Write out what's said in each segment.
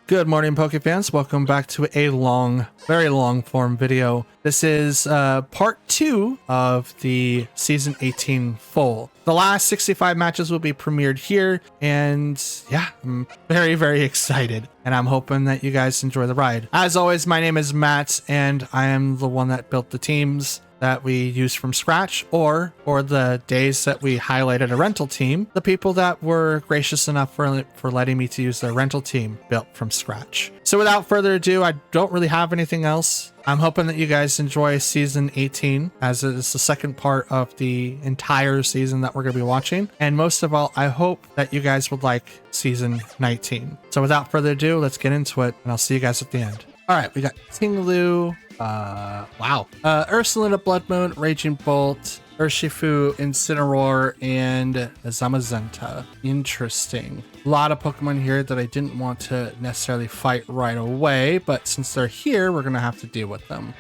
Good morning, Pokefans. Welcome back to a very long form video. This is part 2 of the Season 18 full. The last 65 matches will be premiered here, and yeah, I'm very excited, and I'm hoping that you guys enjoy the ride. As always, my name is Matt, and I am the one that built the teams that we use from scratch, or the days that we highlighted a rental team, the people that were gracious enough for letting me to use their rental team built from scratch. So without further ado, I don't really have anything else. I'm hoping that you guys enjoy Season 18, as it is the second part of the entire season that we're going to be watching. And most of all, I hope that you guys would like Season 19. So without further ado, let's get into it, and I'll see you guys at the end. All right, we got Tinglu, Ursaluna Blood Moon, Raging Bolt, Urshifu, Incineroar, and Zamazenta. Interesting. A lot of Pokemon here that I didn't want to necessarily fight right away, but since they're here, we're gonna have to deal with them.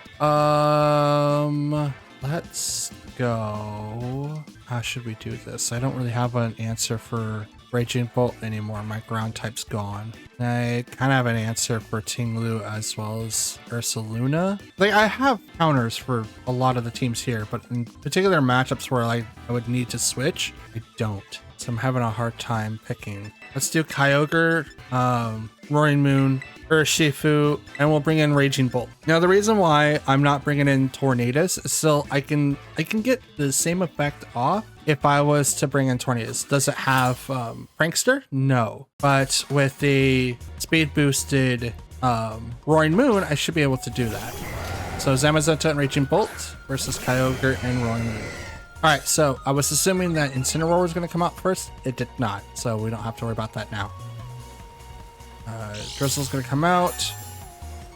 Let's go. How should we do this? I don't really have an answer for Raging Bolt anymore. My ground type's gone. I kind of have an answer for Tinglu as well as Ursaluna. Like, I have counters for a lot of the teams here, but in particular matchups where I would need to switch, I don't. So I'm having a hard time picking. Let's do Kyogre, Roaring Moon, Urshifu, and we'll bring in Raging Bolt. Now, the reason why I'm not bringing in Tornadus is so I can get the same effect off if I was to bring in Tornadus. Does it have Prankster? No. But with the speed boosted Roaring Moon, I should be able to do that. So Zamazenta and Raging Bolt versus Kyogre and Roaring Moon. All right, so I was assuming that Incineroar was going to come out first. It did not, so we don't have to worry about that now. Drizzle's going to come out.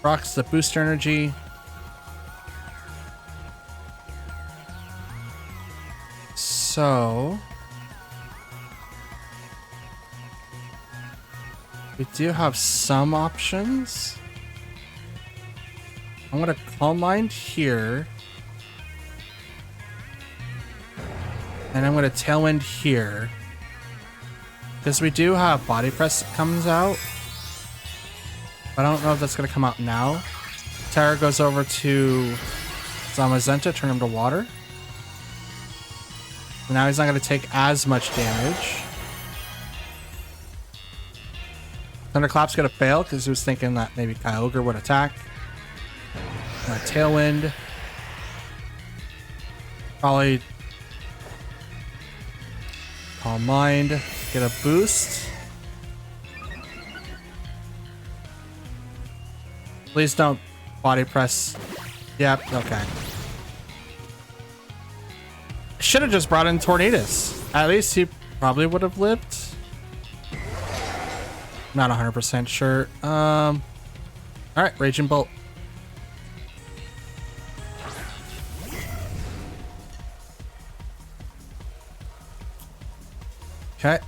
Rocks the booster energy. So we do have some options. I'm going to Calm Mind here. And I'm going to Tailwind here. Because we do have Body Press that comes out. But I don't know if that's going to come out now. Terra goes over to Zamazenta, turn him to water. Now he's not going to take as much damage. Thunderclap's going to fail because he was thinking that maybe Kyogre would attack. Tailwind. Probably Calm Mind. Get a boost. Please don't Body Press. Yep, okay. Should have just brought in Tornadus. At least he probably would have lived. Not 100% sure. All right, Raging Bolt. Okay.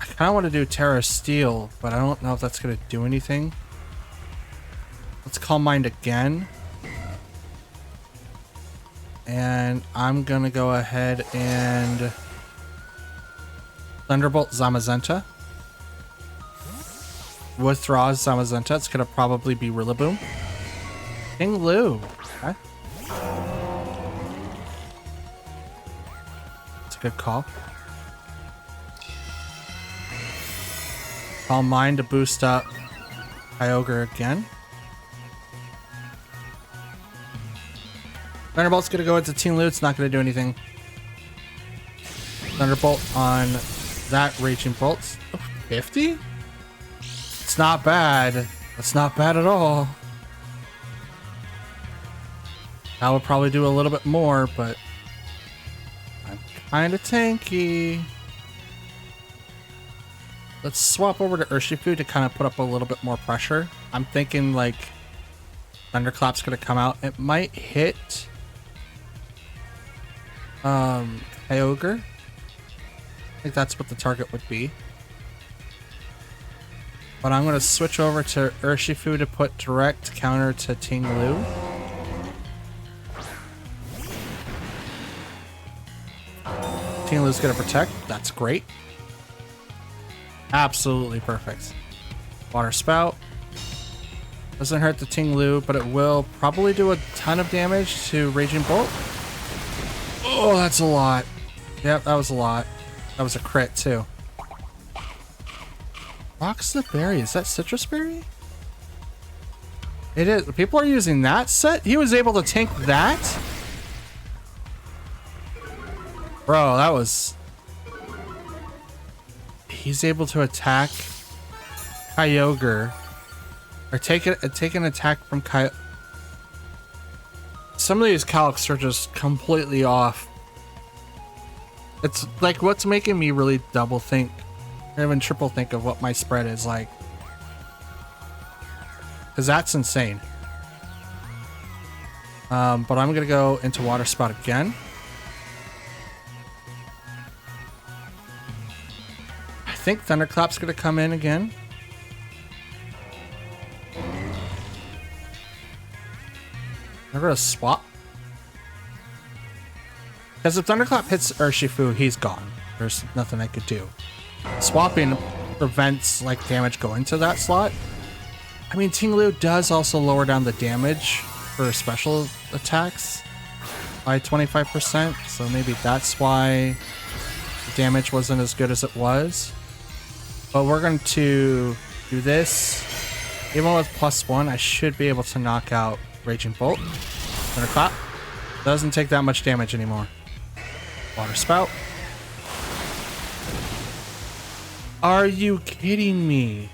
I kind of want to do Terra Steel, but I don't know if that's going to do anything. Let's Calm Mind again. And I'm gonna go ahead and Thunderbolt Zamazenta. Withdraws Zamazenta. It's gonna probably be Rillaboom. Tinglu. Okay. It's a good call. Calm Mind to boost up Kyogre again. Thunderbolt's gonna go into Tinglu. It's not gonna do anything. Thunderbolt on that Raging Bolt. 50? It's not bad. It's not bad at all. I would probably do a little bit more, but I'm kind of tanky. Let's swap over to Urshifu to kind of put up a little bit more pressure. I'm thinking like Thunderclap's gonna come out. It might hit Kyogre. I think that's what the target would be. But I'm going to switch over to Urshifu to put direct counter to Tinglu. Tinglu's going to protect. That's great. Absolutely perfect. Water Spout. Doesn't hurt the Ting Lu, but it will probably do a ton of damage to Raging Bolt. Oh, that's a lot. Yep, that was a lot. That was a crit too. Rocks the Berry. Is that Citrus Berry? It is. People are using that set? He was able to tank that? Bro, that was... He's able to attack Kyogre. Or take an attack from Kyogre. Some of these calcs are just completely off. It's like what's making me really double think, or even triple think of what my spread is like. Because that's insane. But I'm going to go into Water Spout again. I think Thunderclap's going to come in again. I'm going to swap. Because if Thunderclap hits Urshifu, he's gone. There's nothing I could do. Swapping prevents like damage going to that slot. I mean, Ting Lu does also lower down the damage for special attacks by 25%, so maybe that's why the damage wasn't as good as it was. But we're going to do this. Even with +1, I should be able to knock out Raging Bolt. Thunderclap. Doesn't take that much damage anymore. Water Spout. Are you kidding me?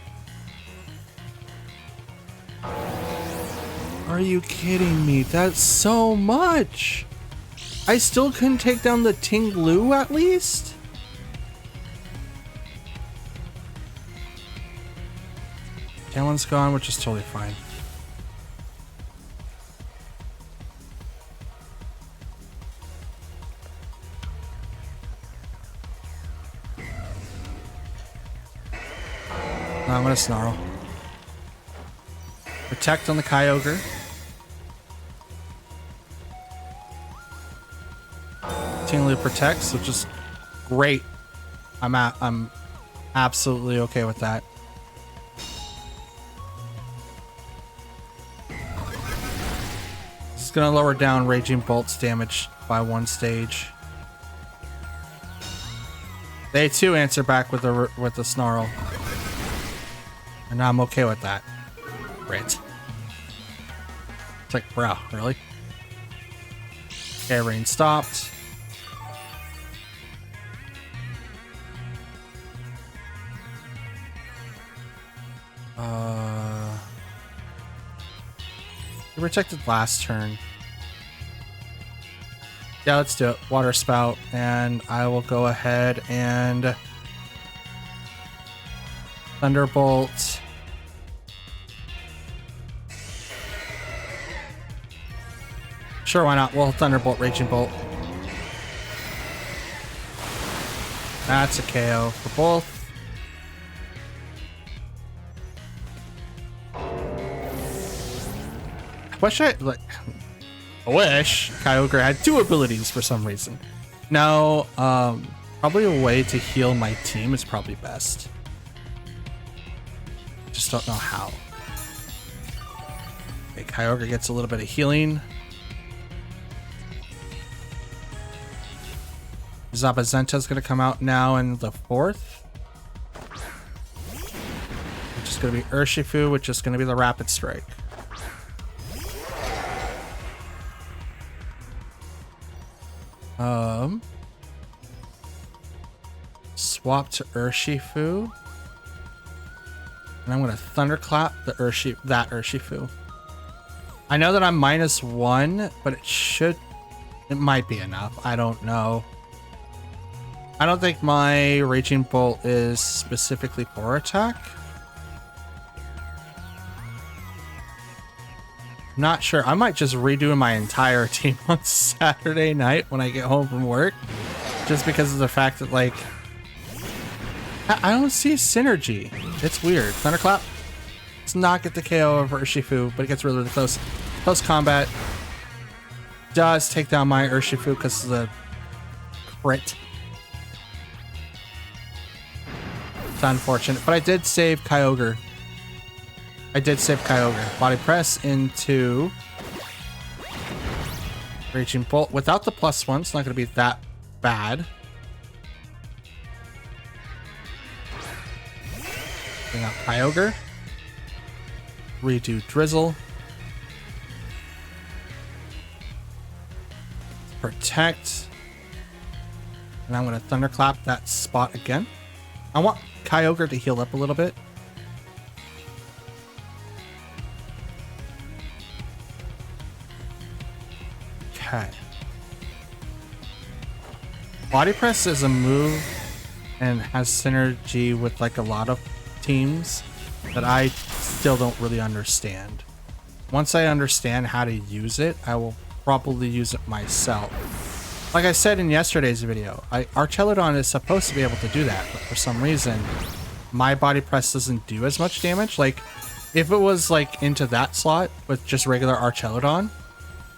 Are you kidding me? That's so much. I still couldn't take down the Ting Lu at least? That one's gone, which is totally fine. No, I'm gonna Snarl. Protect on the Kyogre. Ting Lu protects, which is great. I'm absolutely okay with that. This is gonna lower down Raging Bolt's damage by 1 stage. They too answer back with the Snarl, and I'm okay with that. Great. It's like, bro, really? Okay, rain stopped. You protected last turn. Yeah, let's do it. Water Spout, and I will go ahead and Thunderbolt. Sure, why not? We'll Thunderbolt Raging Bolt. That's a KO for both. I wish Kyogre had 2 abilities for some reason. No, probably a way to heal my team is probably best. Just don't know how. Okay, Kyogre gets a little bit of healing. Zapazenta is going to come out now in the 4th. Which is going to be Urshifu, which is going to be the Rapid Strike. Swap to Urshifu. And I'm going to Thunderclap the Urshifu. I know that I'm -1, but it might be enough. I don't know. I don't think my Raging Bolt is specifically for attack. Not sure. I might just redo my entire team on Saturday night when I get home from work. Just because of the fact that, like, I don't see synergy. It's weird. Thunderclap. Let's not get the KO of Urshifu, but it gets really close. Close combat. Does take down my Urshifu because of the crit. It's unfortunate, but I did save Kyogre. I did save Kyogre. Body press into Raging Bolt. Without the +1, it's not going to be that bad. Bring out Kyogre. Redo Drizzle. Protect. And I'm going to Thunderclap that spot again. I want Kyogre to heal up a little bit. Okay. Body Press is a move and has synergy with like a lot of teams that I still don't really understand. Once I understand how to use it, I will probably use it myself. Like I said in yesterday's video, Archelodon is supposed to be able to do that, but for some reason, my Body Press doesn't do as much damage. Like, if it was like into that slot with just regular Archelodon,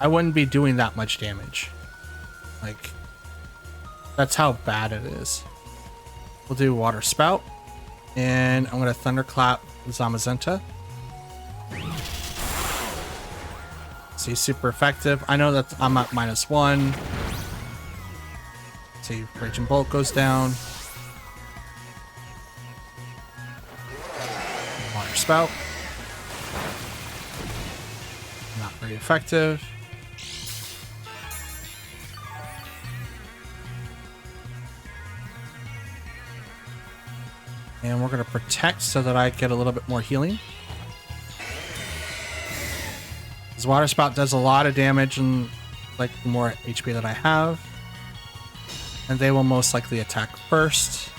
I wouldn't be doing that much damage. Like, that's how bad it is. We'll do Water Spout, and I'm gonna Thunderclap Zamazenta. See, super effective. I know that I'm at -1. See, Raging Bolt goes down. Water Spout. Not very effective. And we're going to protect so that I get a little bit more healing. This Water Spout does a lot of damage and like the more HP that I have. And they will most likely attack first.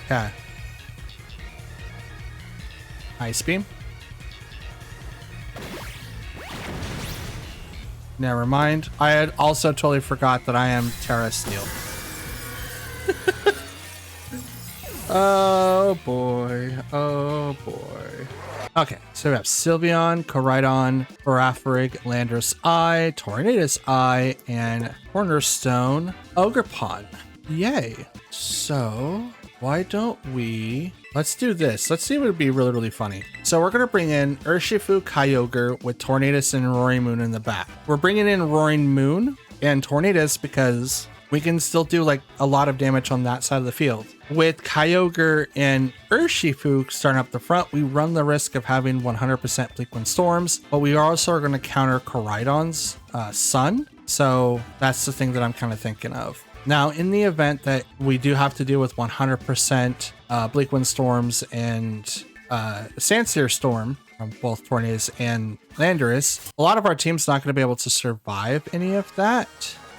Okay. Ice Beam. Never mind. I had also totally forgot that I am Terra Steel. Oh boy. Oh boy. Okay, so we have Sylveon, Koraidon, Barafarig, Landorus Eye, Tornadus Eye, and Cornerstone Ogerpon. Yay. So, why don't we... Let's do this. Let's see what would be really, really funny. So we're going to bring in Urshifu Kyogre with Tornadus and Roaring Moon in the back. We're bringing in Roaring Moon and Tornadus because we can still do like a lot of damage on that side of the field. With Kyogre and Urshifu starting up the front, we run the risk of having 100% Bleak Wind Storms, but we also are going to counter Koraidon's Sun. So that's the thing that I'm kind of thinking of. Now, in the event that we do have to deal with 100% Bleak Wind Storms and Sandsear Storm from both Tornadus and Landorus, a lot of our team's not going to be able to survive any of that.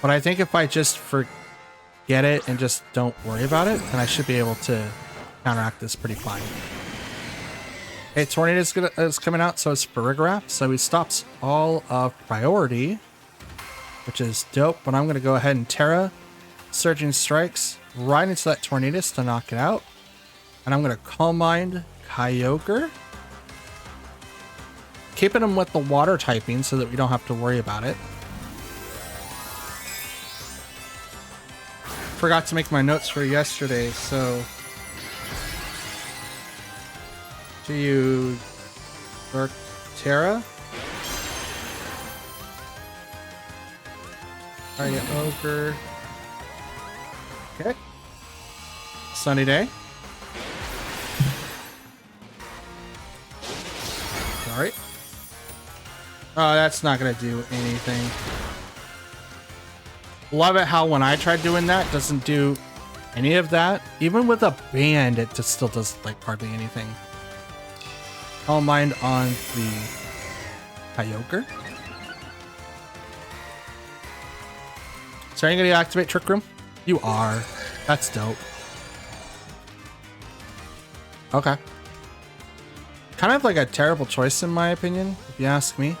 But I think if I just forget it and just don't worry about it, then I should be able to counteract this pretty fine. Okay, Tornadus is coming out, so it's Farigiraf, so he stops all of priority, which is dope. But I'm going to go ahead and Terra Surging Strikes right into that Tornadus to knock it out. And I'm going to Calm Mind Kyogre, keeping him with the water typing so that we don't have to worry about it. Forgot to make my notes for yesterday, so to you, Dark Terra. Ogre. Okay. Sunny day. Sorry. Oh, that's not gonna do anything. Love it how when I tried doing that, doesn't do any of that. Even with a band, it just still does like hardly anything. Calm Mind on the Kyogre. So are you gonna activate Trick Room? You are. That's dope. Okay. Kind of like a terrible choice in my opinion, if you ask me.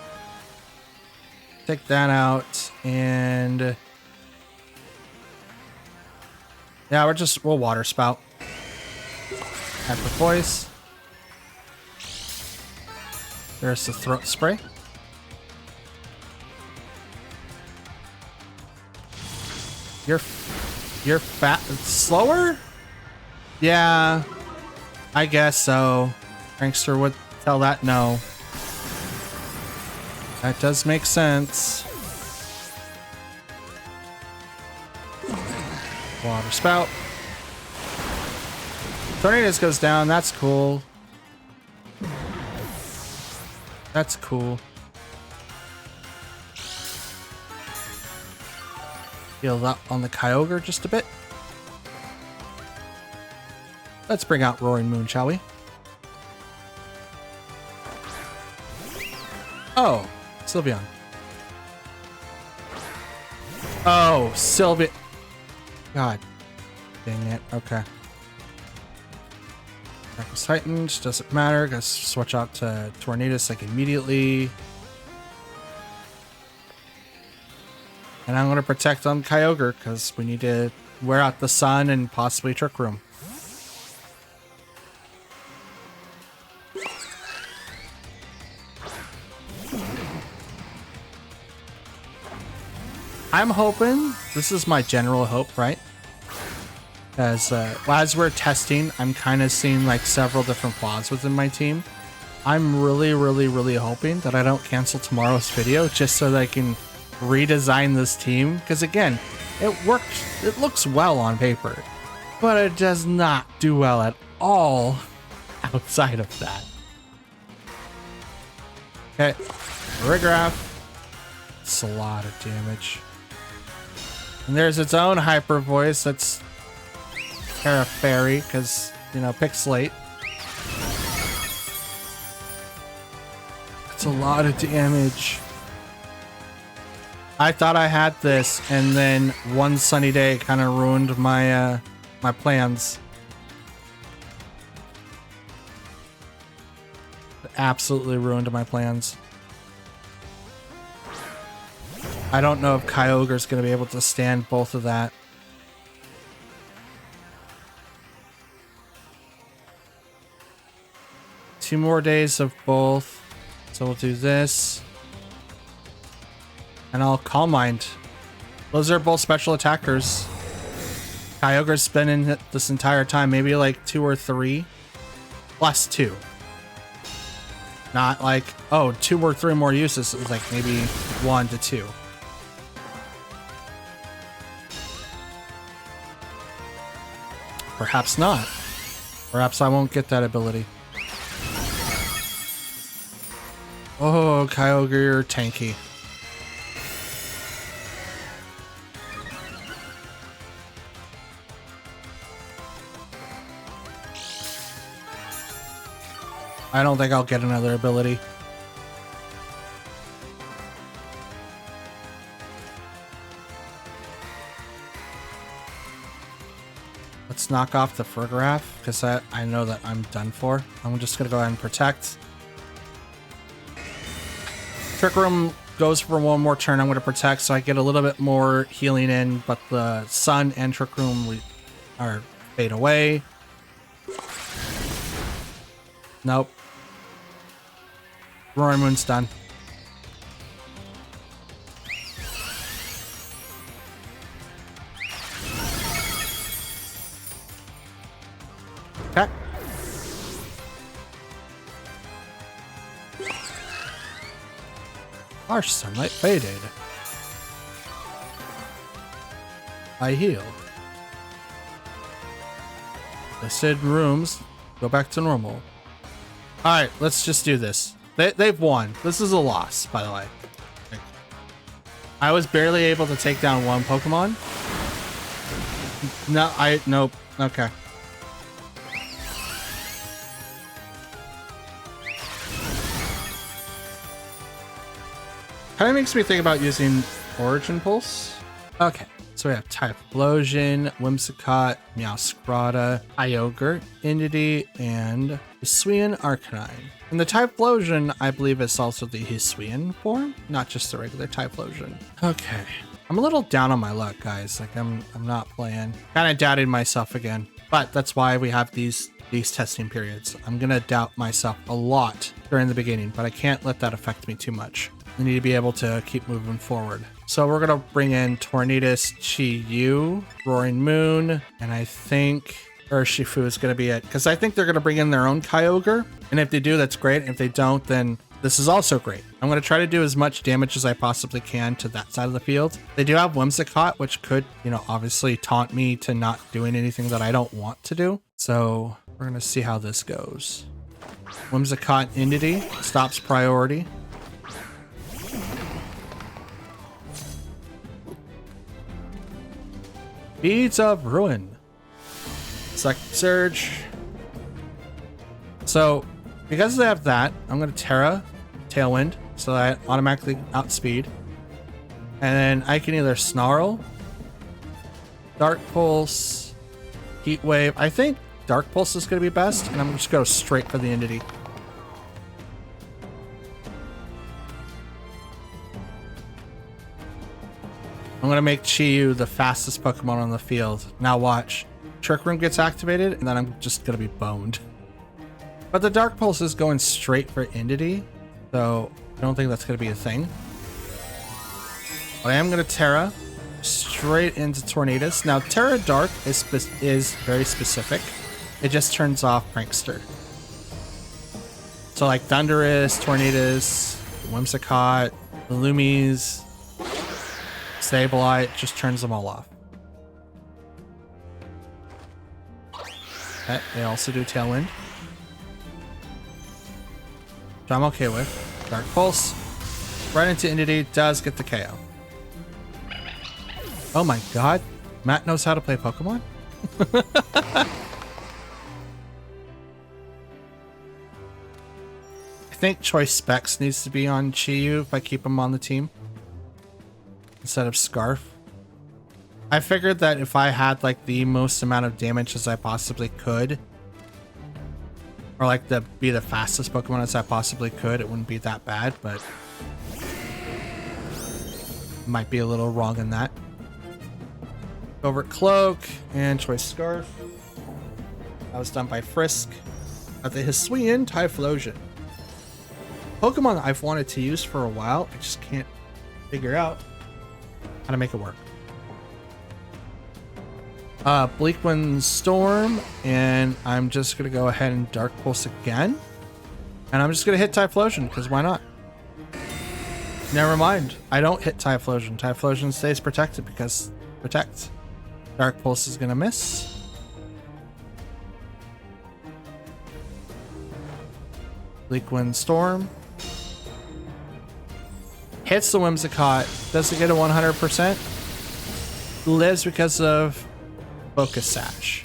Take that out and yeah, we'll Water Spout. Hyper Voice. There's the Throat Spray. You're You're slower? Yeah, I guess so. Prankster would tell that no. That does make sense. Water spout. Tornadoes goes down. That's cool. That's cool. Heal up on the Kyogre just a bit. Let's bring out Roaring Moon, shall we? Oh, Sylveon. Oh, Sylveon. God dang it. Okay. Darkness heightened. Doesn't matter. Gotta switch out to Tornadus like immediately. And I'm going to protect on Kyogre because we need to wear out the sun and possibly Trick Room. I'm hoping, this is my general hope, right? As we're testing, I'm kind of seeing like several different flaws within my team. I'm really hoping that I don't cancel tomorrow's video just so that I can redesign this team. Because again, it works, it looks well on paper, but it does not do well at all outside of that. Okay, Rigraph. It's a lot of damage. And there's its own hyper voice that's Terra Fairy, because, you know, Pixelate. That's a lot of damage. I thought I had this, and then one sunny day kind of ruined my my plans. Absolutely ruined my plans. I don't know if Kyogre's going to be able to stand both of that. Two more days of both. So we'll do this. And I'll Calm Mind. Those are both special attackers. Kyogre's been in this entire time, maybe like 2 or 3. Plus 2. Not like, oh, 2 or 3 more uses. It's like maybe 1 to 2. Perhaps not. Perhaps I won't get that ability. Oh, Kyogre, you're tanky. I don't think I'll get another ability. Let's knock off the Fergraph, because I know that I'm done for. I'm just going to go ahead and protect. Trick Room goes for one more turn. I'm going to protect, so I get a little bit more healing in, but the Sun and Trick Room are fade away. Nope. Roaring Moon's done. Okay. Harsh sunlight faded. I heal. Listed rooms go back to normal. Alright, let's just do this. They've won. This is a loss, by the way. I was barely able to take down one Pokemon. Nope. Okay. Kind of makes me think about using Origin Pulse. Okay, so we have Typhlosion, Whimsicott, Meowscarada, Kyogre, Entity, and Hisuian Arcanine. And the Typhlosion, I believe, is also the Hisuian form, not just the regular Typhlosion. Okay, I'm a little down on my luck, guys. Like I'm not playing. Kind of doubting myself again, but that's why we have these testing periods. I'm gonna doubt myself a lot during the beginning, but I can't let that affect me too much. I need to be able to keep moving forward. So we're gonna bring in Tornadus, Chi-Yu, Roaring Moon, and I think Urshifu is gonna be it. Because I think they're gonna bring in their own Kyogre. And if they do, that's great. If they don't, then this is also great. I'm gonna try to do as much damage as I possibly can to that side of the field. They do have Whimsicott, which could, you know, obviously taunt me to not doing anything that I don't want to do. So we're gonna see how this goes. Whimsicott Entity stops priority. Beads of Ruin. Select Surge. So because they have that, I'm going to Terra, Tailwind, so that I automatically outspeed. And then I can either Snarl, Dark Pulse, Heat Wave. I think Dark Pulse is going to be best, and I'm just going to go straight for the Entity. I'm going to make Chi-Yu the fastest Pokemon on the field. Now watch. Trick Room gets activated, and then I'm just going to be boned. But the Dark Pulse is going straight for Entity, so I don't think that's going to be a thing. But I am going to Terra straight into Tornadus. Now, Terra Dark is very specific. It just turns off Prankster. So like Thundurus, Tornadus, Whimsicott, the Loomies, Sableye, just turns them all off. Okay, they also do Tailwind, which I'm okay with. Dark Pulse, right into Entity, does get the KO. Oh my god, Matt knows how to play Pokemon? I think Choice Specs needs to be on Chi-Yu if I keep him on the team instead of Scarf. I figured that if I had like the most amount of damage as I possibly could, or like be the fastest Pokemon as I possibly could, it wouldn't be that bad, but might be a little wrong in that. Covert Cloak and Choice Scarf. That was done by Frisk at the Hisuian Typhlosion. Pokemon that I've wanted to use for a while, I just can't figure out how to make it work. Bleakwind Storm, and I'm just gonna go ahead and Dark Pulse again, and I'm just gonna hit Typhlosion because why not? Never mind, I don't hit Typhlosion. Typhlosion stays protected because protect. Dark Pulse is gonna miss. Bleakwind Storm hits the Whimsicott. Doesn't get a 100%. Lives because of Focus Sash.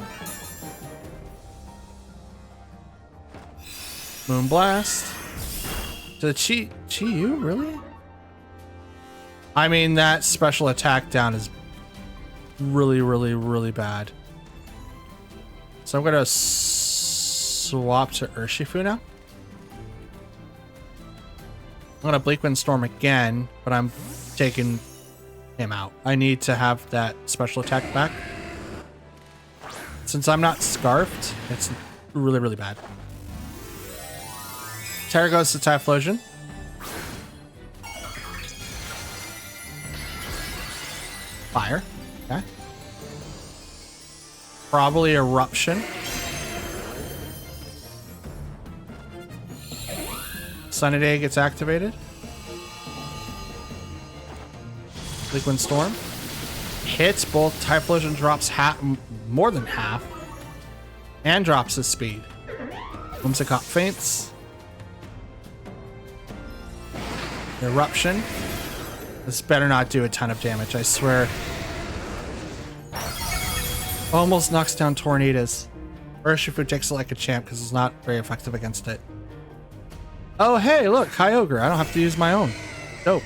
Moonblast. To the Chi-Yu, really? I mean, that special attack down is really, really, really bad. So I'm gonna swap to Urshifu now. I'm gonna Bleakwind Storm again, but I'm taking him out. I need to have that special attack back. Since I'm not Scarfed, it's really, really bad. Terra goes to Typhlosion. Fire. Okay. Probably Eruption. Sunny Day gets activated. Bleakwind Storm hits both. Typhlosion drops more than half and drops his speed. Whimsicott faints. Eruption. This better not do a ton of damage, I swear. Almost knocks down Tornadus. Urshifu takes it like a champ because it's not very effective against it. Oh hey, look, Kyogre. I don't have to use my own. Dope.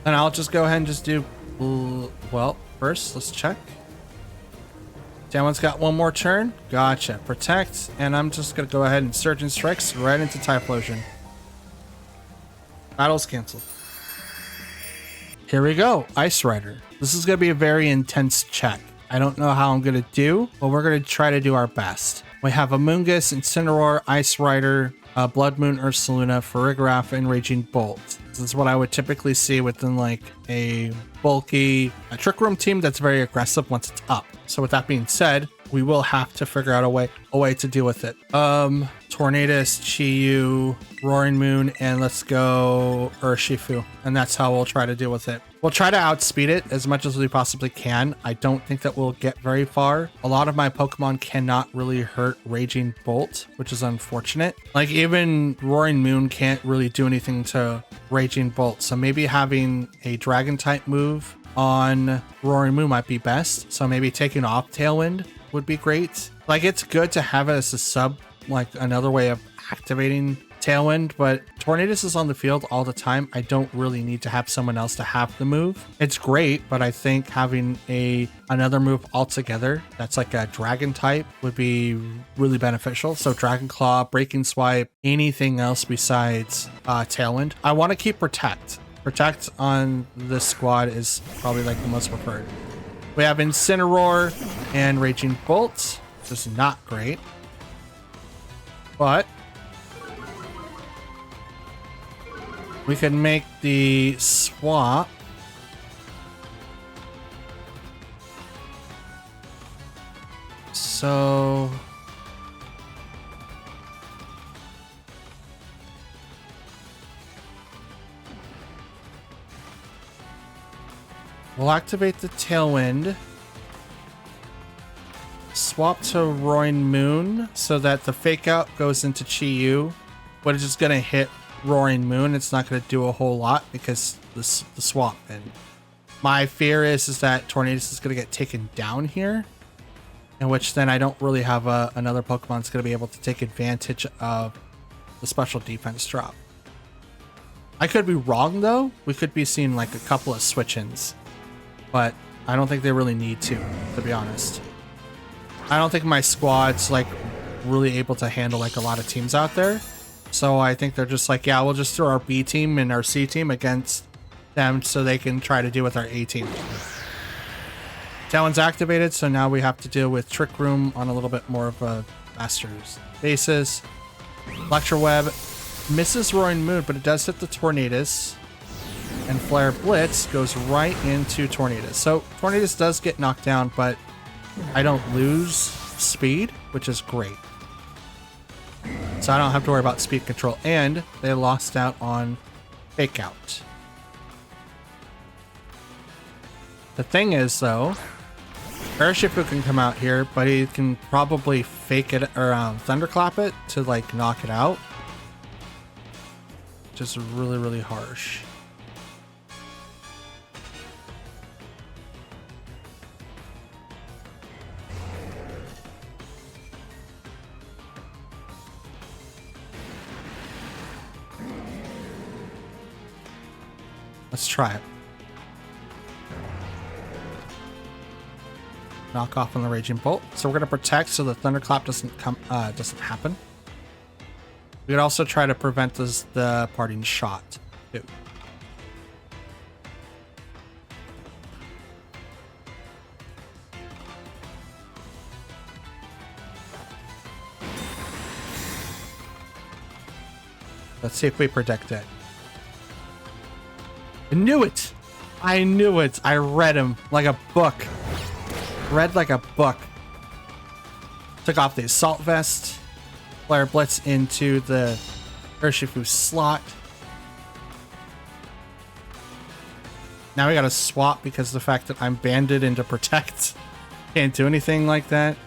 And I'll just go ahead and just do... Well, first, let's check. Someone's got one more turn. Gotcha. Protect. And I'm just going to go ahead and Surgeon Strikes right into Typhlosion. Battle's canceled. Here we go. Ice Rider. This is going to be a very intense check. I don't know how I'm going to do, but we're going to try to do our best. We have Amoonguss, Incineroar, Ice Rider, Blood Moon, Ursaluna, Farigiraf, and Raging Bolt. This is what I would typically see within like a bulky Trick Room team that's very aggressive once it's up. So with that being said, we will have to figure out a way to deal with it. Tornadus, Chi-Yu, Roaring Moon, and let's go Urshifu. And that's how we'll try to deal with it. We'll try to outspeed it as much as we possibly can. I don't think that we'll get very far. A lot of my Pokemon cannot really hurt Raging Bolt, which is unfortunate. Like even Roaring Moon can't really do anything to Raging Bolt. So maybe having a Dragon type move on Roaring Moon might be best. So maybe taking off Tailwind would be great. Like it's good to have it as a sub, like another way of activating Tailwind, but Tornadus is on the field all the time. I don't really need to have someone else to have the move. It's great, but I think having another move altogether that's like a Dragon type would be really beneficial. So Dragon Claw, Breaking Swipe, anything else besides Tailwind. I want to keep Protect. Protect on this squad is probably like the most preferred. We have Incineroar and Raging Bolt, which is not great. But we can make the swap. So we'll activate the Tailwind. Swap to Roaring Moon so that the Fake Out goes into Chi-Yu, but it's just going to hit Roaring Moon. It's not going to do a whole lot because the swap. And my fear is that Tornadus is going to get taken down here, in which then I don't really have another Pokemon that's going to be able to take advantage of the special defense drop. I could be wrong though. We could be seeing like a couple of switch-ins, but I don't think they really need to be honest. I don't think my squad's like really able to handle like a lot of teams out there. So I think they're just like, yeah, we'll just throw our B team and our C team against them so they can try to deal with our A team. Talon's activated, so now we have to deal with Trick Room on a little bit more of a faster basis. Lecture Web misses Roaring Moon, but it does hit the Tornadus. And Flare Blitz goes right into Tornadus. So Tornadus does get knocked down, but I don't lose speed, which is great. So I don't have to worry about speed control. And they lost out on Fake Out. The thing is, though, Urshifu can come out here, but he can probably fake it or thunderclap it to like knock it out. Which is really, really harsh. Let's try it. Knock off on the Raging Bolt. So we're gonna protect so the Thunderclap doesn't happen. We could also try to prevent the parting shot too. Let's see if we protect it. I knew it! I knew it! I read him like a book. Read like a book. Took off the Assault Vest. Flare Blitz into the Urshifu slot. Now we gotta swap because of the fact that I'm banded into Protect. Can't do anything like that.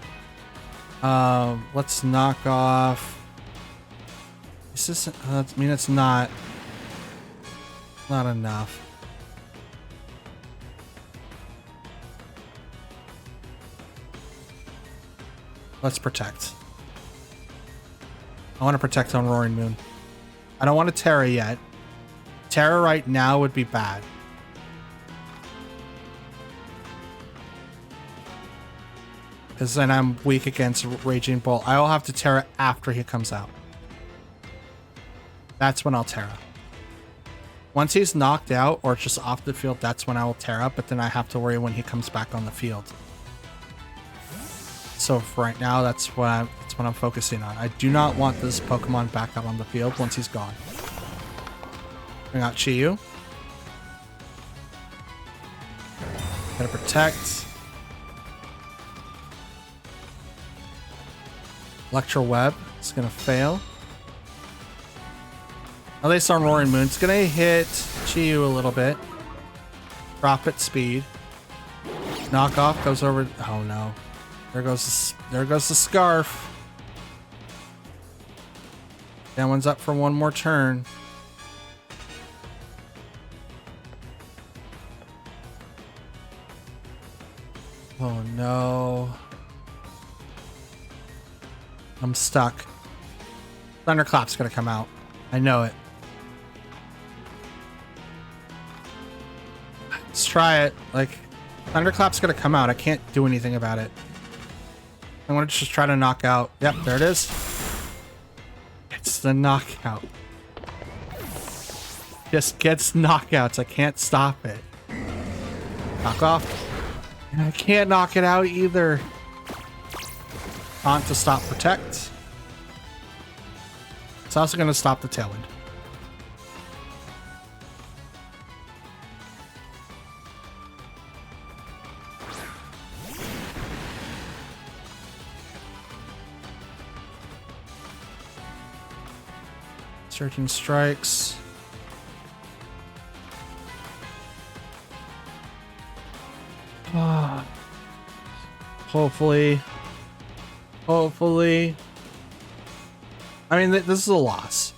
Let's knock off... This isn't... I mean, it's not enough. Let's protect. I want to protect on Roaring Moon. I don't want to Terra yet. Terra right now would be bad. Because then I'm weak against Raging Bolt. I will have to Terra after he comes out. That's when I'll Terra. Once he's knocked out or just off the field, that's when I will Terra, but then I have to worry when he comes back on the field. So for right now, that's what I'm focusing on. I do not want this Pokemon back out on the field once he's gone. Bring out Chi-Yu. Gotta protect. Electro Web. It's gonna fail. At least on Roaring Moon. It's gonna hit Chi-Yu a little bit. Drop its speed. Knockoff goes over. Oh no. There goes the Scarf. That one's up for one more turn. Oh no. I'm stuck. Thunderclap's gonna come out. I know it. Let's try it. Like, Thunderclap's gonna come out. I can't do anything about it. I want to just try to knock out. Yep, there it is. It's the knockout. Just gets knockouts. I can't stop it. Knock off. And I can't knock it out either. Taunt to stop protect. It's also going to stop the Tailwind. Surging Strikes. Hopefully. I mean, this is a loss.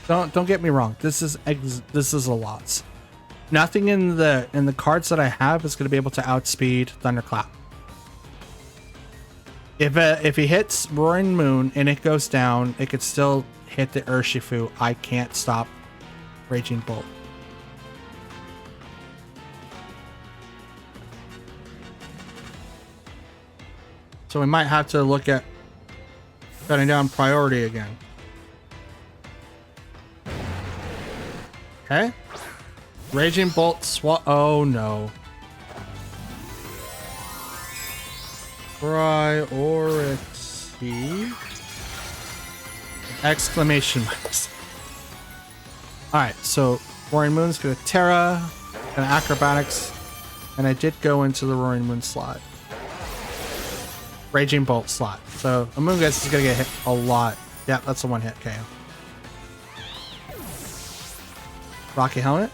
Don't get me wrong. This is a loss. Nothing in the cards that I have is going to be able to outspeed Thunderclap. If he hits Roaring Moon and it goes down, it could still hit the Urshifu. I can't stop Raging Bolt. So we might have to look at cutting down priority again. Okay. Raging Bolt oh no. Priority. Exclamation marks. Alright, so Roaring Moon's gonna Terra, gonna Acrobatics, and I did go into the Roaring Moon slot. Raging Bolt slot. So Amoonguss is gonna get hit a lot. Yeah, that's a one hit KO. Rocky Helmet.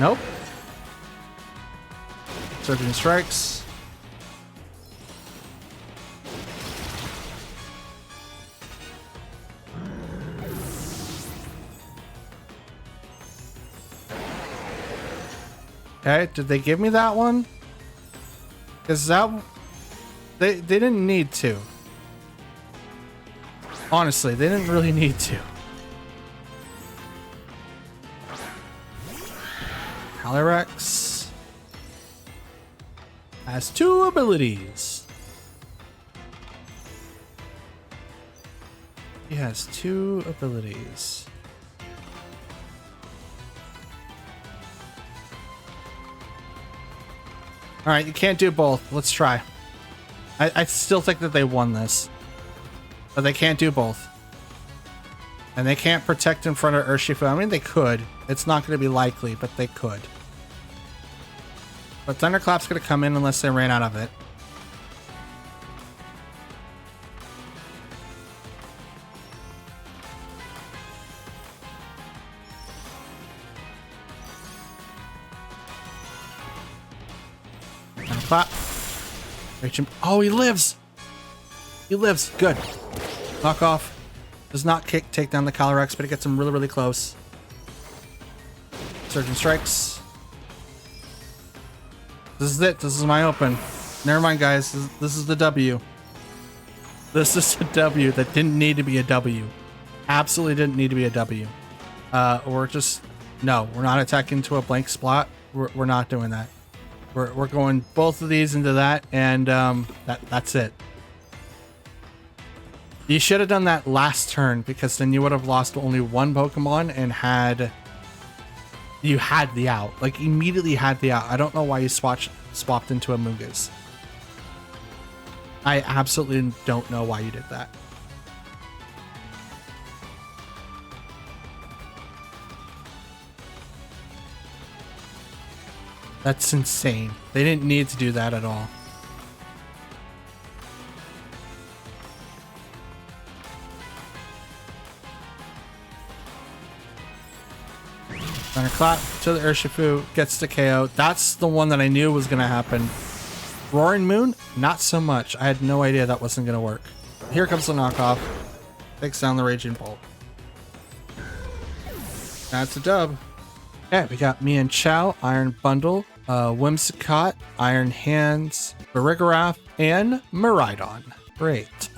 Nope. Surging Strikes. Okay, did they give me that one? Because that they didn't need to. Honestly, they didn't really need to. Calyrex has 2 abilities. He has 2 abilities. Alright, you can't do both. Let's try. I still think that they won this. But they can't do both. And they can't protect in front of Urshifu. I mean, they could. It's not going to be likely, but they could. But Thunderclap's going to come in unless they ran out of it. Clap. Oh, he lives. He lives. Good. Knock off. Does not take down the Calyrex, but it gets him really, really close. Surging Strikes. This is it. This is my open. Never mind, guys. This is the W. This is a W that didn't need to be a W. Absolutely didn't need to be a W. We're just... No, we're not attacking to a blank spot. We're not doing that. We're going both of these into that, and that's it. You should have done that last turn, because then you would have lost only one Pokemon and you had the out. Like, immediately had the out. I don't know why you swapped into a Amoonguss. I absolutely don't know why you did that. That's insane. They didn't need to do that at all. Thunderclap to the Urshifu, gets the KO. That's the one that I knew was going to happen. Roaring Moon, not so much. I had no idea that wasn't going to work. Here comes the knockoff. Takes down the Raging Bolt. That's a dub. Okay, we got me and Chow, Iron Bundle, Whimsicott, Iron Hands, Farigiraf, and Miraidon. Great.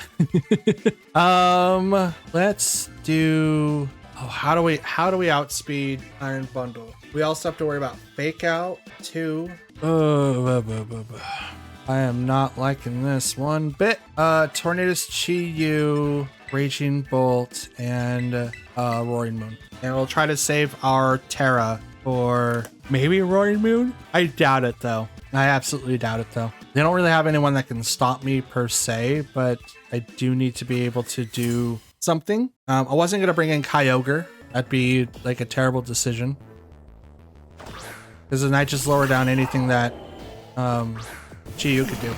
Let's do... Oh, how do we outspeed Iron Bundle? We also have to worry about Fake Out too. I am not liking this one bit. Tornadus, Chi-Yu, Raging Bolt, and Roaring Moon. And we'll try to save our Terra for maybe Roaring Moon? I doubt it though. I absolutely doubt it though. They don't really have anyone that can stop me per se, but I do need to be able to do something. I wasn't going to bring in Kyogre. That'd be like a terrible decision. Because then I just lower down anything that Chi-Yu could do.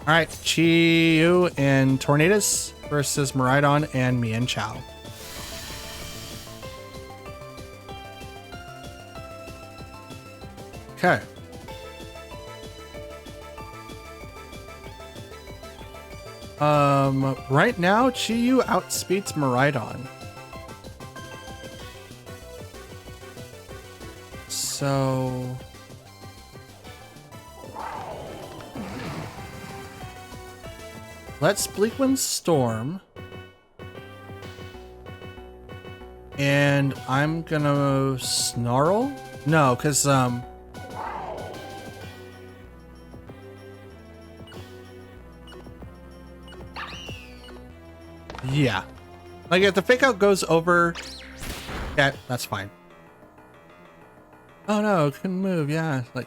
Alright, Chi-Yu and Tornadus versus Miraidon and me and Chow. Okay. Right now, Chi-Yu outspeeds Miraidon. So... let's Bleakwind Storm. And I'm gonna Snarl? No, because, yeah. Like, if the Fake Out goes over... yeah, that's fine. Oh no, couldn't move, yeah. Like...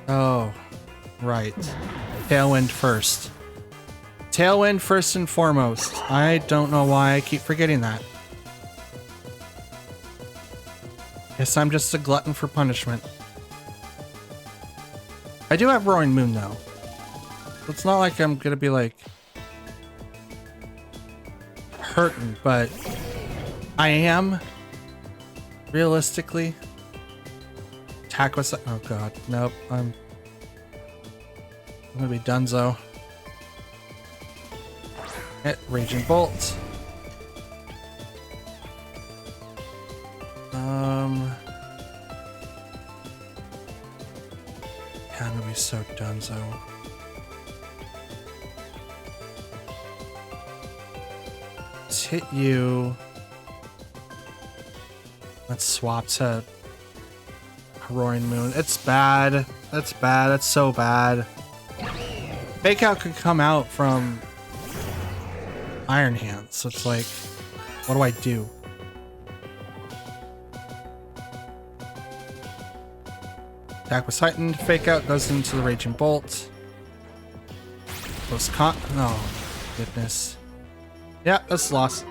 oh, right. Tailwind first. Tailwind first and foremost. I don't know why I keep forgetting that. Guess I'm just a glutton for punishment. I do have Roaring Moon though. It's not like I'm gonna be like hurting, but I am realistically. Attack was, oh god, nope, I'm gonna be donezo. Hit Raging Bolt. Yeah, I'm gonna be so donezo. Let's hit you. Let's swap to Roaring Moon. It's bad. That's bad. That's so bad. Fake Out could come out from Iron Hands, so it's like, what do I do? Attack was heightened. Fake Out goes into the Raging Bolt. Close con. Oh, goodness. Yeah, that's a loss.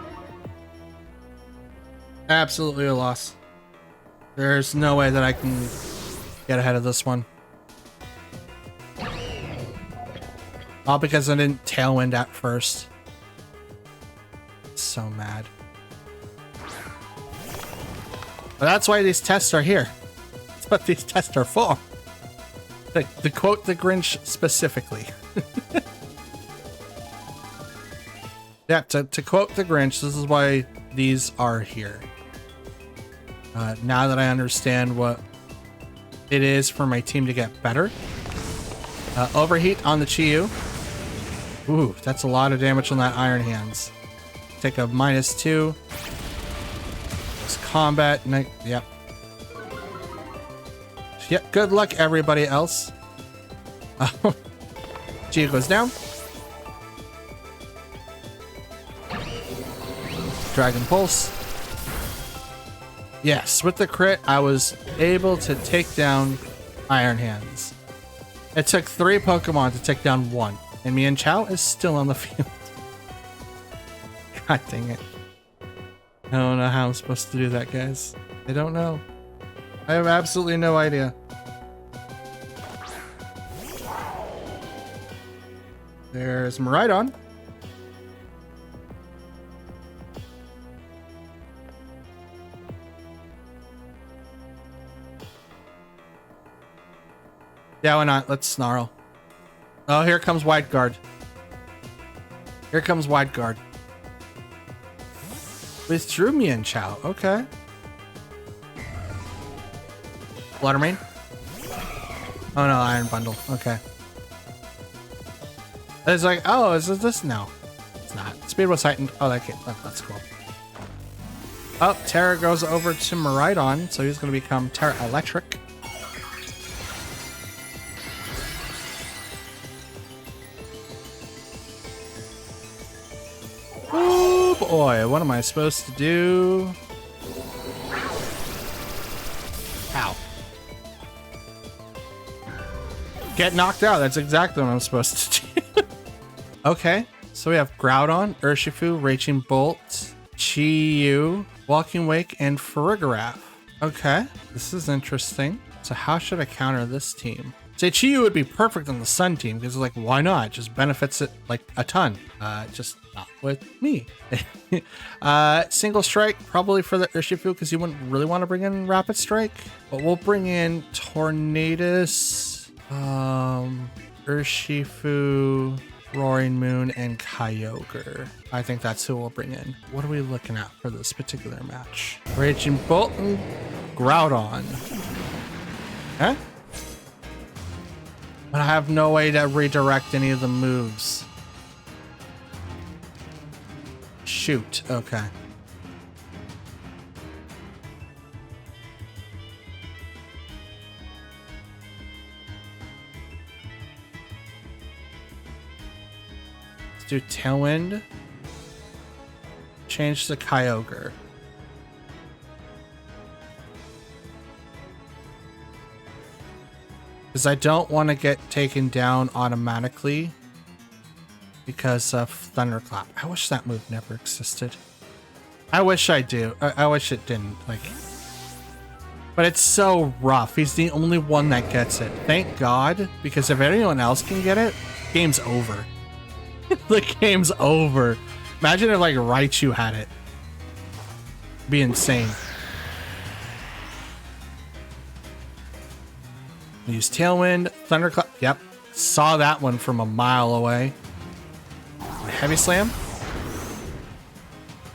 Absolutely a loss. There's no way that I can get ahead of this one. All because I didn't Tailwind at first. So mad. But that's why these tests are here. That's what these tests are for. To quote the Grinch specifically. Yeah, to quote the Grinch, this is why these are here. Now that I understand what it is for my team to get better. Overheat on the Chi-Yu. Ooh, that's a lot of damage on that Iron Hands. Take a -2. It's combat. Yep. Yep, good luck everybody else. Chi-Yu goes down. Dragon Pulse. Yes, with the crit, I was able to take down Iron Hands. It took 3 Pokemon to take down 1. And Mian Chao is still on the field. God dang it. I don't know how I'm supposed to do that, guys. I don't know. I have absolutely no idea. There's Miraidon. Yeah, why not? Let's snarl. Oh, here comes Wide Guard. Here comes Wide Guard. Withdrew Mian Chao. Okay. Bluttermane. Oh no, Iron Bundle. Okay. It's like, oh, is it this? No, it's not. Speed was heightened. Oh, that's cool. Oh, Terra goes over to Miraidon, so he's going to become Terra Electric. Oh boy, what am I supposed to do? Ow. Get knocked out. That's exactly what I'm supposed to do. Okay, so we have Groudon, Urshifu, Raging Bolt, Chi-Yu, Walking Wake, and Farigiraf. Okay, this is interesting. So how should I counter this team? Say Chi-Yu would be perfect on the Sun team because it's like, why not? It just benefits it like a ton. Just not with me. Single Strike probably for the Urshifu because you wouldn't really want to bring in Rapid Strike. But we'll bring in Tornadus, Urshifu, Roaring Moon, and Kyogre. I think that's who we'll bring in. What are we looking at for this particular match? Raging Bolt and Groudon. Okay. But I have no way to redirect any of the moves. Shoot. Okay. Let's do Tailwind. Change to Kyogre. Because I don't want to get taken down automatically because of Thunderclap. I wish that move never existed. I wish I do. I wish it didn't. Like, but it's so rough. He's the only one that gets it. Thank God, because if anyone else can get it, game's over. The game's over. Imagine if like Raichu had it. It'd be insane. Use Tailwind, Thunderclap. Yep, saw that one from a mile away. Heavy Slam.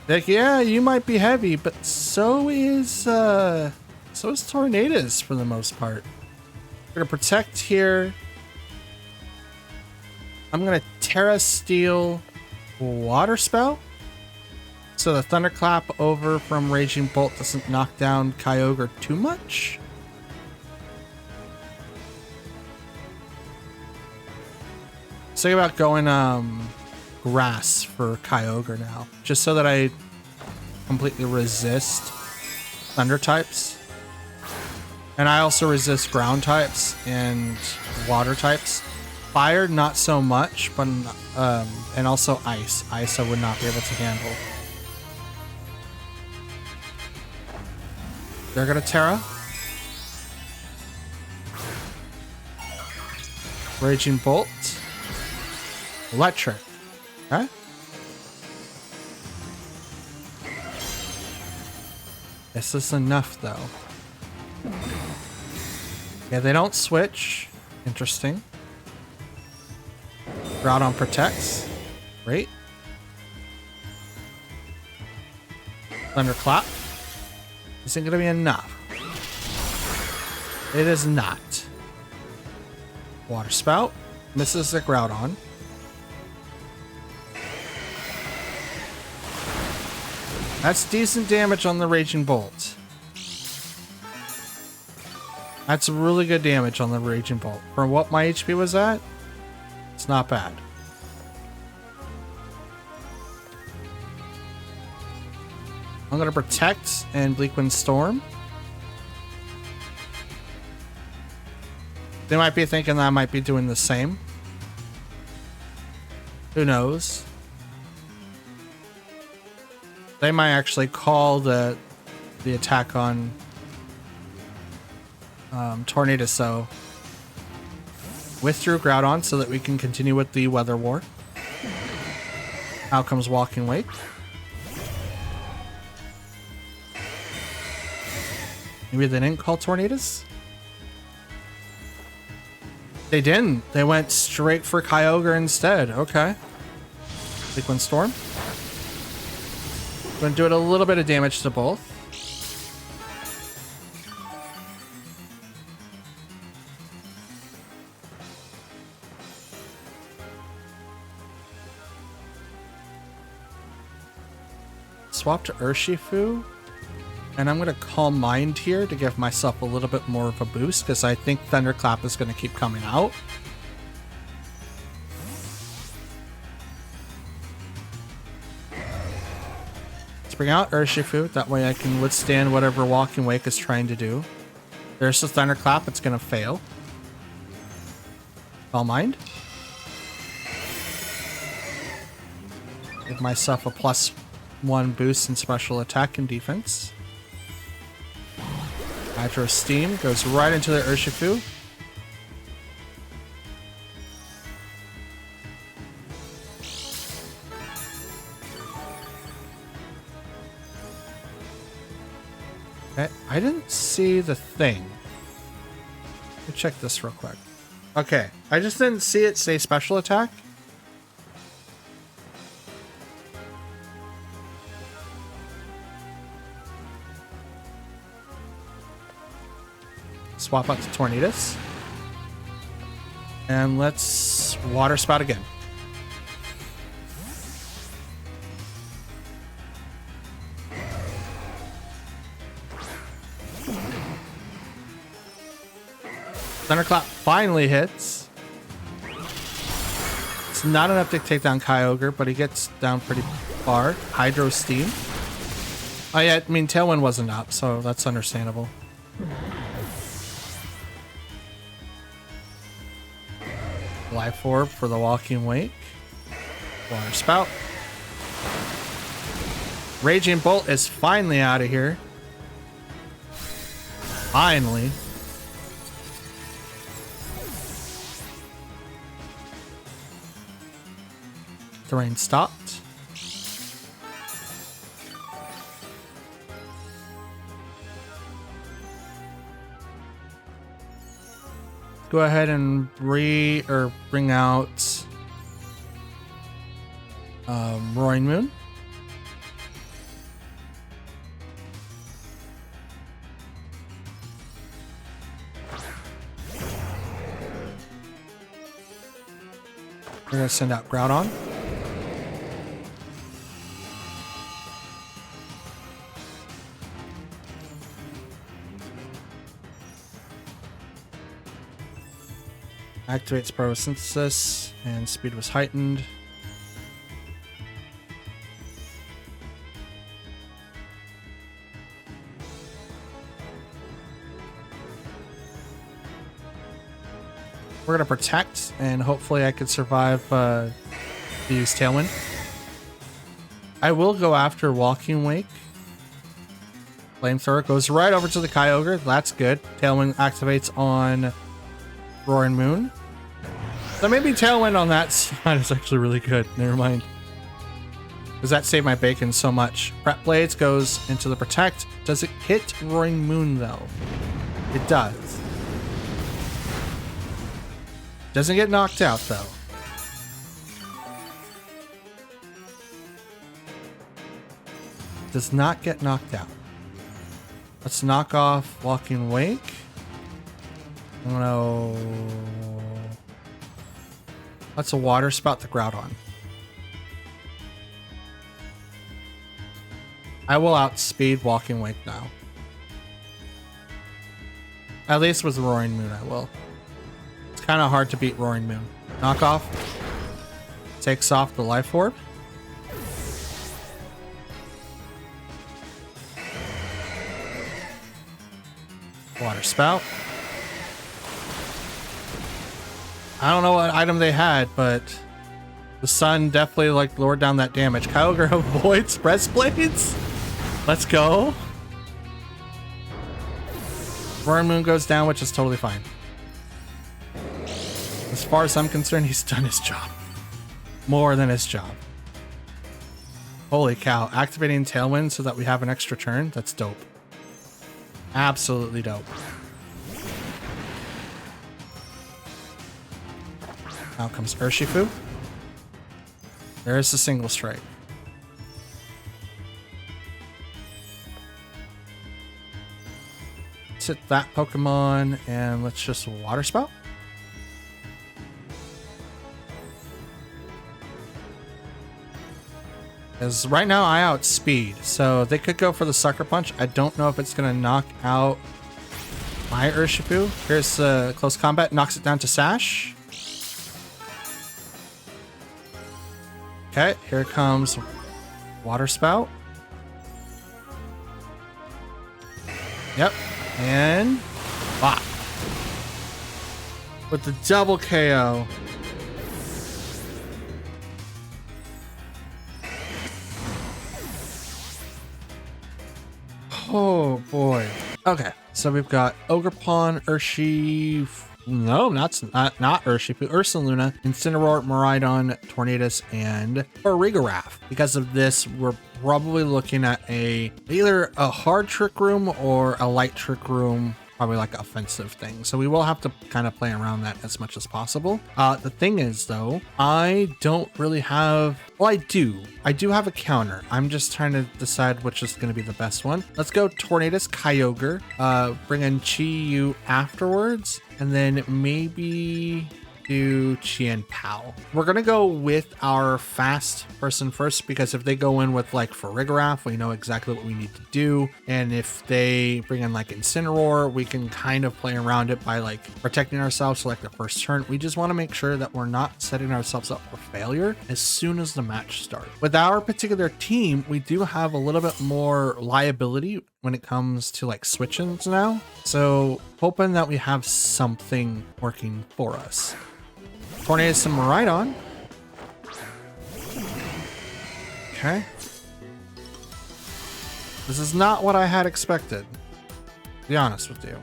Like, yeah, you might be heavy, but so is Tornadus for the most part. We're gonna protect here. I'm gonna Terra Steel Water Spell. So the Thunderclap over from Raging Bolt doesn't knock down Kyogre too much. Think about going grass for Kyogre now, just so that I completely resist thunder types, and I also resist ground types and water types. Fire not so much, but and also ice. Ice I would not be able to handle. They're gonna Terra. Raging Bolt. Electric. Okay. This is enough, though. Yeah, they don't switch. Interesting. Groudon protects. Great. Thunderclap. Isn't going to be enough. It is not. Water Spout. Misses the Groudon. That's decent damage on the Raging Bolt. That's really good damage on the Raging Bolt. For what my HP was at, it's not bad. I'm going to protect and Bleak Wind Storm. They might be thinking that I might be doing the same. Who knows? They might actually call the attack on Tornado. So withdrew Groudon so that we can continue with the Weather War. Out comes Walking Wake. Maybe they didn't call Tornadoes? They didn't. They went straight for Kyogre instead. Okay. Sequence Storm. Going to do it a little bit of damage to both. Swap to Urshifu. And I'm going to Calm Mind here to give myself a little bit more of a boost because I think Thunderclap is going to keep coming out. Let's bring out Urshifu. That way I can withstand whatever Walking Wake is trying to do. There's the Thunderclap. It's going to fail. Calm Mind. Give myself a +1 boost in special attack and defense. Hydro Steam goes right into the Urshifu. Okay, I didn't see the thing. Let me check this real quick. Okay, I just didn't see it say special attack. Swap out to Tornadus. And let's Water Spout again. Thunderclap finally hits. It's not enough to take down Kyogre, but he gets down pretty far. Hydro Steam. Oh yeah, I mean Tailwind wasn't up, so that's understandable. Life Orb for the Walking Wake. Water Spout. Raging Bolt is finally out of here. Finally. The rain stopped. Go ahead and bring out Roaring Moon. We're gonna send out Groudon. Activates Photosynthesis, and speed was heightened. We're going to protect, and hopefully I could survive to use Tailwind. I will go after Walking Wake. Flamethrower goes right over to the Kyogre. That's good. Tailwind activates on Roaring Moon. So maybe Tailwind on that side is actually really good. Never mind. Because that saved my bacon so much. Prep Blades goes into the Protect. Does it hit Roaring Moon though? It does. Doesn't get knocked out though. Does not get knocked out. Let's knock off Walking Wake. Oh no. Let's a Water Spout the Groudon. I will outspeed Walking Wake now. At least with Roaring Moon I will. It's kind of hard to beat Roaring Moon. Knock off. Takes off the Life Orb. Water Spout. I don't know what item they had, but the sun definitely like lowered down that damage. Kyogre avoids breastplates. Let's go. Roaring Moon goes down, which is totally fine. As far as I'm concerned, he's done his job. More than his job. Holy cow. Activating Tailwind so that we have an extra turn. That's dope. Absolutely dope. Out comes Urshifu. There's the single strike. Let's hit that Pokemon and let's just Water Spout. Because right now I outspeed, so they could go for the Sucker Punch. I don't know if it's going to knock out my Urshifu. Here's Close Combat, knocks it down to Sash. Okay, here comes Water Spout. Yep, and bop. With the double KO. Oh boy. Okay, so we've got Ogerpon, Urshifu. No, not Urshifu. Ursaluna, Incineroar, Miraidon, Tornadus, and Farigiraf. Because of this, we're probably looking at either a hard Trick Room or a light Trick Room, probably like offensive thing. So we will have to kind of play around that as much as possible. The thing is though, I don't really have, well, I do have a counter. I'm just trying to decide which is going to be the best one. Let's go Tornadus, Kyogre, bring in Chi-Yu afterwards, and then maybe do Chien Pao. We're gonna go with our fast person first, because if they go in with like Farigiraf, we know exactly what we need to do. And if they bring in like Incineroar, we can kind of play around it by like protecting ourselves for like the first turn. We just want to make sure that we're not setting ourselves up for failure as soon as the match starts. With our particular team, we do have a little bit more liability when it comes to like switch-ins now. So hoping that we have something working for us. Tornadus and Miraidon. Okay. This is not what I had expected, to be honest with you.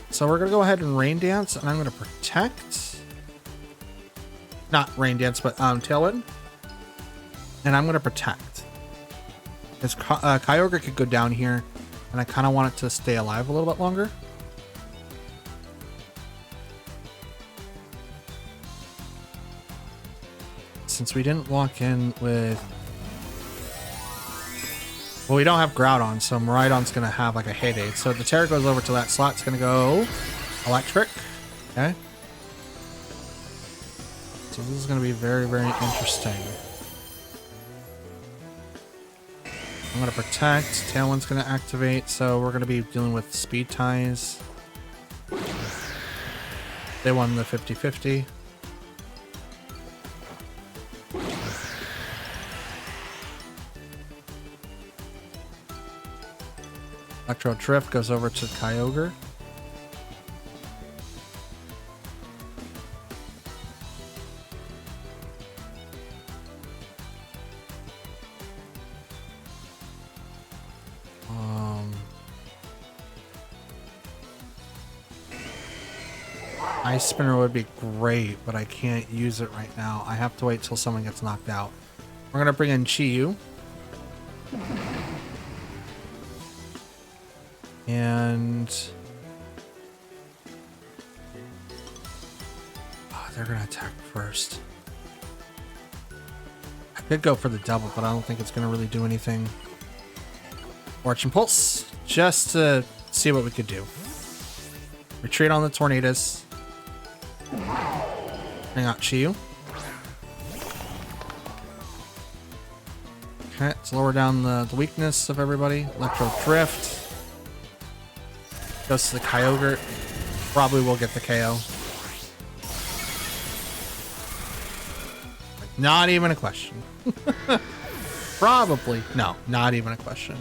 So we're gonna go ahead and Rain Dance, and I'm gonna protect. Not Rain Dance, but Tailwind. And I'm gonna protect. Because Kyogre could go down here, and I kind of want it to stay alive a little bit longer. Since we didn't walk in with... Well, we don't have Groudon, so Miraidon's going to have like a heyday. So the Terra goes over to that slot. It's going to go Electric. Okay. So this is going to be very, very interesting. I'm going to protect. Tailwind's going to activate. So we're going to be dealing with Speed Ties. They won the 50-50. Electro Drift goes over to Kyogre. Ice Spinner would be great, but I can't use it right now. I have to wait till someone gets knocked out. We're gonna bring in Chi-Yu. And they're gonna attack first. I could go for the double, but I don't think it's gonna really do anything. Fortune Pulse, just to see what we could do. Retreat on the Tornadus. Bring out Chi-Yu. Okay, let's lower down the weakness of everybody. Electro Drift. Goes to the Kyogre. Probably will get the KO. Not even a question. Probably. No, not even a question.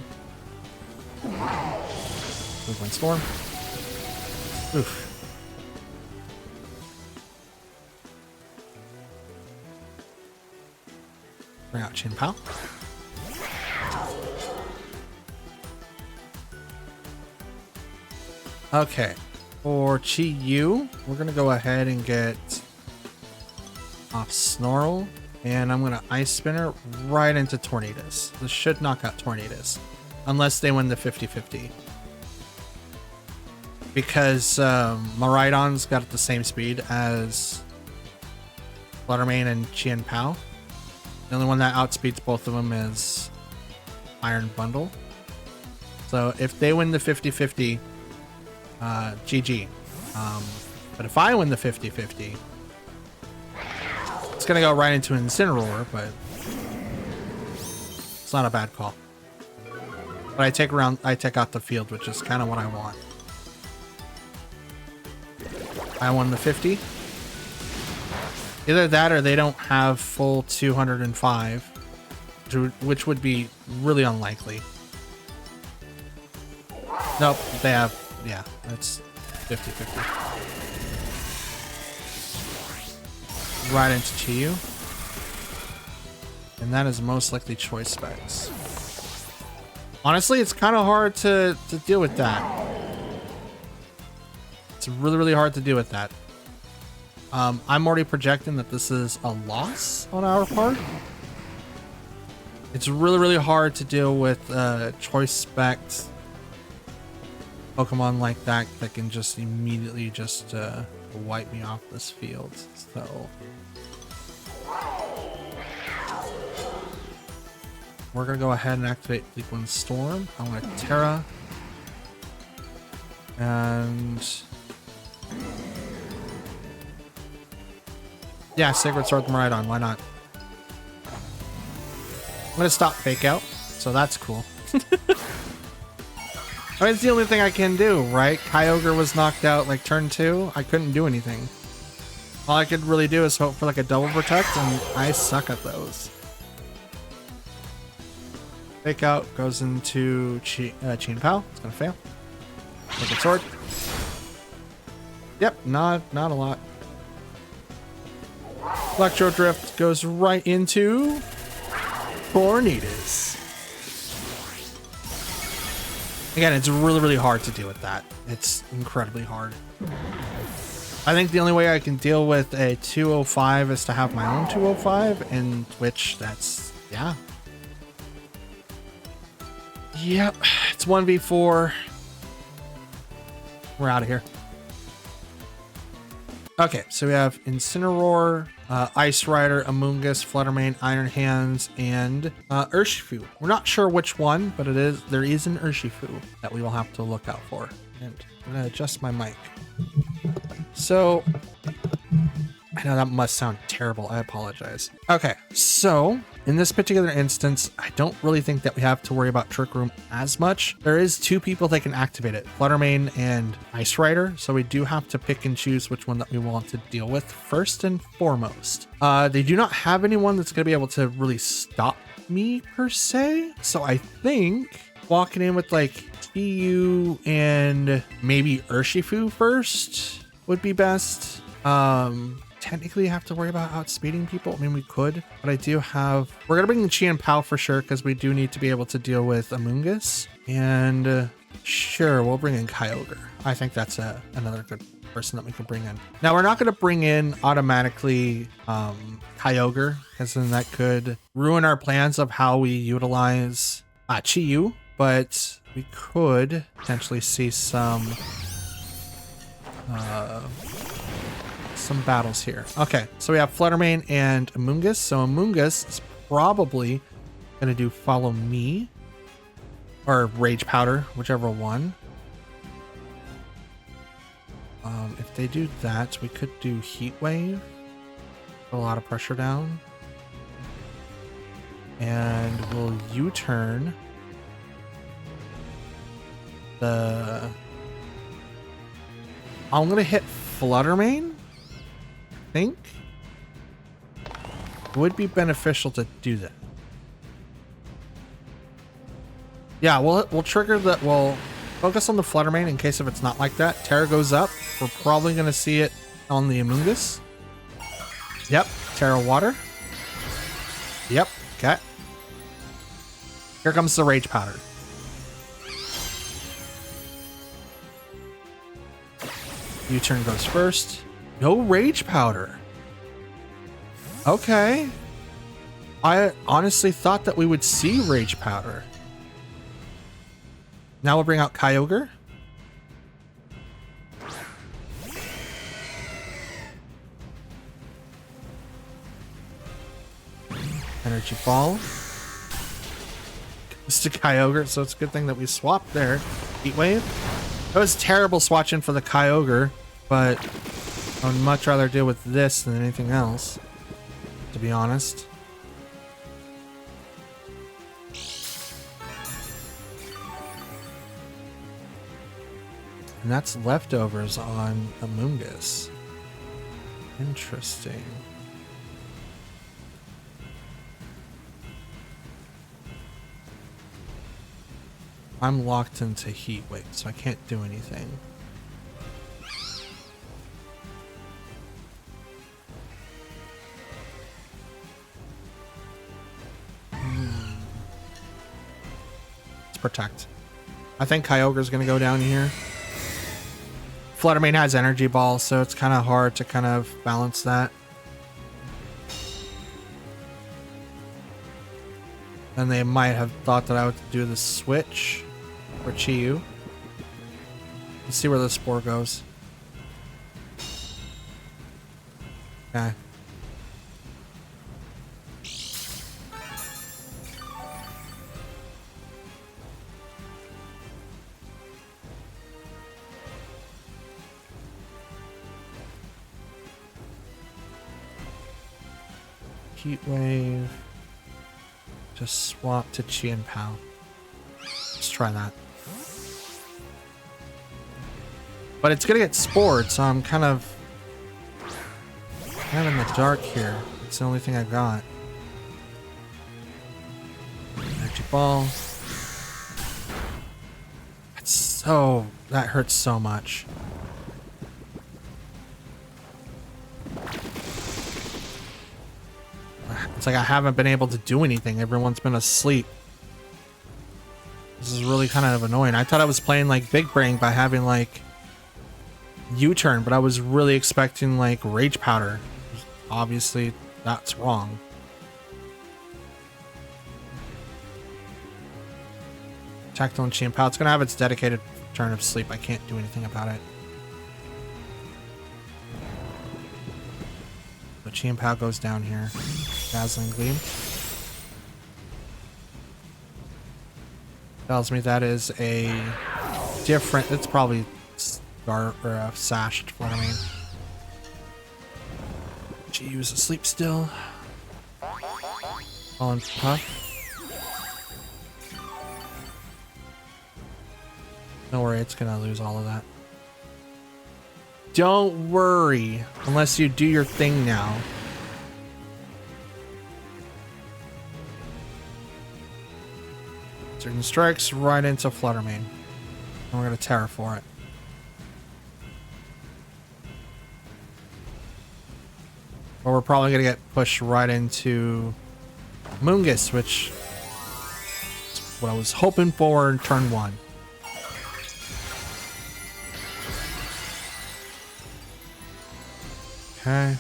Movement Storm. Oof. Bring out Chin Pao. Okay, for Chi Yu, we're gonna go ahead and get off Snarl, and I'm gonna Ice Spinner right into Tornadus. This should knock out Tornadus, unless they win the 50-50. Because Miraidon's got the same speed as Fluttermane and Chien Pao. The only one that outspeeds both of them is Iron Bundle. So if they win the 50-50, GG. But if I win the 50-50, it's gonna go right into Incineroar, but it's not a bad call. But I take out the field, which is kind of what I want. I won the 50. Either that or they don't have full 205, which would be really unlikely. Nope, they have, yeah, it's 50-50. Right into Chiyu. And that is most likely choice specs. Honestly, it's kind of hard to deal with that. It's really, really hard to deal with that. I'm already projecting that this is a loss on our part. It's really, really hard to deal with choice specs Pokemon like that can just immediately just wipe me off this field. So we're gonna go ahead and activate Fleetwind Storm. I want to Terra and yeah, Sacred Sword Miraidon, why not? I'm gonna stop Fake Out, so that's cool. I mean, it's the only thing I can do, right? Kyogre was knocked out like turn 2. I couldn't do anything. All I could really do is hope for like a double protect, and I suck at those. Fake Out goes into Chien Pao. It's gonna fail. Sacred Sword. Yep, not a lot. Electro Drift goes right into Tornadus. Again, it's really, really hard to deal with that. It's incredibly hard. I think the only way I can deal with a 205 is to have my own 205, in which that's, yeah. Yep, it's 1v4. We're out of here. Okay, so we have Incineroar, Ice Rider, Amoonguss, Fluttermane, Iron Hands, and Urshifu. We're not sure which one, but there is an Urshifu that we will have to look out for. And I'm gonna adjust my mic. So, I know that must sound terrible. I apologize. Okay, so in this particular instance, I don't really think that we have to worry about Trick Room as much. There is 2 people that can activate it, Fluttermane and Ice Rider. So we do have to pick and choose which one that we want to deal with first and foremost. They do not have anyone that's going to be able to really stop me per se. So I think walking in with like TU and maybe Urshifu first would be best. Technically have to worry about outspeeding people. I mean, we could, but I do have, we're gonna bring in Chien Pao for sure, because we do need to be able to deal with Amoonguss, and sure, we'll bring in Kyogre. I think that's another good person that we can bring in. Now, we're not gonna bring in automatically Kyogre, because then that could ruin our plans of how we utilize Chi-Yu, but we could potentially see some battles here. Okay, so we have Fluttermane and Amoonguss. So Amoonguss is probably gonna do Follow Me or Rage Powder, whichever one. If they do that, we could do Heat Wave, put a lot of pressure down, and we'll U-turn I'm gonna hit Fluttermane. Think would be beneficial to do that. Yeah, we'll trigger that. Well, Focus on the Fluttermane in case if it's not like that. Terra goes up. We're probably going to see it on the Amoonguss. Yep. Terra Water. Yep. Okay. Here comes the Rage Powder. U-turn goes first. No Rage Powder. Okay. I honestly thought that we would see Rage Powder. Now we'll bring out Kyogre. Energy Ball. Goes to Kyogre, so it's a good thing that we swapped there. Heat Wave. It was terrible swatching for the Kyogre, but I would much rather deal with this than anything else, to be honest. And that's leftovers on Amoonguss. Interesting. I'm locked into Heat Wave, so I can't do anything. Let's protect. I think Kyogre's gonna go down here. Fluttermane has Energy Ball, so it's kind of hard to kind of balance that. And they might have thought that I would do the switch for Chi-Yu. Let's see where the Spore goes. Okay. Heat Wave. Just swap to Chi and Pao. Let's try that. But it's gonna get spored, so I'm kind of in the dark here. It's the only thing I got. Energy Ball. It's so... that hurts so much. It's like I haven't been able to do anything. Everyone's been asleep. This is really kind of annoying. I thought I was playing like Big Brain by having like U-turn, but I was really expecting like Rage Powder. Obviously, that's wrong. Tactile and Chi and Pao. It's gonna have its dedicated turn of sleep. I can't do anything about it. So Chi and Pao goes down here. Dazzling Gleam. Tells me that is a different... it's probably Star or a sashed Fluttermane. Chi-Yu's asleep still. Fallen Puff. Don't worry, it's gonna lose all of that. Don't worry, unless you do your thing now. Certain strikes right into Fluttermane. And we're gonna Terra for it. Or we're probably gonna get pushed right into Amoonguss, which is what I was hoping for in turn 1. Okay.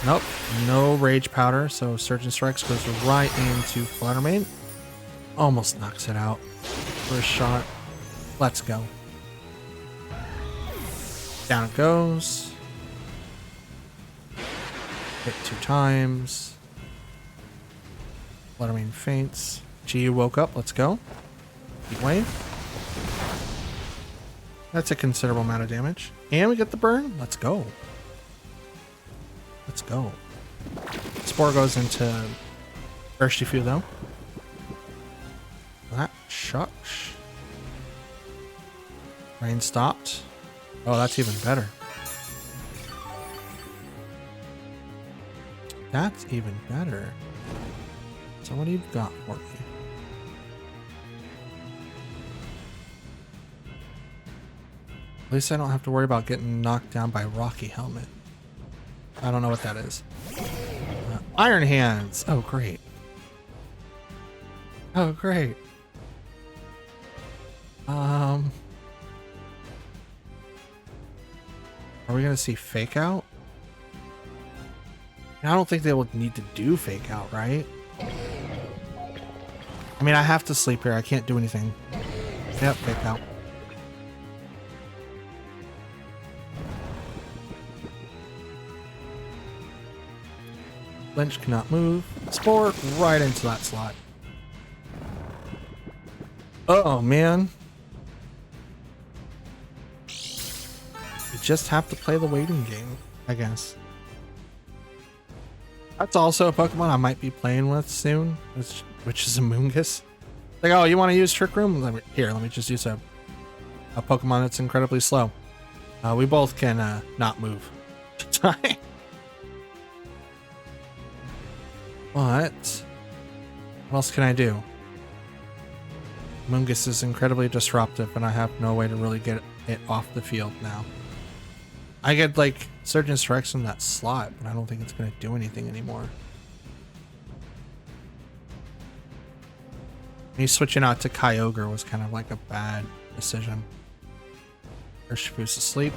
Nope, no Rage Powder, so Surgeon Strikes goes right into Fluttermane. Almost knocks it out. First shot. Let's go. Down it goes. Hit 2 times. Fluttermane faints. Chi woke up, let's go. Heat Wave. That's a considerable amount of damage. And we get the burn. Let's go. Let's go. Spore goes into Urshifu though. That shucks. Rain stopped. Oh, that's even better. That's even better. So what do you got for me? At least I don't have to worry about getting knocked down by Rocky Helmet. I don't know what that is. Iron Hands. Oh, great. Oh, great. Are we gonna see Fake Out? I don't think they will need to do Fake Out, right? I mean, I have to sleep here. I can't do anything. Yep, Fake Out. Lynch cannot move. Spore right into that slot. Oh, man. You just have to play the waiting game, I guess. That's also a Pokemon I might be playing with soon, which is a Moongus. Like, oh, you want to use Trick Room? Here, let me just use a Pokemon that's incredibly slow. We both can not move. What else can I do? Moongus is incredibly disruptive, and I have no way to really get it off the field now. I get, like, Surgeon Strikes in that slot, but I don't think it's going to do anything anymore. Me switching out to Kyogre was kind of like a bad decision. Urshifu's asleep.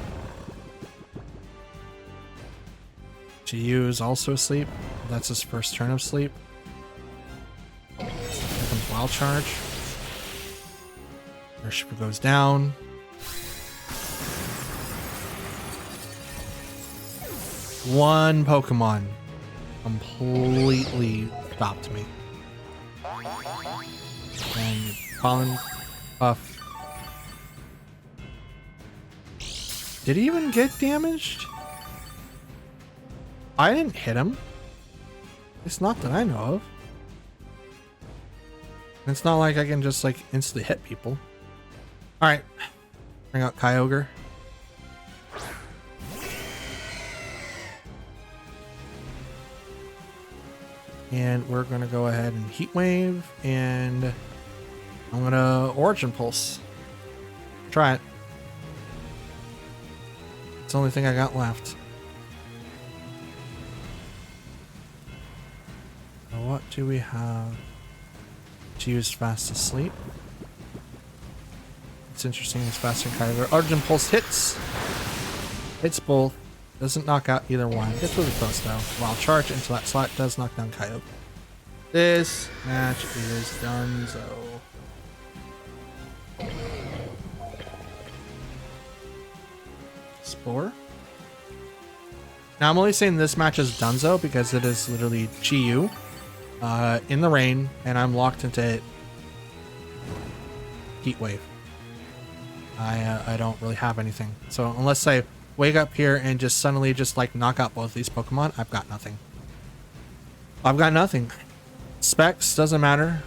Chiyu is also asleep. That's his first turn of sleep. Here comes Wild Charge. Urshifu goes down. One Pokemon completely stopped me. And Pollen Puff. Did he even get damaged? I didn't hit him. It's not that I know of. And it's not like I can just like instantly hit people. Alright. Bring out Kyogre. And we're going to go ahead and Heat Wave, and I'm going to Origin Pulse. Try it. It's the only thing I got left. Now what do we have to use Fast Asleep? It's interesting, it's faster than Kyogre. Origin Pulse hits. Hits both. Doesn't knock out either one. Gets really close though. While Charge into that slot does knock down Kyogre. This match is donezo. Spore. Now I'm only saying this match is donezo because it is literally Chiyu in the rain, and I'm locked into Heat Wave. I don't really have anything. So unless I wake up here and just suddenly just like knock out both these Pokemon, I've got nothing. I've got nothing. Specs doesn't matter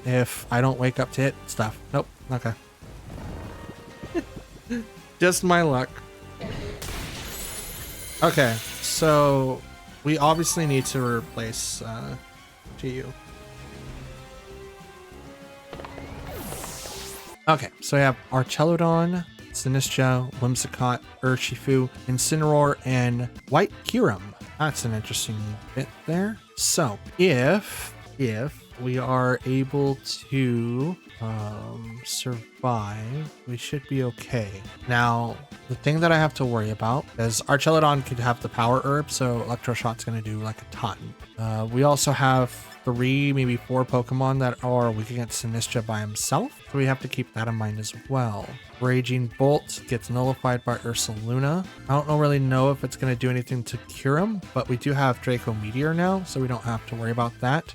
if I don't wake up to hit stuff. Nope. Okay. Just my luck. Okay, so we obviously need to replace GU. Okay, so we have Archelodon, Sinistcha, Whimsicott, Urshifu, Incineroar, and White Kyurem. That's an interesting bit there. So if we are able to survive, we should be okay. Now, the thing that I have to worry about is Archelodon could have the power herb, so Electroshot's going to do like a ton. We also have 3, maybe 4 Pokemon that are weak against Sinistcha by himself, so we have to keep that in mind as well. Raging Bolt gets nullified by Ursaluna. I don't really know if it's going to do anything to cure him, but we do have Draco Meteor now, so we don't have to worry about that.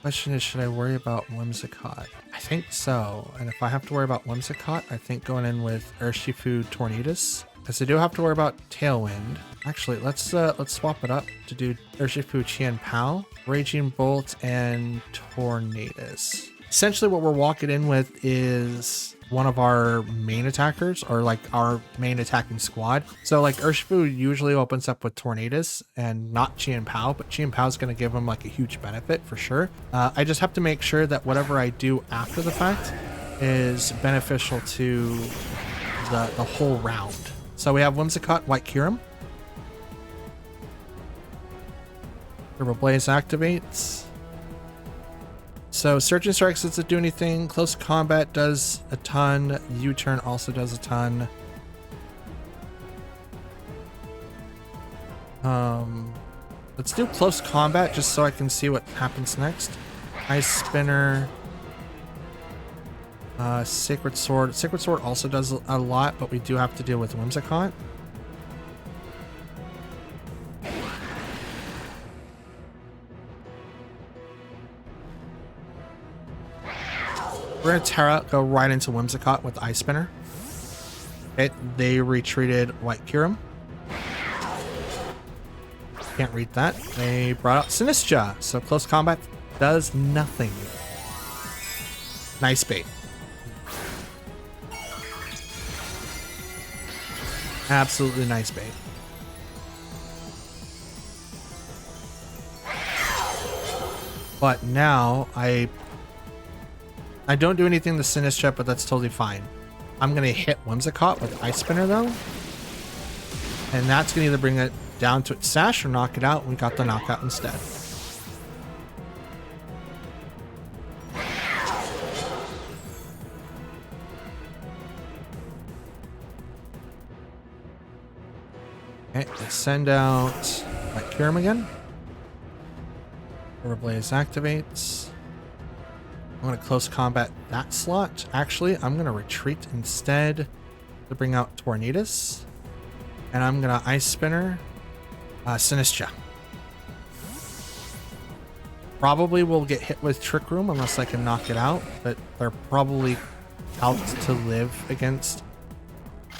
Question is, should I worry about Whimsicott? I think so. And if I have to worry about Whimsicott, I think going in with Urshifu Tornadus, because I do have to worry about Tailwind. Actually, let's swap it up to do Urshifu Qian Pao, Raging Bolt, and Tornadus. Essentially what we're walking in with is one of our main attackers, or like our main attacking squad. So like Urshifu usually opens up with Tornadus and not Chien Pao, but Chien Pao is going to give him like a huge benefit for sure. I just have to make sure that whatever I do after the fact is beneficial to the whole round. So we have Whimsicott, White Kyurem. Turbo Blaze activates. So Surge and Strikes doesn't do anything. Close Combat does a ton. U-Turn also does a ton. Let's do Close Combat just so I can see what happens next. Ice Spinner. Sacred Sword. Sacred Sword also does a lot, but we do have to deal with Whimsicott. We're going to Terra, go right into Whimsicott with Ice Spinner. Okay, they retreated White Kyurem. Can't read that. They brought out Sinistcha, so Close Combat does nothing. Nice bait. Absolutely nice bait. But now I don't do anything to Sinistcha, but that's totally fine. I'm going to hit Whimsicott with Ice Spinner though. And that's going to either bring it down to its sash or knock it out. We got the knockout instead. Okay, let's send out White Kyurem again. Turbo Blaze activates. I'm going to Close Combat that slot. Actually, I'm going to retreat instead to bring out Tornadus. And I'm going to Ice Spinner Sinistcha. Probably will get hit with Trick Room unless I can knock it out, but they're probably out to live against.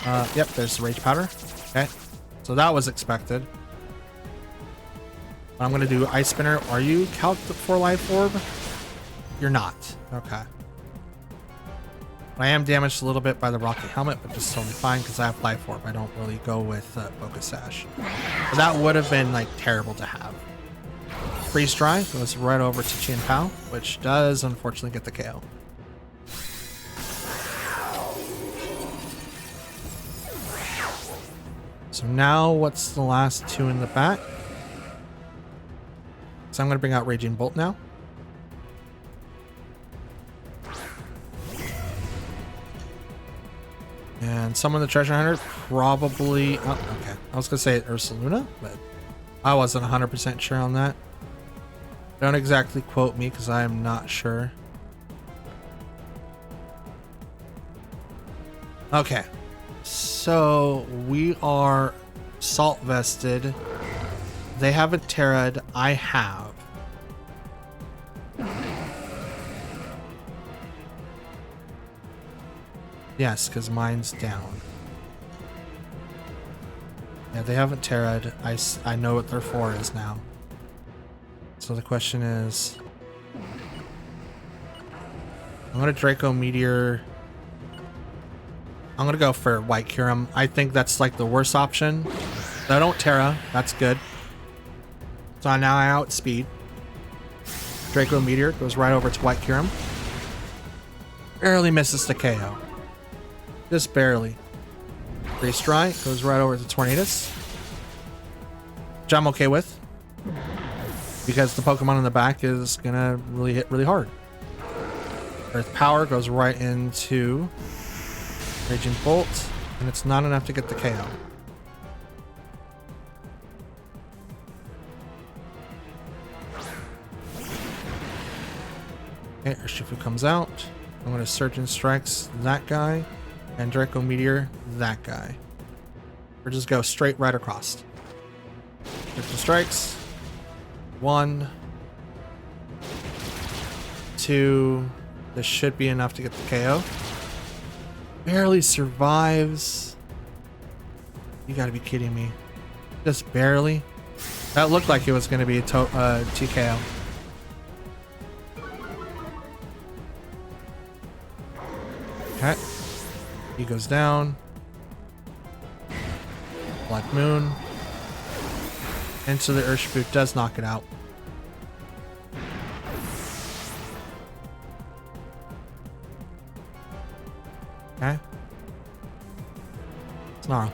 Yep, there's Rage Powder. Okay, so that was expected. I'm going to do Ice Spinner. Are you calced for Life Orb? You're not. Okay. I am damaged a little bit by the Rocket Helmet, but this is totally fine because I have Life Orb. I don't really go with Focus Sash. But that would have been like terrible to have. Freeze Dry goes right over to Chien Pao, which does unfortunately get the KO. So now what's the last two in the back? So I'm going to bring out Raging Bolt now. And summon the Treasure Hunter, probably... Oh, okay. I was going to say Ursaluna, but I wasn't 100% sure on that. Don't exactly quote me, because I am not sure. Okay. So, we are Salt Vested. They haven't Terra'd. I have. Yes, because mine's down. Yeah, they haven't Terra'd. I know what their 4 is now. So the question is... I'm going to Draco Meteor. I'm going to go for White Kyurem. I think that's like the worst option. I don't Terra. That's good. So now I outspeed. Draco Meteor goes right over to White Kyurem. Barely misses the KO. Just barely. Freeze Dry goes right over to Tornadus, which I'm okay with because the Pokemon in the back is gonna really hit really hard. Earth Power goes right into Raging Bolt, and it's not enough to get the KO. Okay, Urshifu comes out. I'm gonna Surge and Strikes that guy. And Draco Meteor, that guy. Or just go straight right across. Surge and Strikes. 1. 2. This should be enough to get the KO. Barely survives. You gotta be kidding me. Just barely. That looked like it was gonna be a TKO. Okay. He goes down. Black Moon. Into the Urshifu does knock it out. Okay. Snarl.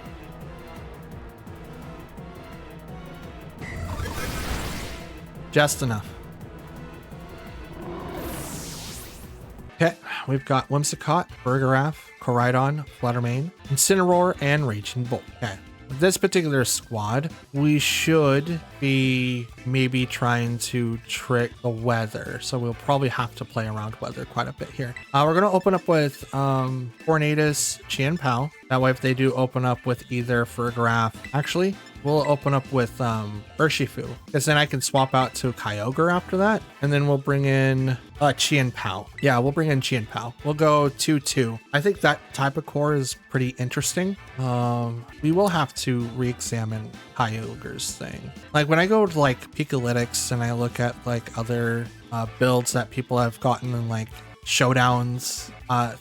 Just enough. Okay, we've got Whimsicott, Burgerath, Koraidon, Fluttermane, Incineroar, and Raging Bolt. Okay. With this particular squad, we should be maybe trying to trick the weather. So we'll probably have to play around weather quite a bit here. We're going to open up with Tornadus, Chien-Pao. That way if they do open up with either Burgerath, actually, we'll open up with Urshifu, because then I can swap out to Kyogre after that, and then we'll bring in Chien-Pao. Yeah, we'll bring in Chien-Pao. We'll go 2-2. I think that type of core is pretty interesting. We will have to re-examine Kyogre's thing. Like when I go to like Pikalytics and I look at like other builds that people have gotten in like showdowns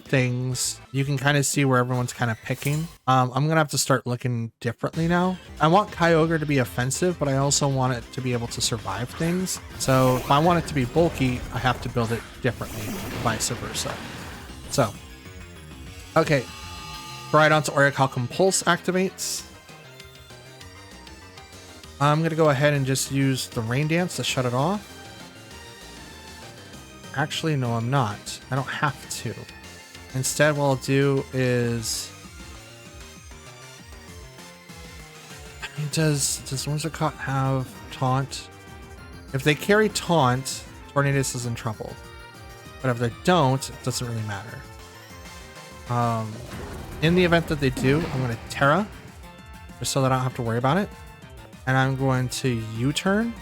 things, you can kind of see where everyone's kind of picking. I'm gonna have to start looking differently now. I want Kyogre to be offensive, but I also want it to be able to survive things. So if I want it to be bulky, I have to build it differently, vice versa. So okay, right onto Orichalcum Pulse activates. I'm gonna go ahead and just use the Rain Dance to shut it off. Actually, no, I'm not. I don't have to. Instead, what I'll do is... I mean, does Whimsicott have Taunt? If they carry Taunt, Tornadus is in trouble. But if they don't, it doesn't really matter. In the event that they do, I'm going to Terra, just so that I don't have to worry about it. And I'm going to U-turn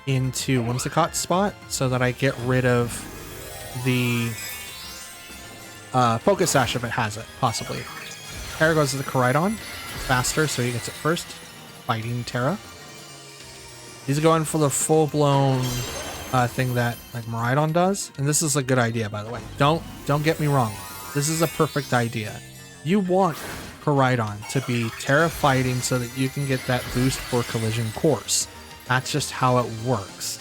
into Whimsicott's spot so that I get rid of the Focus Sash if it has it, possibly. Terra goes to the Koraidon faster, so he gets it first. Fighting Terra. He's going for the full-blown thing that like Miraidon does, and this is a good idea, by the way. Don't get me wrong. This is a perfect idea. You want Koraidon to be Terra fighting so that you can get that boost for Collision Course. That's just how it works.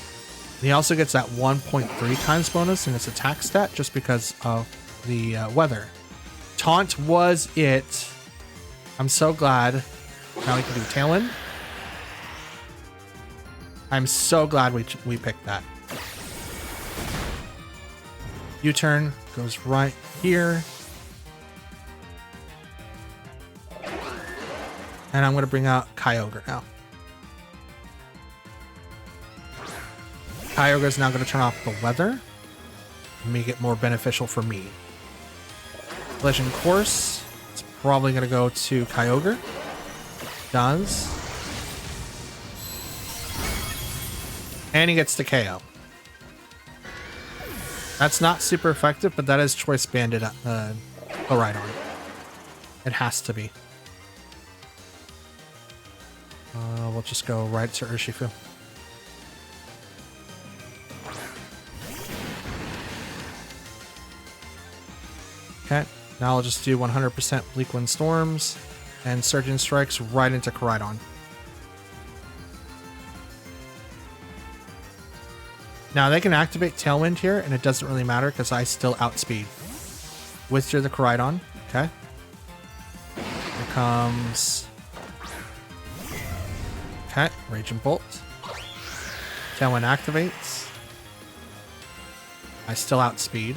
And he also gets that 1.3 times bonus in its attack stat just because of the weather. Taunt was it. I'm so glad. Now we can do Tailwind. I'm so glad we picked that. U-turn goes right here. And I'm going to bring out Kyogre now. Kyogre is now going to turn off the weather and make it more beneficial for me. Collision Course. It's probably going to go to Kyogre. Does. And he gets the KO. That's not super effective, but that is Choice Banded Koraidon. It has to be. We'll just go right to Urshifu. Okay, now I'll just do 100% Bleak Wind Storms and Surging Strikes right into Koraidon. Now they can activate Tailwind here, and it doesn't really matter because I still outspeed. Withdraw the Koraidon. Okay. Here comes... Okay, Raging Bolt. Tailwind activates. I still outspeed.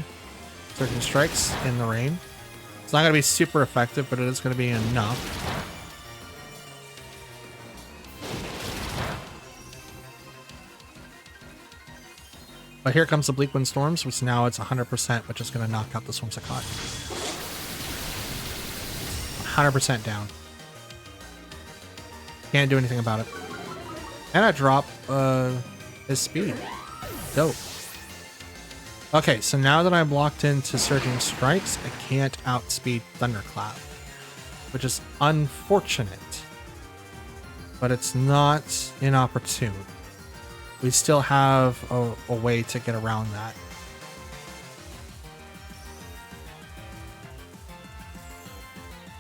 Surging Strikes in the rain. It's not going to be super effective, but it is going to be enough. But here comes the Bleak Wind Storms, which now it's 100%, which is going to knock out this Whimsicott. 100% down. Can't do anything about it. And I drop his speed. Dope. Okay, so now that I'm locked into Surging Strikes, I can't outspeed Thunderclap, which is unfortunate. But it's not inopportune. We still have a way to get around that.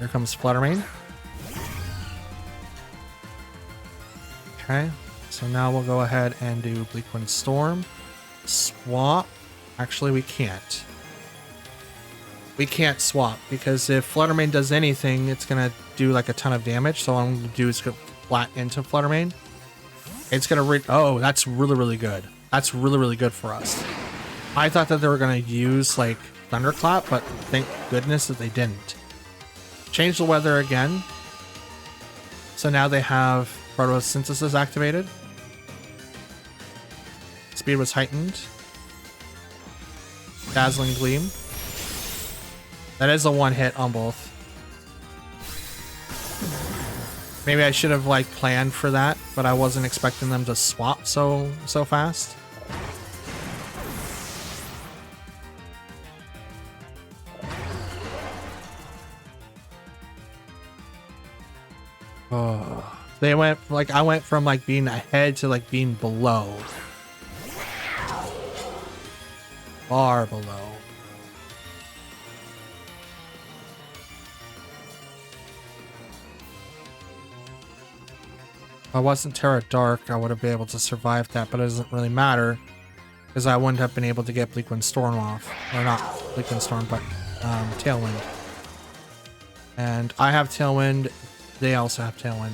Here comes Fluttermane. Okay, so now we'll go ahead and do Bleak Wind Storm. Swap. Actually, we can't. We can't swap because if Fluttermane does anything, it's going to do like a ton of damage. So all I'm going to do is go flat into Fluttermane. It's going to oh, that's really, really good. That's really, really good for us. I thought that they were going to use like Thunderclap, but thank goodness that they didn't. Change the weather again. So now they have Photosynthesis activated. Speed was heightened. Dazzling Gleam. That is a one hit on both. Maybe I should have like planned for that, but I wasn't expecting them to swap so fast. Oh, they went like I went from like being ahead to like being below. Far below. If I wasn't Terra Dark, I would have been able to survive that, but it doesn't really matter because I wouldn't have been able to get Bleak Wind Storm off. Or not Bleak Wind Storm, but Tailwind. And I have Tailwind, they also have Tailwind.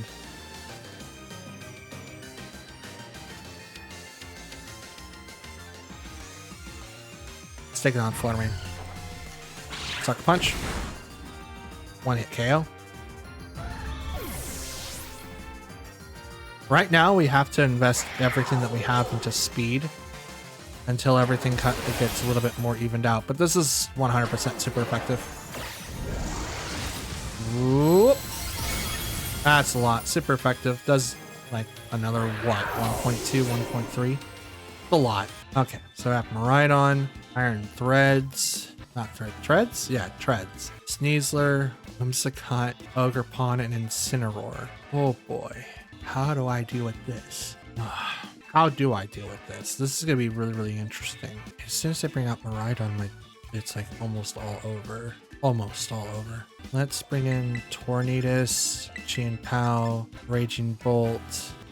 Let's take it on Fluttermane. Sucker Punch. One hit KO. Right now, we have to invest everything that we have into speed until everything gets a little bit more evened out. But this is 100% super effective. Whoop. That's a lot. Super effective. Does like another what? 1.2, 1.3? A lot. Okay, so I have Miraidon, Iron Threads, not Threads? Yeah, Treads. Sneasler, Whimsicott, Ogerpon, and Incineroar. Oh boy. How do I deal with this? How do I deal with this? This is going to be really, really interesting. As soon as I bring out Miraidon, it's like almost all over. Almost all over. Let's bring in Tornadus, Chien-Pao, Raging Bolt,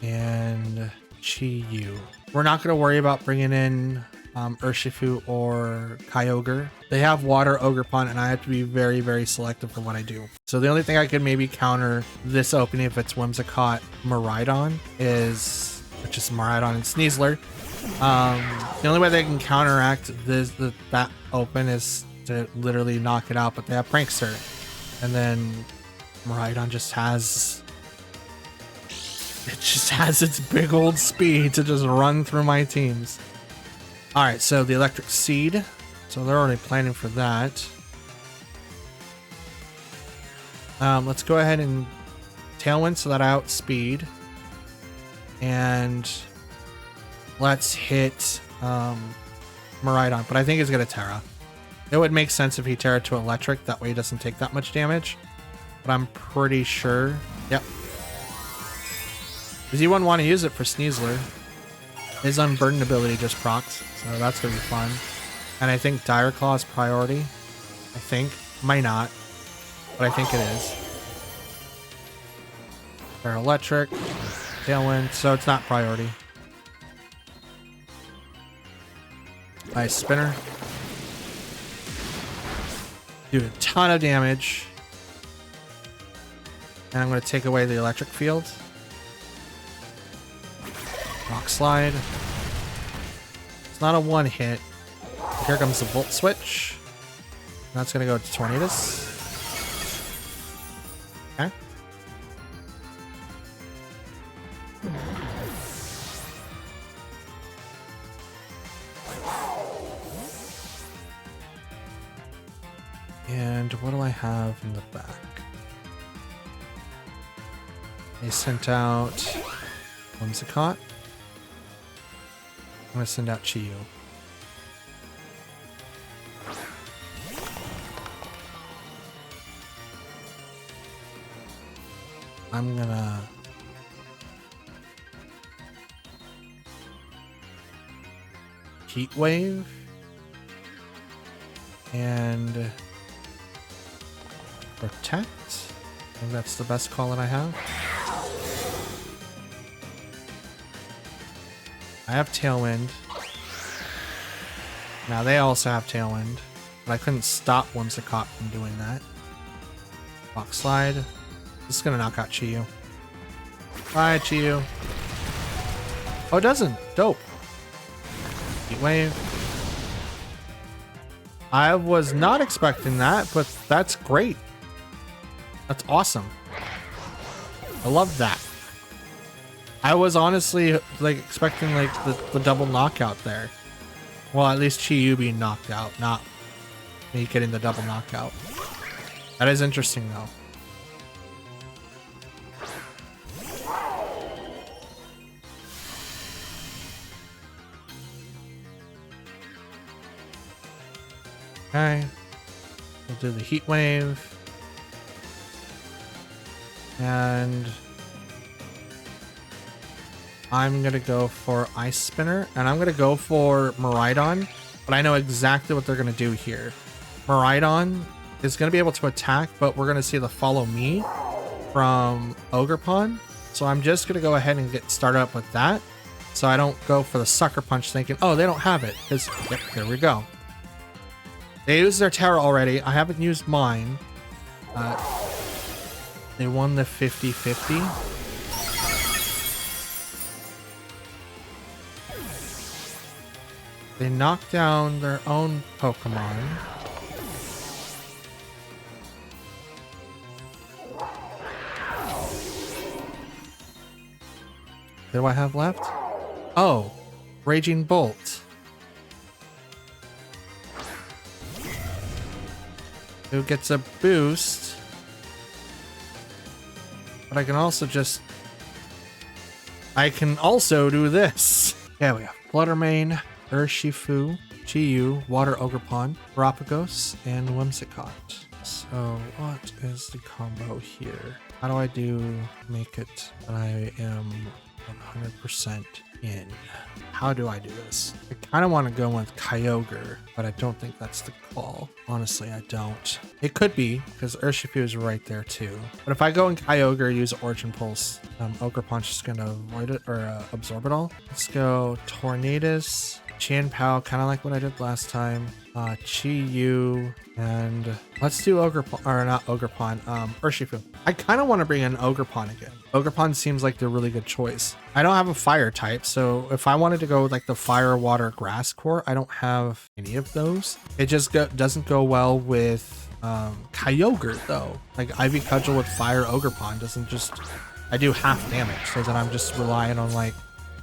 and Chi-Yu. We're not going to worry about bringing in Urshifu or Kyogre. They have Water Ogerpon, and I have to be very, very selective for what I do. So the only thing I could maybe counter this opening if it's Whimsicott Miraidon is, which is Miraidon and Sneasler. The only way they can counteract that open is to literally knock it out, but they have Prankster. And then Miraidon just has its big old speed to just run through my teams. All right, so the Electric Seed. So they're already planning for that. Let's go ahead and Tailwind so that I outspeed. And let's hit Miraidon, but I think he's gonna Terra. It would make sense if he Terra to Electric, that way he doesn't take that much damage. But I'm pretty sure. Yep. Does anyone want to use it for Sneasler? His Unburdened ability just procs, so that's gonna be fun. And I think Dire Claw is priority. I think. Might not. But I think it is. Terra Electric. Tailwind, so it's not priority. Nice Spinner. Do a ton of damage. And I'm going to take away the electric field. Rock Slide. It's not a one hit. Here comes the Volt Switch. That's going to go to Tornadus. Okay. And what do I have in the back? They sent out Whimsicott. I'm going to send out Chi-Yu. I'm going to Heat Wave and Protect. think that's the best call that I have. I have Tailwind. Now they also have Tailwind, but I couldn't stop Whimsicott from doing that. Box Slide. This is gonna knock out Chi-Yu. Bye, Chi-Yu. Oh, it doesn't. Dope. Heat Wave. I was not expecting that, but that's great. That's awesome. I love that. I was honestly like expecting like the double knockout there. Well, at least Chi-Yu being knocked out, not me getting the double knockout. That is interesting though. Okay. We'll do the Heat Wave. And I'm gonna go for Ice Spinner, and I'm gonna go for Miraidon, but I know exactly what they're gonna do here. Miraidon is gonna be able to attack, but we're gonna see the Follow Me from Ogerpon, so I'm just gonna go ahead and get started up with that, so I don't go for the Sucker Punch thinking, oh, they don't have it, because, yep, there we go. They used their Terra already. I haven't used mine. They won the 50-50. They knocked down their own Pokemon. What do I have left? Oh, Raging Bolt. Who gets a boost. But I can also just... I can also do this. Yeah, we have Fluttermane, Urshifu, Chi-Yu, Water Ogerpon, Rapagos, and Whimsicott. So what is the combo here? How do I make it that I am 100% in? How do I do this? I kind of want to go with Kyogre, but I don't think that's the call. Honestly, I don't. It could be, because Urshifu is right there too. But if I go in Kyogre, use Origin Pulse, Ogre Punch is going to avoid it, or absorb it all. Let's go Tornadus, Chien-Pao, kind of like what I did last time. Chi-Yu, and let's do Ogerpon, or not Ogerpon, Urshifu. I kind of want to bring in Ogerpon again. Ogerpon seems like the really good choice. I don't have a fire type, so if I wanted to go with like the fire, water, grass core, I don't have any of those. It just doesn't go well with Kyogre though. Like Ivy Cudgel with fire Ogerpon doesn't just, I do half damage, so then I'm just relying on like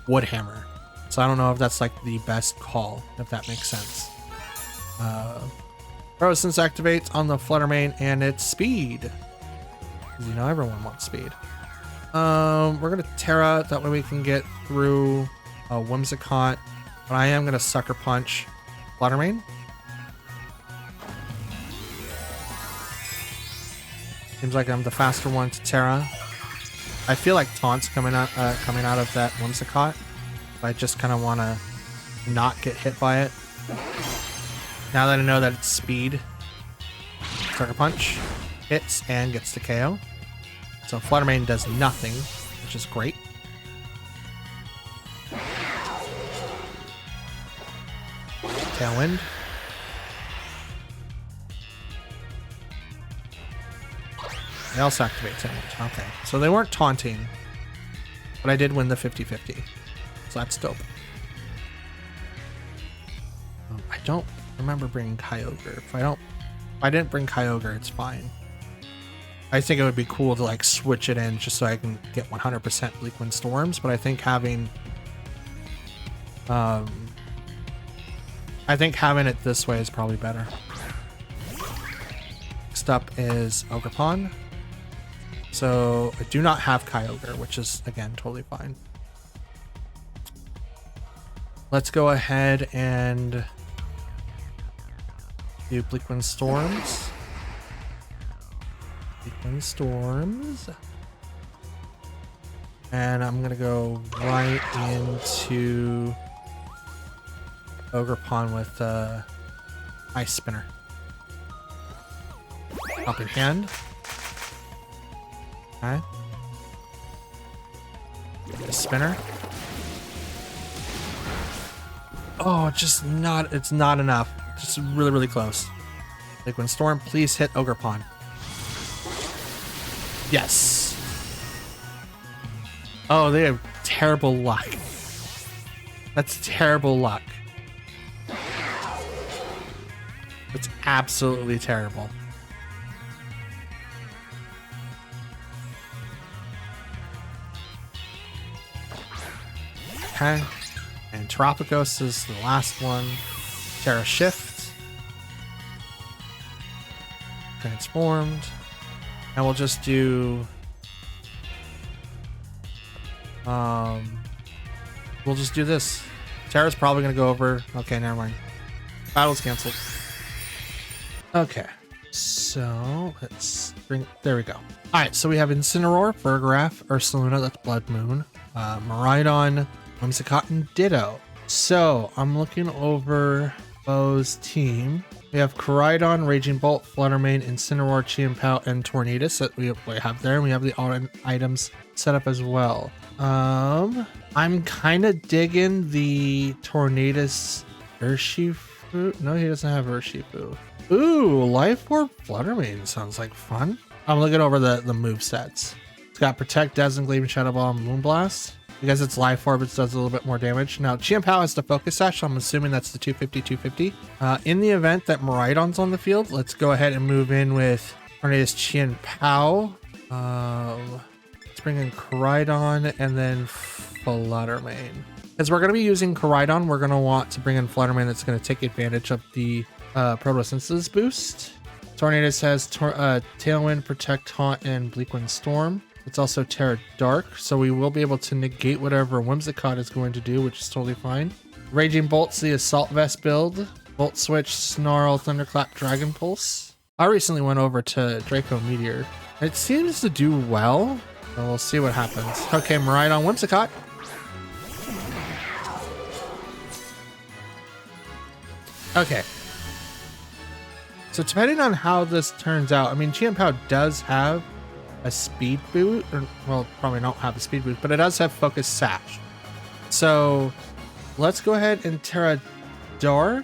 Wood Hammer. So I don't know if that's like the best call, if that makes sense. Frozen's activates on the Fluttermane and its speed. Because you know everyone wants speed. We're gonna Terra, that way we can get through Whimsicott. But I am gonna Sucker Punch Fluttermane. Seems like I'm the faster one to Terra. I feel like Taunt's coming out of that Whimsicott. I just kind of want to not get hit by it. Now that I know that it's speed, Sucker Punch hits and gets to KO. So Fluttermane does nothing, which is great. Tailwind. They also activate Tailwind. Okay, so they weren't taunting, but I did win the 50-50. So that's dope. I don't remember bringing Kyogre. If I didn't bring Kyogre, it's fine. I think it would be cool to like switch it in just so I can get 100% Bleak Wind Storms, but I think having it this way is probably better. Next up is Ogerpon. So I do not have Kyogre, which is again totally fine. Let's go ahead and do Bleak Wind Storms. Bleak Wind Storms. And I'm gonna go right into Ogerpon with Ice Spinner. Helping Hand. Okay. The spinner. Oh, it's not enough. Just really, really close. Liquid Storm, please hit Ogerpon. Yes. Oh, they have terrible luck. That's terrible luck. It's absolutely terrible. Okay. And Tropicos is the last one. Terra Shift. Transformed. And we'll just do... we'll just do this. Terra's probably going to go over... Okay, never mind. Battle's canceled. Okay. So, let's bring... There we go. Alright, so we have Incineroar, Burgraf, Ursaluna, that's Blood Moon, Miraidon, Whimsicott, and Ditto. So, I'm looking over Bo's team. We have Koraidon, Raging Bolt, Fluttermane, Incineroar, Chimpao, and Tornadus that we have there. And we have the items set up as well. I'm kind of digging the Tornadus Urshifu. No, he doesn't have Urshifu. Ooh, Life Orb Fluttermane sounds like fun. I'm looking over the move sets. It's got Protect, Dazzling Gleam, Shadow Ball, and Moonblast. Because it's Life Orb, it does a little bit more damage. Now, Chimpao has the Focus Sash, so I'm assuming that's the 250. In the event that Miraidon's on the field, let's go ahead and move in with Tornadus Chimpao. Let's bring in Koraidon and then Fluttermane. As we're going to be using Koraidon, we're going to want to bring in Fluttermane that's going to take advantage of the Protosynthesis boost. Tornadus has Tailwind, Protect, Taunt, and Bleakwind Storm. It's also Terra Dark, so we will be able to negate whatever Whimsicott is going to do, which is totally fine. Raging Bolt's the Assault Vest build. Volt Switch, Snarl, Thunderclap, Dragon Pulse. I recently went over to Draco Meteor. It seems to do well, so we'll see what happens. Okay, Miraidon, Whimsicott. Okay. So depending on how this turns out, I mean, Chimpao does have a speed boot, or well, probably don't have a speed boot, but it does have Focus Sash. So let's go ahead and Terra Dark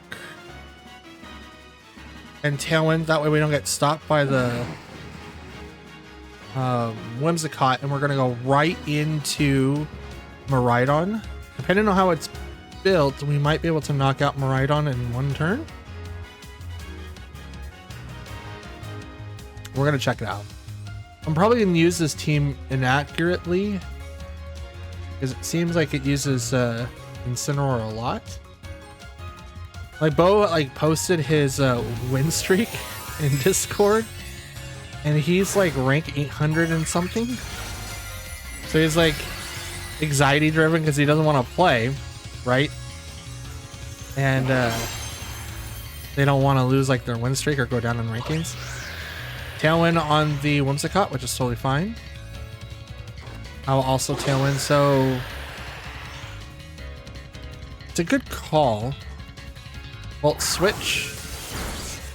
and Tailwind. That way we don't get stopped by the Whimsicott, and we're gonna go right into Miraidon. Depending on how it's built, we might be able to knock out Miraidon in one turn. We're gonna check it out. I'm probably going to use this team inaccurately because it seems like it uses Incineroar a lot. Like Bo posted his win streak in Discord, and he's like rank 800 and something. So he's like anxiety driven because he doesn't want to play, right? And they don't want to lose like their win streak or go down in rankings. Tailwind on the Whimsicott, which is totally fine. I'll also Tailwind, so it's a good call. Volt Switch.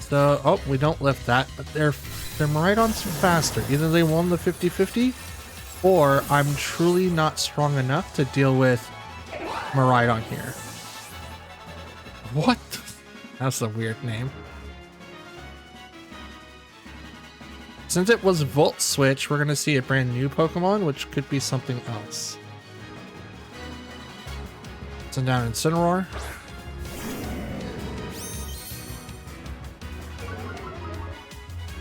So, oh, we don't lift that, but their Miraidon's faster. Either they won the 50-50, or I'm truly not strong enough to deal with Miraidon here. What? That's a weird name. Since it was Volt Switch, we're going to see a brand new Pokemon, which could be something else. Send down Incineroar.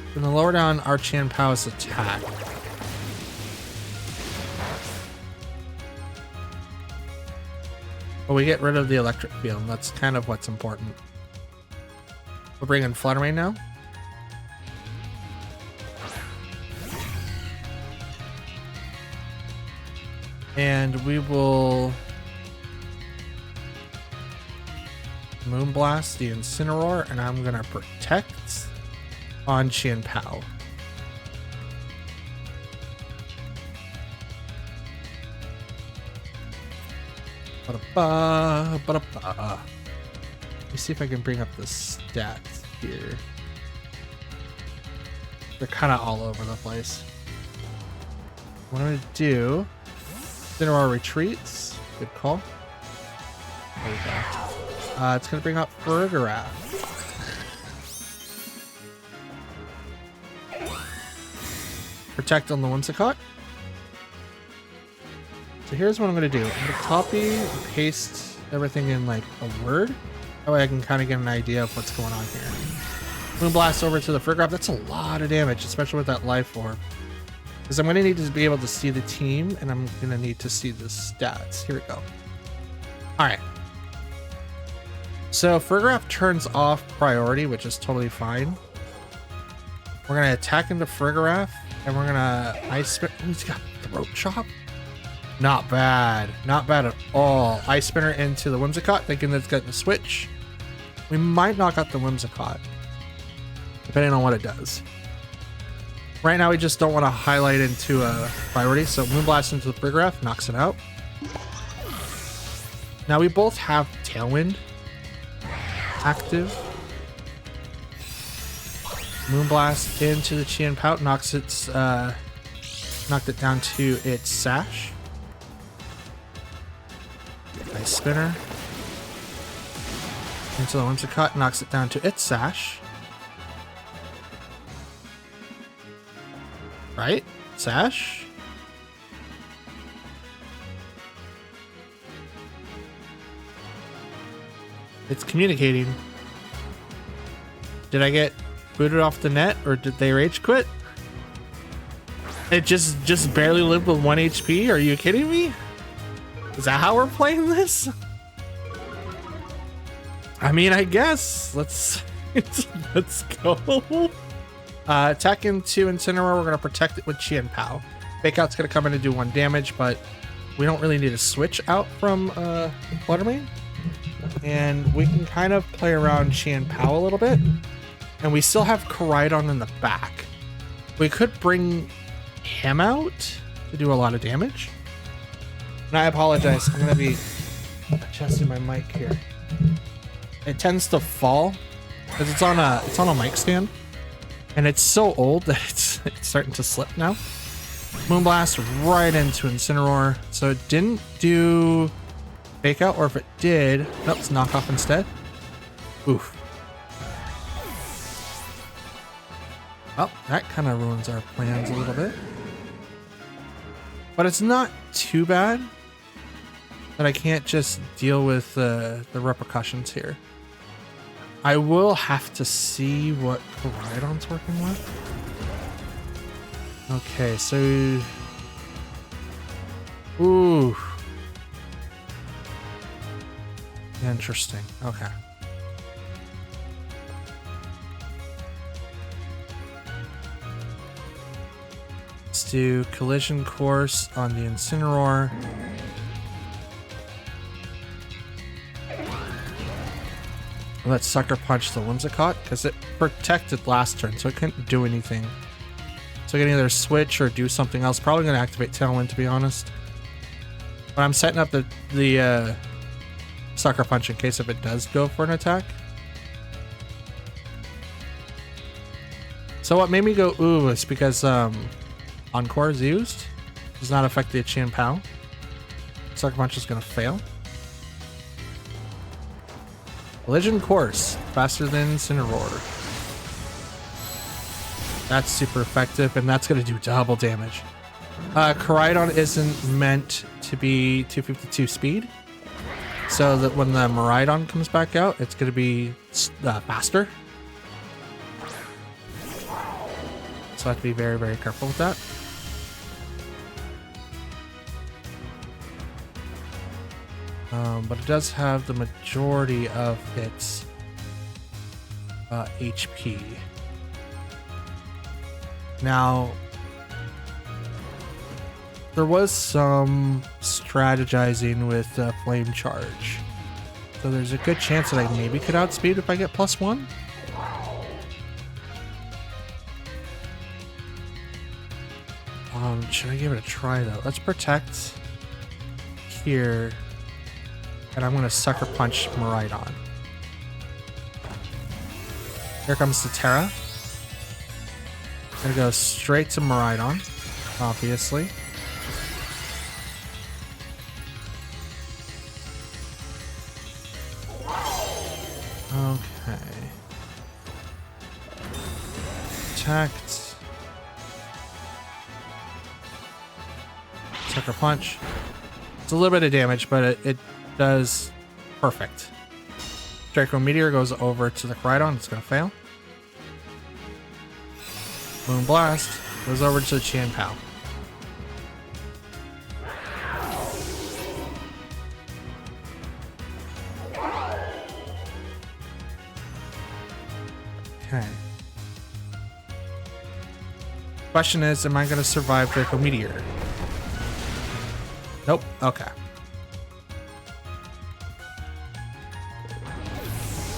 We're going to lower down our Chimpao's attack. But we get rid of the electric field. That's kind of what's important. We'll bring in Fluttermane now. And we will Moonblast the Incineroar, and I'm gonna Protect on Chimpao. Ba-da-ba, ba-da-ba. Let me see if I can bring up the stats here. They're kind of all over the place. What I'm gonna do, Incineroar retreats. Good call. There we go. It's gonna bring up Farigiraf. Protect on the Whimsicott. So here's what I'm gonna do. I'm gonna copy and paste everything in like a word. That way I can kind of get an idea of what's going on here. Moonblast over to the Farigiraf. That's a lot of damage, especially with that Life Orb. Because I'm gonna need to be able to see the team, and I'm gonna need to see the stats. Here we go. All right. So Farigiraf turns off priority, which is totally fine. We're gonna attack into Farigiraf, and we're gonna Ice Spin. Oh, he's got Throat Chop. Not bad. Not bad at all. Ice Spinner into the Whimsicott, thinking that it's getting the switch. We might knock out the Whimsicott, depending on what it does. Right now, we just don't want to highlight into a priority, so Moonblast into the Farigiraf, knocks it out. Now we both have Tailwind active. Moonblast into the Chien-Pao, knocked it down to its Sash. Ice Spinner into the Whimsicott, knocks it down to its Sash. Right? Sash? It's communicating. Did I get booted off the net, or did they rage quit? It just barely lived with 1 HP? Are you kidding me? Is that how we're playing this? I mean, I guess. Let's go. Attack into Incineroar. We're gonna protect it with Chien-Pao. Fake Out's gonna come in and do 1 damage, but we don't really need to switch out from Fluttermane. And we can kind of play around Chien-Pao a little bit. And we still have Koraidon in the back. We could bring him out to do a lot of damage. And I apologize, I'm gonna be adjusting my mic here. It tends to fall because it's on a mic stand, and it's so old that it's starting to slip now. Moonblast right into Incineroar, so it didn't do Fake Out, or if it did, nope, it's knock off instead. Oof. Well, that kind of ruins our plans a little bit. But it's not too bad that I can't just deal with the repercussions here. I will have to see what Koraidon's working with. Okay, so... Ooh. Interesting. Okay. Let's do Collision Course on the Incineroar. Let's Sucker Punch the Whimsicott, because it protected last turn, so it couldn't do anything. So I can either switch or do something else. Probably going to activate Tailwind, to be honest. But I'm setting up the Sucker Punch in case if it does go for an attack. So what made me go ooh is because Encore is used. Does not affect the Chien-Pao. Sucker Punch is going to fail. Collision Course, faster than Incineroar. That's super effective, and that's going to do double damage. Koraidon isn't meant to be 252 speed, so that when the Miraidon comes back out, it's going to be faster. So I have to be very, very careful with that. But it does have the majority of its HP. Now, there was some strategizing with Flame Charge. So there's a good chance that I maybe could outspeed if I get +1. Should I give it a try though? Let's protect here. And I'm going to Sucker Punch Miraidon. Here comes the Terra. I'm going to go straight to Miraidon, obviously. Okay. Protect. Sucker punch. It's a little bit of damage, but it does perfect. Draco Meteor goes over to the Koraidon. It's going to fail. Moon Blast goes over to the Chien-Pao. Okay. Question is, am I going to survive Draco Meteor? Nope. Okay.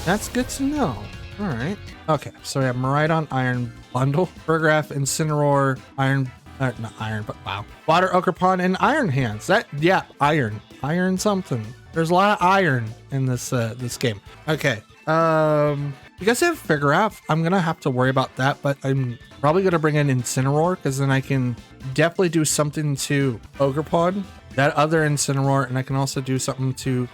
That's good to know. All right. Okay, so we have Miraidon, Iron Bundle, Burgraph, Incineroar, Iron, not Iron, but wow. Water Ogerpon, and Iron Hands. That, yeah, Iron something. There's a lot of iron in this this game. Okay. You guys have to figure out. I'm gonna have to worry about that, but I'm probably gonna bring in Incineroar because then I can definitely do something to Ogerpon, that other Incineroar, and I can also do something to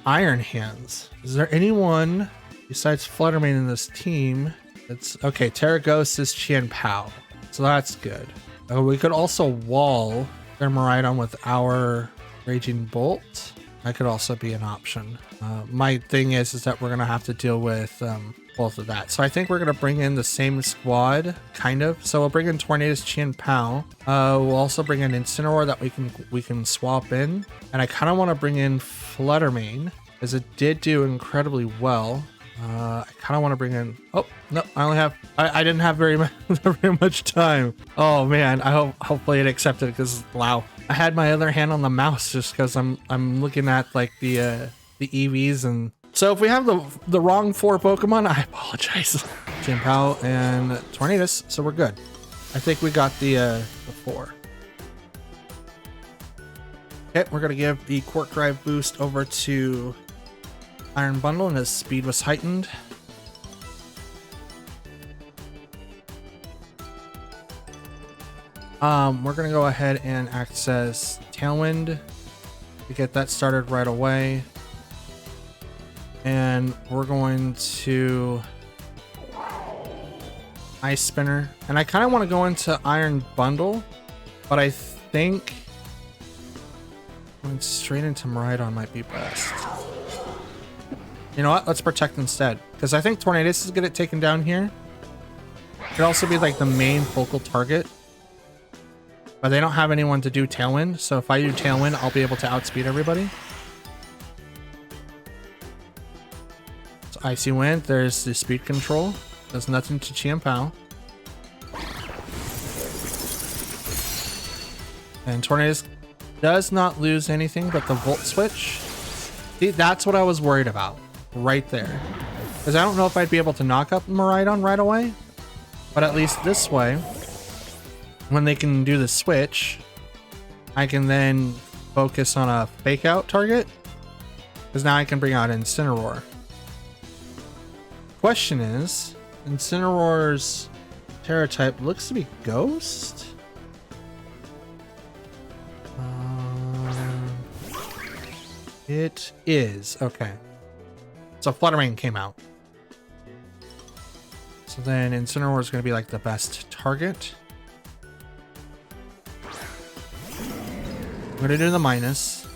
Iron Hands. Is there anyone besides Fluttermane in this team? It's okay. Terraghost is Chien-Pao, so that's good. We could also wall their Miraidon with our Raging Bolt. That could also be an option. My thing is that we're gonna have to deal with both of that. So I think we're gonna bring in the same squad, kind of. So we'll bring in Tornadus, Chien-Pao. We'll also bring in Incineroar that we can swap in, and I kind of want to bring in Fluttermane as it did do incredibly well. I kind of want to bring in. Oh no, I didn't have very much time. Oh man, hopefully it accepted because wow, I had my other hand on the mouse just because I'm looking at like the EVs, and so if we have the wrong 4 Pokemon, I apologize. Chien-Pao and Tornadus, so we're good. I think we got the 4. Okay, we're gonna give the Quark Drive boost over to Iron Bundle, and his speed was heightened. We're gonna go ahead and access Tailwind to get that started right away, and we're going to Ice Spinner, and I kind of want to go into Iron Bundle, but I think going straight into Miraidon might be best. You know what? Let's protect instead, because I think Tornadus is gonna get taken down here. Could also be like the main focal target, but they don't have anyone to do Tailwind. So if I do Tailwind, I'll be able to outspeed everybody. So Icy Wind. There's the speed control. Does nothing to Chien-Pao. And Tornadus does not lose anything but the Volt Switch. See, that's what I was worried about. Right there, because I don't know if I'd be able to knock up Miraidon right away, but at least this way, when they can do the switch, I can then focus on a fake out target, because now I can bring out Incineroar. Question is, Incineroar's Terra type looks to be Ghost. It is. Okay. So Fluttermane came out. So then Incineroar is going to be like the best target. I'm going to do the minus.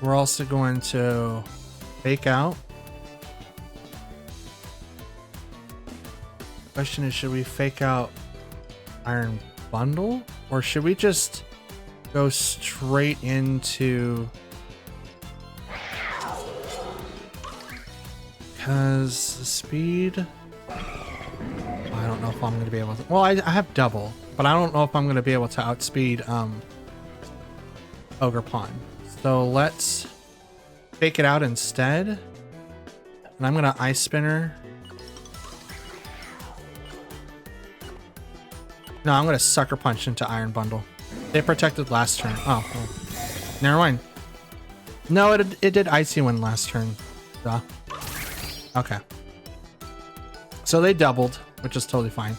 We're also going to fake out. Question is, should we fake out Iron Bundle, or should we just go straight into, because the speed, I don't know if I'm going to be able to, well, I have double, but I don't know if I'm going to be able to outspeed Ogerpon. So let's fake it out instead, and I'm going to Ice Spinner. No, I'm going to Sucker Punch into Iron Bundle. They protected last turn. Oh, well. Never mind. No, it did Icy Wind last turn. Duh. Okay. So they doubled, which is totally fine.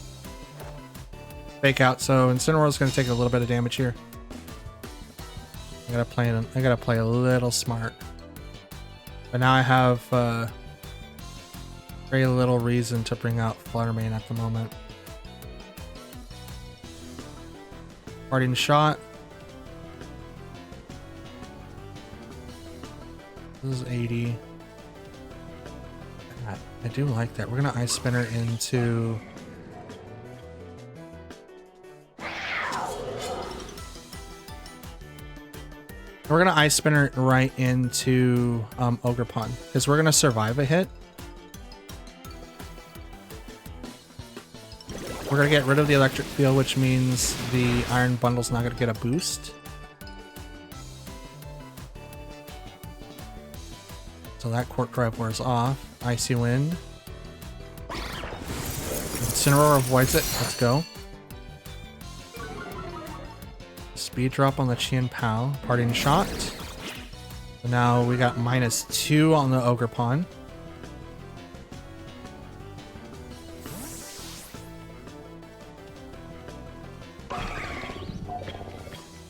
Fake out. So Incineroar is going to take a little bit of damage here. I gotta play a little smart. But now I have very little reason to bring out Fluttermane at the moment. Parting shot. This is 80. I do like that. We're gonna Ice Spinner into... We're gonna Ice Spinner right into Ogerpon, because we're gonna survive a hit. We're gonna get rid of the electric field, which means the Iron Bundle's not gonna get a boost. So that Quark Drive wears off. Icy Wind. Incineroar avoids it. Let's go. Speed drop on the Chien Pao. Parting shot. So now we got -2 on the Ogerpon.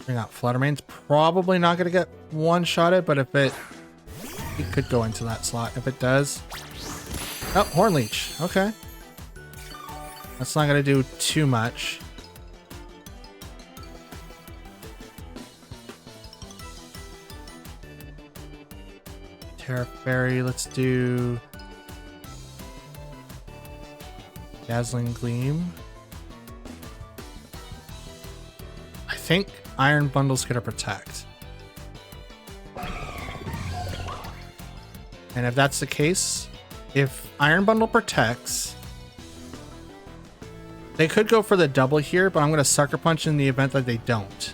Bring out Fluttermane's probably not going to get one-shotted, but if it could go into that slot. If it does... Oh, Horn Leech. Okay. That's not going to do too much. Terra Fairy, let's do... Dazzling Gleam. I think Iron Bundle's gonna protect. And if that's the case, if Iron Bundle protects, they could go for the double here, but I'm gonna Sucker Punch in the event that they don't.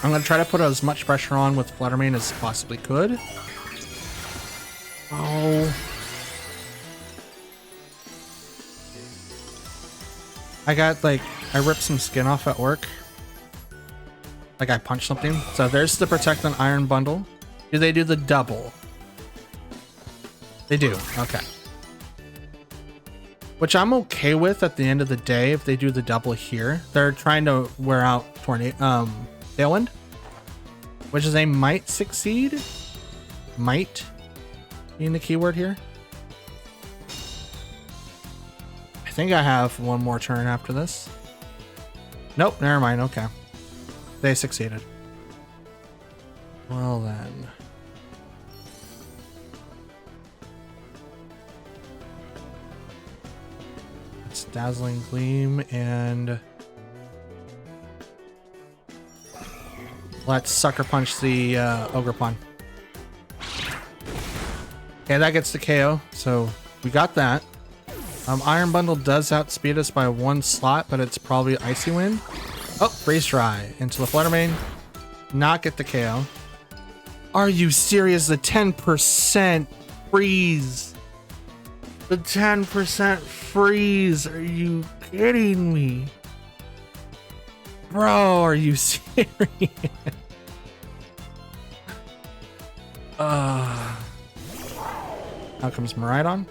I'm gonna try to put as much pressure on with Fluttermane as possibly could. Oh. I ripped some skin off at work. Like I punched something. So there's the Protect on Iron Bundle. Do they do the double? They do. Okay. Which I'm okay with at the end of the day if they do the double here. They're trying to wear out Tailwind, which is a might succeed. Might being the keyword here. I think I have one more turn after this. Nope, never mind. Okay. They succeeded. Well then. It's Dazzling Gleam and let's Sucker Punch the Ogerpon. Okay, that gets the KO, so we got that. Iron Bundle does outspeed us by 1 slot, but it's probably Icy Wind. Oh, Freeze Dry into the Fluttermane. Not get the KO. Are you serious? The 10% freeze. The 10% freeze. Are you kidding me? Bro, are you serious? Out comes Miraidon.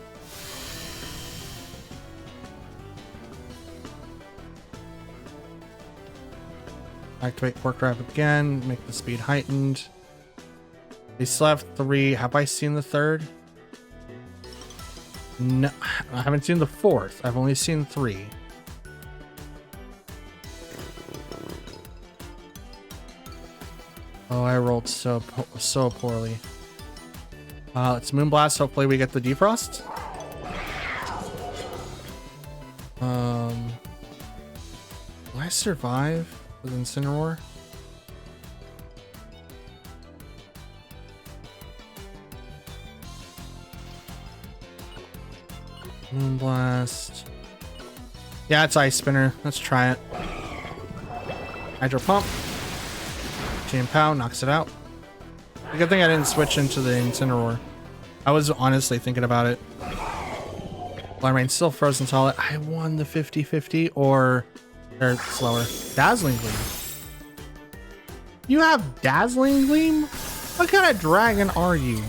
Activate Quark Drive again, make the speed heightened. They still have 3. Have I seen the 3rd? No, I haven't seen the 4th. I've only seen 3. Oh, I rolled so poorly. Let's Moonblast. Hopefully we get the defrost. Will I survive with Incineroar? Moonblast. Yeah, it's Ice Spinner. Let's try it. Hydro Pump. Chien Pao knocks it out. A good thing I didn't switch into the Incineroar. I was honestly thinking about it. Fluttermane's still frozen solid. I won the 50-50 or slower. Dazzling Gleam. You have Dazzling Gleam? What kind of dragon are you?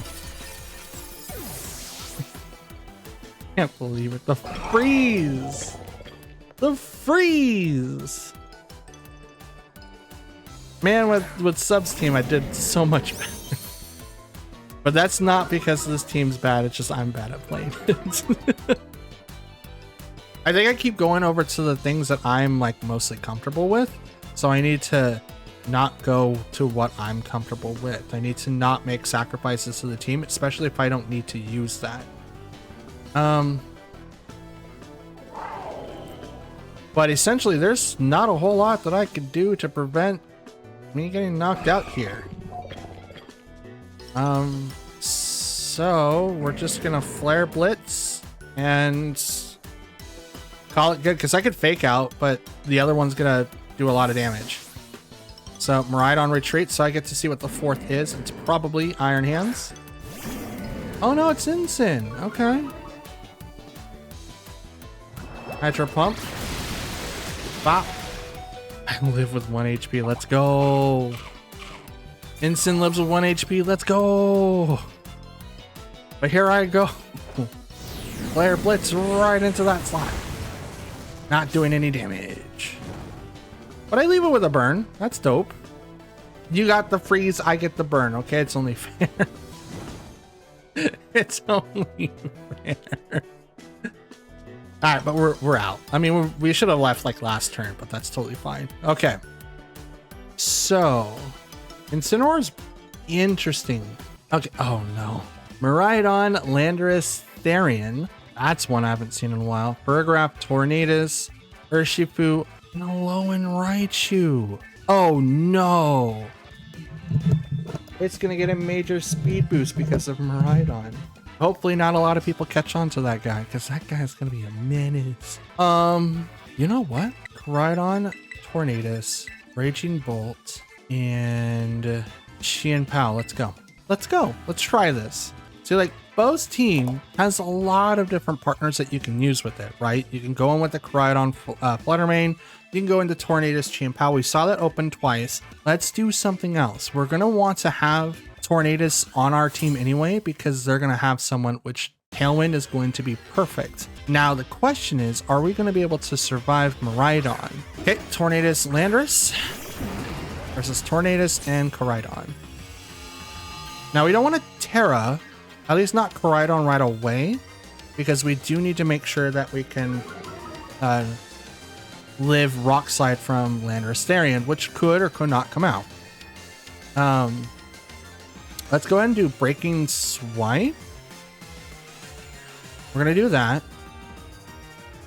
Can't believe it. The freeze. The freeze. Man, with Sub's team, I did so much better. But that's not because this team's bad. It's just I'm bad at playing it. I think I keep going over to the things that I'm like mostly comfortable with. So I need to not go to what I'm comfortable with. I need to not make sacrifices to the team, especially if I don't need to use that. But essentially, there's not a whole lot that I could do to prevent me getting knocked out here. So we're just gonna Flare Blitz and call it good, because I could Fake Out, but the other one's gonna do a lot of damage. So Miraidon retreats, so I get to see what the fourth is. It's probably Iron Hands. Oh no, it's Incin. Okay. Hydro Pump. Bop. I live with 1 HP. Let's go. Incin lives with 1 HP. Let's go. But here I go. Flare Blitz right into that slot. Not doing any damage. But I leave it with a burn. That's dope. You got the freeze, I get the burn. Okay, it's only fair. It's only fair. All right, but we're out. I mean, we should have left like last turn, but that's totally fine. Okay. So, Incineroar's interesting. Okay. Oh no. Miraidon, Landorus, Therian. That's one I haven't seen in a while. Burgraph, Tornadus, Urshifu, and Alolan Raichu. Oh no. It's gonna get a major speed boost because of Miraidon. Hopefully not a lot of people catch on to that guy, because that guy is going to be a menace. You know what? Koraidon, Tornadus, Raging Bolt, and Xian Pao. Let's go. Let's go. Let's try this. See, like, Bo's team has a lot of different partners that you can use with it, right? You can go in with the Koraidon Fluttermane. You can go into Tornadus, Xian Pao. We saw that open twice. Let's do something else. We're going to want to have Tornadus on our team anyway, because they're going to have someone, which Tailwind is going to be perfect. Now the question is, are we going to be able to survive Miraidon? Okay, Tornadus Landorus versus Tornadus and Koraidon. Now we don't want to Terra, at least not Koraidon right away, because we do need to make sure that we can live Rock Slide from Landorus Therian, which could or could not come out. Let's go ahead and do Breaking Swipe. We're going to do that.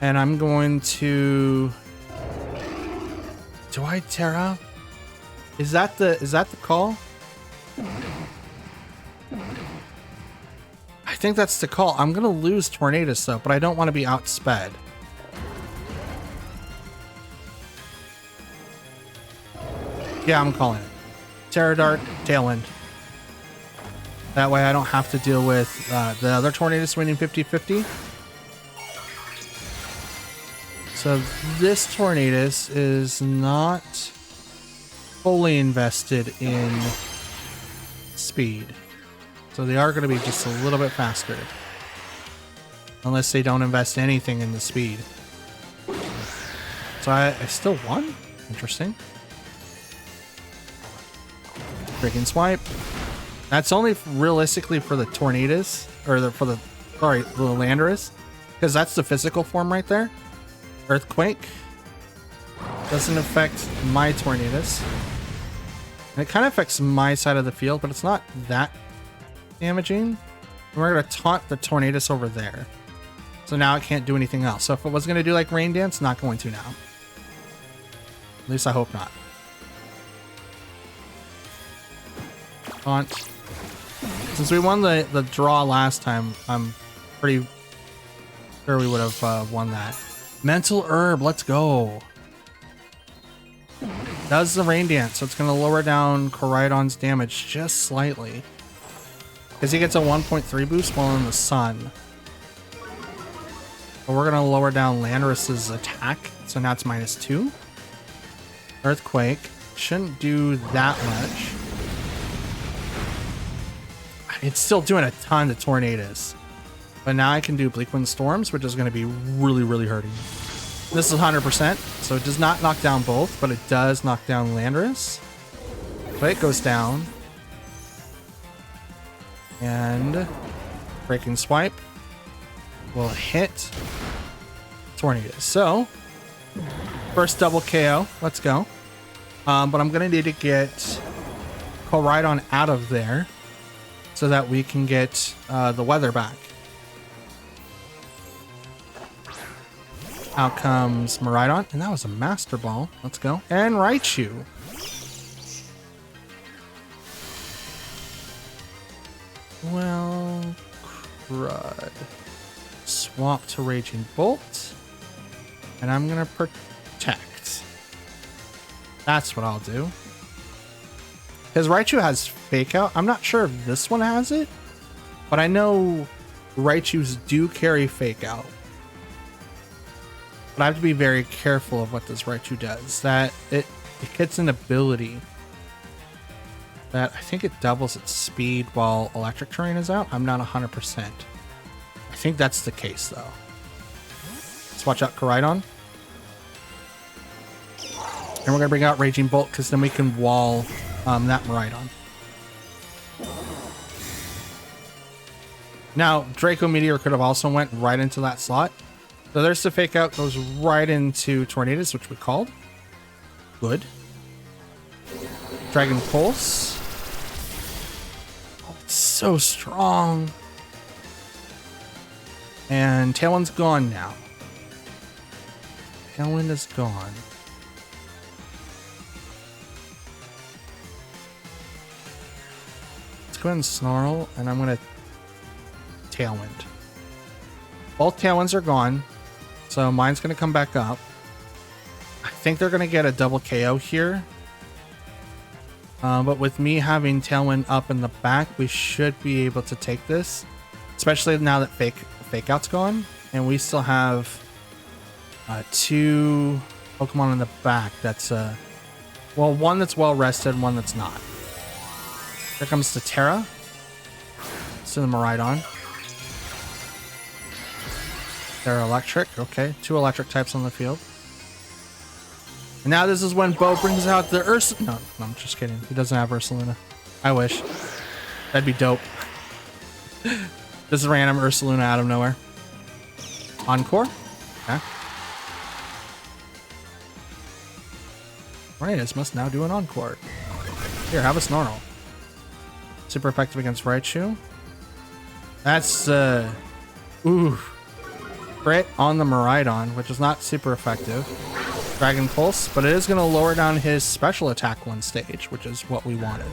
And I'm going to... Do I Terra? Is that the call? I think that's the call. I'm going to lose Tornadus though, but I don't want to be outsped. Yeah, I'm calling it. Terra Dart, Tailwind. That way I don't have to deal with the other Tornadus winning 50-50. So this Tornadus is not fully invested in speed. So they are going to be just a little bit faster. Unless they don't invest anything in the speed. So I still won? Interesting. Breaking Swipe. That's only realistically for the Tornadus, or the Landorus, because that's the physical form right there. Earthquake doesn't affect my Tornadus. And it kind of affects my side of the field, but it's not that damaging. And we're going to taunt the Tornadus over there. So now it can't do anything else. So if it was going to do like Rain Dance, not going to now. At least I hope not. Taunt. Since we won the draw last time, I'm pretty sure we would have won that. Mental Herb, let's go. Does the Rain Dance, so it's going to lower down Koraidon's damage just slightly. Because he gets a 1.3 boost while in the sun. But we're going to lower down Landorus's attack, so now it's -2. Earthquake shouldn't do that much. It's still doing a ton to Tornadus. But now I can do Bleakwind Storms, which is going to be really, really hurting. This is 100%, so it does not knock down both, but it does knock down Landorus. But it goes down. And breaking swipe will hit Tornado. So first double KO. Let's go. But I'm gonna need to get Koraidon out of there so that we can get the weather back. Out comes Miraidon, and that was a Master Ball. Let's go. And Raichu. Well, crud. Swap to Raging Bolt. And I'm gonna protect. That's what I'll do. Because Raichu has Fake Out. I'm not sure if this one has it, but I know Raichus do carry Fake Out. But I have to be very careful of what this Raichu does. That it gets an ability that I think it doubles its speed while electric terrain is out. I'm not 100%. I think that's the case though. Let's watch out Koraidon. And we're gonna bring out Raging Bolt because then we can wall that Miraidon. Now Draco Meteor could have also went right into that slot. So there's the Fake Out, goes right into Tornadoes, which we called. Good. Dragon Pulse. Oh, it's so strong. And Tailwind's gone now. Tailwind is gone. Let's go ahead and Snarl, and I'm going to Tailwind. Both Tailwinds are gone. So mine's going to come back up. I think they're going to get a double KO here. But with me having Tailwind up in the back, we should be able to take this. Especially now that Fake Out's gone. And we still have 2 Pokemon in the back that's... well, one that's well rested and one that's not. Here comes the Terra. So the Miraidon. They're electric. Okay, 2 electric types on the field. And now this is when Bo brings out the Ursa. No, I'm just kidding. He doesn't have Ursaluna. I wish. That'd be dope. This is random Ursaluna out of nowhere. Encore. Okay. Right, this must now do an Encore. Here, have a Snarl. Super effective against Raichu. That's ooh. Crit on the Miraidon, which is not super effective. Dragon Pulse, but it is going to lower down his special attack 1 stage, which is what we wanted.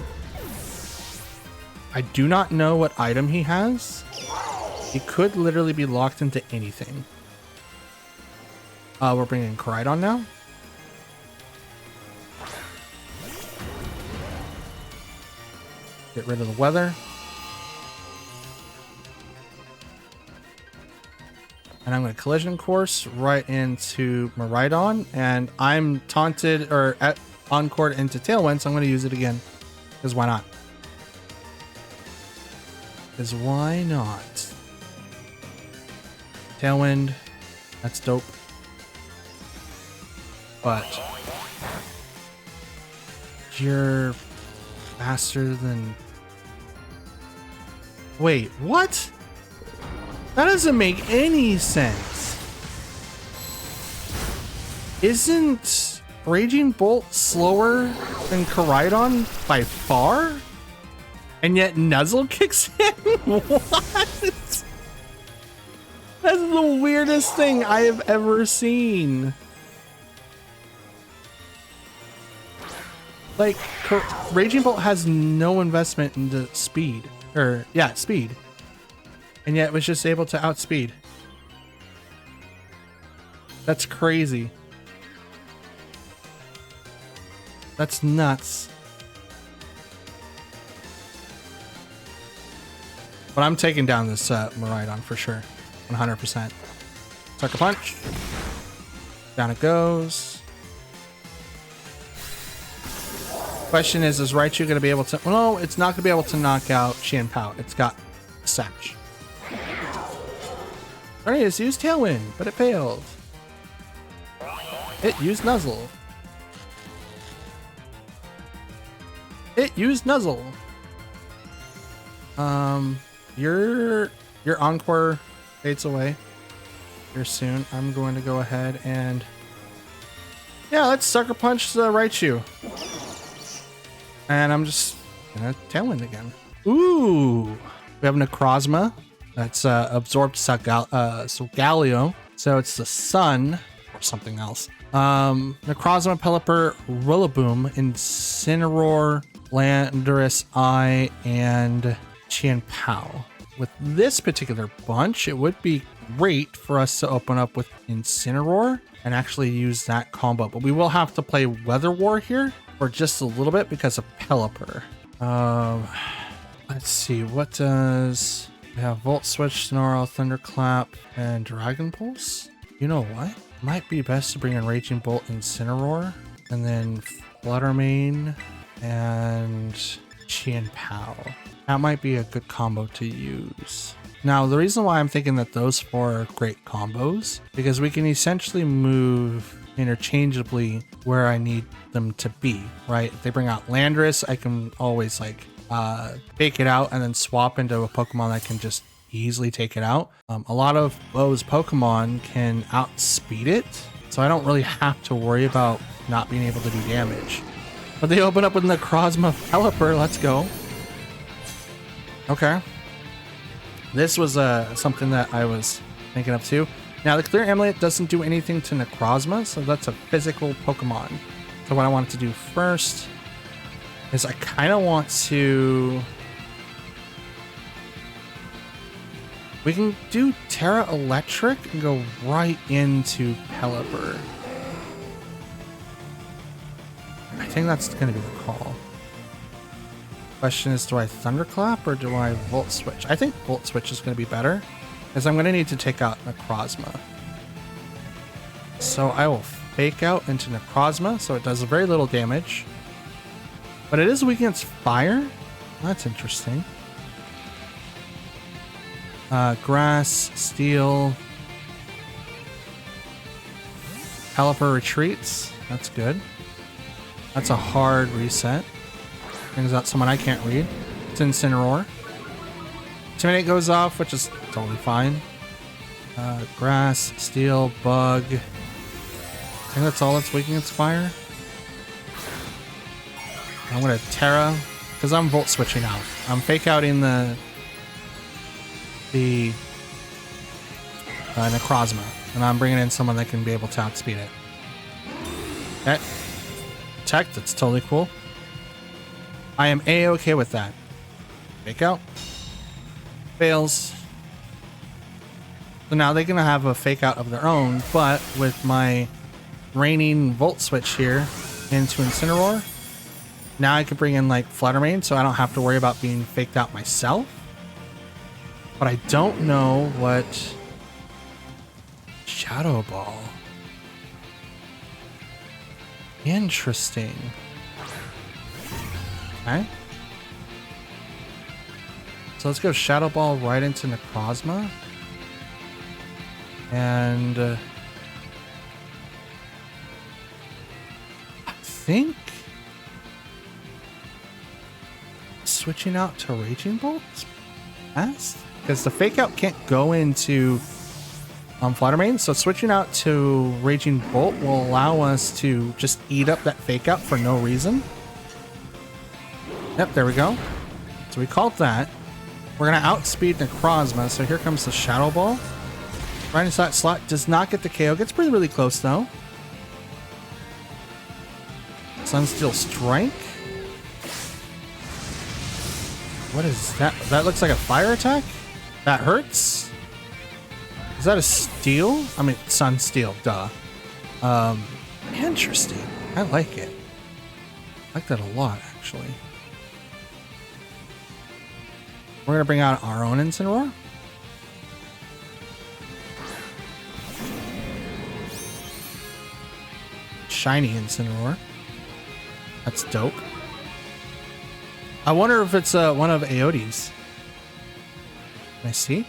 I do not know what item he has. He could literally be locked into anything. We're bringing Koraidon now. Get rid of the weather. And I'm going to Collision Course right into Miraidon. And I'm taunted or Encored into Tailwind, so I'm going to use it again. Because why not? Because why not? Tailwind. That's dope. But you're faster than... Wait, what? That doesn't make any sense. Isn't Raging Bolt slower than Koraidon by far? And yet Nuzzle kicks in? What? That's the weirdest thing I have ever seen. Like, Raging Bolt has no investment into speed. Or, yeah, speed. And yet was just able to outspeed. That's crazy. That's nuts. But I'm taking down this Miraidon for sure. 100%. Sucker Punch. Down it goes. Question is Raichu going to be able to... Well, no, it's not going to be able to knock out Qianpao. It's got Sash. Alright, it's used Tailwind, but it failed. It used Nuzzle. It used Nuzzle. Your Encore fades away here soon. I'm going to go ahead and let's Sucker Punch the Raichu. And I'm just gonna Tailwind again. Ooh, we have Necrozma. That's absorbed Solgaleo. So it's the sun or something else. Necrozma, Pelipper, Rillaboom, Incineroar, Landorus, Eye, and Qianpao. With this particular bunch, it would be great for us to open up with Incineroar and actually use that combo. But we will have to play Weather War here for just a little bit because of Pelipper. Let's see, what does... We have Volt Switch, Snarl, Thunderclap, and Dragon Pulse. You know what? Might be best to bring in Raging Bolt and Incineroar, and then Fluttermane and Qianpao. That might be a good combo to use. Now, the reason why I'm thinking that those four are great combos, because we can essentially move interchangeably where I need them to be, right? If they bring out Landorus, I can always like fake it out and then swap into a Pokemon that can just easily take it out. A lot of those Pokemon can outspeed it, so I don't really have to worry about not being able to do damage. But they open up with Necrozma Pelipper. Let's go. Okay. This was something that I was thinking of too. Now, the Clear Amulet doesn't do anything to Necrozma, so that's a physical Pokemon. So what I wanted to do first is I kind of want to... We can do Terra Electric and go right into Pelipper. I think that's going to be the call. Question is, do I Thunderclap or do I Volt Switch? I think Volt Switch is going to be better, because I'm going to need to take out Necrozma. So I will Fake Out into Necrozma, so it does very little damage. But it is weak against fire? That's interesting. Grass, Steel. Pelipper retreats. That's good. That's a hard reset. Brings out someone I can't read. It's Incineroar. Intimidate goes off, which is totally fine. Grass, Steel, Bug. I think that's all that's weak against fire. I'm gonna Terra, because I'm Volt Switching out. I'm Fake Outing the Necrozma, and I'm bringing in someone that can be able to outspeed it. Okay. Tech, that's totally cool. I am A-okay with that. Fake Out. Fails. So now they're going to have a Fake Out of their own, but with my raining Volt Switch here into Incineroar, now I can bring in like Fluttermane, so I don't have to worry about being faked out myself. But I don't know what... Shadow Ball. Interesting. Okay. So let's go Shadow Ball right into Necrozma. And I think switching out to Raging Bolt is best, because the Fake Out can't go into Fluttermane, so switching out to Raging Bolt will allow us to just eat up that Fake Out for no reason. Yep, there we go. So we called that. We're going to outspeed Necrozma, so here comes the Shadow Ball. Right into that slot, does not get the KO. Gets really close though. Sunsteel Strike. What is that? That looks like a fire attack? That hurts? Is that a steel? I mean, Sunsteel, duh. Interesting. I like it. I like that a lot, actually. We're going to bring out our own Incineroar. Shiny Incineroar. That's dope. I wonder if it's one of Aote's. Can I see?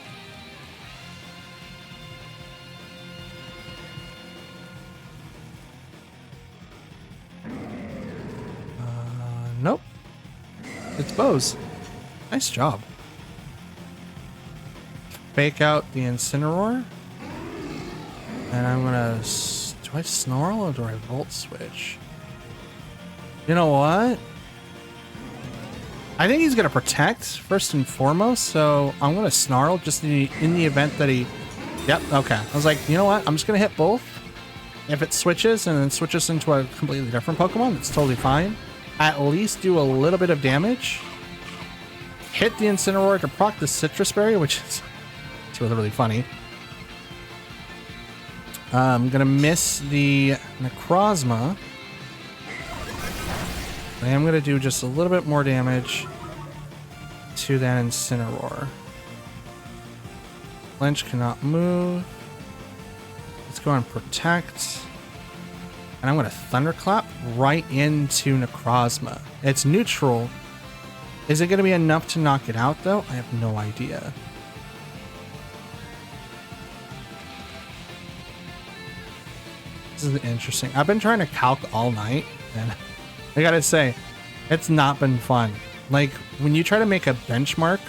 Nope. It's Bose. Nice job. Fake out the Incineroar. And I'm gonna... Do I Snarl or do I Volt Switch? You know what? I think he's gonna Protect first and foremost, so I'm gonna Snarl just in the event that he... Yep, okay. I was like, you know what? I'm just gonna hit both. If it switches and then switches into a completely different Pokemon, that's totally fine. At least do a little bit of damage. Hit the Incineroar to proc the Citrus Berry, which is it's really, really funny. I'm gonna miss the Necrozma. I am gonna do just a little bit more damage to that Incineroar. Lynch cannot move. Let's go and Protect. And I'm gonna Thunderclap right into Necrozma. It's neutral. Is it gonna be enough to knock it out though? I have no idea. This is interesting. I've been trying to calc all night, and I gotta say, it's not been fun. Like, when you try to make a benchmark,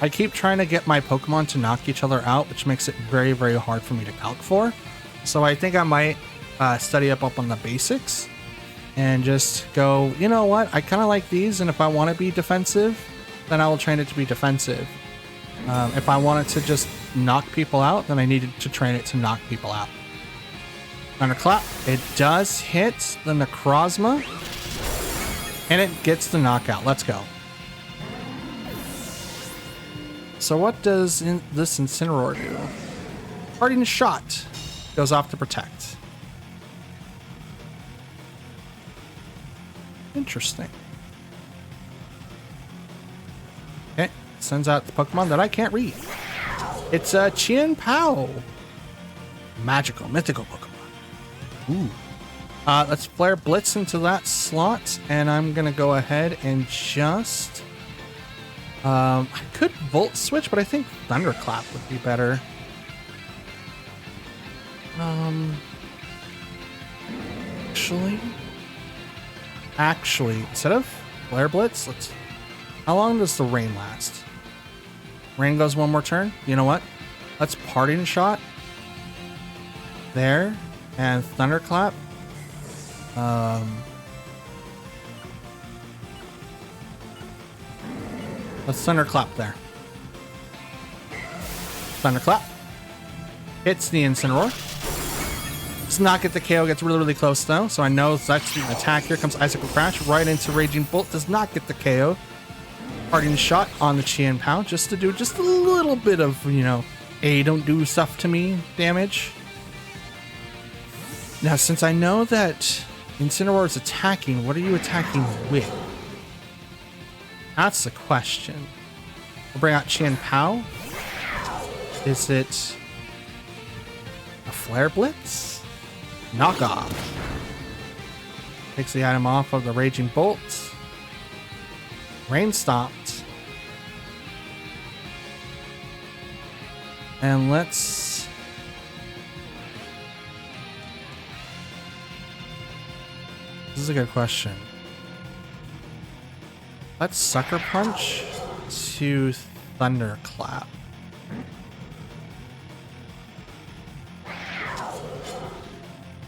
I keep trying to get my Pokemon to knock each other out, which makes it very, very hard for me to calc for. So I think I might study up on the basics and just go, you know what, I kind of like these, and if I want to be defensive, then I will train it to be defensive. If I want it to just knock people out, then I needed to train it to knock people out. Thunderclap. It does hit the Necrozma, and it gets the knockout. Let's go. So what does this Incineroar do? Parting Shot goes off to Protect. Interesting. Okay, sends out the Pokemon that I can't read. It's a Chien Pao. Magical, mythical Pokemon. Ooh. Let's Flare Blitz into that slot, and I'm gonna go ahead and just... I could Volt Switch, but I think Thunderclap would be better. Actually, instead of Flare Blitz, let's... How long does the rain last? Rain goes one more turn? You know what? Let's Parting Shot. There. And Thunderclap. Let's Thunderclap there. Thunderclap. Hits the Incineroar. Does not get the KO, gets really, really close though. So I know that's the attack. Here comes Icicle Crash right into Raging Bolt. Does not get the KO. Parting Shot on the Chien Pao just to do just a little bit of, you know, hey, don't do stuff to me damage. Now, since I know that Incineroar is attacking, what are you attacking with? That's the question. We'll bring out Chien Pao. Is it a Flare Blitz? Knock off. Takes the item off of the Raging Bolt. Rain stopped. And let's... This is a good question. Let's Sucker Punch to Thunderclap.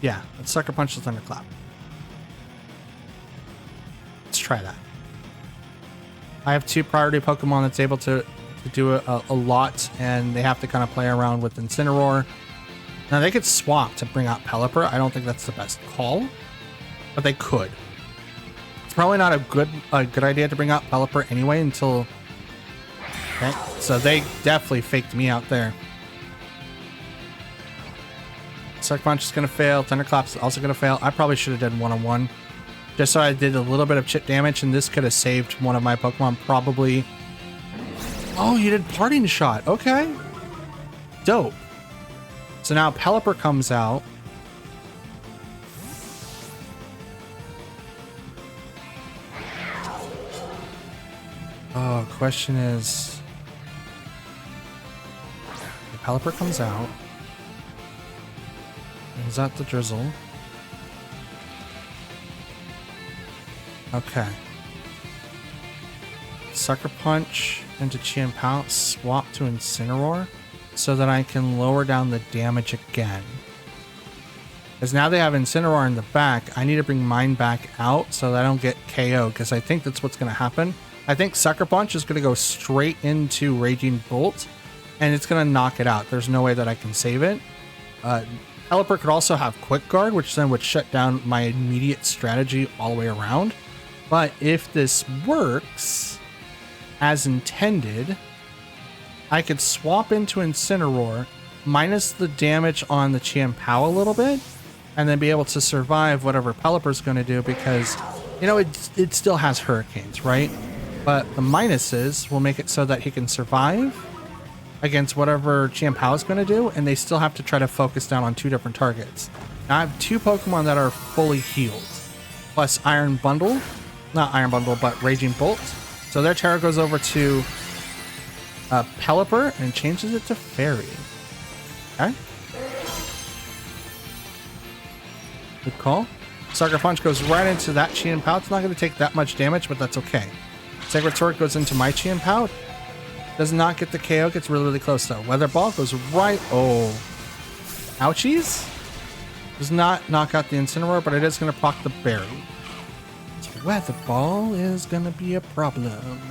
Yeah, let's Sucker Punch to Thunderclap. Let's try that. I have two priority Pokemon that's able to do a lot, and they have to kind of play around with Incineroar. Now, they could swap to bring out Pelipper. I don't think that's the best call, but they could. It's probably not a good idea to bring out Pelipper anyway until... Okay, so they definitely faked me out there. Sucker Punch is going to fail. Thunderclap's also going to fail. I probably should have done one-on-one. Just so I did a little bit of chip damage, and this could have saved one of my Pokemon, probably. Oh, you did Parting Shot. Okay. Dope. So now Pelipper comes out. Oh, question is... The Pelipper comes out. Is that the Drizzle? Okay. Sucker Punch into Chien-Pao, swap to Incineroar, so that I can lower down the damage again. Because now they have Incineroar in the back, I need to bring mine back out so that I don't get KO, because I think that's what's going to happen. I think Sucker Punch is going to go straight into Raging Bolt, and it's going to knock it out. There's no way that I can save it. Pelipper could also have Quick Guard, which then would shut down my immediate strategy all the way around. But if this works as intended, I could swap into Incineroar, minus the damage on the Chien-Pao a little bit, and then be able to survive whatever Pelipper's going to do, because, you know, it still has Hurricanes, right? But the minuses will make it so that he can survive against whatever Chien-Pao is going to do, and they still have to try to focus down on 2 different targets. Now I have 2 Pokemon that are fully healed, plus Iron Bundle, not Iron Bundle, but Raging Bolt. So their Terra goes over to Pelipper and changes it to Fairy. Okay. Good call. Sucker Punch goes right into that Chien-Pao. It's not going to take that much damage, but that's okay. Sacred Sword goes into my Chien-Pao. Does not get the KO, gets really, really close though. Weather Ball goes right. Oh. Ouchies. Does not knock out the Incineroar, but it is going to proc the Berry. So Weather Ball is going to be a problem.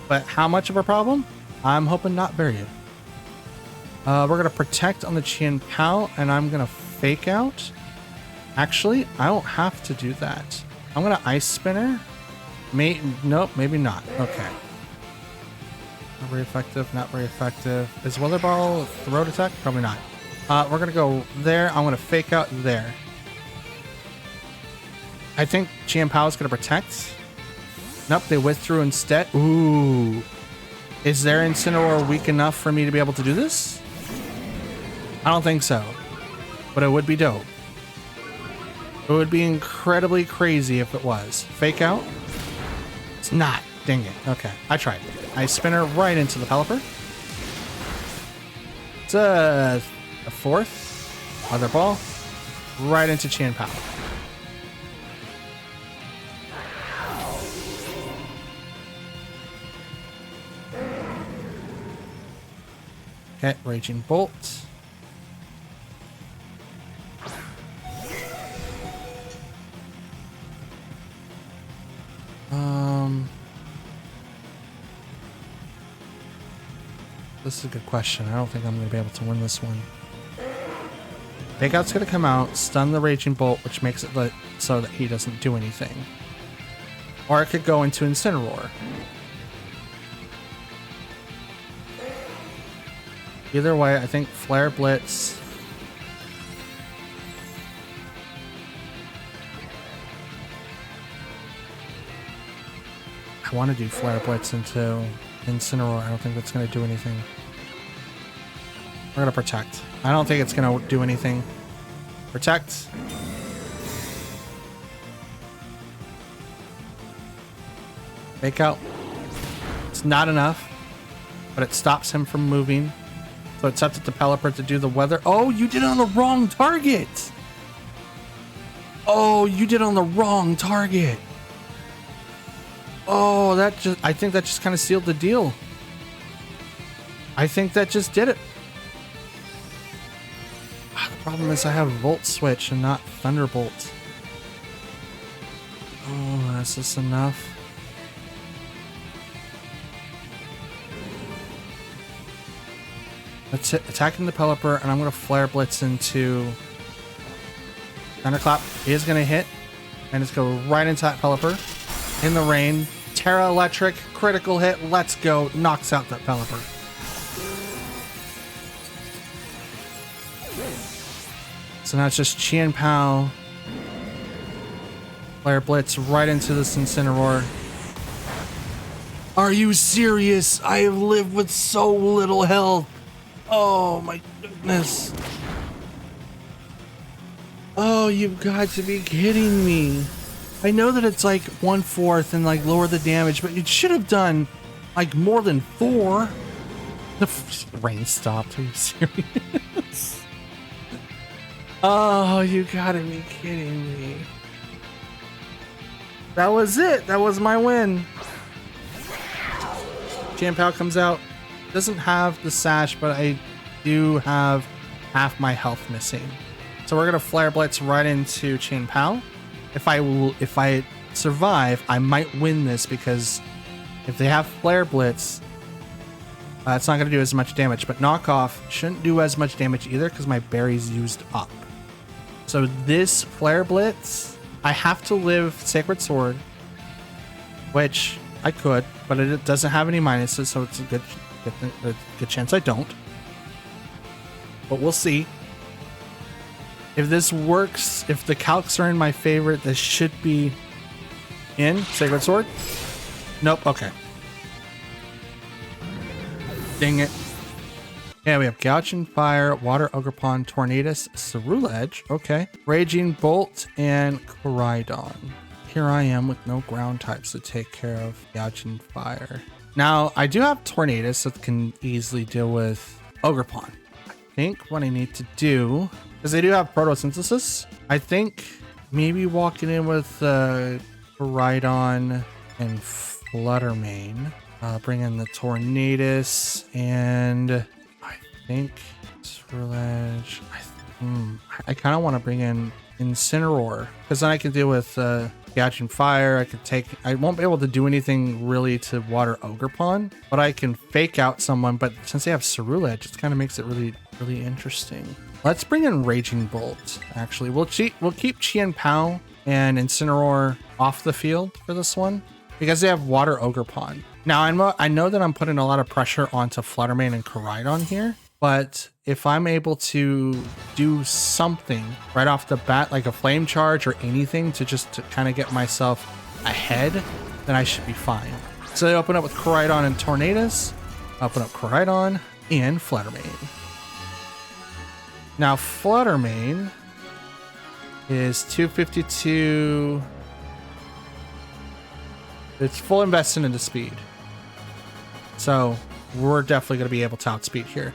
But how much of a problem? I'm hoping not very. We're going to protect on the Chien-Pao, and I'm going to Fake Out. Actually, I don't have to do that. I'm going to Ice Spinner. Nope, maybe not. Okay. Not very effective, not very effective. Is Weather Ball a throat attack? Probably not. We're going to go there. I'm going to Fake Out there. I think Chien-Pao is going to protect. Nope, they withdrew instead. Ooh. Is their Incineroar weak enough for me to be able to do this? I don't think so. But it would be dope. It would be incredibly crazy if it was. Fake Out? It's not. Dang it. Okay, I tried. Ice Spinner right into the Pelipper. It's a 4th. Weather Ball. Right into Chien-Pao. Okay, Raging Bolt. This is a good question. I don't think I'm going to be able to win this one. Fake Out's going to come out, stun the Raging Bolt, which makes it so that he doesn't do anything. Or it could go into Incineroar. Either way, I think Flare Blitz. I want to do Flare Blitz into Incineroar. I don't think that's going to do anything. We're going to Protect. I don't think it's going to do anything. Protect. Fake Out. It's not enough, but it stops him from moving. So it's up to the Pelipper to do the weather. Oh, you did it on the wrong target. Oh, you did it on the wrong target. Oh, I think that just kind of sealed the deal. I think that just did it. The problem is I have Volt Switch and not Thunderbolt. Oh, is this enough? That's it. Attacking the Pelipper, and I'm going to Flare Blitz into Thunderclap. He is going to hit, and it's going to go right into that Pelipper. In the rain. Terra Electric, critical hit. Let's go. Knocks out that Pelipper. So now it's just Chien-Pao. Flare Blitz right into this Incineroar. Are you serious? I have lived with so little health. Oh my goodness. Oh, you've got to be kidding me. I know that it's like 1/4 and like lower the damage, but it should have done like more than 4. The rain stopped. Are you serious? Oh, you gotta be kidding me. That was it. That was my win. Chien-Pao comes out. Doesn't have the sash, but I do have half my health missing. So we're gonna Flare Blitz right into Chien-Pao. If I survive, I might win this because if they have Flare Blitz, it's not gonna do as much damage. But Knockoff shouldn't do as much damage either because my berry's used up. So this Flare Blitz, I have to live Sacred Sword, which I could, but it doesn't have any minuses, so it's a good chance I don't. But we'll see. If this works, if the calcs are in my favor, this should be in Sacred Sword. Nope, okay. Dang it. Yeah, we have Gouching Fire, Water Ogerpon, Tornadus, Ceruledge, okay. Raging Bolt, and Koraidon. Here I am with no ground types to take care of Gouching Fire. Now, I do have Tornadus that can easily deal with Ogerpon. I think what I need to do, because they do have Photosynthesis, I think maybe walking in with Koraidon and Fluttermane. Bring in the Tornadus, and I think Ceruledge. I kind of want to bring in Incineroar, because then I can deal with Gouching Fire. I won't be able to do anything really to Water Ogerpon, but I can fake out someone. But since they have Ceruledge, it kind of makes it really, really interesting. Let's bring in Raging Bolt. Actually, we'll keep Chien-Pao and Incineroar off the field for this one because they have Water Ogerpon. Now I know that I'm putting a lot of pressure onto Fluttermane and Koraidon here, but if I'm able to do something right off the bat, like a Flame Charge or anything to kind of get myself ahead, then I should be fine. So they open up with Koraidon and Tornadus. Open up Koraidon and Fluttermane. Now Fluttermane is 252. It's full invested into speed. So we're definitely going to be able to outspeed here.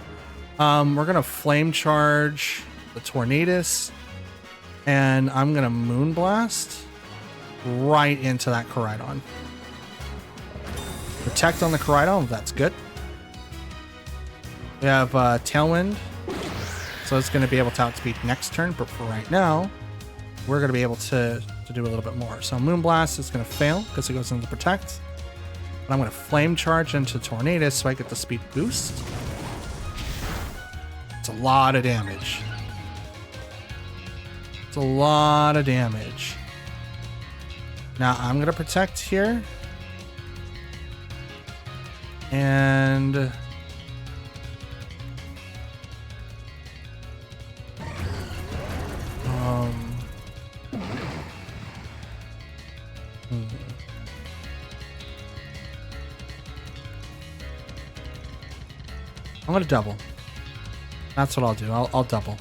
We're going to Flame Charge the Tornadus, and I'm going to Moonblast right into that Koraidon. Protect on the Koraidon, that's good. We have Tailwind, so it's going to be able to outspeed next turn, but for right now, we're going to be able to do a little bit more. So Moonblast is going to fail because it goes into Protect. But I'm going to Flame Charge into Tornadus so I get the speed boost. It's a lot of damage. It's a lot of damage. Now I'm going to Protect here. And I'm going to double. That's what I'll do. I'll double.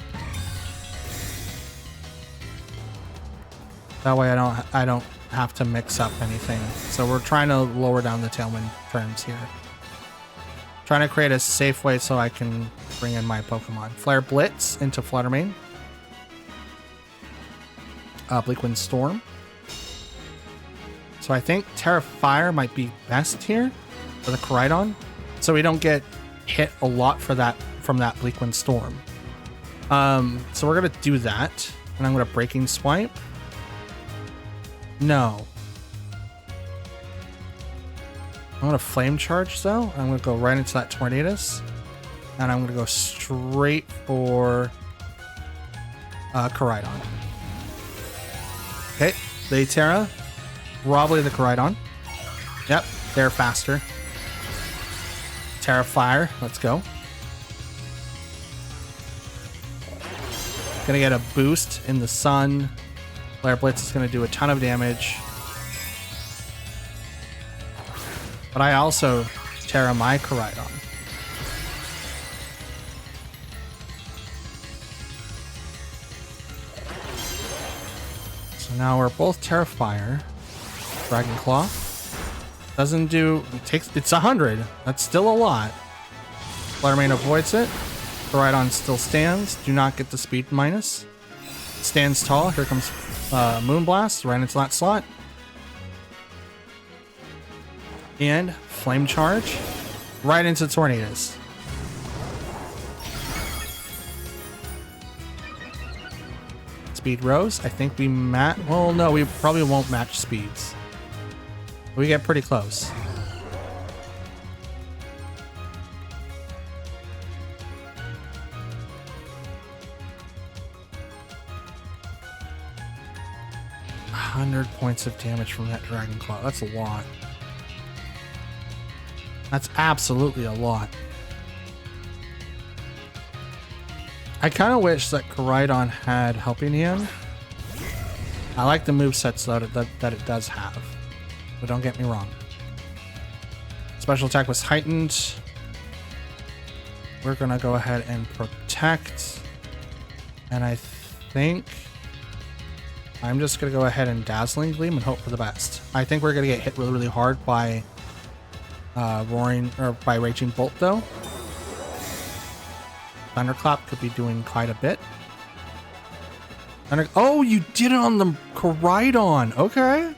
That way I don't have to mix up anything. So we're trying to lower down the Tailwind turns here. Trying to create a safe way so I can bring in my Pokemon. Flare Blitz into Fluttermane. Bleakwind Storm. So I think Terra Fire might be best here for the Koraidon, so we don't get hit a lot from that Bleakwind Storm. So we're gonna do that, and I'm gonna Breaking Swipe. No. I'm gonna Flame Charge though. I'm gonna go right into that Tornadus, and I'm gonna go straight for Koraidon. Okay, they Terra, probably the Koraidon. Yep, they're faster. Terra Fire, let's go. Gonna get a boost in the sun. Flare Blitz is gonna do a ton of damage. But I also Terra my Koraidon. So now we're both Terra Fire. Dragon Claw. Doesn't do, it's 100. That's still a lot. Fluttermane avoids it. Koraidon still stands. Do not get the speed minus. Stands tall. Here comes Moonblast right into that slot. And Flame Charge. Right into Tornadus. Speed rose. I think we well, no, we probably won't match speeds. We get pretty close. Points of damage from that Dragon Claw. That's a lot. That's absolutely a lot. I kind of wish that Koraidon had Helping Hand. I like the movesets that it does have. But don't get me wrong. Special attack was heightened. We're going to go ahead and protect. And I think I'm just going to go ahead and Dazzling Gleam and hope for the best. I think we're going to get hit really, really hard by by Raging Bolt though. Thunderclap could be doing quite a bit. Oh, you did it on the Koraidon. Okay.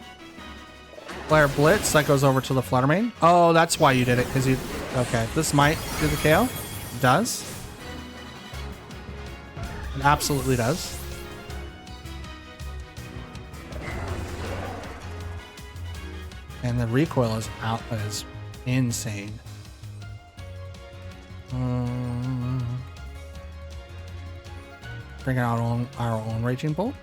Flare Blitz, that goes over to the Fluttermane. Oh, that's why you did it, because you... Okay, this might do the KO. It does. It absolutely does. And the recoil is insane. Bring out our own Raging Bolt.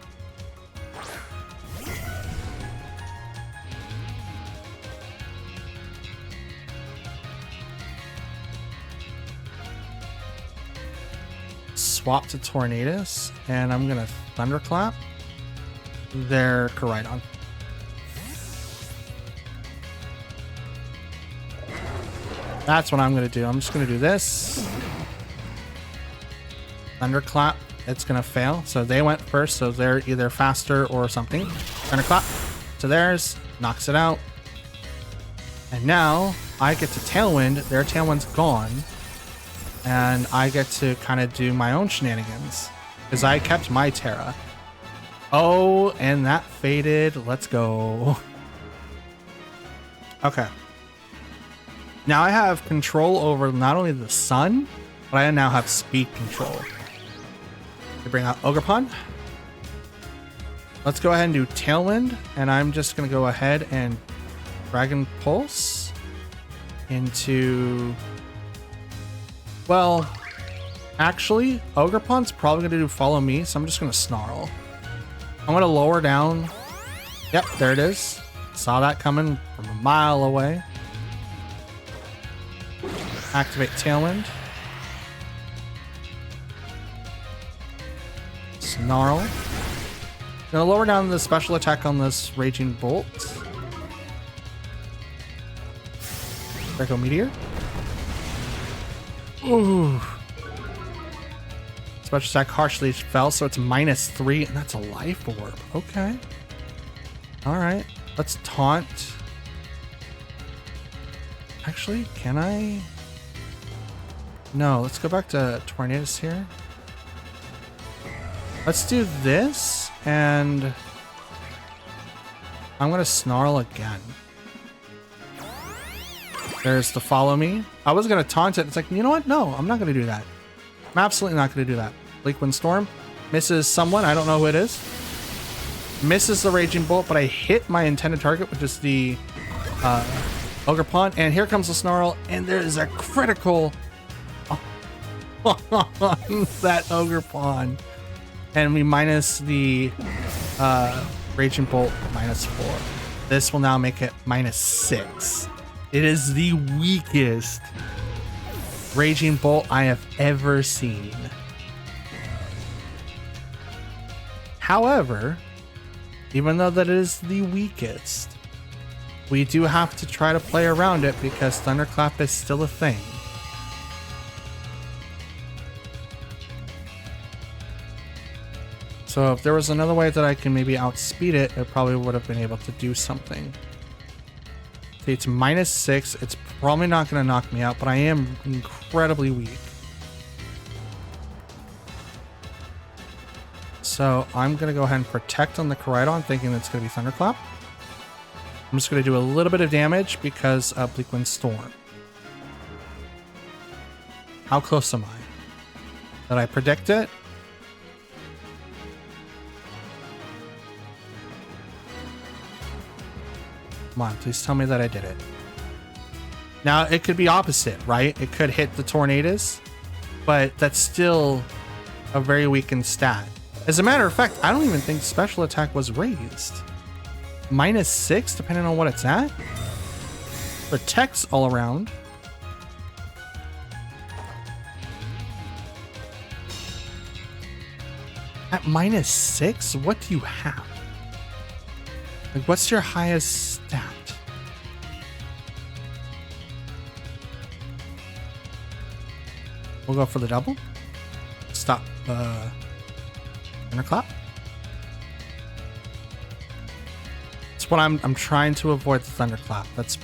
Swap to Tornadus, and I'm gonna Thunderclap their Koraidon. That's what I'm going to do. I'm just going to do this. Thunderclap. It's going to fail. So they went first, so they're either faster or something. Thunderclap to theirs. Knocks it out. And now I get to Tailwind. Their Tailwind's gone. And I get to kind of do my own shenanigans. Because I kept my Terra. Oh, and that faded. Let's go. Okay. Now I have control over not only the sun, but I now have speed control. I bring out Ogerpon. Let's go ahead and do Tailwind, and I'm just going to go ahead and Dragon Pulse into... Well, actually, Ogerpon's probably going to do Follow Me, so I'm just going to Snarl. I'm going to lower down. Yep, there it is. Saw that coming from a mile away. Activate Tailwind. Snarl. Gonna lower down the special attack on this Raging Bolt. Draco Meteor. Ooh. Special attack harshly fell, so it's -3, and that's a life orb. Okay. Alright. Let's taunt. Actually, can I? No, let's go back to Tornadus here. Let's do this, and I'm gonna Snarl again. There's the Follow Me. I was gonna taunt it. It's like, you know what? No, I'm not gonna do that. I'm absolutely not gonna do that. Bleak Wind Storm misses someone. I don't know who it is. Misses the Raging Bolt, but I hit my intended target, which is the Ogerpon. And here comes the Snarl, and there is a critical that Ogerpon. And we minus the Raging Bolt -4. This will now make it -6. It is the weakest Raging Bolt I have ever seen. However, even though that is the weakest, we do have to try to play around it because Thunderclap is still a thing. So if there was another way that I can maybe outspeed it, it probably would have been able to do something. See, it's -6. It's probably not going to knock me out, but I am incredibly weak. So I'm going to go ahead and protect on the Koraidon, thinking it's going to be Thunderclap. I'm just going to do a little bit of damage because of Bleak Wind Storm. How close am I? Did I predict it? Come on, please tell me that I did it. Now, it could be opposite, right? It could hit the tornadoes, but that's still a very weakened stat. As a matter of fact, I don't even think special attack was raised. -6, depending on what it's at. Protects all around. At -6, what do you have? Like, what's your highest stat? We'll go for the double. Stop. Thunderclap. That's what I'm trying to avoid, the thunderclap. That's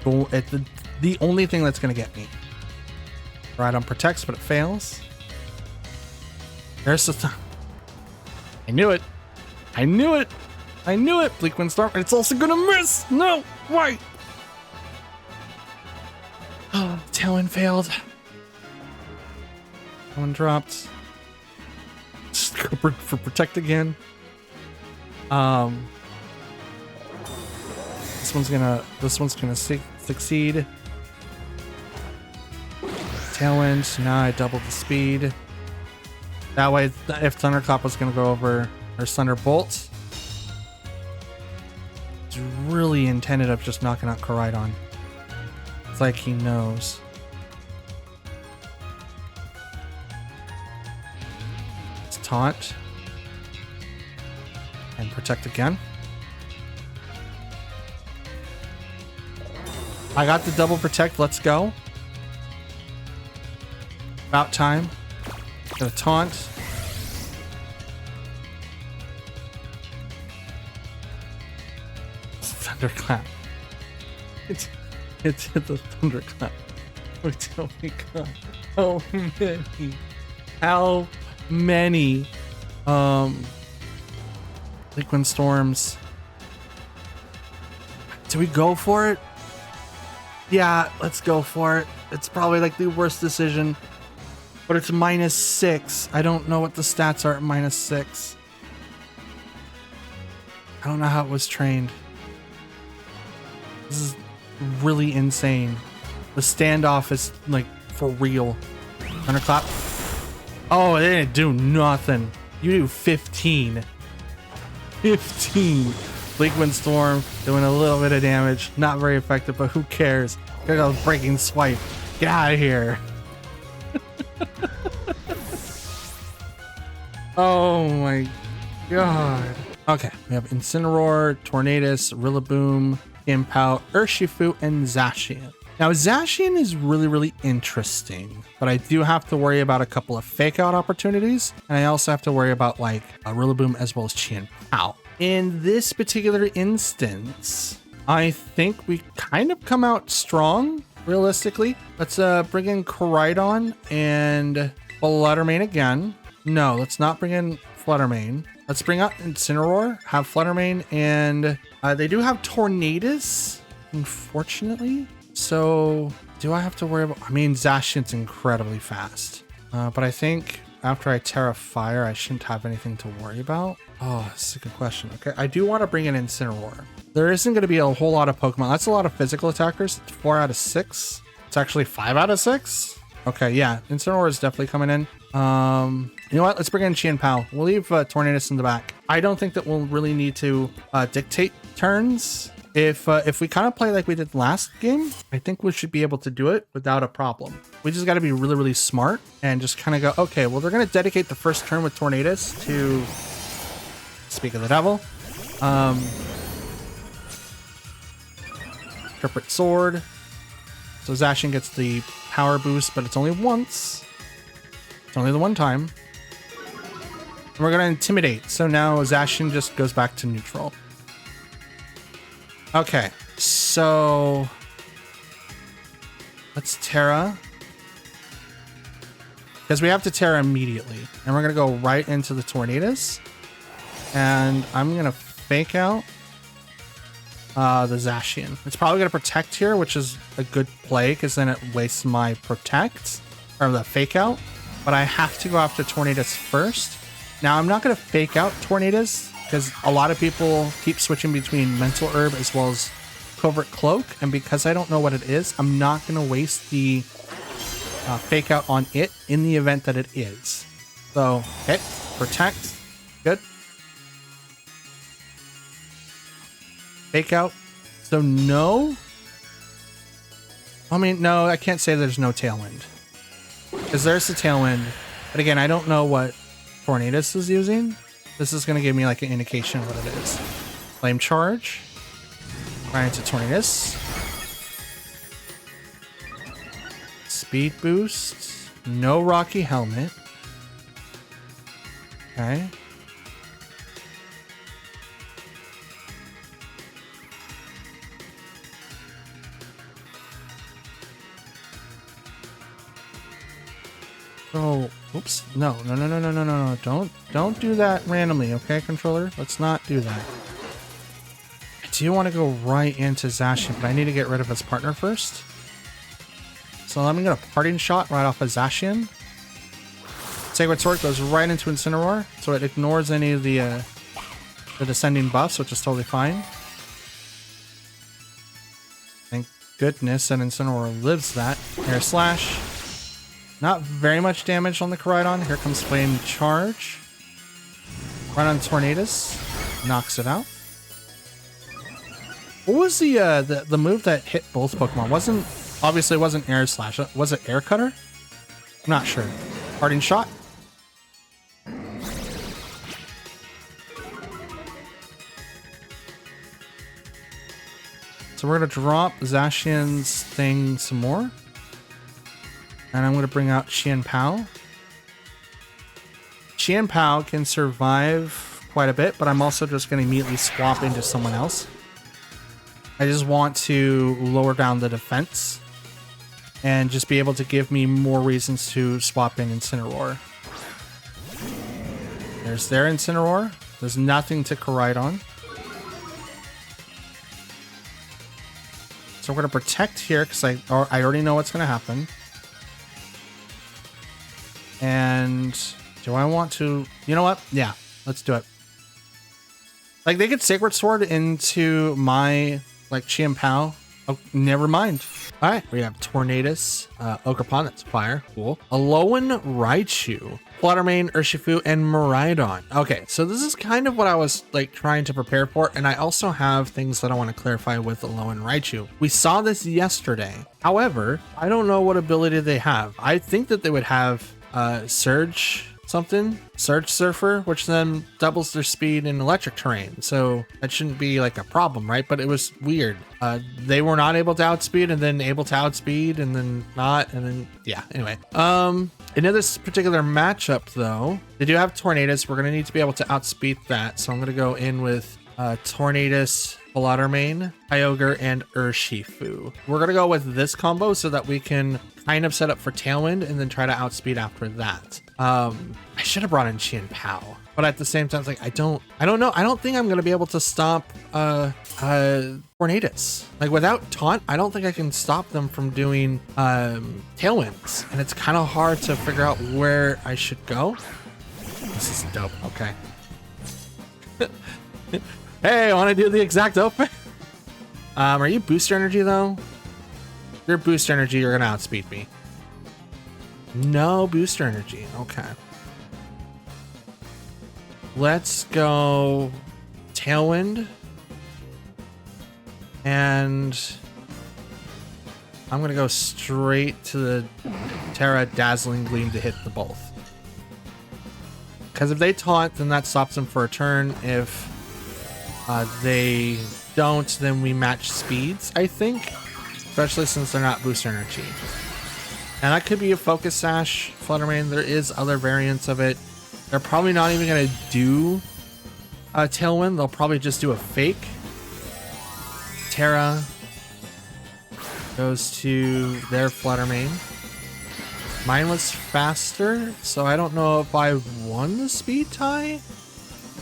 the only thing that's gonna get me. Right on protects, but it fails. There's the I knew it. I knew it. I knew it. Bleak Windstorm. It's also gonna miss. No. Why? Oh, Tailwind failed. One dropped. Just go for protect again. This one's gonna succeed. Tailwind. Now I doubled the speed. That way, if Thunderclap was gonna go over, or Thunderbolt, it's really intended of just knocking out Koraidon. It's like he knows. It's taunt. And protect again. I got the double protect, let's go. About time. Got a taunt. Thunderclap. It's hit the thunderclap. Oh my god. How many Liquid Storms? Do we go for it? Yeah, let's go for it. It's probably like the worst decision. But it's -6. I don't know what the stats are at -6. I don't know how it was trained. This is really insane. The standoff is like for real. Thunderclap. Oh, it didn't do nothing. You do 15. 15. Bleak Windstorm doing a little bit of damage. Not very effective, but who cares? There goes Breaking Swipe. Get out of here. Oh my god. Okay, we have Incineroar, Tornadus, Rillaboom, Impao, Urshifu, and Zacian. Now, Zacian is really interesting, but I do have to worry about a couple of fake out opportunities, and I also have to worry about like a Rillaboom as well as Qianpao. In this particular instance, I think we kind of come out strong, realistically. Let's bring in Koraidon and Fluttermane again. No, let's not bring in Fluttermane. Let's bring out Incineroar, have Fluttermane, and they do have Tornadus, unfortunately. So do I have to worry about... I mean, Zacian's incredibly fast. But I think after I Terra Fire, I shouldn't have anything to worry about. Oh, that's a good question. Okay, I do want to bring in Incineroar. There isn't going to be a whole lot of Pokemon. That's a lot of physical attackers. It's 4 out of 6. It's actually 5 out of 6. Okay, yeah, Incineroar is definitely coming in. You know what? Let's bring in Qianpao. We'll leave Tornadus in the back. I don't think that we'll really need to dictate turns. If we kind of play like we did last game, I think we should be able to do it without a problem. We just got to be really smart and just kind of go, okay, well, they're going to dedicate the first turn with Tornadus to Speak of the Devil. Interpret Sword. So Zacian gets the power boost, but it's only once. It's only the one time. And we're going to Intimidate. So now Zacian just goes back to neutral. Okay, so let's Terra. Because we have to Terra immediately. And we're going to go right into the Tornadus. And I'm going to fake out the Zacian. It's probably going to protect here, which is a good play because then it wastes my protect. or the fake out, but I have to go after Tornadus first. Now I'm not going to fake out Tornadus because a lot of people keep switching between Mental Herb as well as Covert Cloak, and because I don't know what it is, I'm not going to waste the fake out on it in the event that it is. So hit, protect, good. Fake out. So no. I mean, no, I can't say there's no Tailwind. Because there's the Tailwind. But again, I don't know what Tornadus is using. This is going to give me like an indication of what it is. Flame Charge. Right into Tornadus. Speed Boost. No Rocky Helmet. Okay. Oh, oops. No. Don't do that randomly, okay, controller? Let's not do that. I do want to go right into Zacian, but I need to get rid of his partner first. So I'm going to Parting Shot right off of Zacian. Sacred Sword goes right into Incineroar, so it ignores any of the descending buffs, which is totally fine. Thank goodness that Incineroar lives that. Air Slash. Not very much damage on the Koraidon. Here comes Flame Charge. Right on Tornadus. Knocks it out. What was the move that hit both Pokemon? Obviously it wasn't Air Slash. Was it Air Cutter? I'm not sure. Parting Shot. So we're going to drop Zacian's thing some more. And I'm going to bring out Qianpao. Qianpao can survive quite a bit, but I'm also just going to immediately swap into someone else. I just want to lower down the defense and just be able to give me more reasons to swap in Incineroar. There's their Incineroar. There's nothing to Koraidon. So we're going to protect here because I already know what's going to happen. And do I want to... You know what? Yeah, let's do it. Like, they could Sacred Sword into my, like, Qianpao. Oh, never mind. All right, we have Tornadus, Ogerpon, that's fire, cool. Alolan Raichu, Fluttermane, Urshifu, and Miraidon. Okay, so this is kind of what I was, like, trying to prepare for, and I also have things that I want to clarify with Alolan Raichu. We saw this yesterday. However, I don't know what ability they have. I think that they would have Surge Surfer, which then doubles their speed in electric terrain, so that shouldn't be like a problem, right? But it was weird. They were not able to outspeed and then able to outspeed and then not, and then yeah, anyway. In this particular matchup though, they do have Tornadus. We're gonna need to be able to outspeed that, so I'm gonna go in with Tornadus, Fluttermane, Kyogre, and Urshifu. We're gonna go with this combo so that we can kind of set up for Tailwind and then try to outspeed after that. I should have brought in Qianpao, but at the same time, it's like I don't know. I don't think I'm gonna be able to stop Tornadus. Like without Taunt, I don't think I can stop them from doing Tailwinds, and it's kind of hard to figure out where I should go. This is dope. Okay. Hey, I want to do the exact open. Are you booster energy though? If you're booster energy, you're gonna outspeed me. No booster energy. Okay. Let's go Tailwind. And I'm gonna go straight to the Terra Dazzling Gleam to hit the both. Because if they taunt, then that stops them for a turn. If they don't, then we match speeds, I think. Especially since they're not booster energy. And that could be a Focus Sash, Fluttermane. There is other variants of it. They're probably not even going to do a Tailwind. They'll probably just do a fake. Terra goes to their Fluttermane. Mine was faster, so I don't know if I won the speed tie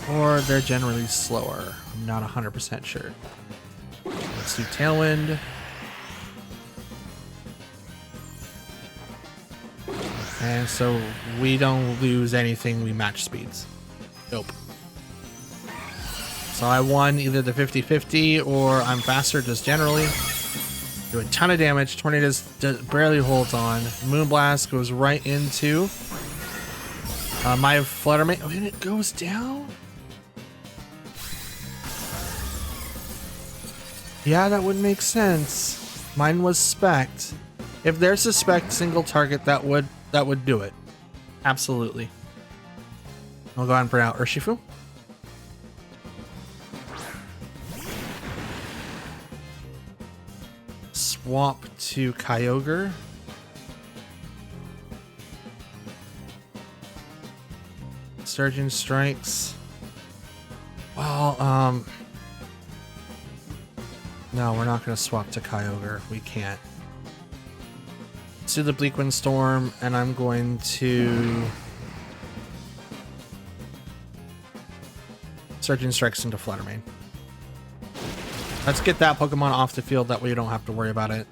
or they're generally slower. I'm not 100% sure. Let's do Tailwind. And so we don't lose anything, we match speeds. Nope. So I won either the 50-50 or I'm faster just generally. Do a ton of damage. Tornadoes barely holds on. Moonblast goes right into my Fluttermane. Oh, and it goes down? Yeah, that would make sense. Mine was spec'd. If there's a spec'd single target, that would do it. Absolutely. I'll go ahead and print out Urshifu. Swap to Kyogre. Surging Strikes. Well, no, we're not going to swap to Kyogre. We can't. Let's do the Bleakwind Storm, and I'm going to Surging Strikes into Fluttermane. Let's get that Pokemon off the field, that way you don't have to worry about it.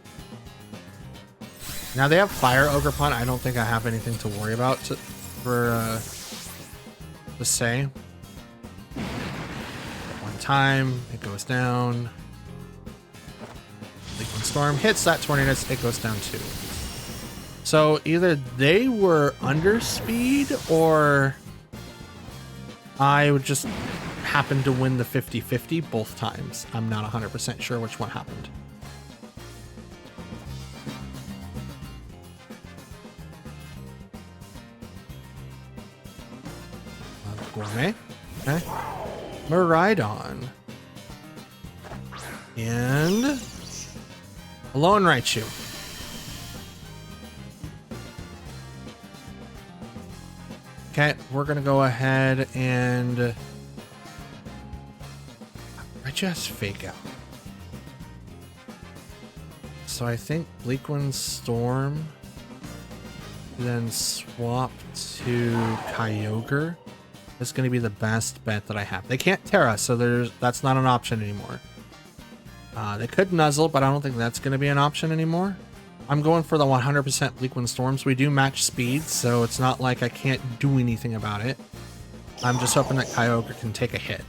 Now they have Fire Ogerpon. I don't think I have anything to worry about to say. One time, it goes down. Bleakwind Storm hits that Tornadus, it goes down too. So either they were under speed or I would just happen to win the 50-50 both times. I'm not 100% sure which one happened. Gourmet. Okay. Miraidon. And a Lone Raichu. Okay, we're gonna go ahead and Raichu has Fake Out. So I think Bleakwind Storm, then swap to Kyogre. Is going to be the best bet that I have. They can't Terra, so that's not an option anymore. They could Nuzzle, but I don't think that's going to be an option anymore. I'm going for the 100% Bleakwind Storms. We do match speeds, so it's not like I can't do anything about it. I'm just hoping that Kyogre can take a hit.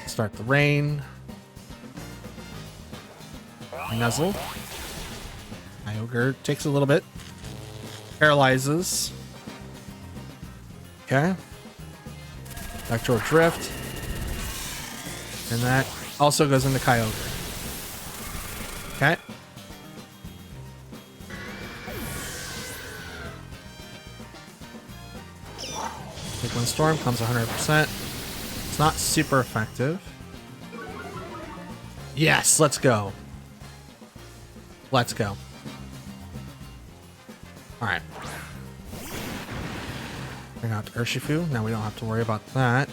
Start the rain. Nuzzle. Kyogre takes a little bit. Paralyzes. Okay. Electro Drift. And that also goes into Kyogre. Okay. Bleakwind Storm comes 100%. It's not super effective. Yes, let's go. Let's go. All right. Bring out Urshifu. Now we don't have to worry about that.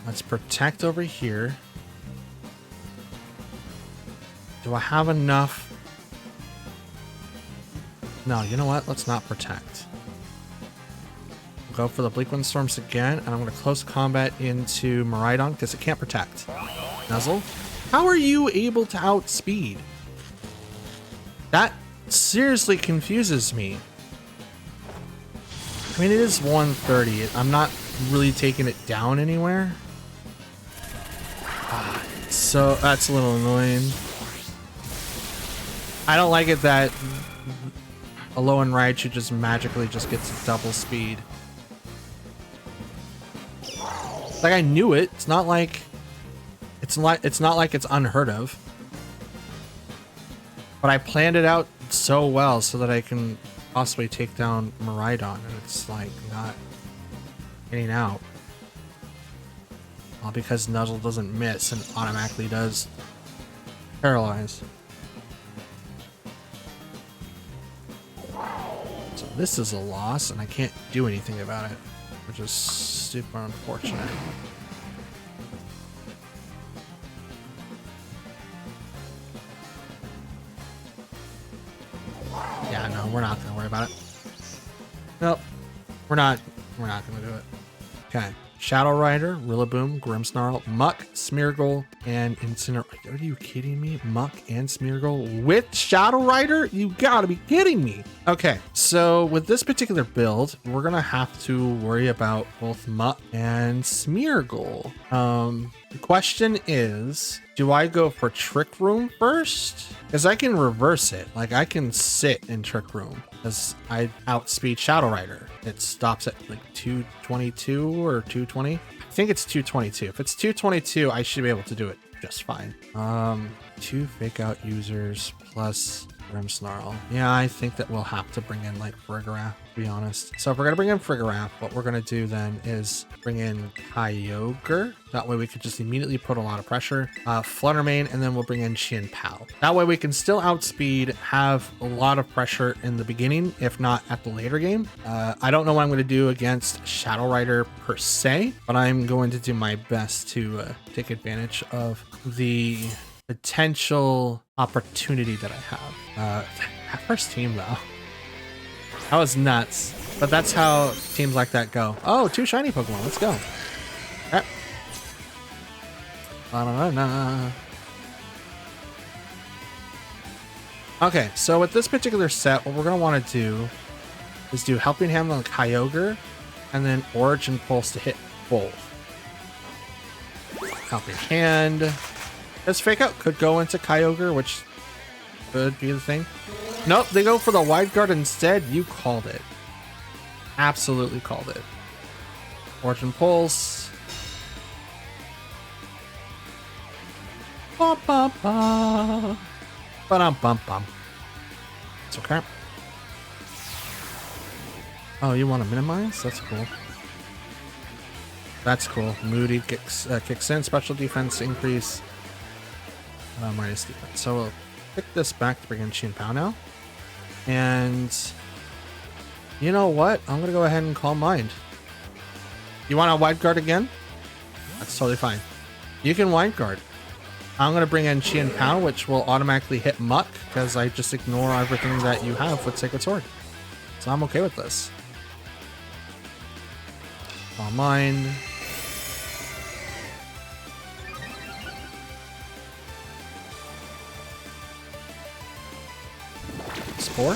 Let's protect over here. Do I have enough? No, you know what? Let's not protect. Go for the Bleakwind Storms again, and I'm going to close combat into Miraidon because it can't protect. Nuzzle. How are you able to outspeed? That seriously confuses me. I mean, it is 130. I'm not really taking it down anywhere. So that's a little annoying. I don't like it that a Lone Raichu just magically just gets double speed. Like, I knew it. It's not like it's unheard of. But I planned it out so well so that I can possibly take down Miraidon, and it's like not getting out. All because Nuzzle doesn't miss and automatically does paralyze. So this is a loss, and I can't do anything about it, which is super unfortunate. Yeah, no, we're not gonna worry about it. Nope, we're not gonna do it. Okay, Shadow Rider, Rillaboom, Grimmsnarl, Muck, Smeargle and Incinerate. Are you kidding me? Muck and Smeargle with Shadow Rider? You gotta be kidding me. Okay, so with this particular build, we're gonna have to worry about both Muck and Smeargle. The question is, do I go for Trick Room first? Because I can reverse it. Like, I can sit in Trick Room because I outspeed Shadow Rider. It stops at like 222 or 220. I think it's 222. If it's 222, I should be able to do it just fine. 2 fake out users plus Grimmsnarl. Yeah, I think that we'll have to bring in like Frigoraph, to be honest. So if we're gonna bring in Frigoraph, what we're gonna do then is bring in Kyogre. That way we could just immediately put a lot of pressure. Fluttermane, and then we'll bring in Chien-Pao. That way we can still outspeed, have a lot of pressure in the beginning, if not at the later game. I don't know what I'm gonna do against Shadow Rider per se, but I'm going to do my best to take advantage of the potential opportunity that I have. That first team though, that was nuts, but that's how teams like that go. Oh, 2 shiny Pokemon, let's go. Okay. Okay, so with this particular set, what we're gonna want to do is do Helping Hand on Kyogre and then Origin Pulse to hit both. Helping Hand. This Fake Out could go into Kyogre, which could be the thing. Nope, they go for the Wide Guard instead. You called it. Absolutely called it. Origin Pulse. Ba ba ba. Ba bum bum. It's okay. Oh, you want to minimize? That's cool. That's cool. Moody kicks in. Special defense increase. Minus defense. So we'll pick this back to bring in Chien-Pao now. And you know what? I'm gonna go ahead and call Mind. You want a Wide Guard again? That's totally fine. You can Wide Guard. I'm gonna bring in Chien-Pao, which will automatically hit Muck because I just ignore everything that you have with Sacred Sword. So I'm okay with this. Call Mind. Spore.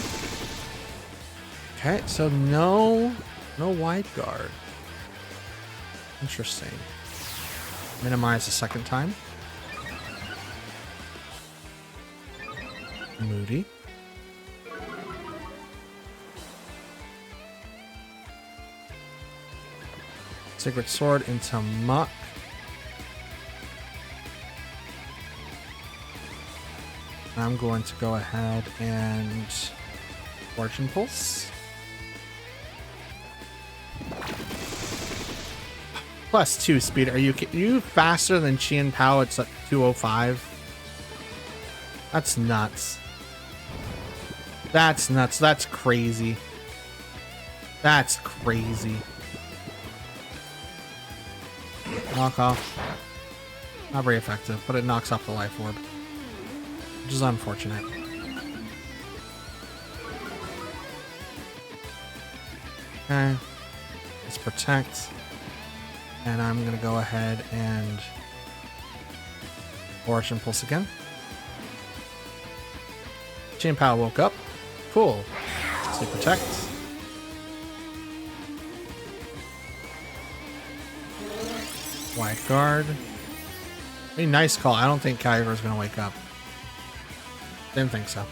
Okay, so no Wide Guard. Interesting. Minimize the second time. Moody. Sacred Sword into Muck. I'm going to go ahead and Origin Pulse. +2 speed. Are you faster than Chien-Pao? It's at 205. That's nuts. That's nuts. That's crazy. That's crazy. Knock off. Not very effective, but it knocks off the Life Orb, which is unfortunate. Okay. Let's protect. And I'm going to go ahead and Origin Pulse again. Chien-Pao woke up. Cool. So protect. Wide Guard. I mean, nice call. I don't think Kyogre is going to wake up. Didn't think so.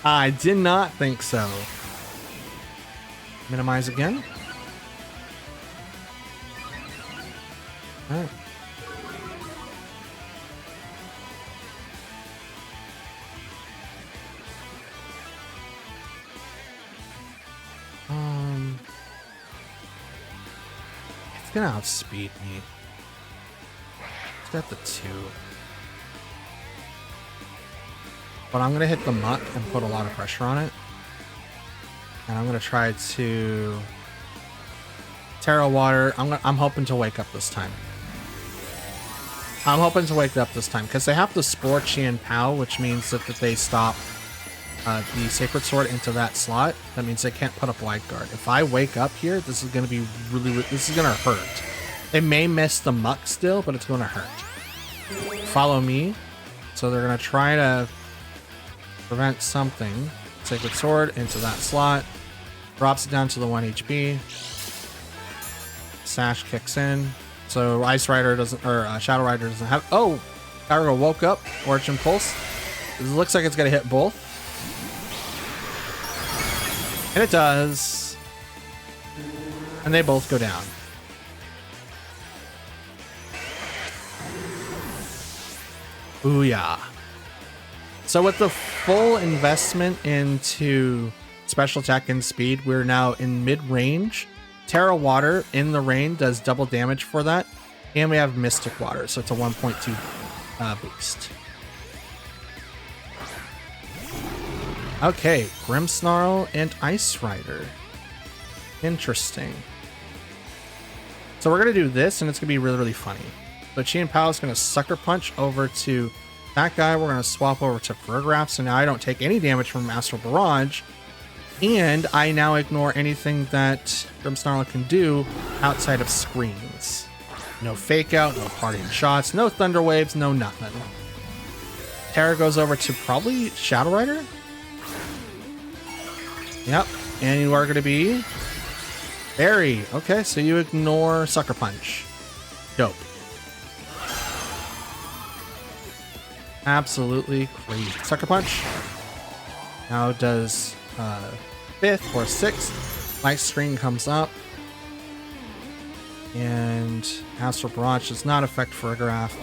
I did not think so. Minimize again. All right. It's gonna outspeed me. It's got the 2. But I'm gonna hit the Muck and put a lot of pressure on it. And I'm gonna try to Terra Water. I'm hoping to wake up this time. I'm hoping to wake up this time because they have to Spore Chien-Pao, which means that if they stop the Sacred Sword into that slot, that means they can't put up Wide Guard. If I wake up here, this is gonna be this is gonna hurt. They may miss the muck still, but it's going to hurt. Follow me. So they're going to try to prevent something. Sacred Sword into that slot. Drops it down to the 1 HP. Sash kicks in. So Ice Rider doesn't, or Shadow Rider doesn't have. Oh! Kyogre woke up. Origin Pulse. It looks like it's going to hit both. And it does. And they both go down. Booyah. So with the full investment into special attack and speed, we're now in mid-range. Terra Water in the rain does double damage for that. And we have Mystic Water, so it's a 1.2 boost. Okay, Grimmsnarl and Ice Rider. Interesting. So we're going to do this, and it's going to be really, really funny. So Chi and Pao is going to Sucker Punch over to that guy. We're going to swap over to Fergraph, so now I don't take any damage from Astral Barrage. And I now ignore anything that Grimmsnarl can do outside of screens. No Fake Out, no Parting Shots, no Thunder Waves, no nothing. Terra goes over to probably Shadow Rider? Yep, and you are going to be Barry. Okay, so you ignore Sucker Punch. Dope. Absolutely crazy. Sucker Punch now does 5th or 6th. Light Screen comes up. And Astral Barrage does not affect Fergraph.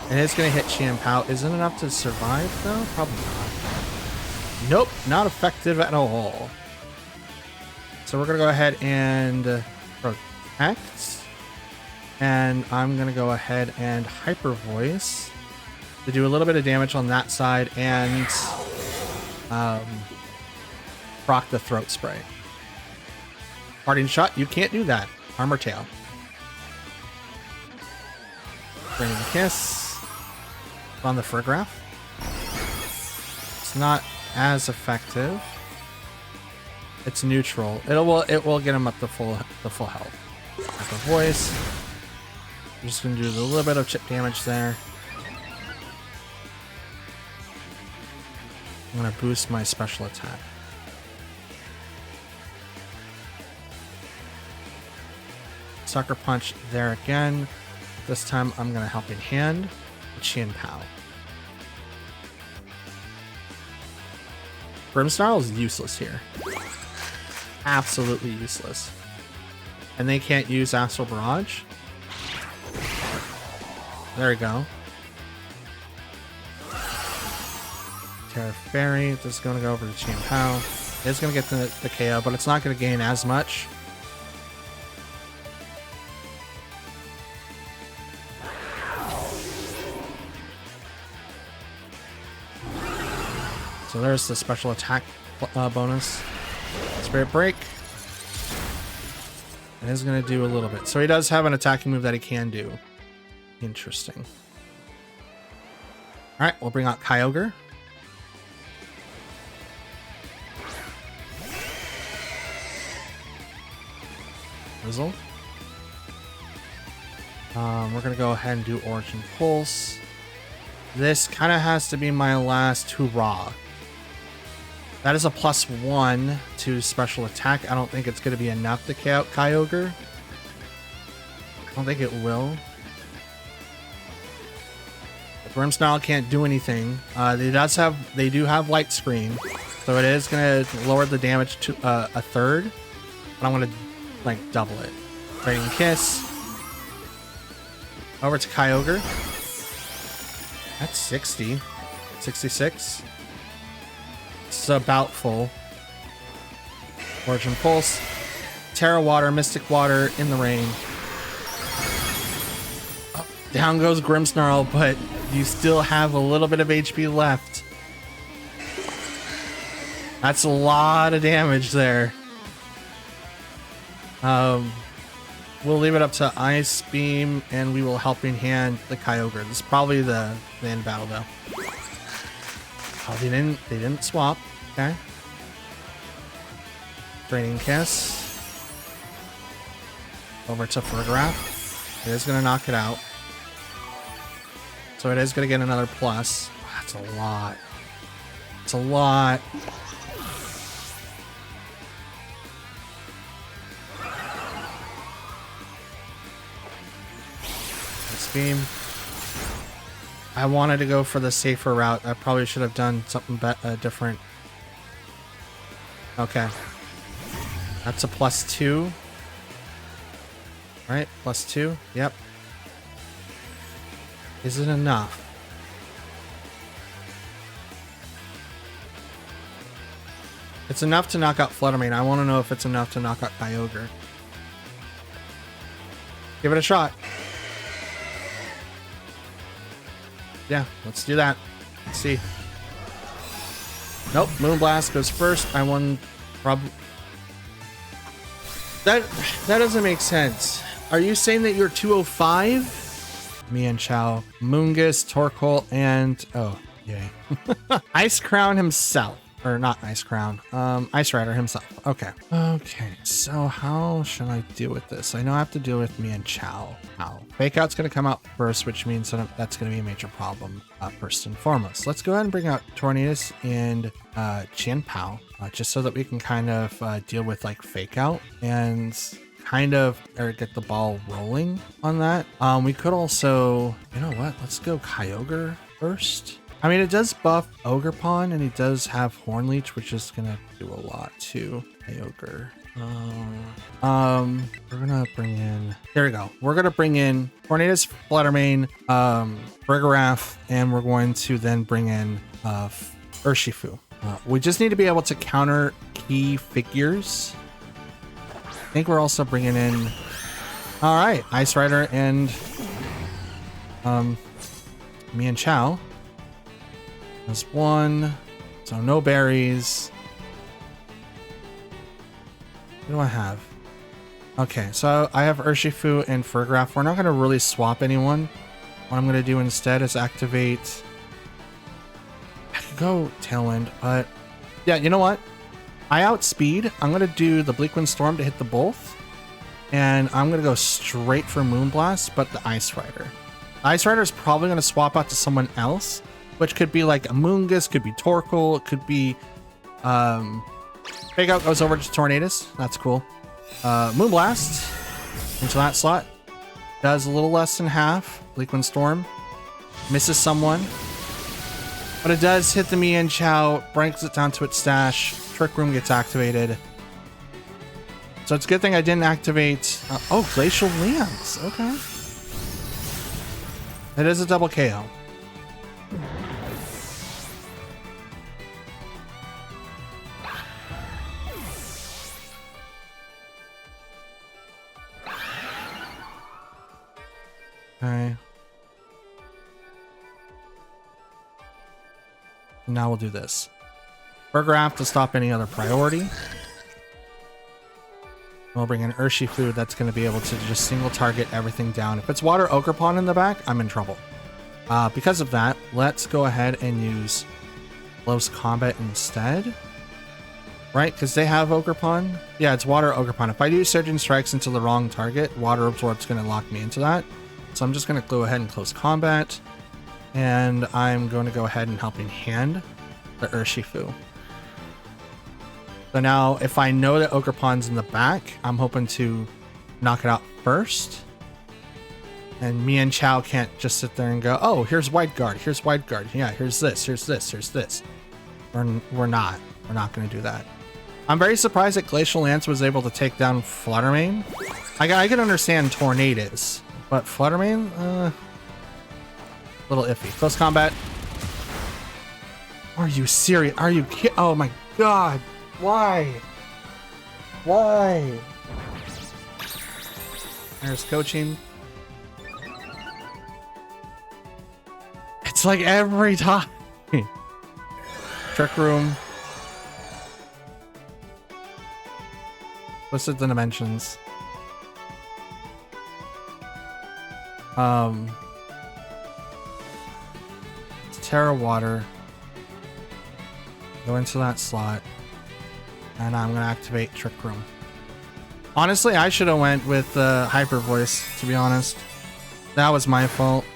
And it's going to hit Chi and Pao. Is it enough to survive though? Probably not. Nope, not effective at all. So we're going to go ahead and protect. And I'm going to go ahead and Hyper Voice to do a little bit of damage on that side and proc the Throat Spray. Parting Shot, you can't do that. Armor Tail. Draining Kiss on the Fergraph. It's not as effective. It's neutral. It will get him up the full health. Hyper Voice. I'm just gonna do a little bit of chip damage there. I'm gonna boost my special attack. Sucker Punch there again. This time I'm gonna Helping Hand Chi and Pao. Grimmsnarl is useless here. Absolutely useless. And they can't use Astral Barrage. There we go. Terra Fairy. This is going to go over to Chi and Pao. It's going to get the KO, but it's not going to gain as much. So there's the special attack bonus. Spirit Break. It is going to do a little bit. So he does have an attacking move that he can do. Interesting. Alright, we'll bring out Kyogre. Drizzle. We're going to go ahead and do Origin Pulse. This kind of has to be my last hurrah. That is a +1 to special attack. I don't think it's going to be enough to KO Kyogre. I don't think it will. The Grimmsnarl can't do anything. They do have Light Screen, so it is going to lower the damage to a third. But I'm going to like double it. Draining Kiss. Over to Kyogre. That's 60. 66. It's about full. Origin Pulse. Terra Water, Mystic Water in the rain. Oh, down goes Grimmsnarl, but you still have a little bit of HP left. That's a lot of damage there. We'll leave it up to Ice Beam, and we will Helping Hand the Kyogre. This is probably the end battle, though. Oh, they didn't swap. Okay. Draining Kiss. Over to Fergraph. It is going to knock it out. So it is going to get another plus. That's a lot. It's a lot. This beam. I wanted to go for the safer route. I probably should have done something different. Okay. That's a +2. Right, +2. Yep. Is it enough? It's enough to knock out Fluttermane. I want to know if it's enough to knock out Kyogre. Give it a shot. Yeah, let's do that. Let's see. Nope, Moonblast goes first. I won. That doesn't make sense. Are you saying that you're 205? Mienshao, Moongus, Torkoal, and oh, yay. Ice Crown himself. Or not Ice Crown. Ice Rider himself. Okay. Okay, so how should I deal with this? I know I have to deal with Mienshao. How? Fake Out's gonna come out first, which means that that's gonna be a major problem first and foremost. Let's go ahead and bring out Tornadus and Chien-Pao, just so that we can kind of deal with like Fake Out and kind of get the ball rolling on that. We could also, you know what? Let's go Kyogre first. I mean, it does buff Ogerpon, and he does have Horn Leech, which is gonna do a lot to Kyogre. We're gonna bring in. There we go. We're gonna bring in Tornadus, Fluttermane, Brigarath, and we're going to then bring in Urshifu. We just need to be able to counter key figures. I think we're also bringing in. All right, Ice Rider and Mienshao. There's one, so no berries. What do I have? Okay, so I have Urshifu and Fergraph. We're not going to really swap anyone. What I'm going to do instead is activate. I could go Tailwind, but yeah, you know what? I outspeed. I'm going to do the Bleakwind Storm to hit the both, and I'm going to go straight for Moonblast, but the Ice Rider. The Ice Rider is probably going to swap out to someone else, which could be like a Moongus, could be Torkoal, it could be Fake Out goes over to Tornadus. That's cool. Moonblast into that slot. Does a little less than half. Bleakwind Storm. Misses someone. But it does hit the Mienshao, brings it down to its stash. Trick Room gets activated. So it's a good thing I didn't activate. Oh, Glacial Lance. Okay. It is a double KO. Okay. Now we'll do this. Burgraph to stop any other priority. We'll bring in Urshifu that's going to be able to just single target everything down. If it's Water Ogerpon in the back, I'm in trouble. Because of that, let's go ahead and use Close Combat instead. Right? Because they have Ogerpon. Yeah, it's Water Ogerpon. If I do Surging Strikes into the wrong target, Water Absorb's going to lock me into that. So I'm just going to go ahead and Close Combat. And I'm going to go ahead and Helping Hand the Urshifu. So now, if I know that Ogerpon's in the back, I'm hoping to knock it out first. And Mienshao can't just sit there and go, oh, here's Wide Guard, here's Wide Guard. Yeah, here's this, here's this, here's this. We're not going to do that. I'm very surprised that Glacial Lance was able to take down Fluttermane. I can understand Tornadus, but Fluttermane, a little iffy. Close Combat. Are you serious? Are you kidding? Oh my god. Why? Why? There's coaching. It's like every time. Trick Room. Listed the dimensions. Terra Water. Go into that slot. And I'm going to activate Trick Room. Honestly, I should have went with Hyper Voice, to be honest. That was my fault.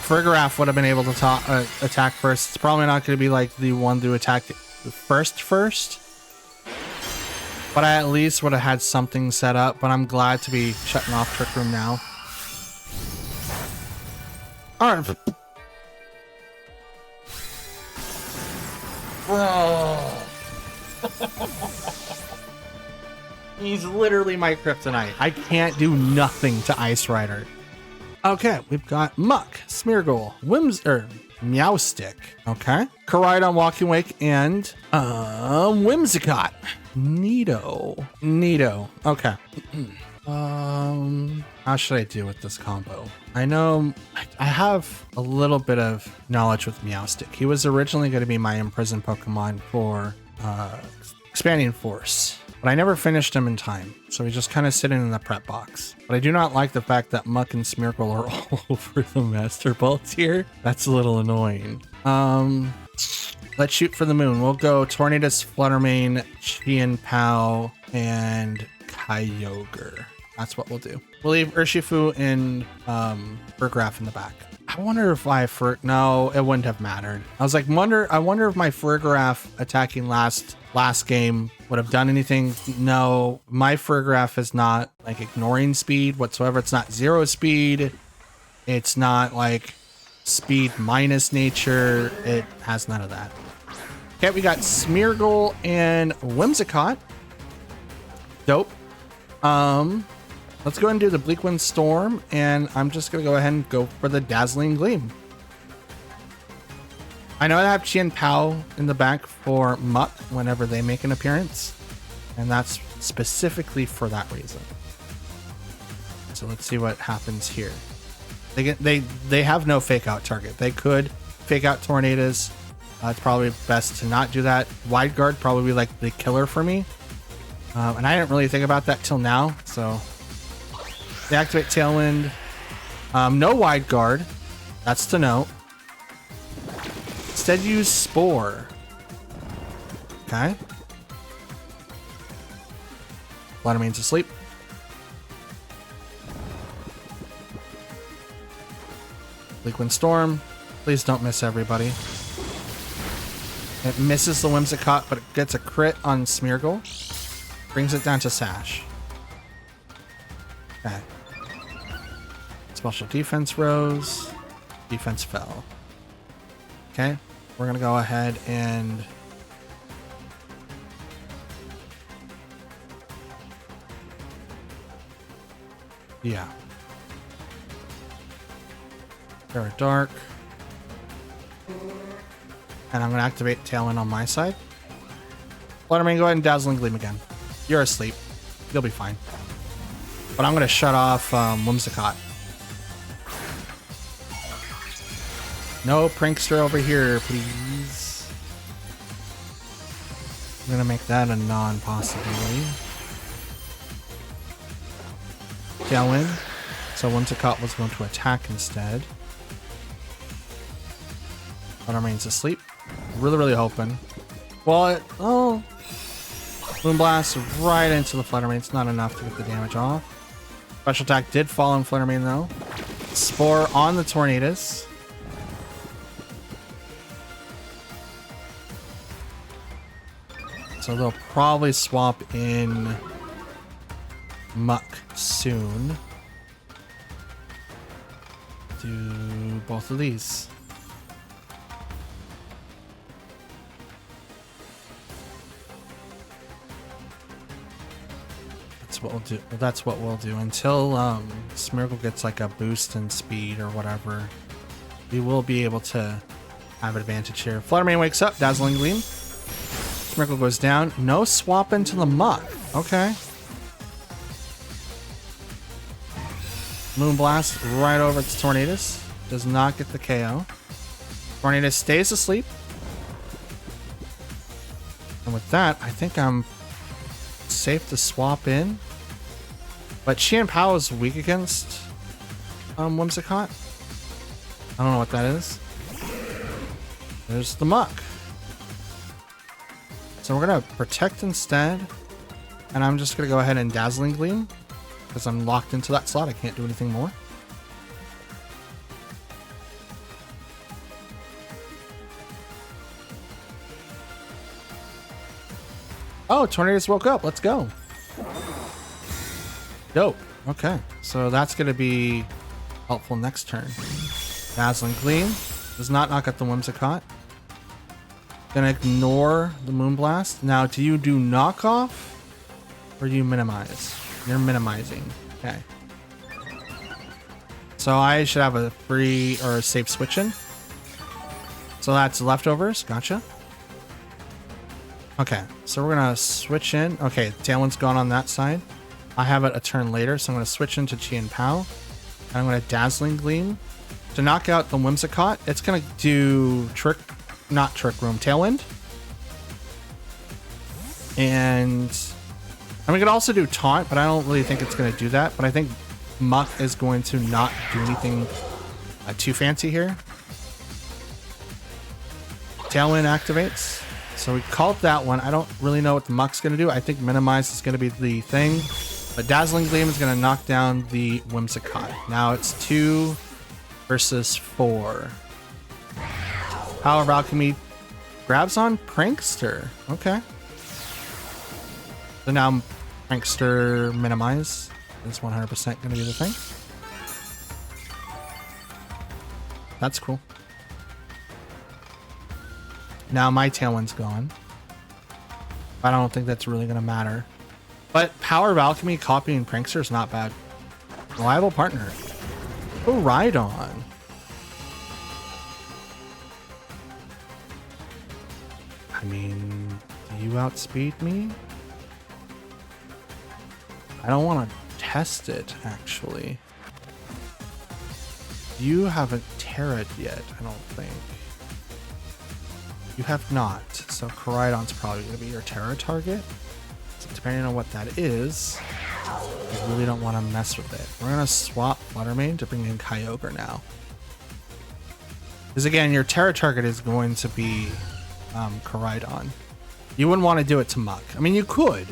Farigiraf would have been able to attack first. It's probably not going to be like the one to attack first. But I at least would have had something set up. But I'm glad to be shutting off Trick Room now. Alright. Bro. He's literally my kryptonite. I can't do nothing to Ice Rider. Okay, we've got Muck, Smeargle, Meowstick. Okay. Koraidon, Walking Wake, and Whimsicott. Neato. Okay. How should I deal with this combo? I know I have a little bit of knowledge with Meowstick. He was originally going to be my imprisoned Pokemon for Expanding Force, but I never finished him in time, so he's just kind of sitting in the prep box. But I do not like the fact that Muck and Smeargle are all over the Master Balls here. That's a little annoying. Let's shoot for the moon. We'll go Tornadus, Fluttermane, Chien-Pao, and Kyogre. That's what we'll do. We'll leave Urshifu and Farigiraf in the back. I wonder if no, it wouldn't have mattered. I was like, I wonder if my Farigiraf attacking last game would have done anything. No, my Farigiraf is not like ignoring speed whatsoever. It's not zero speed. It's not like speed minus nature. It has none of that. Okay, we got Smeargle and Whimsicott. Dope. Let's go ahead and do the Bleak Wind Storm, and I'm just gonna go ahead and go for the Dazzling Gleam. I know I have Chien-Pao in the back for Muck whenever they make an appearance, and that's specifically for that reason. So let's see what happens here. They have no fake out target. They could fake out Tornadus. It's probably best to not do that. Wide Guard probably like the killer for me. And I didn't really think about that till now. So they activate Tailwind. No Wide Guard. That's to note. Instead use Spore. Okay. Fluttermane's asleep. Bleak Wind Storm. Please don't miss everybody. It misses the Whimsicott, but it gets a crit on Smeargle. Brings it down to Sash. Okay. Special defense rose. Defense fell. Okay. We're going to go ahead and... yeah. Very dark. And I'm going to activate Tailwind on my side. Fluttermane, go ahead and Dazzling Gleam again. You're asleep. You'll be fine. But I'm going to shut off Whimsicott. No prankster over here, please. I'm going to make that a non-possibility. Tailwind. So Whimsicott was going to attack instead. Fluttermane's asleep. Really hoping. Well, Moonblast right into the Fluttermane. It's not enough to get the damage off. Special attack did fall on Fluttermane though. Spore on the Tornadus. So they'll probably swap in Muck soon. Do both of these. What we'll do. Well, that's what we'll do until Smeargle gets like a boost in speed or whatever. We will be able to have advantage here. Fluttermane wakes up, Dazzling Gleam. Smeargle goes down. No swap into the Muck. Okay. Moonblast right over to Tornadus. Does not get the KO. Tornadus stays asleep. And with that, I think I'm safe to swap in. But Chien-Pao is weak against Whimsicott. I don't know what that is. There's the Muck. So we're going to protect instead. And I'm just going to go ahead and Dazzling Gleam. Because I'm locked into that slot. I can't do anything more. Oh, Tornadus woke up. Let's go. Dope. Okay. So that's going to be helpful next turn. Dazzling Gleam. Does not knock out the Whimsicott. Gonna ignore the Moonblast. Now, do you do knockoff or do you minimize? You're minimizing. Okay. So I should have a free or a safe switch in. So that's leftovers. Gotcha. Okay. So we're gonna switch in. Okay. Tailwind's gone on that side. I have it a turn later. So I'm gonna switch into Chien Pao. And I'm gonna Dazzling Gleam. To knock out the Whimsicott, it's gonna do not Trick Room, Tailwind. And we could also do Taunt, but I don't really think it's gonna do that. But I think Muck is going to not do anything too fancy here. Tailwind activates. So we called that one. I don't really know what the Muck's gonna do. I think Minimize is gonna be the thing. But Dazzling Gleam is gonna knock down the Whimsicott. Now it's 2 versus 4. Power of Alchemy grabs on Prankster. Okay. So now Prankster Minimize is 100% going to be the thing. That's cool. Now my Tailwind's gone. I don't think that's really going to matter. But Power of Alchemy copying Prankster is not bad. Reliable partner. Oh, Rhydon. I mean, do you outspeed me? I don't want to test it, actually. You haven't Terra'd yet, I don't think. You have not, so Koraidon's probably going to be your Terra target. So depending on what that is, I really don't want to mess with it. We're going to swap Fluttermane to bring in Kyogre now. Because again, your Terra target is going to be Koraidon. You wouldn't want to do it to Muck. I mean, you could.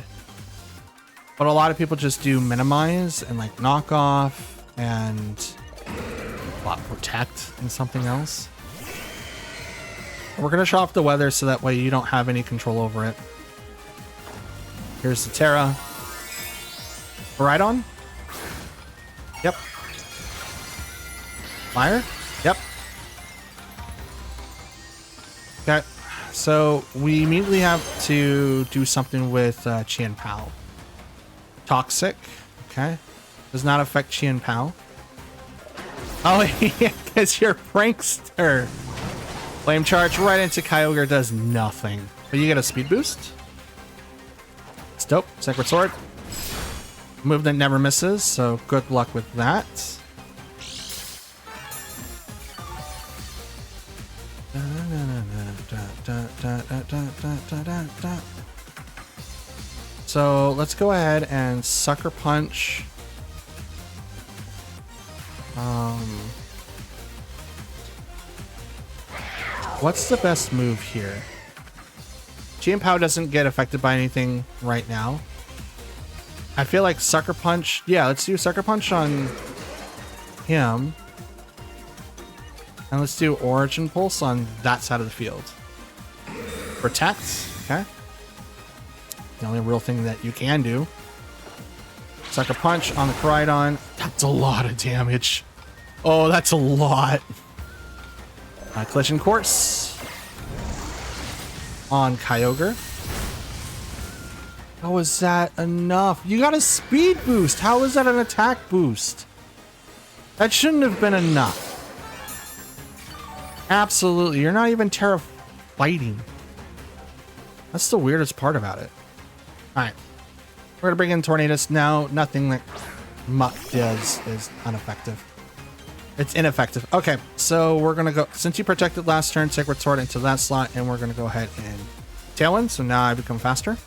But a lot of people just do Minimize and like Knockoff and Protect and something else. We're going to show off the weather so that way you don't have any control over it. Here's the Terra. Koraidon? Yep. Fire? Yep. Okay. So we immediately have to do something with Chien Pao. Toxic. Okay. Does not affect Chien Pao. Oh, yeah, because you're Prankster. Flame Charge right into Kyogre does nothing. But you get a speed boost. It's dope. Sacred Sword. Move that never misses, so good luck with that. So let's go ahead and Sucker Punch. What's the best move here? Chien Pao doesn't get affected by anything right now. I feel like Sucker Punch. Yeah, let's do Sucker Punch on him. And let's do Origin Pulse on that side of the field. Protect. Okay. The only real thing that you can do. Sucker Punch on the Koraidon. That's a lot of damage. Oh, that's a lot. Collision Course on Kyogre. How is that enough? You got a speed boost. How is that an attack boost? That shouldn't have been enough. Absolutely. You're not even Terra fighting. That's the weirdest part about it. Alright. We're going to bring in Tornadus now. Nothing that Muck does is ineffective. It's ineffective. Okay, so we're going to go... Since you protected last turn, Sacred Sword into that slot, and we're going to go ahead and Tailwind. So now I become faster.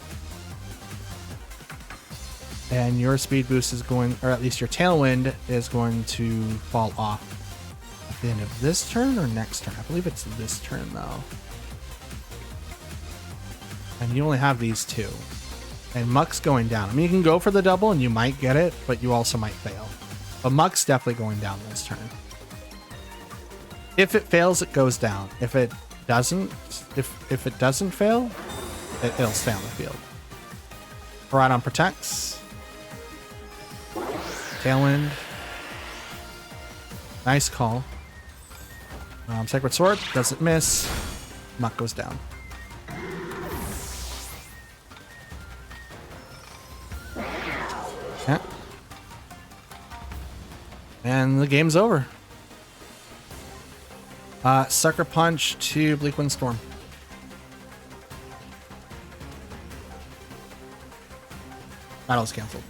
And your speed boost is going... Or at least your Tailwind is going to fall off at the end of this turn or next turn. I believe it's this turn, though. And you only have these two. And Muck's going down. I mean, you can go for the double and you might get it, but you also might fail. But Muck's definitely going down this turn. If it fails, it goes down. If it doesn't, if it doesn't fail, it'll stay on the field. Rhydon protects. Tailwind. Nice call. Sacred Sword doesn't miss. Muck goes down. Yeah. And the game's over. Sucker Punch to Bleak Wind Storm. Battle's canceled.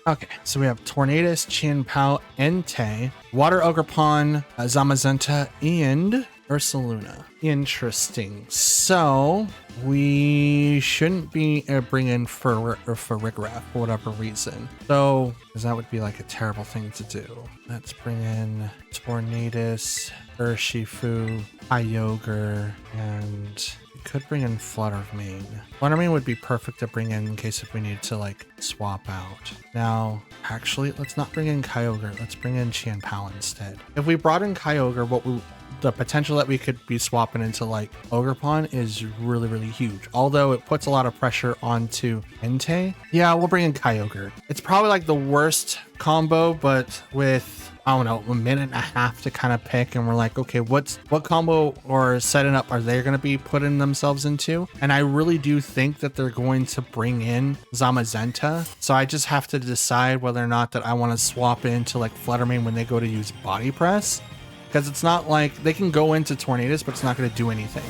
Okay, so we have Tornadus, Chien-Pao, Entei, Water Ogerpon, Zamazenta, and Ursaluna. Interesting. So we shouldn't be bringing Rigraff for whatever reason. So, because that would be like a terrible thing to do. Let's bring in Tornadus, Urshifu, Kyogre, and we could bring in Fluttermane. Fluttermane would be perfect to bring in case if we need to like swap out. Now, actually, let's not bring in Kyogre. Let's bring in Chien-Pao instead. If we brought in Kyogre, the potential that we could be swapping into like Ogerpon is really, really huge. Although it puts a lot of pressure onto Entei. Yeah, we'll bring in Kyogre. It's probably like the worst combo, but with, I don't know, a minute and a half to kind of pick, and we're like, okay, what combo or setting up are they going to be putting themselves into? And I really do think that they're going to bring in Zamazenta. So I just have to decide whether or not that I want to swap into like Fluttermane when they go to use Body Press. Because it's not like they can go into Tornadus, but it's not going to do anything.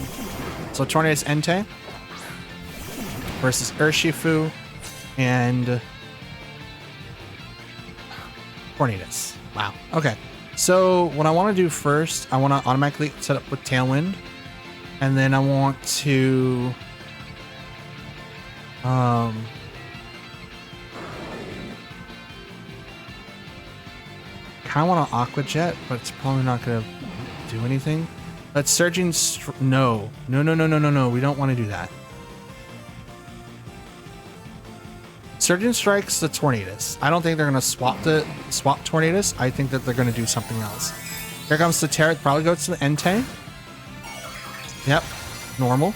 So Tornadus Entei versus Urshifu and Tornadus. Wow. Okay. So what I want to do first, I want to automatically set up with Tailwind. And then I want to kind of want to Aqua Jet, but it's probably not going to do anything. Let's Surging no. We don't want to do that. Surging Strike's the Tornadus. I don't think they're going to swap Tornadus. I think that they're going to do something else. Here comes the Terra. Probably goes to the Entei. Yep. Normal.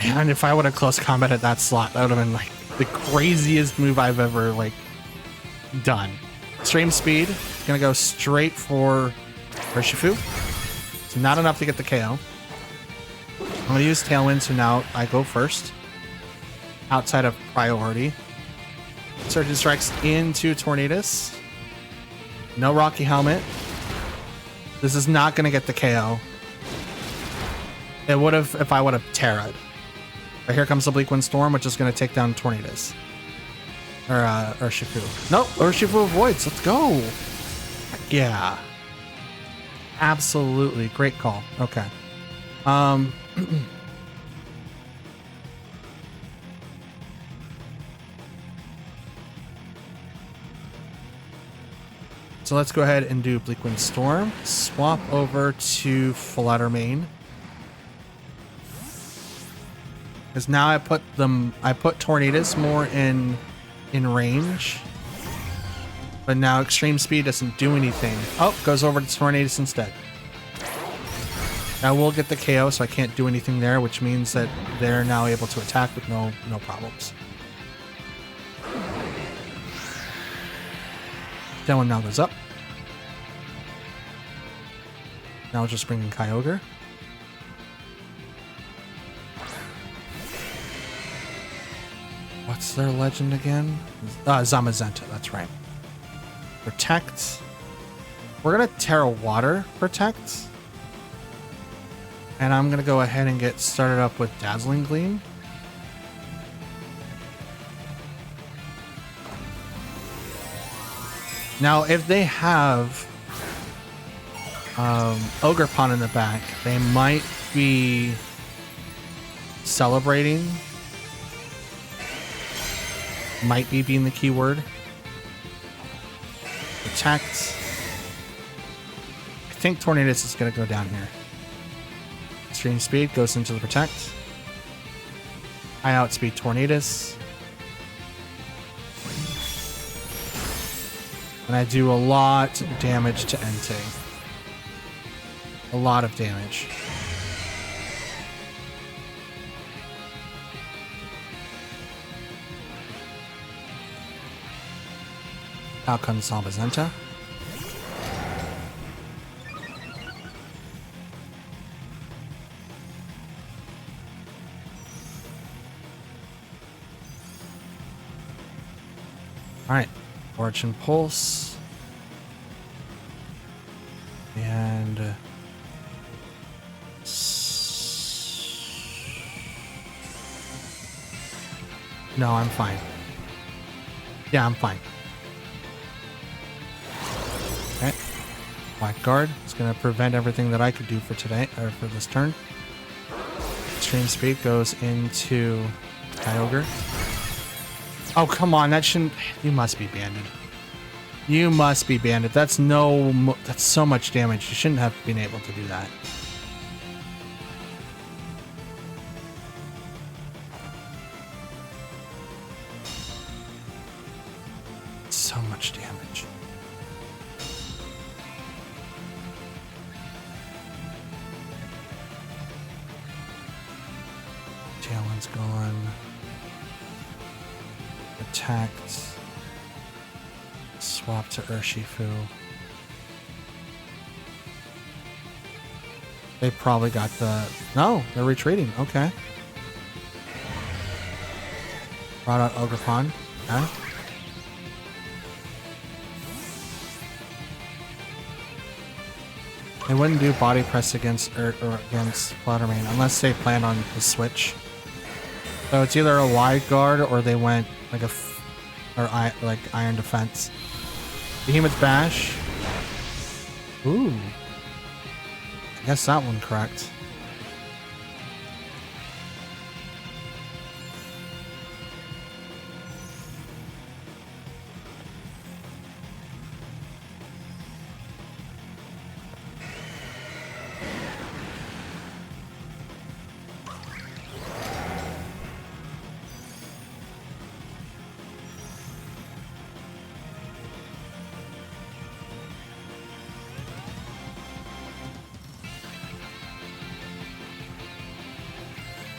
And if I would have close combat at that slot, that would have been like the craziest move I've ever like done. Extreme Speed. Gonna go straight for Urshifu. It's not enough to get the KO. I'm gonna use Tailwind, so now I go first. Outside of priority. Surgeon Strikes into Tornadus. No Rocky Helmet. This is not gonna get the KO. It would have if I would have Terra'd. But here comes the Bleak Wind Storm, which is gonna take down Tornadus. Or Urshifu. Nope, Urshifu avoids. Let's go. Heck yeah. Absolutely. Great call. Okay. So let's go ahead and do Bleak Wind Storm. Swap over to Fluttermane. Because now I put Tornadus more in range. But now Extreme Speed doesn't do anything. Oh, goes over to Tornadus instead. Now we'll get the KO, so I can't do anything there, which means that they're now able to attack with no problems. That one now goes up. Now we'll just bring in Kyogre. What's their legend again? Zamazenta, that's right. Protect. We're going to Terra Water Protect. And I'm going to go ahead and get started up with Dazzling Gleam. Now, if they have Ogerpon in the back, they might be celebrating. Might be being the keyword. Protect. I think Tornadus is going to go down here. Extreme Speed goes into the Protect. I outspeed Tornadus. And I do a lot of damage to Entei. A lot of damage. Out comes Zamazenta. Alright, Origin Pulse. And... no, I'm fine. Yeah, I'm fine. Okay. Black Guard. It's going to prevent everything that I could do for today, or for this turn. Extreme Speed goes into Kyogre. Oh, come on. That shouldn't... you must be banded. You must be banded. That's so much damage. You shouldn't have been able to do that. So much damage. Talon's gone. Attacked. Swap to Urshifu. They probably got the... no, they're retreating. Okay. Brought out Ogerpon. Okay. They wouldn't do body press against or against Fluttermane unless they planned on the switch. So it's either a wide guard or they went like like Iron Defense. Behemoth Bash. Ooh. I guess that one correct.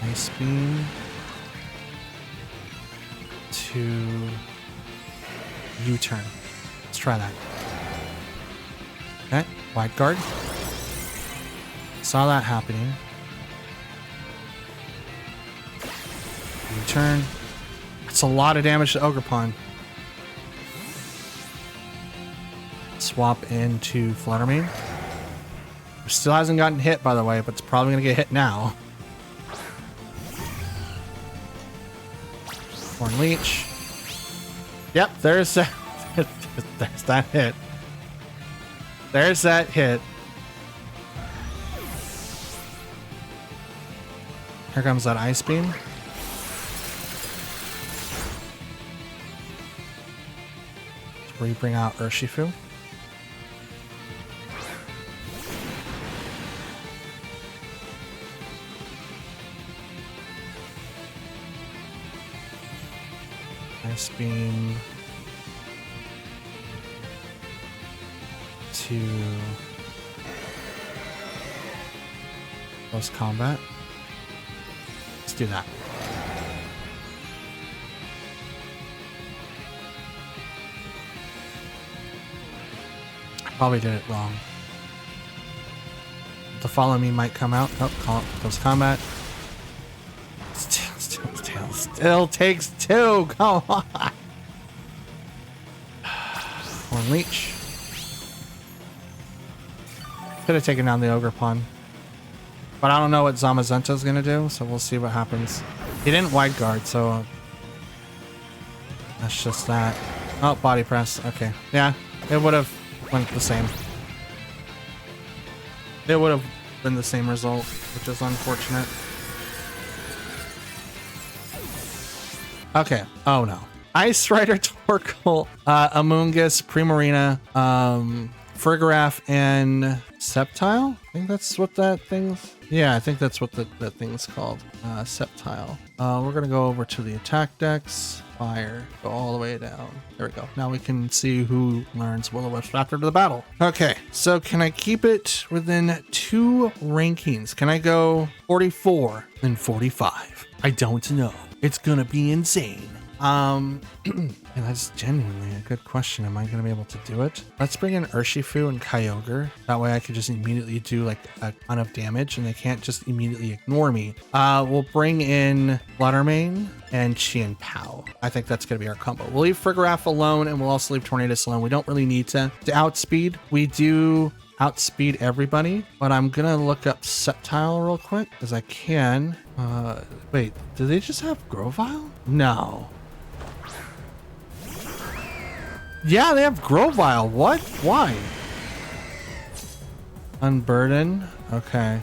Ice Beam to U-turn. Let's try that. Okay, Wide Guard. Saw that happening. U-turn. That's a lot of damage to Ogerpon. Swap into Fluttermane. Still hasn't gotten hit, by the way, but it's probably going to get hit now. Horn Leech. Yep, there's that. There's that hit. There's that hit. Here comes that Ice Beam. That's where you bring out Urshifu. Ice Beam to close combat. Let's do that. I probably did it wrong. The Follow Me might come out. Oh, close combat. Still takes two. Come on. Horn Leech. Could have taken down the Ogerpon. But I don't know what Zamazenta is going to do, so we'll see what happens. He didn't Wide Guard, so that's just that. Oh, Body Press. Okay. Yeah, it would have went the same. It would have been the same result, which is unfortunate. Okay. Oh no. Ice Rider, Torkoal, Amoonguss, Primarina, Farigiraf, and Sceptile? I think that's what that thing's... yeah, I think that's what that thing's called. Sceptile. We're gonna go over to the attack decks. Fire. Go all the way down. There we go. Now we can see who learns Will-O-Wisp after the battle. Okay, so can I keep it within 2 rankings? Can I go 44 and 45? I don't know. It's gonna be insane. And that's genuinely a good question. Am I going to be able to do it? Let's bring in Urshifu and Kyogre. That way I could just immediately do like a ton of damage and they can't just immediately ignore me. We'll bring in Fluttermane and Chien-Pao. I think that's going to be our combo. We'll leave Frigoraph alone and we'll also leave Tornadus alone. We don't really need to outspeed. We do outspeed everybody, but I'm gonna look up Sceptile real quick because I can. Wait, do they just have Grovyle? No. Yeah, they have Grovyle. What? Why? Unburden. Okay.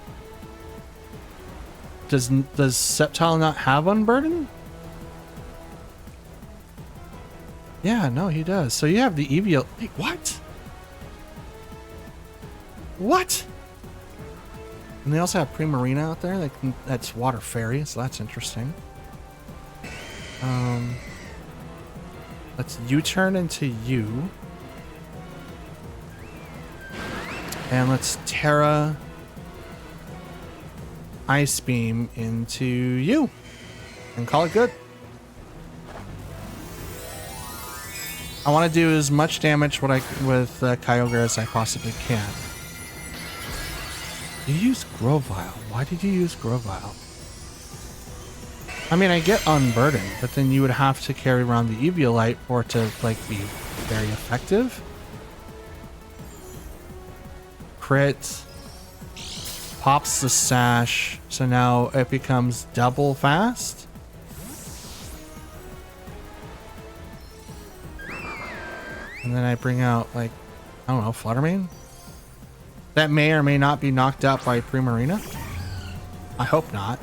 Does Sceptile not have Unburden? Yeah, no, he does. So you have the Eevee. Wait, what? What? And they also have Primarina out there. That's Water Fairy, so that's interesting. Let's U-turn into you. And let's Terra Ice Beam into you. And call it good. I want to do as much damage with Kyogre as I possibly can. You use Grovyle. Why did you use Grovyle? I mean, I get Unburden, but then you would have to carry around the Eviolite for it to, like, be very effective. Crit. Pops the Sash. So now it becomes double fast. And then I bring out, like, I don't know, Fluttermane? That may or may not be knocked out by Primarina. I hope not.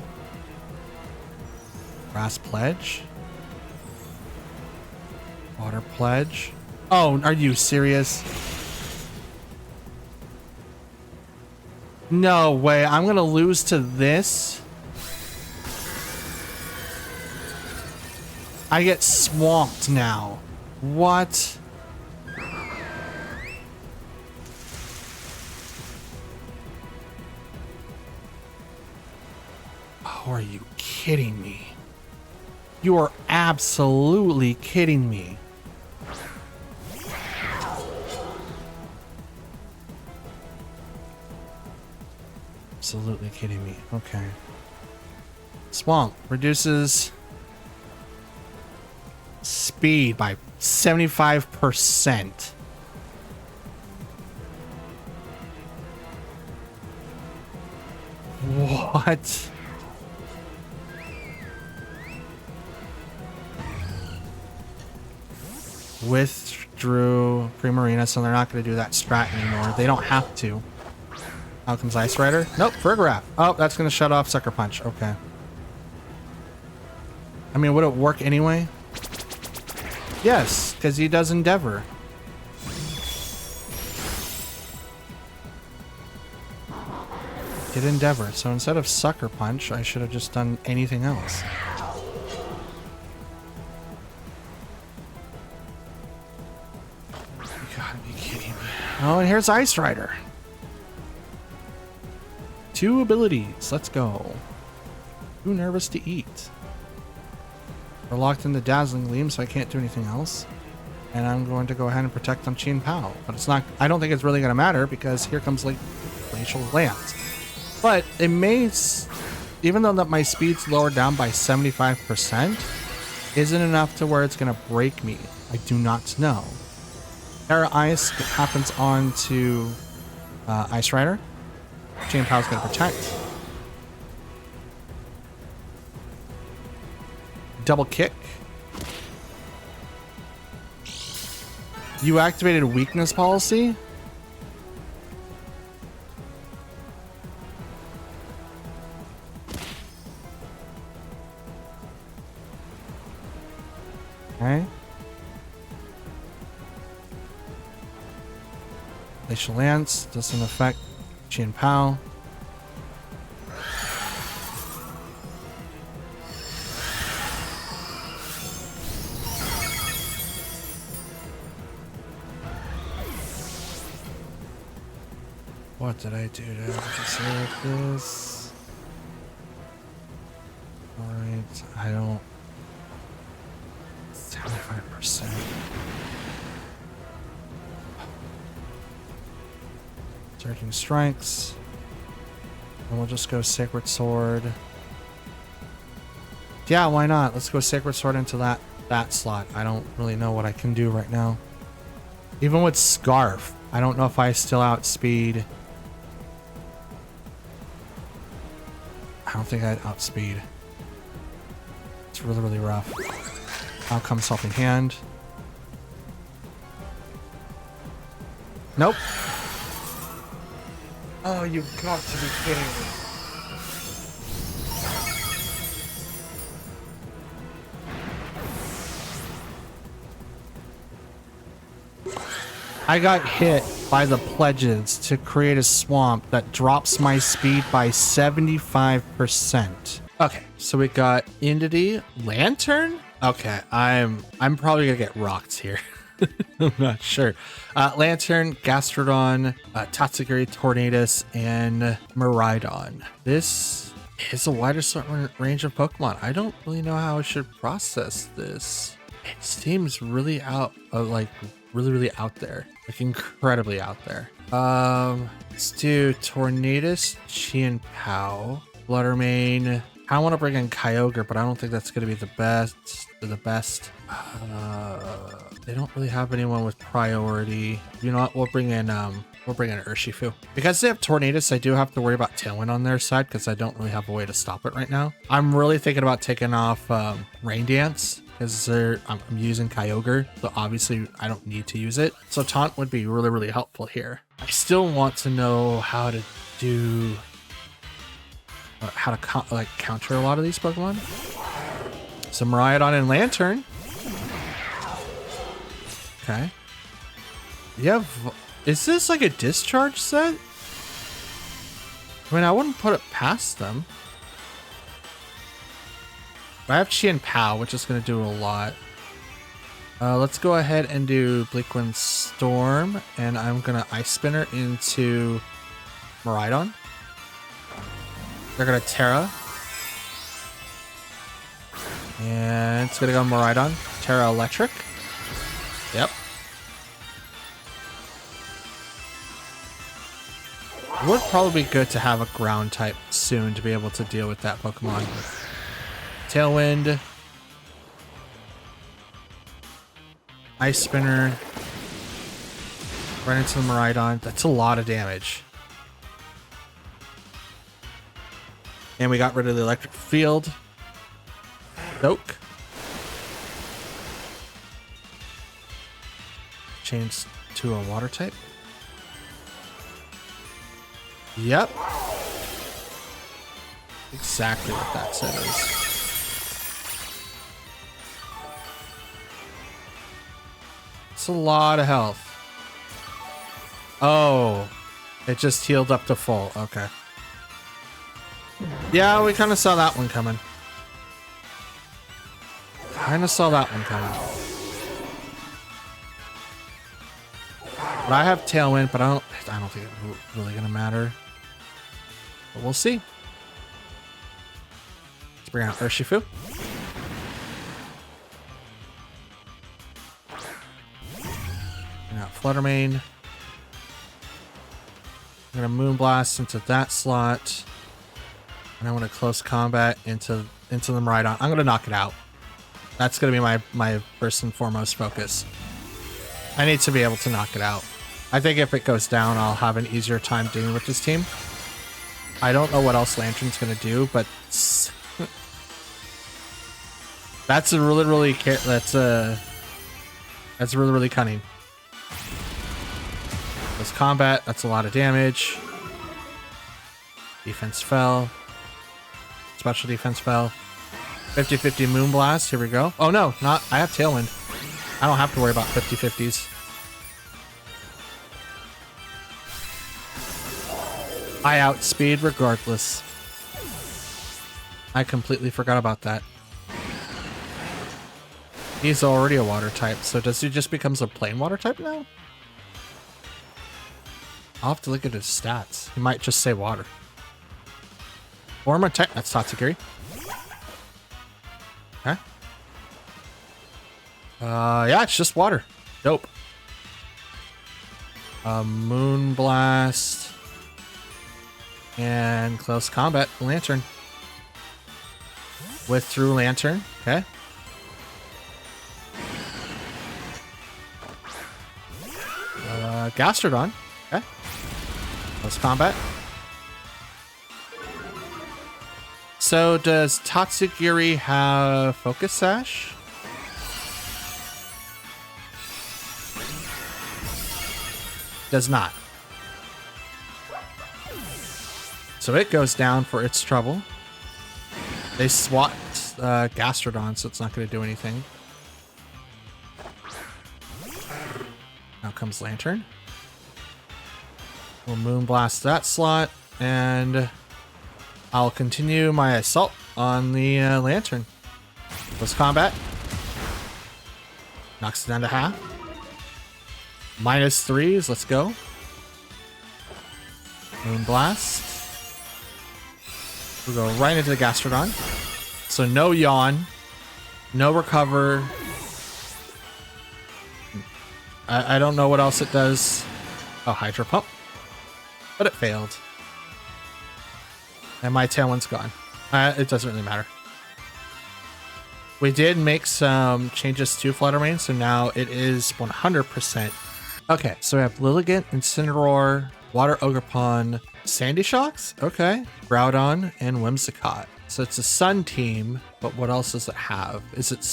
Grass Pledge. Water Pledge. Oh, are you serious? No way. I'm going to lose to this. I get swamped now. What? Oh, are you kidding me? You are absolutely kidding me. Absolutely kidding me. Okay. Swamp reduces speed by 75%. What? Withdrew Primarina, so they're not going to do that strat anymore. They don't have to. Out comes Ice Rider. Nope, Frigoraph. Oh, that's going to shut off Sucker Punch. Okay. I mean, would it work anyway? Yes, because he does Endeavor. Did Endeavor. So instead of Sucker Punch, I should have just done anything else. You gotta be kidding me. Oh, and here's Ice Rider. 2 abilities. Let's go. Too nervous to eat. We're locked in the Dazzling Gleam, so I can't do anything else. And I'm going to go ahead and protect on Chien-Pao. But it's not... I don't think it's really going to matter, because here comes, like, Glacial Lance. But it may... Even though that my speed's lowered down by 75%, isn't enough to where it's going to break me. I do not know. Terra Ice happens on to Ice Rider. Chien-Pao's going to protect. Double kick. You activated weakness policy? Okay. Glacial Lance doesn't affect Chien-Pao. What did I do to just like this? Alright, I don't... 25%. Surging strikes. And we'll just go Sacred Sword. Yeah, why not? Let's go Sacred Sword into that slot. I don't really know what I can do right now. Even with Scarf, I don't know if I still outspeed. I don't think I'd outspeed. It's really, really rough. Out comes Helping Hand. Nope. Oh, you've got to be kidding me. I got hit by the pledges to create a swamp that drops my speed by 75%. Okay, so we got Entity, Lantern? Okay, I'm probably gonna get rocked here. I'm not sure. Lantern, Gastrodon, Tatsugiri, Tornadus, and Miraidon. This is a wide assortment range of Pokemon. I don't really know how I should process this. It seems really out of really out there, like incredibly out there. Let's do Tornadus, Chien-Pao, Fluttermane. I want to bring in Kyogre, but I don't think that's going to be the best. They don't really have anyone with priority. You know what? We'll bring in Urshifu. Because they have Tornadus, I do have to worry about Tailwind on their side because I don't really have a way to stop it right now. I'm really thinking about taking off Rain Dance because I'm using Kyogre, so obviously I don't need to use it. So Taunt would be really, really helpful here. I still want to know how to do counter a lot of these Pokemon. So Miraidon and Lantern. Okay. Yeah, is this like a discharge set? I mean, I wouldn't put it past them. I have Chien-Pao, which is going to do a lot. Let's go ahead and do Bleakwind Storm, and I'm going to Ice Spinner into Miraidon. They're going to Terra. And it's going to go Miraidon. Terra Electric. Yep. It would probably be good to have a ground type soon to be able to deal with that Pokemon. Tailwind. Ice Spinner. Right into the Miraidon. That's a lot of damage. And we got rid of the electric field. Soak. Change to a water type. Yep. Exactly what that says. It's a lot of health. Oh, it just healed up to full. Okay. Yeah, we kind of saw that one coming. But I have Tailwind, but I don't think it's really gonna matter. But we'll see. Let's bring out Urshifu. Bring out Fluttermane. I'm gonna Moonblast into that slot. And I'm gonna close combat into the Miraidon. I'm gonna knock it out. That's gonna be my first and foremost focus. I need to be able to knock it out. I think if it goes down, I'll have an easier time dealing with this team. I don't know what else Lantern's gonna do, but that's really, really cunning. This combat, that's a lot of damage. Defense fell. Special defense fell. 50-50 Moonblast. Here we go. Oh no, I have Tailwind. I don't have to worry about 50-50s. I outspeed regardless. I completely forgot about that. He's already a water type, so does he just becomes a plain water type now? I'll have to look at his stats. He might just say water. Former type, that's Tatsugiri. Okay. Yeah, it's just water. Dope. Moon Blast. And close combat. Lantern. With through Lantern. Okay. Gastrodon. Okay. Close combat. So does Tatsugiri have Focus Sash? Does not. So it goes down for its trouble. They swat Gastrodon, so it's not going to do anything. Now comes Lantern. We'll Moonblast that slot, and I'll continue my assault on the Lantern. Close combat. Knocks it down to half. -3s, let's go. Moonblast. We'll go right into the Gastrodon. So no Yawn. No Recover. I don't know what else it does. Oh, Hydro Pump. But it failed. And my Tailwind's gone. It doesn't really matter. We did make some changes to Flutter Mane, so now it is 100%. Okay, so we have Lilligant, Incineroar, Water Ogerpon, Sandy Shocks, okay, Groudon, and Whimsicott. So it's a Sun team, but what else does it have? Is it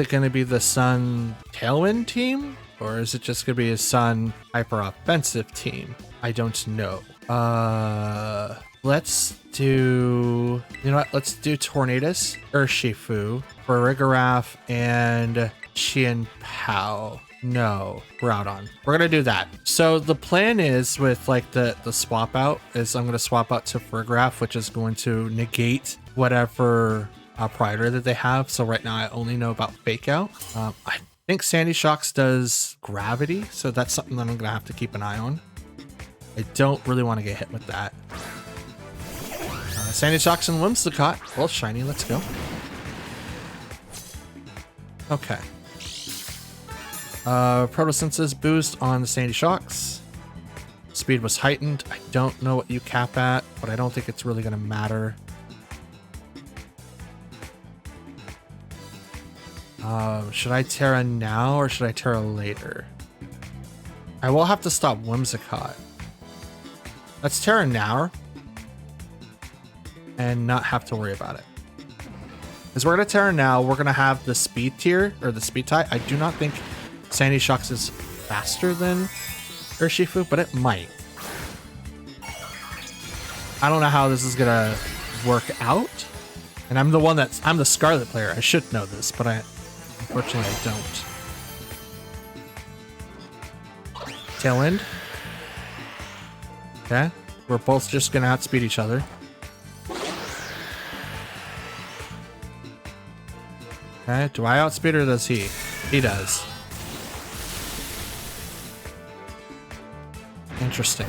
going to be the Sun Tailwind team? Or is it just going to be a Sun Hyper Offensive team? I don't know. Let's do... You know what? Let's do Tornadus, Urshifu, Farigiraf, and Chien-Pao. No, Groudon. We're going to do that. So the plan is with like the swap out is I'm going to swap out to Farigiraf, which is going to negate whatever prior that they have. So right now I only know about Fake Out. I think Sandy Shocks does Gravity, so that's something that I'm going to have to keep an eye on. I don't really want to get hit with that. Sandy Shocks and Whimsicott. Well, shiny. Let's go. Okay. Protosenses boost on the Sandy Shocks. Speed was heightened. I don't know what you cap at, but I don't think it's really going to matter. Should I Terra now or should I Terra later? I will have to stop Whimsicott. Let's Terra now and not have to worry about it. Because we're going to Terra now, we're going to have the speed tier or the speed tie. I do not think Sandy Shocks is faster than Urshifu, but it might. I don't know how this is going to work out. And I'm the Scarlet player. I should know this, but unfortunately I don't. Tailwind. Okay. We're both just going to outspeed each other. Okay. Do I outspeed or does he? He does. Interesting.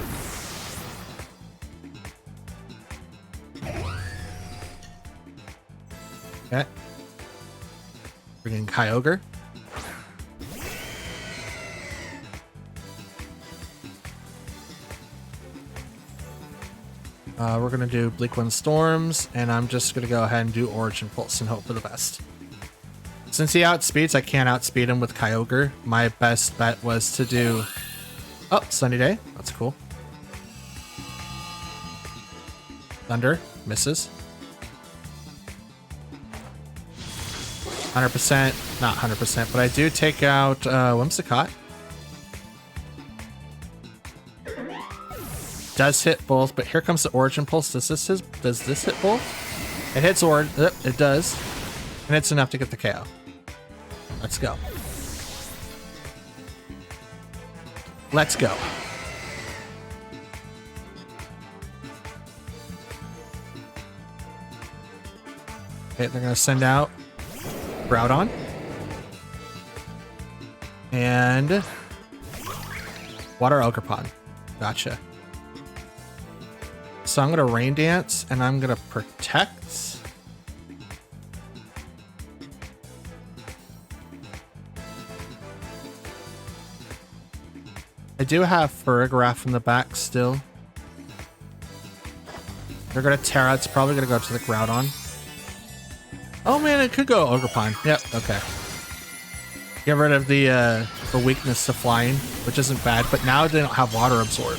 Okay. Bringing Kyogre. We're going to do Bleak Wind Storms, and I'm just going to go ahead and do Origin Pulse and hope for the best. Since he outspeeds, I can't outspeed him with Kyogre. My best bet was to do... Oh, Sunny Day. That's cool. Thunder. Misses. 100%. Not 100%, but I do take out Whimsicott. Does hit both, but here comes the Origin Pulse. Does this hit both? It hits it does. And it's enough to get the KO. Let's go. Let's go. Okay, they're going to send out Groudon. And Water Ogerpon. Gotcha. So I'm going to Rain Dance, and I'm going to Protect. do have Ferrograph in the back still. They're gonna Terra. It's probably gonna go to the Groudon. Oh man, it could go Ogerpon. Yep, okay. Get rid of the weakness to flying, which isn't bad, but now they don't have Water Absorb.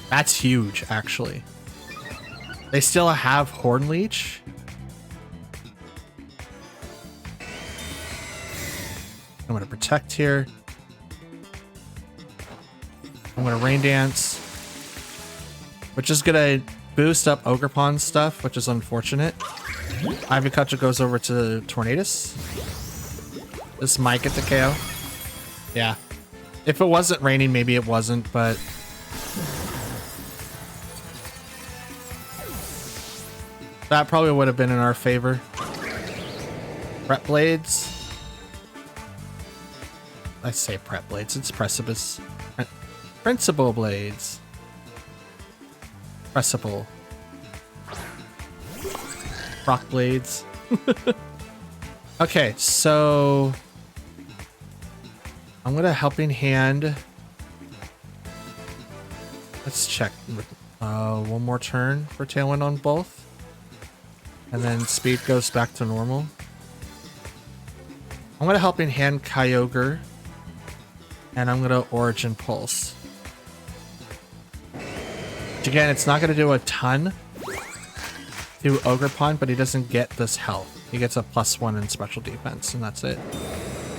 That's huge, actually. They still have Horn Leech. I'm gonna Protect here. I'm gonna Rain Dance, which is gonna boost up Ogerpon stuff, which is unfortunate. Ivy Cutcher goes over to Tornadus. This might get the KO. Yeah. If it wasn't raining, maybe it wasn't, but... that probably would have been in our favor. Prep Blades. I say Prep Blades, it's Precipice. Principal Blades. Precipice. Rock Blades. Okay, so... I'm gonna Helping Hand. Let's check. One more turn for Tailwind on both. And then speed goes back to normal. I'm gonna Helping Hand Kyogre. And I'm gonna Origin Pulse. Which again, it's not gonna do a ton to Ogerpon, but he doesn't get this health. He gets a +1 in special defense, and that's it.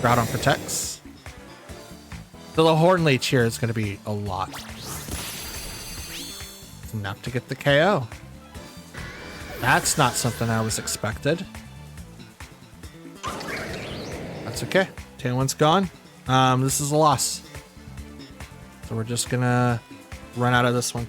Groudon protects. So the Horn Leech here is gonna be a lot. It's enough to get the KO. That's not something I was expected. That's okay. Tailwind's gone. This is a loss. So we're just gonna run out of this one.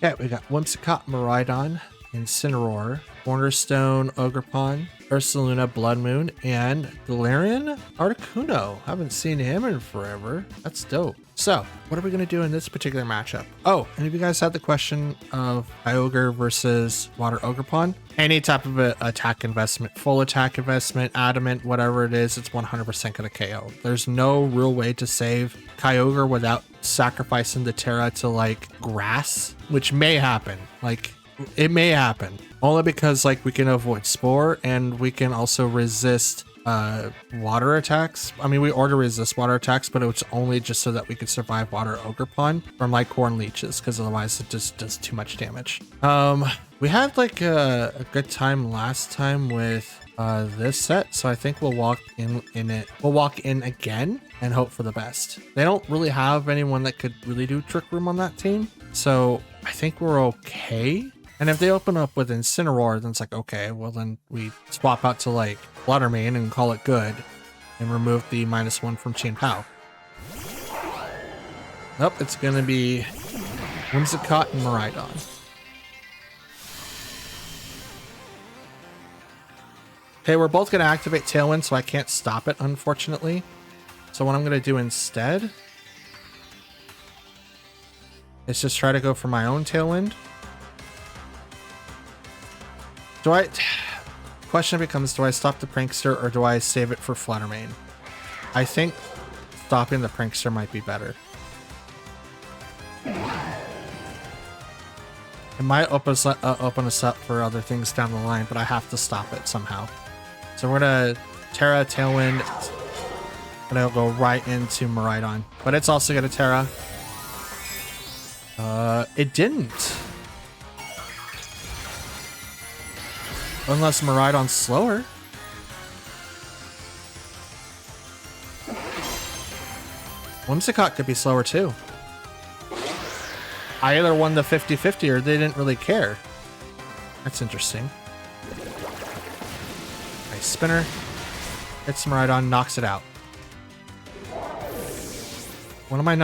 Okay, we got Whimsicott, Miraidon, Incineroar, Cornerstone, Ogerpon, Ursaluna, Blood Moon, and Galarian Articuno. Haven't seen him in forever. That's dope. So, what are we going to do in this particular matchup? Oh, and if you guys had the question of Kyogre versus Water Ogerpon, any type of attack investment, full attack investment, adamant, whatever it is, it's 100% going to KO. There's no real way to save Kyogre without sacrificing the Terra to like grass, which may happen. Like, it may happen. Only because like we can avoid Spore and we can also resist water attacks. I mean, we order resist water attacks, but it was only just so that we could survive Water Ogerpon from like Horn Leeches, because otherwise it just does too much damage. We had like a good time last time with this set, so I think we'll walk in it. We'll walk in again and hope for the best. They don't really have anyone that could really do Trick Room on that team, so I think we're okay. And if they open up with Incineroar, then it's like, okay, well then we swap out to like Fluttermane and call it good and remove the -1 from Chien-Pao. Nope, it's gonna be Whimsicott and Miraidon. Okay, we're both gonna activate Tailwind, so I can't stop it, unfortunately. So what I'm gonna do instead is just try to go for my own Tailwind. Question becomes, do I stop the Prankster or do I save it for Fluttermane? I think stopping the Prankster might be better. It might open us up for other things down the line, but I have to stop it somehow. So we're gonna Terra, Tailwind, and it'll go right into Miraidon. But it's also gonna Terra. It didn't. Unless Miraidon's slower. Whimsicott could be slower too. I either won the 50-50 or they didn't really care. That's interesting. Nice spinner. Hits Miraidon, knocks it out. What am I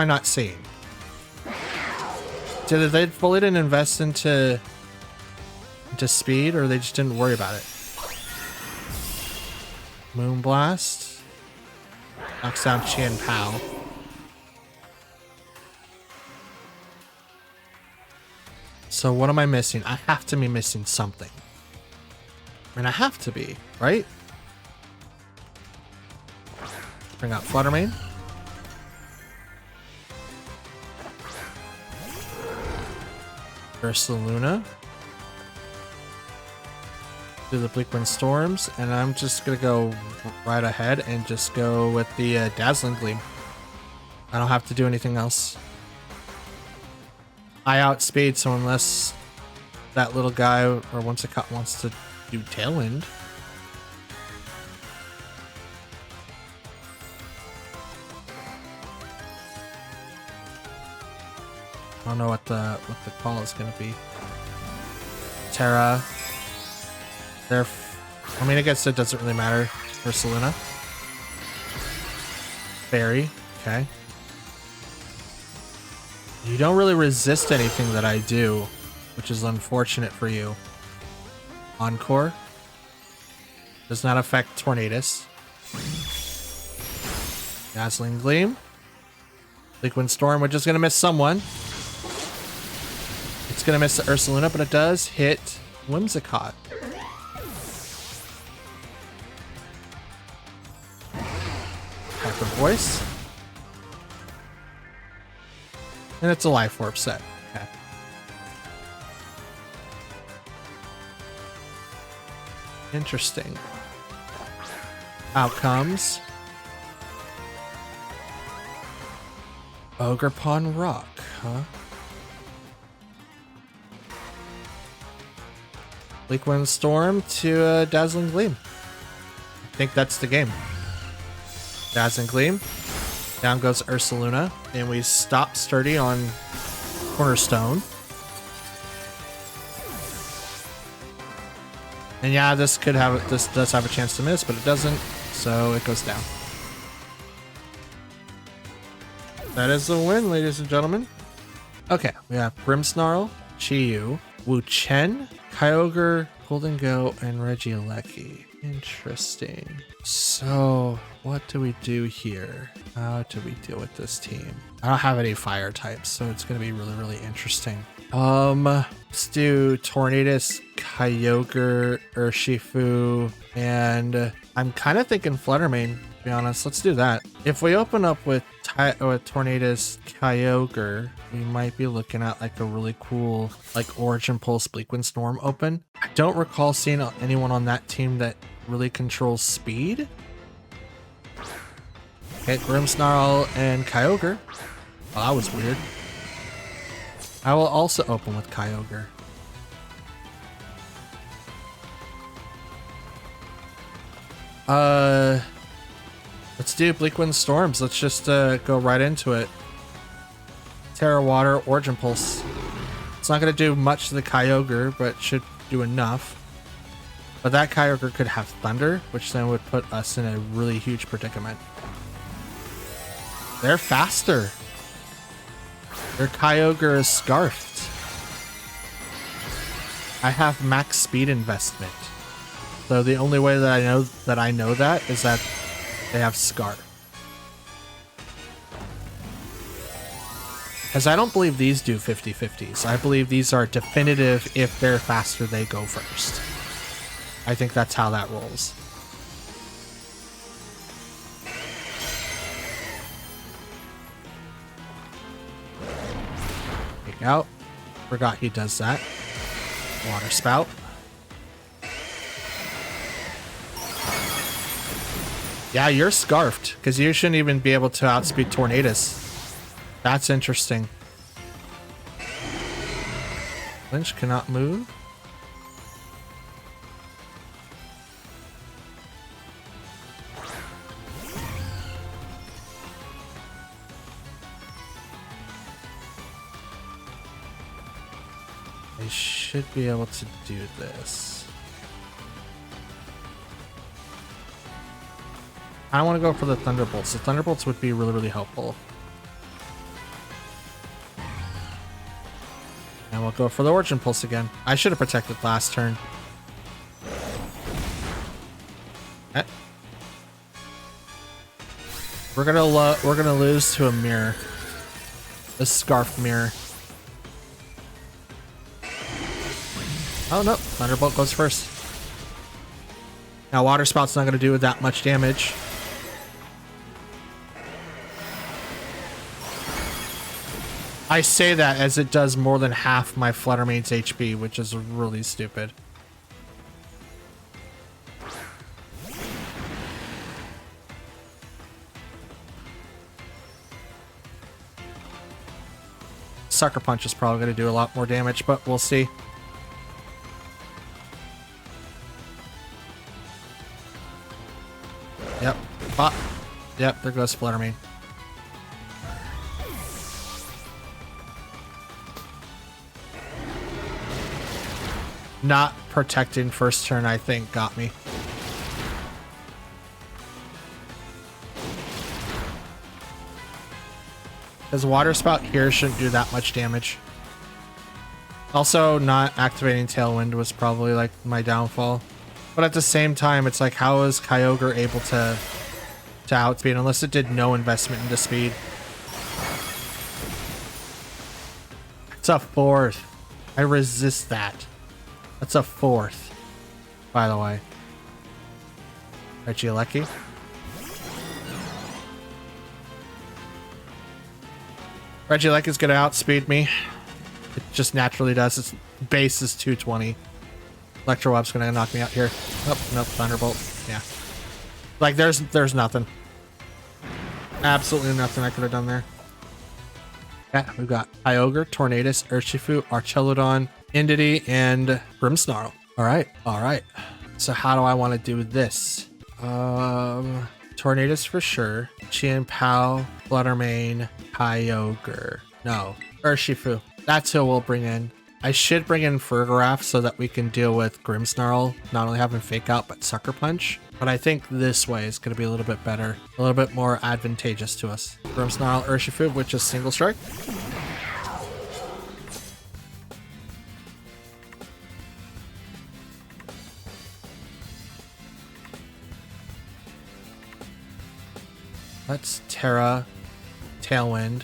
not seeing? Did they fully didn't invest into speed, or they just didn't worry about it? Moonblast knocks down Chien-Pao. So what am I missing? I have to be missing something. I mean, I have to be, right? Bring out Fluttermane. Ursaluna. Do the Bleak Wind Storms, and I'm just gonna go right ahead and just go with the Dazzling Gleam. I don't have to do anything else. I outspeed, so unless that little guy or once a cut wants to do Tailwind. I don't know what the call is gonna be. Terra. I mean, I guess it doesn't really matter for Selena. Fairy. Okay. You don't really resist anything that I do, which is unfortunate for you. Encore. Does not affect Tornadus. Dazzling Gleam. Bleak Wind Storm, which is going to miss someone. It's going to miss the Ursaluna, but it does hit Whimsicott. Hyper Voice. And it's a Life Orb set. Okay. Interesting. Outcomes. Ogerpon Rock, huh? Bleak Wind Storm to Dazzling Gleam. I think that's the game. Dazzling Gleam. Down goes Ursaluna, and we stop Sturdy on Cornerstone. And yeah, this does have a chance to miss, but it doesn't, so it goes down. That is the win, ladies and gentlemen. Okay, we have Grimmsnarl, Chiyu, Wu-Chen, Kyogre, Golden Go, and Regieleki. Interesting. So, what do we do here? How do we deal with this team? I don't have any fire types, so it's going to be really, really interesting. Let's do Tornadus, Kyogre, Urshifu, and I'm kind of thinking Fluttermane, to be honest. Let's do that. If we open up with Tornadus, Kyogre, we might be looking at like a really cool like Origin Pulse Bleak Wind Storm open. I don't recall seeing anyone on that team that really controls speed. Okay, Grimmsnarl and Kyogre. Well, that was weird. I will also open with Kyogre. Let's do Bleak Wind Storms. Let's just go right into it. Terra Water, Origin Pulse. It's not going to do much to the Kyogre, but should do enough. But that Kyogre could have Thunder, which then would put us in a really huge predicament. They're faster. Their Kyogre is scarfed. I have max speed investment. So the only way that I know that is that they have Scarf. Because I don't believe these do 50-50s. I believe these are definitive. If they're faster, they go first. I think that's how that rolls. Take out. Forgot he does that. Water Spout. Yeah, you're scarfed, because you shouldn't even be able to outspeed Tornadus. That's interesting. Lynch cannot move. They should be able to do this. I want to go for the Thunderbolts. The Thunderbolts would be really, really helpful. And we'll go for the Origin Pulse again. I should have protected last turn. Okay. We're gonna lose to a mirror. The Scarf Mirror. Oh no, Thunderbolt goes first. Now Water Spout's not gonna do that much damage. I say that as it does more than half my Fluttermane's HP, which is really stupid. Sucker Punch is probably going to do a lot more damage, but we'll see. Yep. Pop. Yep, there goes Fluttermane. Not protecting first turn, I think, got me. His Water Spout here shouldn't do that much damage. Also, not activating Tailwind was probably like my downfall. But at the same time, it's like, how is Kyogre able to outspeed unless it did no investment into speed? It's a 4th. I resist that. That's a 4th, by the way. Regieleki. Regieleki's gonna outspeed me. It just naturally does. Its base is 220. Electro Web's gonna knock me out here. Oh, nope, Thunderbolt. Yeah. Like, there's nothing. Absolutely nothing I could have done there. Yeah, we've got Kyogre, Tornadus, Urshifu, Archelodon, Indity, and Grimmsnarl. Alright, alright. So how do I want to do this? Tornadus for sure. Chien-Pao, Fluttermane, Kyogre. No, Urshifu. That's who we'll bring in. I should bring in Fergaraf so that we can deal with Grimmsnarl, not only having Fake Out, but Sucker Punch. But I think this way is going to be a little bit better, a little bit more advantageous to us. Grimmsnarl, Urshifu, which is Single Strike. Let's Terra, Tailwind,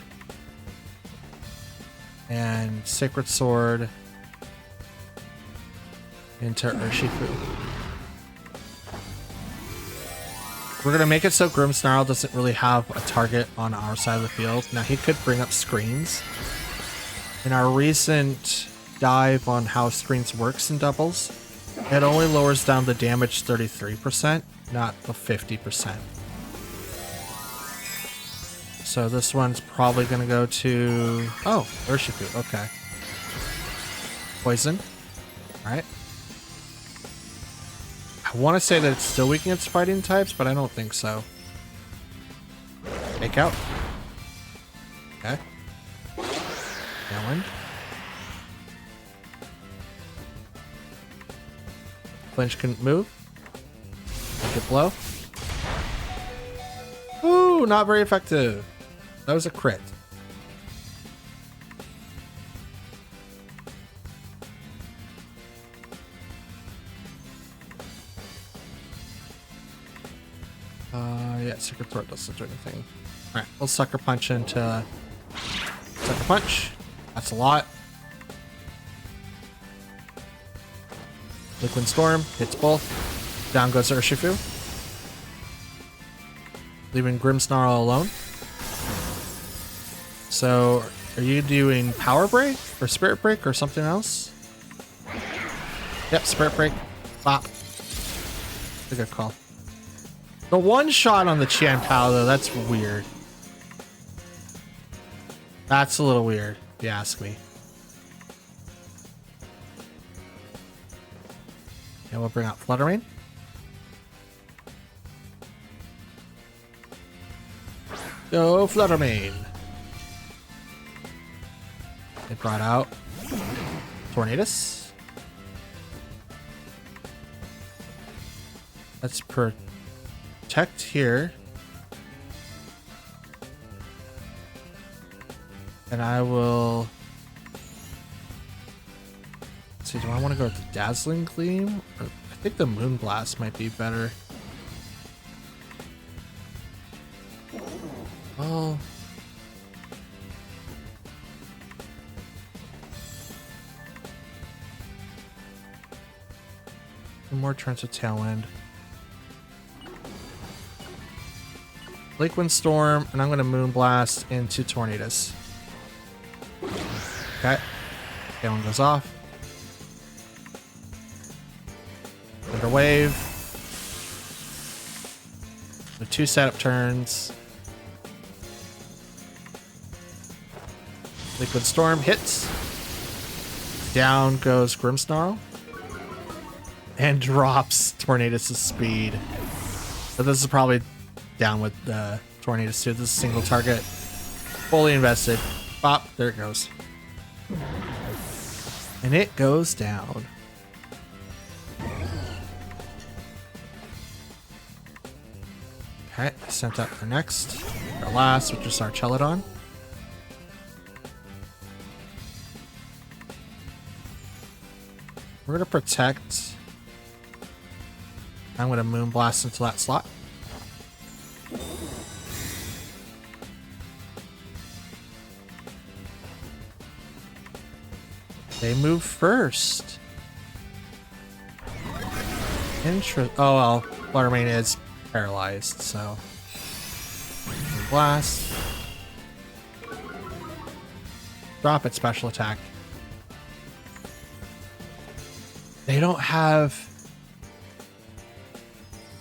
and Sacred Sword into Urshifu. We're going to make it so Grimmsnarl doesn't really have a target on our side of the field. Now, he could bring up screens. In our recent dive on how screens works in doubles, it only lowers down the damage 33%, not the 50%. So this one's probably going to go to... Oh, Urshifu. Okay. Poison. Alright. I want to say that it's still weak against fighting types, but I don't think so. Fake Out. Okay. Tailwind. Flinch couldn't move. Make it blow. Ooh, not very effective. That was a crit. Yeah, Secret Throat doesn't do anything. Alright, we'll Sucker Punch into Sucker Punch. That's a lot. Liquid Storm hits both. Down goes Urshifu. Leaving Grimmsnarl alone. So, are you doing Power Break or Spirit Break or something else? Yep, Spirit Break. Bop. That's a good call. The one shot on the Chien-Pao though, that's weird. That's a little weird, if you ask me. And we'll bring out Fluttermane. Go Fluttermane. It brought out Tornadus. Let's protect here. And I will... Let's see, do I want to go with the Dazzling Gleam? Or I think the Moonblast might be better. Oh. More turns with Tailwind. Liquid Storm, and I'm going to Moonblast into Tornadus. Okay. Okay, one goes off. Under wave. The 2 setup turns. Liquid Storm hits. Down goes Grimmsnarl. And drops Tornadus' speed. But this is probably down with Tornadus too. This is a single target. Fully invested. Bop. There it goes. And it goes down. Okay, sent up for next. Our last, which is our Celadon. We're gonna protect. I'm gonna Moonblast into that slot. They move first. Oh well, Fluttermane is paralyzed, so Blast. Drop its special attack. They don't have.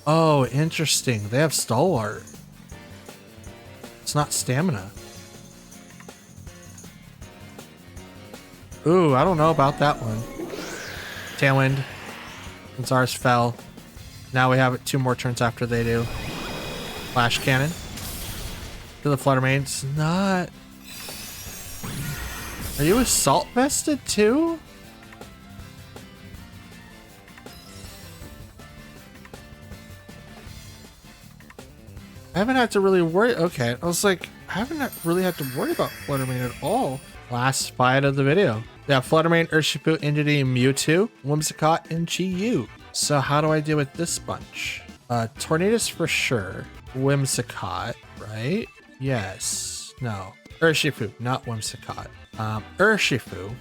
Oh, interesting. They have Stalwart. It's not stamina. Ooh, I don't know about that one. Tailwind. Since ours fell. Now we have it 2 more turns after they do. Flash Cannon. To the Fluttermane. It's not. Are you Assault Vested too? I haven't had to really worry. Okay, I was like, I haven't really had to worry about Fluttermane at all. Last fight of the video. We have Fluttermane, Urshifu, Indeedee, Mewtwo, Whimsicott, and Chi-Yu. So how do I deal with this bunch? Tornadus for sure. Whimsicott, right? Yes. No. Urshifu, not Whimsicott. Urshifu,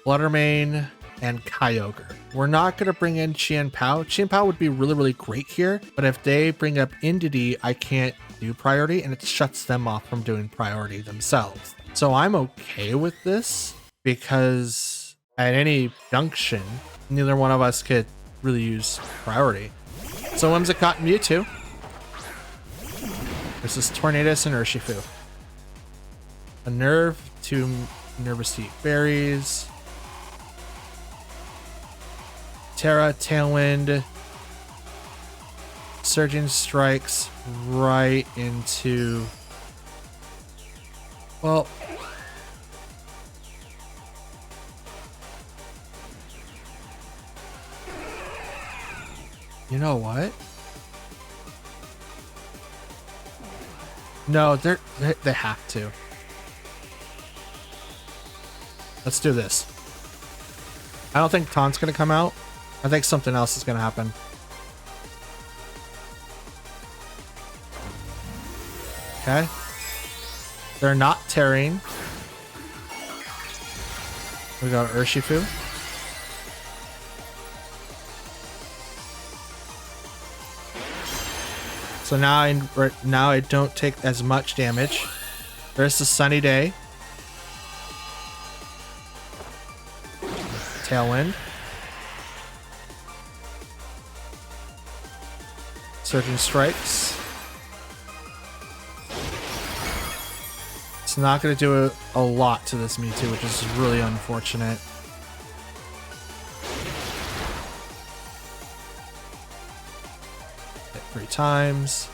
Fluttermane, and Kyogre. We're not going to bring in Chien-Pao. Chien-Pao would be really, really great here, but if they bring up Indeedee, I can't do priority, and it shuts them off from doing priority themselves. So I'm okay with this, because at any junction, neither one of us could really use priority. So Whimsicott and Mewtwo. This is Tornadus and Urshifu. A Nerve, 2 Nervous Heat Berries. Terra, Tailwind. Surging Strikes right into... Well... You know what? No, they have to. Let's do this. I don't think Taunt's gonna come out. I think something else is gonna happen. Okay. They're not tearing. We got Urshifu. So now I don't take as much damage. There's the Sunny Day. Tailwind. Surging Strikes. It's not going to do a lot to this Mewtwo, which is really unfortunate. Hit 3 times.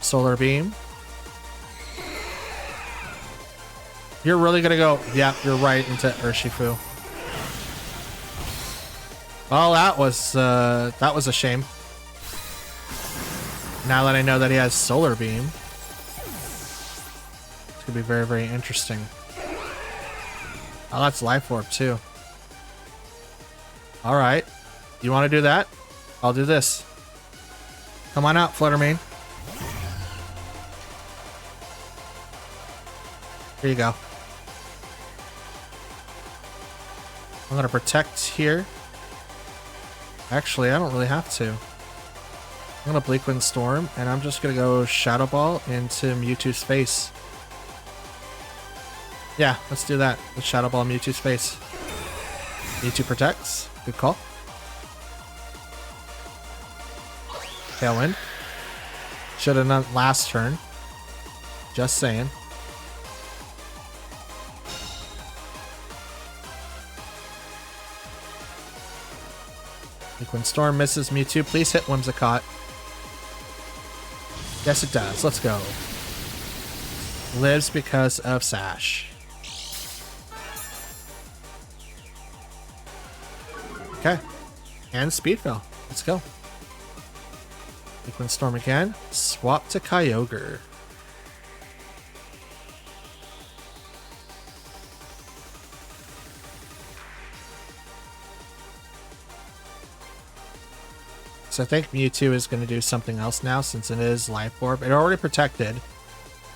Solar Beam. You're really going to go... Yeah, you're right, into Urshifu. Well, that was a shame. Now that I know that he has Solar Beam, it's gonna be very, very interesting. Oh, that's Life Orb too. All right, you want to do that? I'll do this. Come on out, Fluttermane. Here you go. I'm gonna protect here. Actually, I don't really have to. I'm gonna Bleak Wind Storm, and I'm just gonna go Shadow Ball into Mewtwo's face. Yeah, let's do that. Let's Shadow Ball Mewtwo's face. Mewtwo protects. Good call. Tailwind. Should have done last turn. Just saying. Liquid Storm misses Mewtwo. Please hit Whimsicott. Yes, it does. Let's go. Lives because of Sash. Okay. And Speed Fell. Let's go. Liquid Storm again. Swap to Kyogre. So I think Mewtwo is going to do something else now since it is Life Orb. It already protected.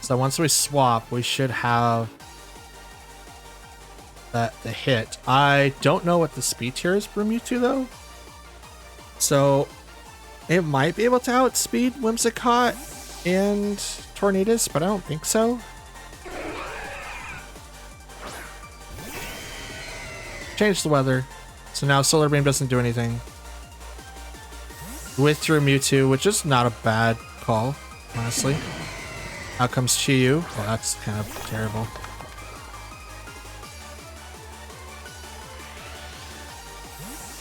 So once we swap, we should have the hit. I don't know what the speed tier is for Mewtwo though. So it might be able to outspeed Whimsicott and Tornadus, but I don't think so. Change the weather. So now Solar Beam doesn't do anything. Withdrew Mewtwo, which is not a bad call, honestly. Out comes Chi-Yu. Well, that's kind of terrible.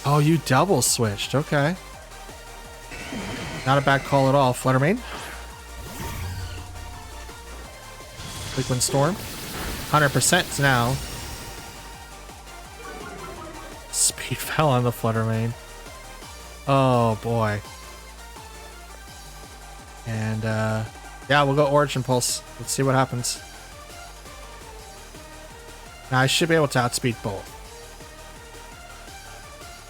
Oh, you double switched. Okay. Not a bad call at all. Flutter Mane. Liquid Storm. 100% now. Speed fell on the Flutter Mane. Oh boy. And yeah, we'll go Origin Pulse. Let's see what happens. Now I should be able to outspeed both.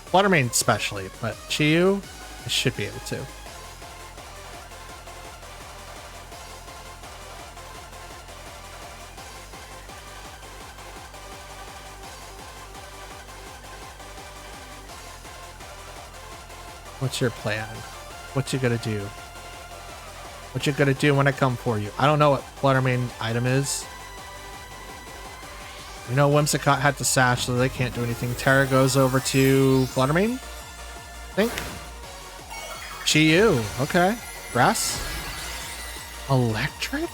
Flutter Mane especially, but Chi-Yu, I should be able to. What's your plan? What you gonna do? What you gonna do when I come for you? I don't know what Flutter Mane item is. You know Whimsicott had to Sash, so they can't do anything. Terra goes over to Flutter Mane, I think. Chi-Yu, okay. Grass? Electric?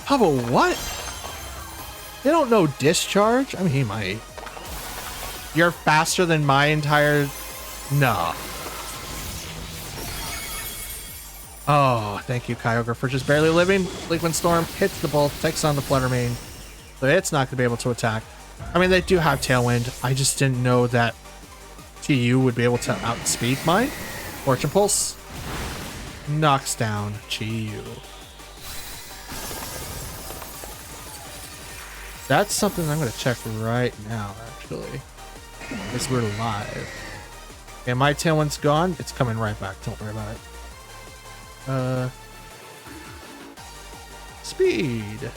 How about what? They don't know Discharge? I mean, he might. You're faster than my entire... No. Oh, thank you, Kyogre, for just barely living. Liquid Storm hits the bolt, takes on the Flutter Mane. So it's not going to be able to attack. I mean, they do have Tailwind. I just didn't know that TU would be able to outspeed mine. Fortune Pulse knocks down Chi-Yu. That's something I'm going to check right now, actually. Because we're live. Okay, my Tailwind's gone. It's coming right back. Don't worry about it. Speed.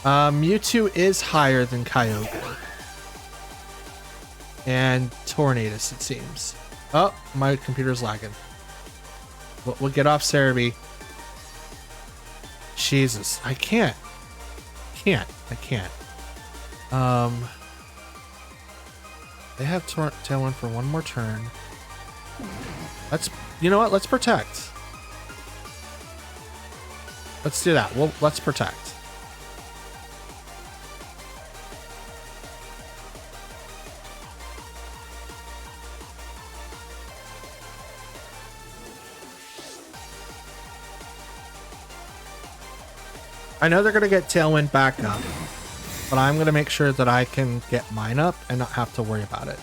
Mewtwo is higher than Kyogre. And Tornadus, it seems. Oh, my computer's lagging. We'll get off Cerebi. Jesus, I can't. I can't. They have Tailwind for one more turn. You know what? Let's protect. Let's do that. Let's protect. I know they're going to get Tailwind back up, but I'm going to make sure that I can get mine up and not have to worry about it.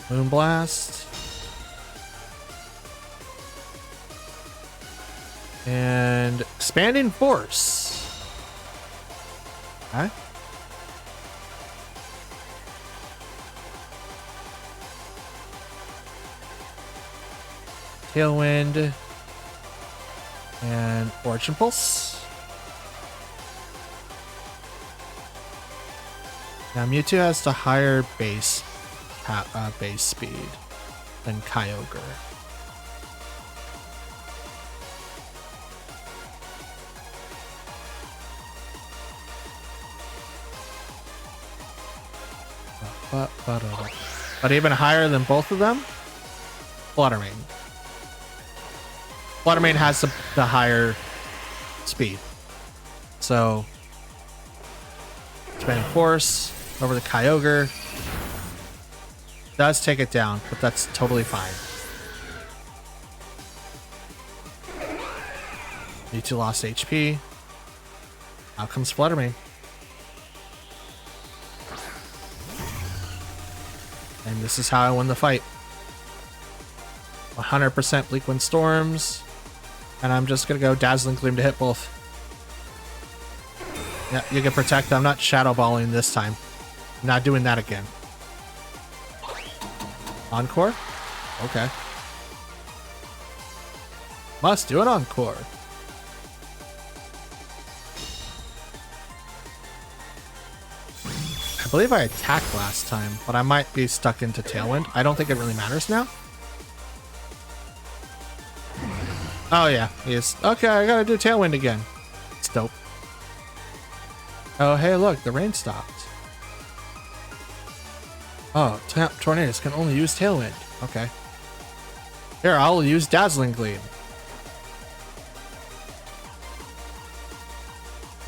Moonblast. And Expanding Force. Okay. Tailwind. And Origin Pulse. Now Mewtwo has the higher base base speed than Kyogre. But even higher than both of them, Fluttermane. Fluttermane has the higher speed. So, expanding force over the Kyogre does take it down, but that's totally fine. Mewtwo lost HP. Out comes Fluttermane. And this is how I won the fight. 100% Bleak Wind Storms. And I'm just going to go Dazzling Gleam to hit both. Yeah, you can protect. I'm not Shadow Balling this time. I'm not doing that again. Encore? Okay. Must do an Encore. I believe I attacked last time, but I might be stuck into Tailwind. I don't think it really matters now. Oh yeah, he is. Okay, I gotta do Tailwind again. It's dope. Oh hey look, the rain stopped. Oh, Tornadus can only use Tailwind. Okay. Here, I'll use Dazzling Gleam.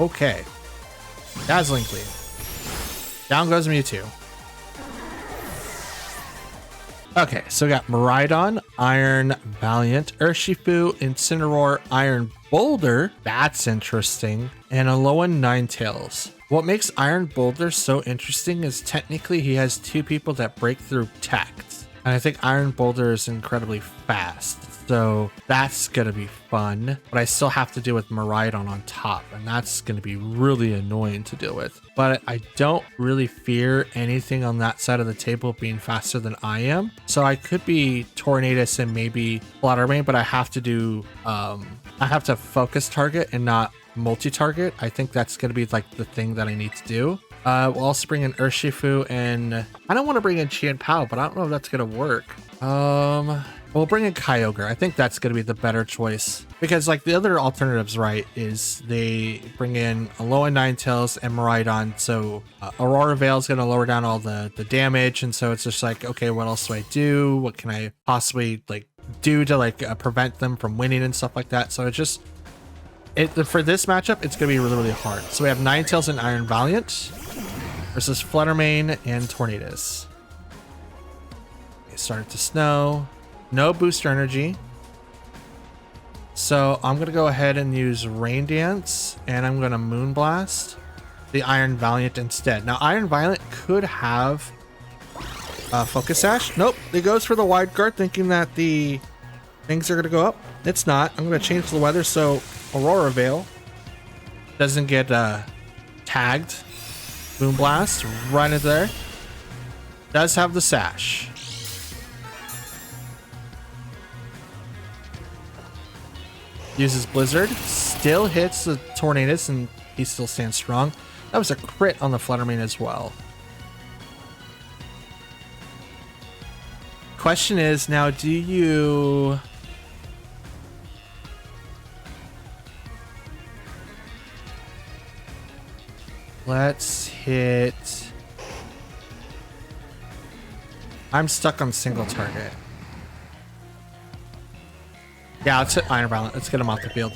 Okay. Dazzling Gleam. Down goes Mewtwo. Okay, so we got Miraidon, Iron Valiant, Urshifu, Incineroar, Iron Boulder. That's interesting. And Alolan Ninetales. What makes Iron Boulder so interesting is technically he has two people that break through Tact. And I think Iron Boulder is incredibly fast. So that's going to be fun. But I still have to deal with Miraidon on top. And that's going to be really annoying to deal with. But I don't really fear anything on that side of the table being faster than I am. So I could be Tornadus and maybe Fluttermane, but I have to do, I have to focus target and not multi-target. I think that's going to be like the thing that I need to do. We'll also bring in Urshifu, and I don't want to bring in Chi and Pao, but I don't know if that's going to work. We'll bring in Kyogre. I think that's going to be the better choice, because like the other alternatives, right, is they bring in Alolan Ninetales and Miraidon. So Aurora Veil is going to lower down all the damage, and so it's just like, okay, what else do I do? What can I possibly like do to like prevent them from winning and stuff like that? So it's just for this matchup, it's going to be really, really hard. So we have Ninetales and Iron Valiant versus Fluttermane and Tornadus. It started to snow. No booster energy. So I'm going to go ahead and use Rain Dance, and I'm going to Moonblast the Iron Valiant instead. Now, Iron Valiant could have Focus Sash. Nope, it goes for the Wide Guard, thinking that the things are going to go up. It's not. I'm going to change the weather so Aurora Veil doesn't get tagged. Moonblast right into there. Does have the Sash. Uses Blizzard. Still hits the Tornadus, and he still stands strong. That was a crit on the Fluttermane as well. Question is, now do you... Let's hit... I'm stuck on single target. Yeah, let's hit Iron Valiant. Let's get him off the field.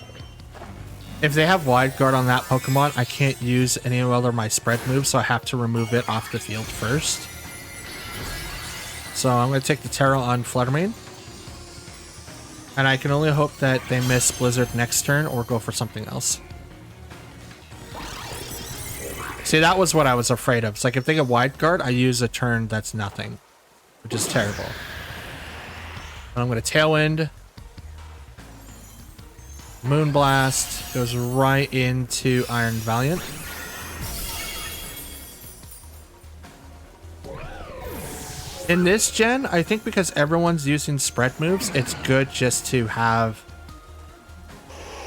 If they have Wide Guard on that Pokemon, I can't use any other of my spread moves, so I have to remove it off the field first. So I'm going to take the Terra on Fluttermane. And I can only hope that they miss Blizzard next turn or go for something else. See, that was what I was afraid of. It's like if they get Wide Guard, I use a turn that's nothing, which is terrible. And I'm going to Tailwind. Moonblast goes right into Iron Valiant. In this gen, I think because everyone's using spread moves, it's good just to have...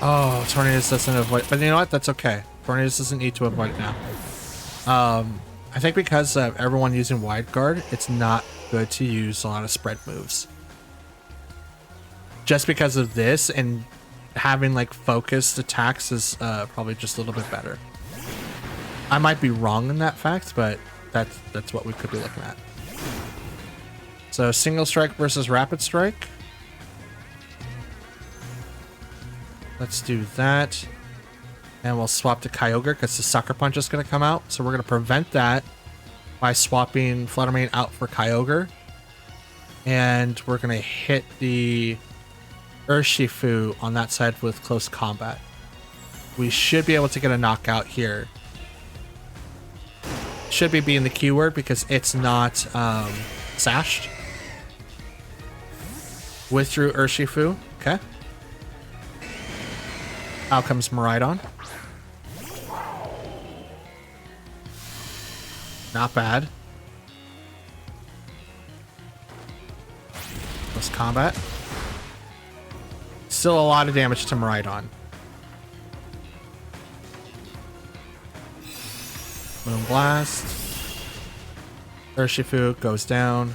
Oh, Tornadus doesn't avoid... But you know what? That's okay. Tornadus doesn't need to avoid it now. I think because of everyone using Wide Guard, it's not good to use a lot of spread moves. Just because of this, and having like focused attacks is probably just a little bit better. I might be wrong in that fact, but that's what we could be looking at. So single strike versus rapid strike. Let's do that. And we'll swap to Kyogre because the Sucker Punch is going to come out. So we're going to prevent that by swapping Flutter Mane out for Kyogre. And we're going to hit the Urshifu on that side with close combat. We should be able to get a knockout here. Should be being the keyword because it's not sashed. Withdrew Urshifu. Okay. Out comes Miraidon. Not bad. Close combat. Still a lot of damage to Miraidon. Moonblast. Urshifu goes down.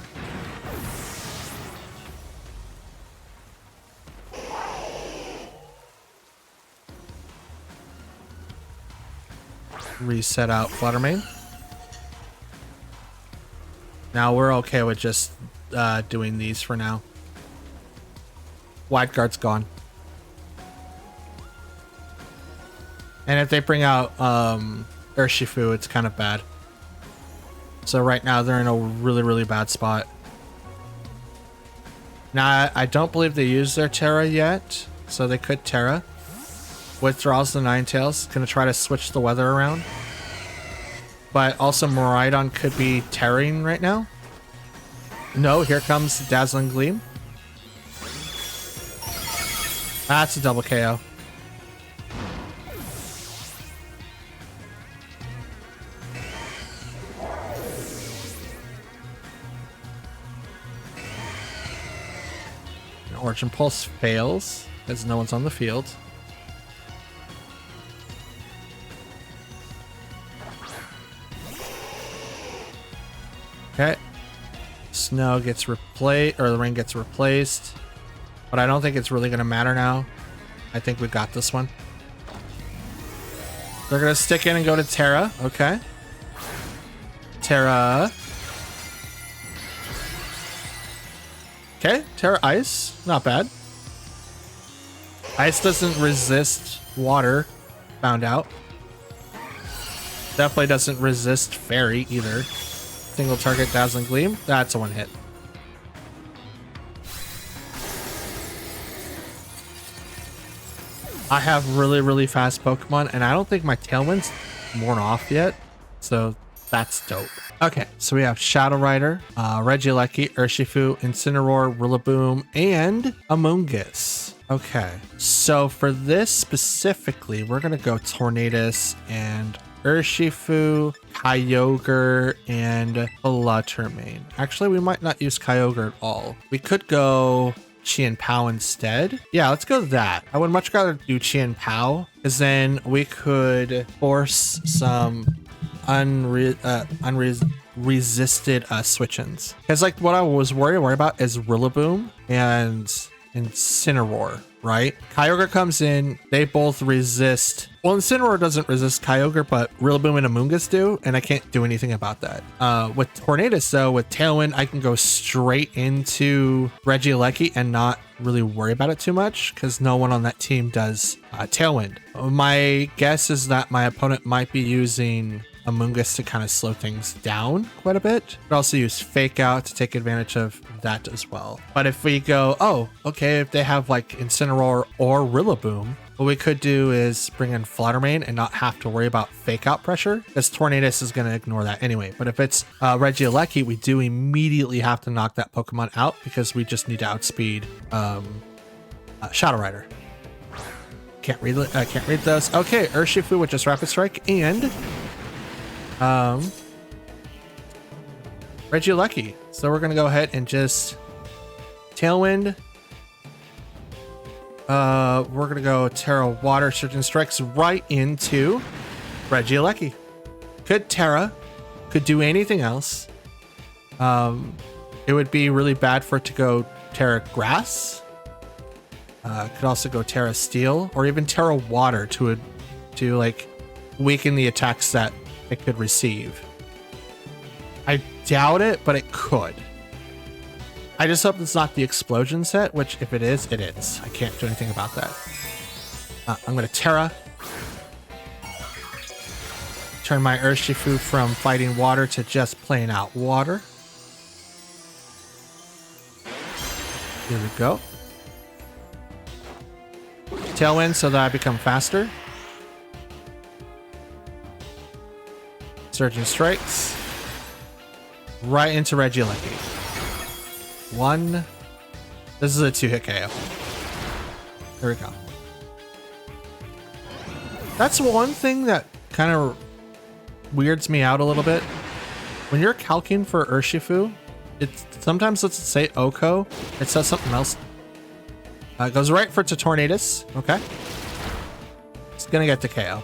Reset out Flutter Mane. Now we're okay with just doing these for now. Wide Guard's gone. And if they bring out Urshifu, it's kind of bad. So right now they're in a really, really bad spot. Now I don't believe they used their Terra yet, so they could Terra. Withdraws the Ninetales, gonna try to switch the weather around. But also Miraidon could be Terraing right now. No, here comes Dazzling Gleam. That's a double KO. Origin Pulse fails as no one's on the field. Okay. Snow gets replaced, or the rain gets replaced. But I don't think it's really going to matter now. I think we got this one. They're going to stick in and go to Terra. Okay. Terra. Okay, Terra Ice. Not bad. Ice doesn't resist water. Found out. Definitely doesn't resist Fairy either. Single target Dazzling Gleam. That's a one hit. I have really, really fast Pokemon, and I don't think my Tailwind's worn off yet. So that's dope. Okay, so we have Shadow Rider, Regieleki, Urshifu, Incineroar, Rillaboom, and Amoonguss. Okay, so for this specifically, we're going to go Tornadus and Urshifu, Kyogre, and Flutter Mane. Actually, we might not use Kyogre at all. We could go Chien-Pao instead. Yeah, let's go that. I would much rather do Chien-Pao, because then we could force some unresisted switch-ins. Because like what I was worried about is Rillaboom and Incineroar, right? Kyogre comes in, they both resist. Well, Incineroar doesn't resist Kyogre, but Rillaboom and Amoonguss do, and I can't do anything about that. With Tornadus, though, with Tailwind, I can go straight into Regieleki and not really worry about it too much, because no one on that team does Tailwind. My guess is that my opponent might be using Amoonguss to kind of slow things down quite a bit, but also use Fake Out to take advantage of that as well. But if we go, oh, okay, if they have like Incineroar or Rillaboom, what we could do is bring in Flutter Mane and not have to worry about Fake Out pressure, because Tornadus is going to ignore that anyway. But if it's Regieleki, we do immediately have to knock that Pokemon out because we just need to outspeed Shadow Rider. Can't read those. Okay, Urshifu with just Rapid Strike and Regieleki. So we're gonna go ahead and just Tailwind. We're gonna go Terra Water Surgeon Strikes right into Regieleki. Could Terra, could do anything else. it would be really bad for it to go Terra Grass. Could also go Terra Steel or even Terra Water to like weaken the attacks that it could receive. I doubt it, but it could. I just hope it's not the explosion set, which if it is, it is. I can't do anything about that. I'm gonna Terra. Turn my Urshifu from fighting water to just plain out water. Here we go. Tailwind so that I become faster. Surging Strikes. Right into Regieleki. 1. This is a 2-hit KO. There we go. That's one thing that kind of weirds me out a little bit. When you're calcing for Urshifu, it's sometimes, let's say Oko, it says something else. It goes right for Tornadus. Okay. It's gonna get the KO.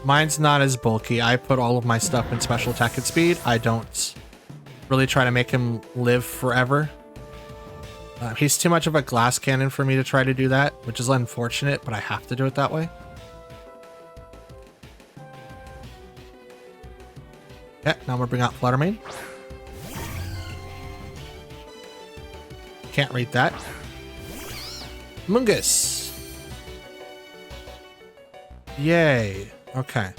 Mine's not as bulky. I put all of my stuff in special attack and speed. I don't really try to make him live forever. He's too much of a glass cannon for me to try to do that, which is unfortunate, but I have to do it that way. Okay, now we'll bring out Fluttermane. Can't read that. Mungus. Yay. Okay.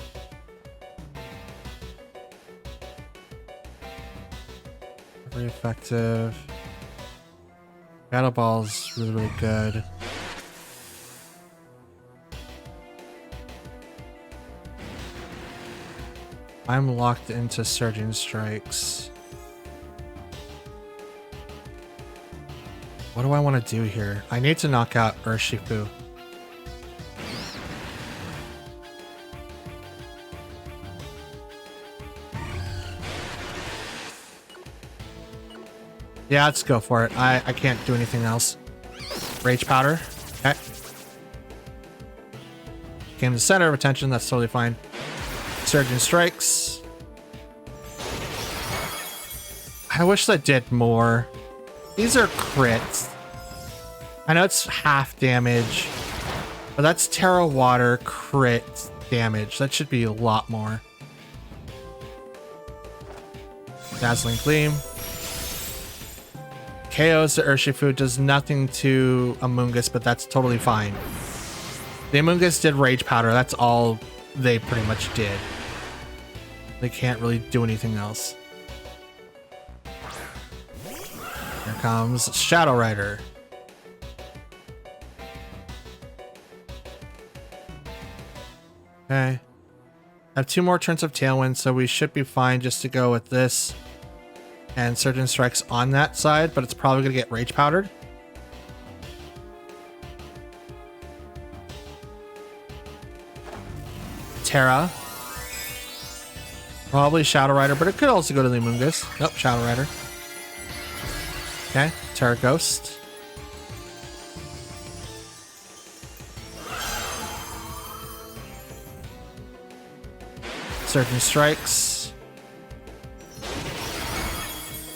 Very effective. Battle Ball's really, really good. I'm locked into Surging Strikes. What do I want to do here? I need to knock out Urshifu. Yeah, let's go for it. I can't do anything else. Rage Powder. Okay. Came to the center of attention. That's totally fine. Surging Strikes. I wish that did more. These are crits. I know it's half damage, but that's Terra Water crit damage. That should be a lot more. Dazzling Gleam. KOs to Urshifu, does nothing to Amoonguss, but that's totally fine. The Amoonguss did Rage Powder. That's all they pretty much did. They can't really do anything else. Here comes Shadow Rider. Okay. I have 2 more turns of Tailwind, so we should be fine just to go with this and Surging Strikes on that side, but it's probably going to get Rage Powdered. Terra. Probably Shadow Rider, but it could also go to the Amoonguss. Nope, Shadow Rider. Okay, Terra Ghost. Surging Strikes.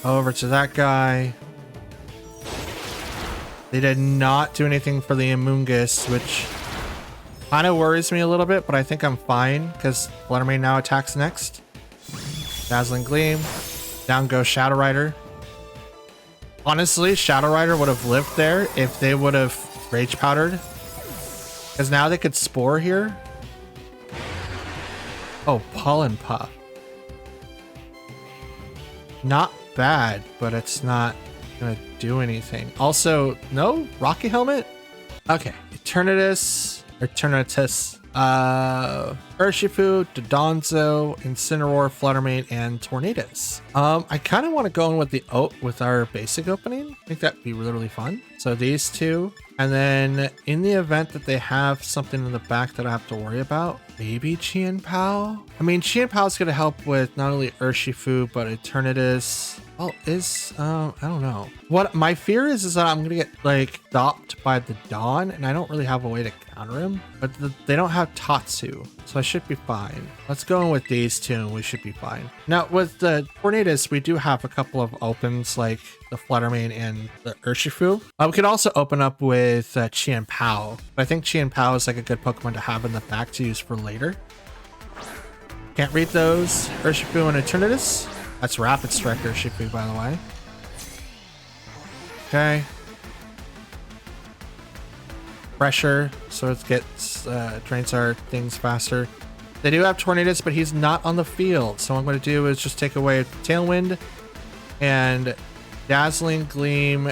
Over to that guy. They did not do anything for the Amoonguss, which kind of worries me a little bit, but I think I'm fine because Fluttermane now attacks next. Dazzling Gleam. Down goes Shadow Rider. Honestly, Shadow Rider would have lived there if they would have Rage Powdered. Because now they could Spore here. Oh, Pollen Puff. Not bad, but it's not gonna do anything. Also, no Rocky Helmet? Okay, Eternatus, Urshifu, Dodonzo, Incineroar, Fluttermane, and Tornadus. I kind of want to go in with the with our basic opening. I think that'd be really, really fun. So these two, and then in the event that they have something in the back that I have to worry about, maybe Chien-Pao? I mean, Chien-Pao's gonna help with not only Urshifu, but Eternatus. Well, I don't know. What my fear is that I'm gonna get like stopped by the Dawn, and I don't really have a way to counter him, but they don't have Tatsu, so I should be fine. Let's go in with these two and we should be fine. Now with the Tornadus, we do have a couple of opens like the Fluttermane and the Urshifu. We could also open up with Qian Pao, but I think Qian Pao is like a good Pokemon to have in the back to use for later. Can't read those. Urshifu and Eternatus. That's Rapid Strike Urshifu, by the way. Okay. Pressure, so it gets drains our things faster. They do have Tornadus, but he's not on the field. So what I'm going to do is just take away Tailwind and Dazzling Gleam,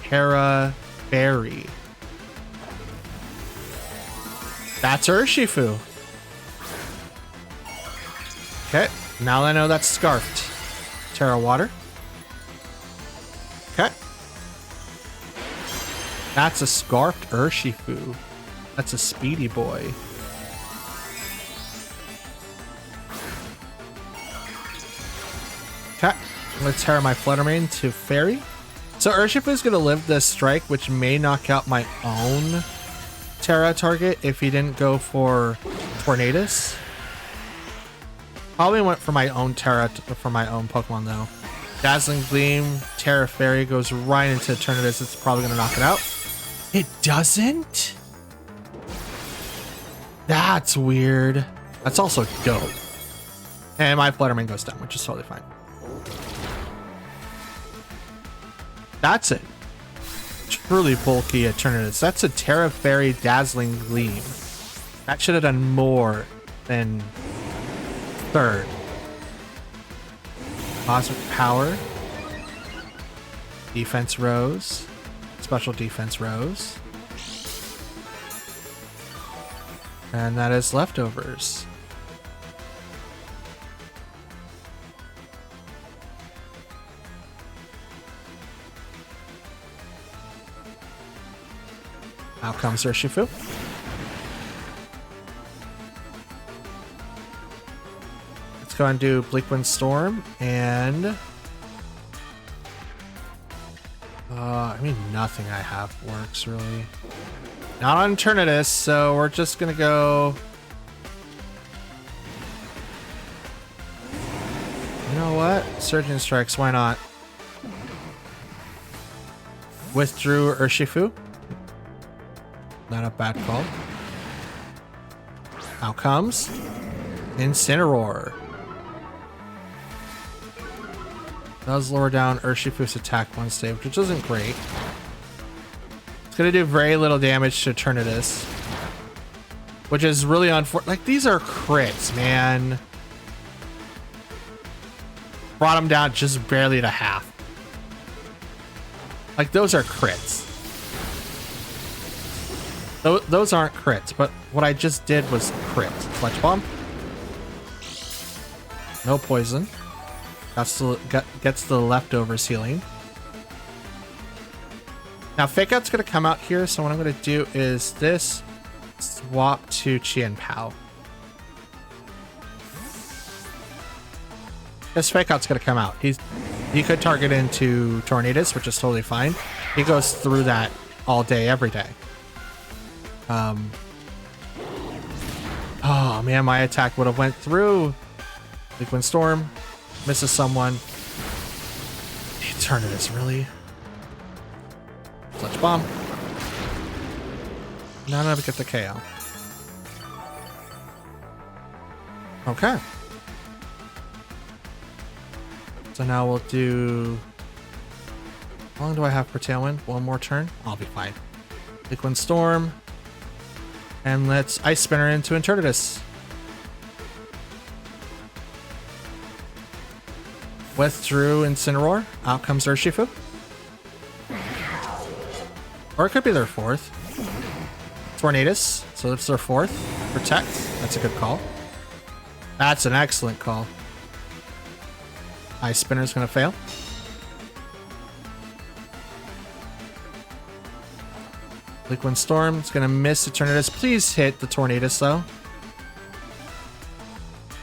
Terra Fairy. That's Urshifu. Okay, now I know that's Scarfed. Terra Water. Okay. That's a Scarfed Urshifu. That's a speedy boy. Okay, I'm going to Terra my Fluttermane to Fairy. So Urshifu is going to live this strike, which may knock out my own Terra target if he didn't go for Tornadus. Probably went for my own Terra for my own Pokemon though. Dazzling Gleam, Terra Fairy goes right into Eternatus. It's probably going to knock it out. It doesn't? That's weird. That's also dope. And my Fluttermane goes down, which is totally fine. That's it. Truly bulky Eternatus. That's a Terra Fairy Dazzling Gleam. That should have done more than third. Cosmic Power. Defense Rose. Special Defense Rose. And that is Leftovers. Out comes Urshifu. Let's go and do Bleakwind Storm and I mean nothing I have works really. Not on Eternatus, so we're just gonna go. You know what? Surgeon Strikes, why not? Withdrew Urshifu. Not a bad call. Out comes Incineroar. Does lower down Urshifu's attack one stage, which isn't great. It's gonna do very little damage to Eternatus, which is really unfortunate. Like, these are crits, man. Brought him down just barely to half. Like, those are crits. Those aren't crits, but what I just did was crit. Clutch Bomb. No poison. Gets the Leftovers healing. Now Fake Out's going to come out here, so what I'm going to do is this. Swap to Qian Pao. This Fake Out's going to come out. He could target into Tornadus, which is totally fine. He goes through that all day, every day. Oh man, my attack would have went through. Bleakwind Storm misses someone. Eternatus, really? Clutch Bomb. Now I'm gonna get the KO. Okay. So now we'll do. How long do I have for Tailwind? One more turn? I'll be fine. Bleakwind Storm. And let's Ice Spinner into Eternatus. Withdrew Incineroar. Out comes Urshifu. Or it could be their fourth. Tornadus. So that's their fourth. Protect. That's a good call. That's an excellent call. Ice Spinner's gonna fail. Bleakwind Storm. It's gonna miss Eternatus. Please hit the Tornadus though.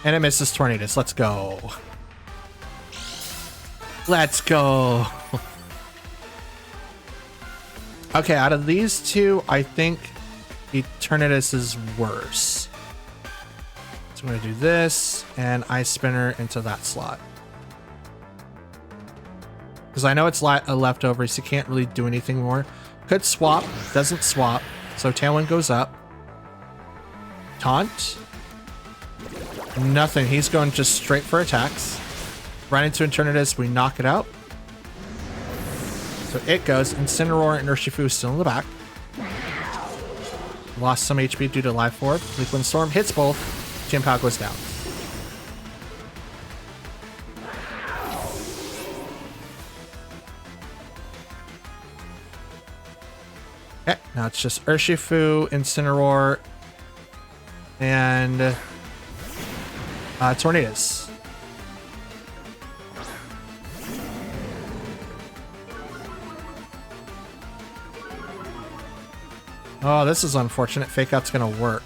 And it misses Tornadus. Let's go. Let's go. Okay, out of these two, I think Eternatus is worse. So I'm going to do this and Ice Spinner into that slot. Because I know it's a leftover, so you can't really do anything more. Could swap, doesn't swap. So Tailwind goes up. Taunt. Nothing. He's going just straight for attacks. Right into Eternatus, we knock it out. So it goes. Incineroar and Urshifu is still in the back. Lost some HP due to Life Orb. Liquid Storm hits both. Chien-Pao goes down. Okay, now it's just Urshifu, Incineroar, and Tornadus. Oh, this is unfortunate. Fake Out's gonna work.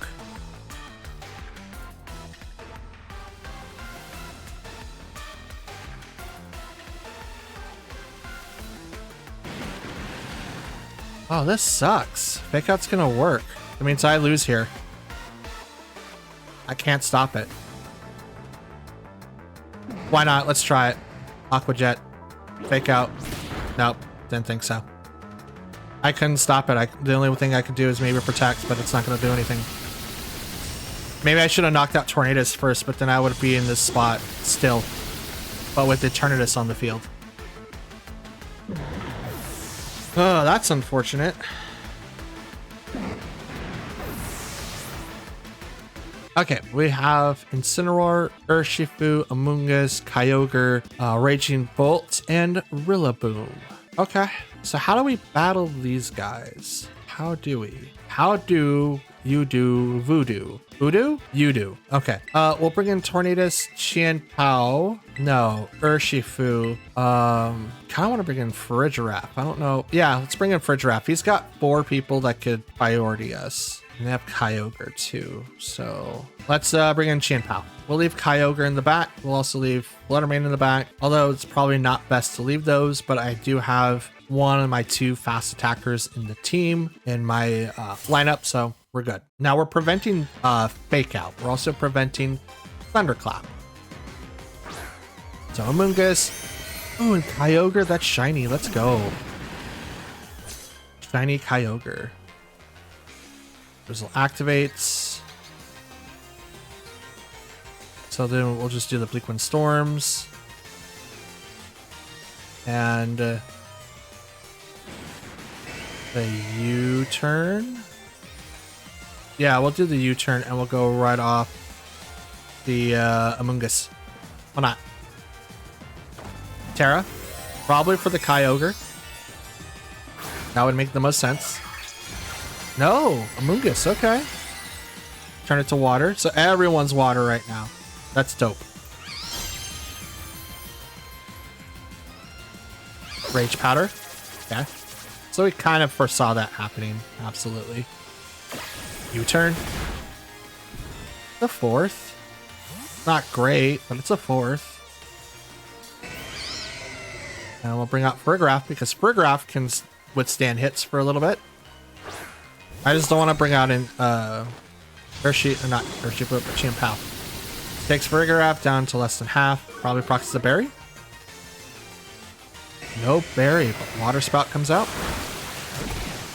Oh, this sucks. Fake Out's gonna work. That means I lose here. I can't stop it. Why not? Let's try it. Aqua Jet. Fake Out. Nope. Didn't think so. I couldn't stop it. The only thing I could do is maybe protect, but it's not going to do anything. Maybe I should have knocked out Tornadus first, but then I would be in this spot still. But with Eternatus on the field. Oh, that's unfortunate. Okay, we have Incineroar, Urshifu, Amoonguss, Kyogre, Raging Bolt, and Rillaboom. Okay, so how do we battle these guys? How do you do Voodoo? Voodoo? You do. Okay. We'll bring in Tornadus, Chien-Pao. No, Urshifu. Kind of want to bring in Farigiraf. I don't know. Yeah, let's bring in Farigiraf. He's got 4 people that could priority us. And they have Kyogre too. So let's bring in Chien-Pao. We'll leave Kyogre in the back. We'll also leave Fluttermane in the back. Although it's probably not best to leave those, but I do have one of my 2 fast attackers in the team in my lineup, so we're good. Now we're preventing Fake Out. We're also preventing Thunderclap. So Amoonguss. Oh, and Kyogre, that's shiny. Let's go. Shiny Kyogre. Drizzle activates. So then we'll just do the Bleak Wind Storms. And the U-turn. Yeah, we'll do the U-turn and we'll go right off the Amoonguss. Why not? Terra. Probably for the Kyogre. That would make the most sense. No, Amoonguss, okay. Turn it to water. So everyone's water right now. That's dope. Rage Powder. Okay. So we kind of foresaw that happening. Absolutely. U-turn. The 4th. Not great, but it's a 4th. And we'll bring out Farigiraf because Farigiraf can withstand hits for a little bit. I just don't want to bring out in Urshifu, not Urshifu, but Chien-Pao. Takes Farigiraf down to less than half. Probably procs the berry. No berry, but Water Spout comes out.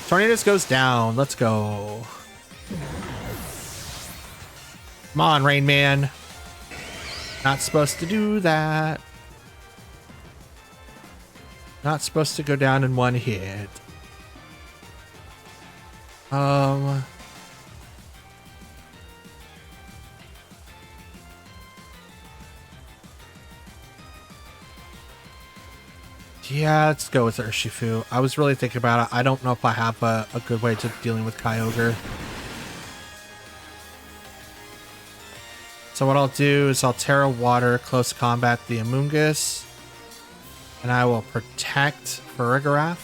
Tornadus goes down. Let's go. Come on, Rain Man. Not supposed to do that. Not supposed to go down in one hit. Yeah, let's go with Urshifu. I was really thinking about it. I don't know if I have a good way to dealing with Kyogre. So what I'll do is I'll Terra Water, Close Combat the Amoonguss, and I will protect Farigiraf.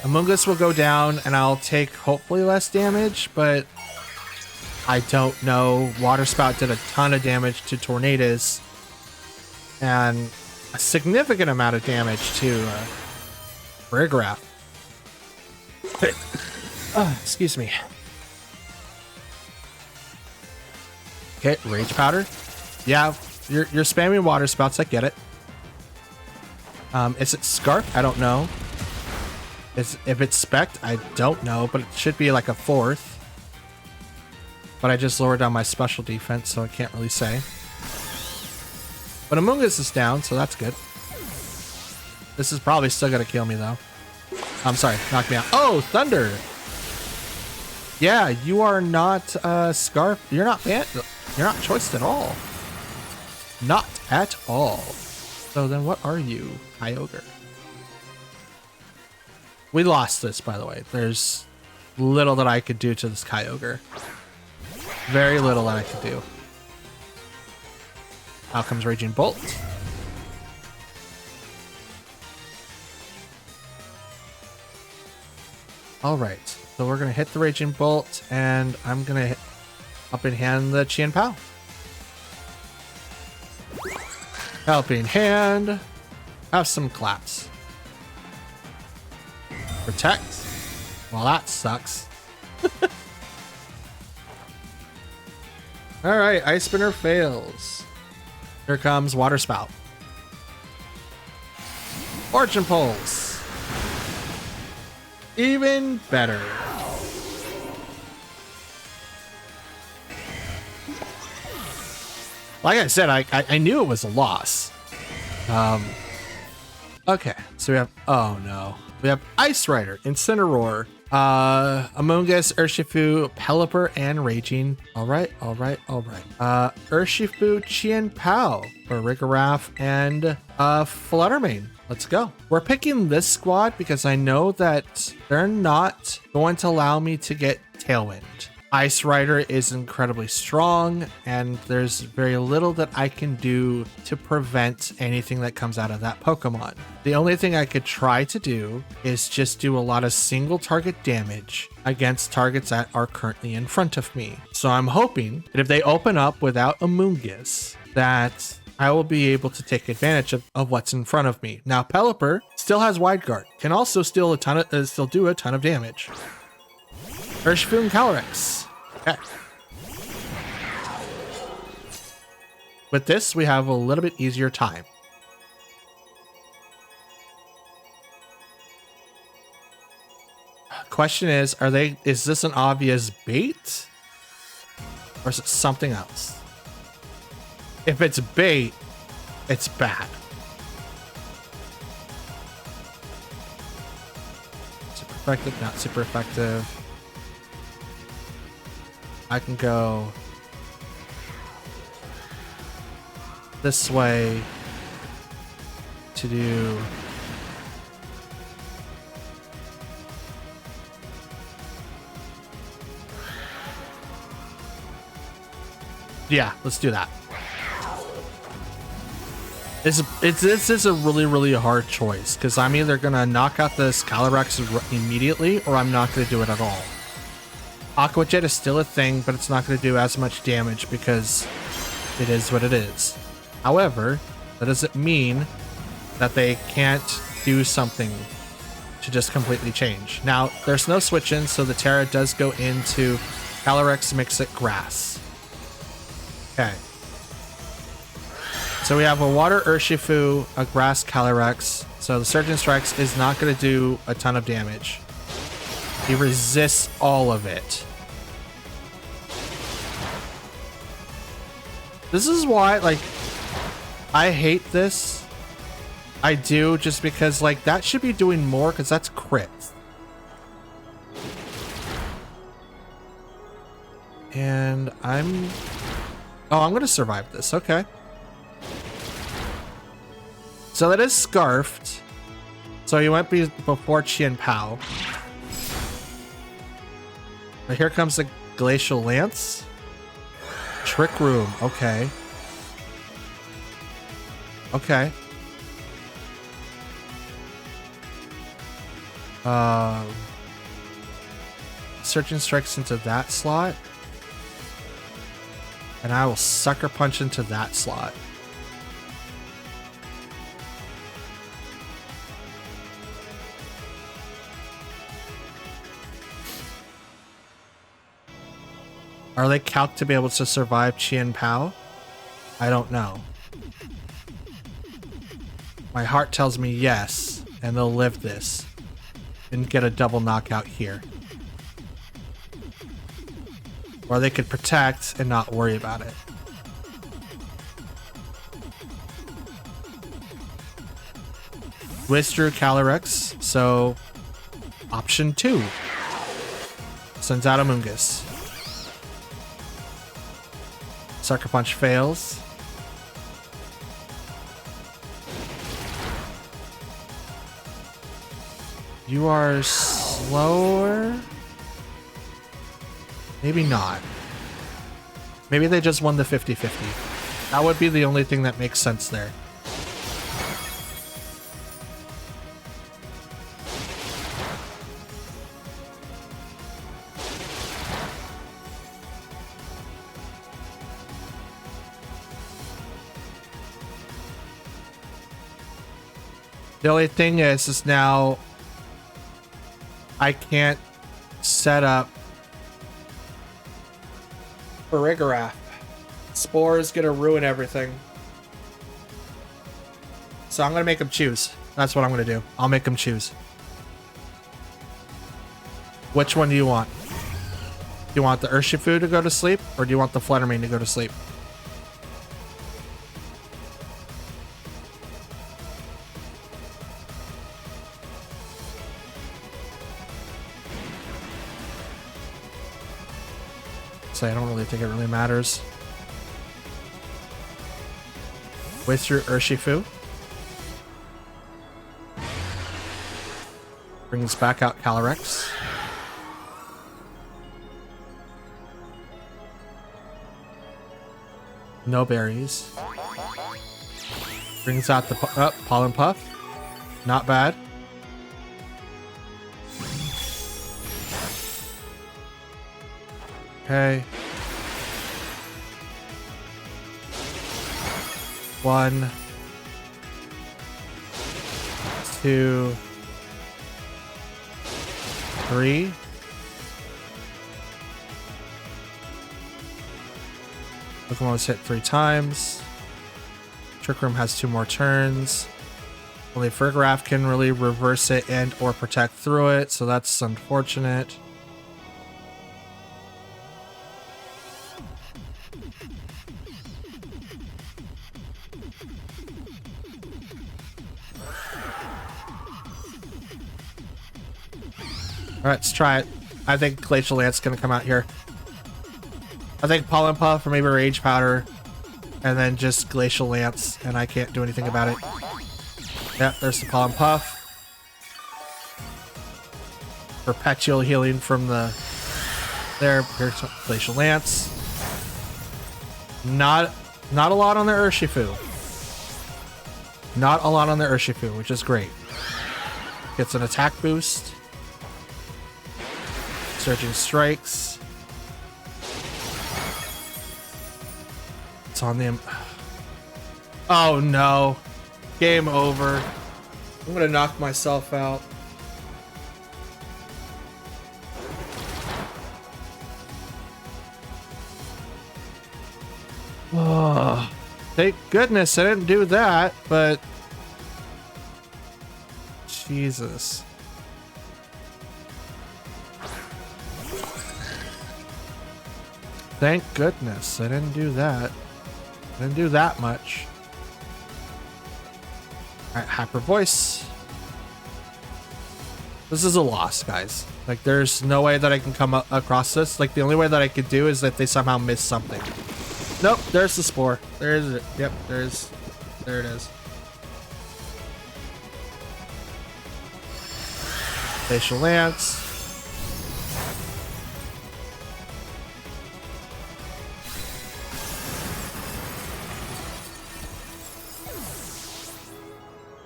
Amoonguss will go down, and I'll take hopefully less damage, but I don't know. Water Spout did a ton of damage to Tornadus, and a significant amount of damage to Farigiraf. Excuse me. Okay, Rage Powder. Yeah, you're spamming water spouts. I get it. Is it Scarf? I don't know. If it's Spect, I don't know, but it should be like a 4th. But I just lowered down my special defense, so I can't really say. But Amoonguss is down, so that's good. This is probably still gonna kill me though. I'm sorry, knock me out. Oh, Thunder! Yeah, you are not Scarf. You're not choiced at all. Not at all. So then what are you, Kyogre? We lost this, by the way. There's little that I could do to this Kyogre. Very little that I could do. Out comes Raging Bolt. All right, so we're gonna hit the Raging Bolt, and I'm gonna up and hand the Chien Pao. Helping hand. Have some claps. Protect. Well, that sucks. All right, Ice Spinner fails. Here comes Water Spout. Fortune Pulse. Even better. Like I said, I knew it was a loss. Okay, so we have, oh no. We have Ice Rider, Incineroar, Amoonguss, Urshifu, Pelipper, and Raging. All right. Urshifu, Chien Pao, Rigorath, and Fluttermane. Let's go. We're picking this squad because I know that they're not going to allow me to get Tailwind. Ice Rider is incredibly strong, and there's very little that I can do to prevent anything that comes out of that Pokemon. The only thing I could try to do is just do a lot of single target damage against targets that are currently in front of me. So I'm hoping that if they open up without Amoonguss, that I will be able to take advantage of what's in front of me. Now, Pelipper still has Wide Guard, can also still do a ton of damage. Urshifu and Calyrex. Okay. With this, we have a little bit easier time. Question is this an obvious bait? Or is it something else? If it's bait, it's bad. Super effective, not super effective. I can go this way to do yeah, let's do that. This is a really hard choice because I'm either gonna knock out this Calyrex immediately or I'm not gonna do it at all. Aqua Jet is still a thing, but it's not going to do as much damage because it is what it is. However, that doesn't mean that they can't do something to just completely change. Now, there's no switch-in, so the Terra does go into Calyrex Mix It Grass. Okay. So we have a Water Urshifu, a Grass Calyrex. So the Surgeon Strikes is not going to do a ton of damage. He resists all of it. This is why, like, I hate this. I do, just because, like, that should be doing more, because that's crit. And I'm going to survive this. Okay. So that is Scarfed. So he went before Chien Pao. But here comes the Glacial Lance. Trick Room. Okay. Okay. Surgeon Strikes into that slot. And I will Sucker Punch into that slot. Are they calced to be able to survive Chien Pao? I don't know. My heart tells me yes, and they'll live this and get a double knockout here. Or they could protect and not worry about it. Withdrew Calyrex, so option 2. Sends out Amoonguss. Sucker Punch fails. You are slower? Maybe not. Maybe they just won the 50-50. That would be the only thing that makes sense there. The only thing is now I can't set up Farigiraf. Spore is gonna ruin everything. So I'm gonna make him choose. That's what I'm gonna do. I'll make him choose. Which one do you want? Do you want the Urshifu to go to sleep, or do you want the Fluttermane to go to sleep? So I don't really think it really matters. Waste your Urshifu. Brings back out Calyrex. No berries. Brings out the Pollen Puff. Not bad. Okay. 1, 2, 3. Pokemon was hit 3 times. Trick Room has 2 more turns. Only Farigiraf can really reverse it and or protect through it, so that's unfortunate. Alright, let's try it. I think Glacial Lance is going to come out here. I think Pollen Puff or maybe Rage Powder. And then just Glacial Lance. And I can't do anything about it. Yep, there's the Pollen Puff. Perpetual healing from the... There, here's Glacial Lance. Not a lot on the Urshifu. Not a lot on the Urshifu, which is great. Gets an attack boost. Surging Strikes. It's on them. Oh no. Game over. I'm gonna knock myself out. Oh, thank goodness I didn't do that, but Jesus. Thank goodness I didn't do that. I didn't do that much. Alright, Hyper Voice. This is a loss, guys. Like, there's no way that I can come across this. Like, the only way that I could do is that they somehow miss something. Nope, there's the Spore. There's it. Yep, there it is. Facial Lance.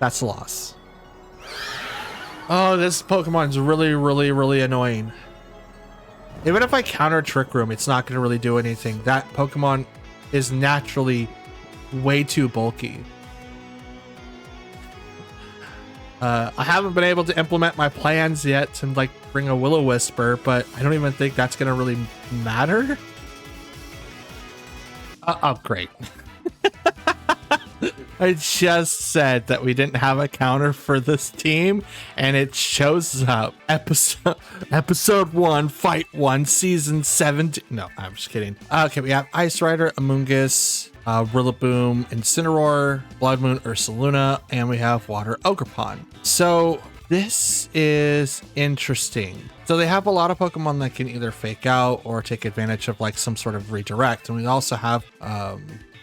That's a loss. Oh, this Pokemon's really annoying. Even if I counter Trick Room, it's not going to really do anything. That Pokemon is naturally way too bulky. I haven't been able to implement my plans yet to like bring a Will-O-Wisper, but I don't even think that's going to really matter. Oh, great. I just said that we didn't have a counter for this team, and it shows up. Episode 1, Fight 1, Season 17. No, I'm just kidding. Okay, we have Ice Rider, Amoonguss, Rillaboom, Incineroar, Blood Moon, Ursaluna, and we have Water Ogerpon. So this is interesting. So they have a lot of Pokemon that can either fake out or take advantage of like some sort of redirect. And we also have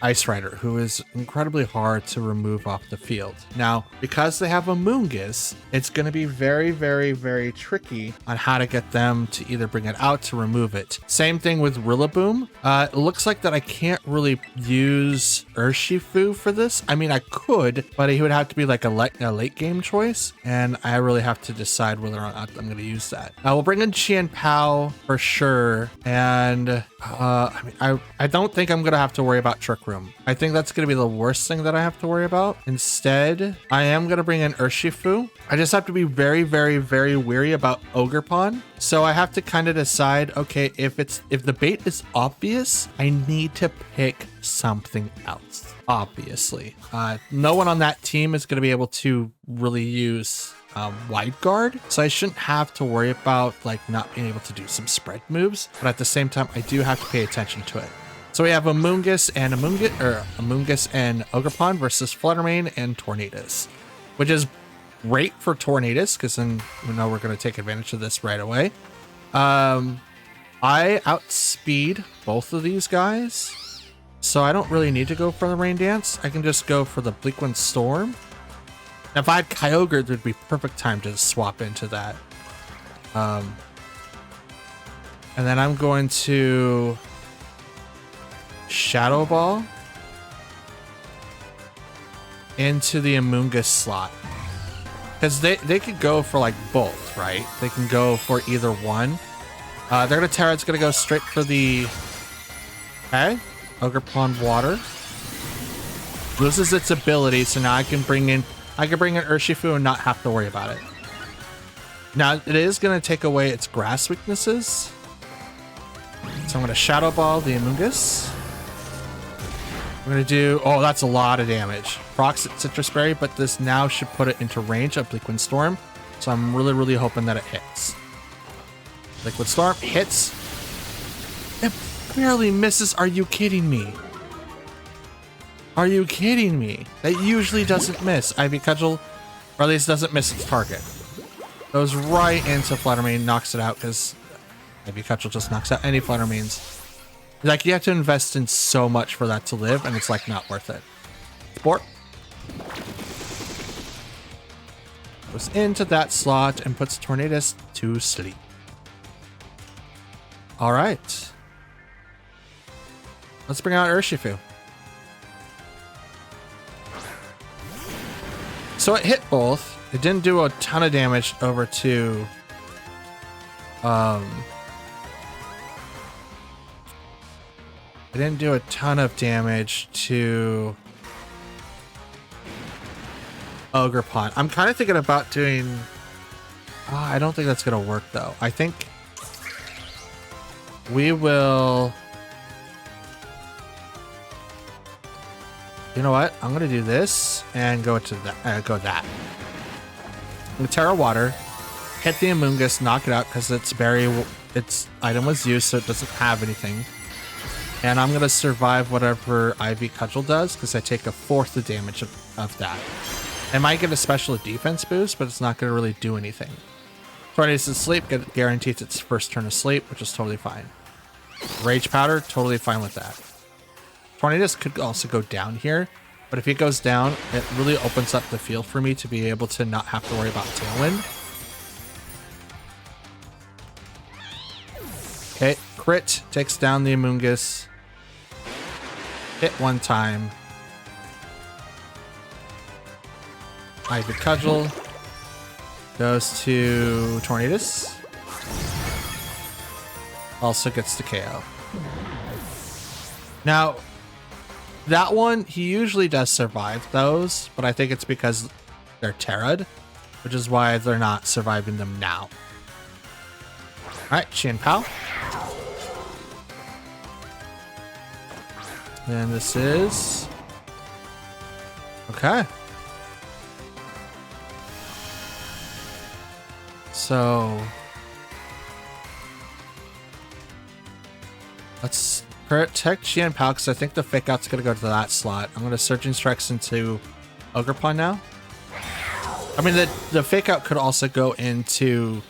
Ice Rider, who is incredibly hard to remove off the field. Now, because they have Amoonguss, it's going to be very, very, very tricky on how to get them to either bring it out to remove it. Same thing with Rillaboom. It looks like that I can't really use Urshifu for this. I mean, I could, but he would have to be like a late game choice, and I really have to decide whether or not I'm going to use that. We'll bring in Qianpao for sure, and I don't think I'm going to have to worry about Trick Room. I think that's going to be the worst thing that I have to worry about. Instead, I am going to bring in Urshifu. I just have to be very, very, very wary about Ogerpon. So I have to kind of decide, okay, if the bait is obvious, I need to pick something else. Obviously, no one on that team is going to be able to really use wide guard, so I shouldn't have to worry about like not being able to do some spread moves, but at the same time I do have to pay attention to it. So we have Amoonguss and Ogerpon versus Fluttermane and Tornadus, which is great for Tornadus because then we know we're going to take advantage of this right away. I outspeed both of these guys, so I don't really need to go for the Rain Dance. I can just go for the Bleakwind Storm. Now, if I had Kyogre, there'd be perfect time to swap into that. And then I'm going to Shadow Ball into the Amoonguss slot. Because they could go for like both, right? They can go for either one. They're going to Terra's going to go straight for the... Okay. Ogerpon Water. Loses its ability, so now I can bring in Urshifu and not have to worry about it. Now, it is going to take away its grass weaknesses. So I'm going to Shadow Ball the Amoonguss. I'm going to do... Oh, that's a lot of damage. Procs at Citrus Berry, but this now should put it into range of Bleakwind Storm. So I'm really, really hoping that it hits. Bleakwind Storm hits. It barely misses. Are you kidding me? Are you kidding me? That usually doesn't miss. Ivy Cudgel, or at least doesn't miss its target. Goes right into Fluttermane, knocks it out because Ivy Cudgel just knocks out any Fluttermanes. Like, you have to invest in so much for that to live, and it's like not worth it. Sport. Goes into that slot and puts Tornadus to sleep. All right. Let's bring out Urshifu. So it hit both. It didn't do a ton of damage over to it didn't do a ton of damage to Ogerpon. I'm kind of thinking about doing... I don't think that's going to work, though. I think we will... You know what? I'm going to do this and go to that. Go that. I'm going to Terra Water, hit the Amoonguss, knock it out because its item was used, so it doesn't have anything. And I'm going to survive whatever Ivy Cudgel does because I take a fourth the damage of that. I might get a special defense boost, but it's not going to really do anything. Tornadus' sleep guarantees its first turn of sleep, which is totally fine. Rage Powder, totally fine with that. Tornadus could also go down here, but if it goes down, it really opens up the field for me to be able to not have to worry about Tailwind. Okay, crit, takes down the Amoonguss. Hit one time. Ivy Cudgel goes to Tornadus. Also gets the KO. Now, that one, he usually does survive those, but I think it's because they're Terra'd, which is why they're not surviving them now. Alright, Qianpao. And this is... Okay. So... let's protect Qian Pao because I think the fake out's going to go to that slot. I'm going to Surging Strikes into Ogerpon now. I mean, the fake out could also go into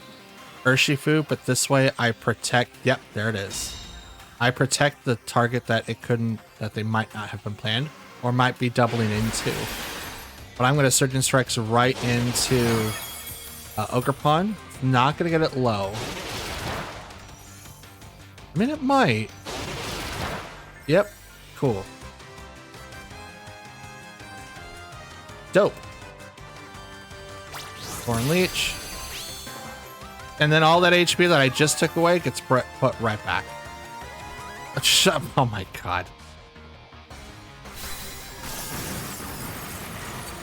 Urshifu, but this way I protect... Yep, there it is. I protect the target that it couldn't... that they might not have been planned or might be doubling into. But I'm going to Surging Strikes right into Ogerpon. It's not going to get it low. I mean, it might. Yep. Cool. Dope. Thorn Leech. And then all that HP that I just took away gets put right back. Oh my god.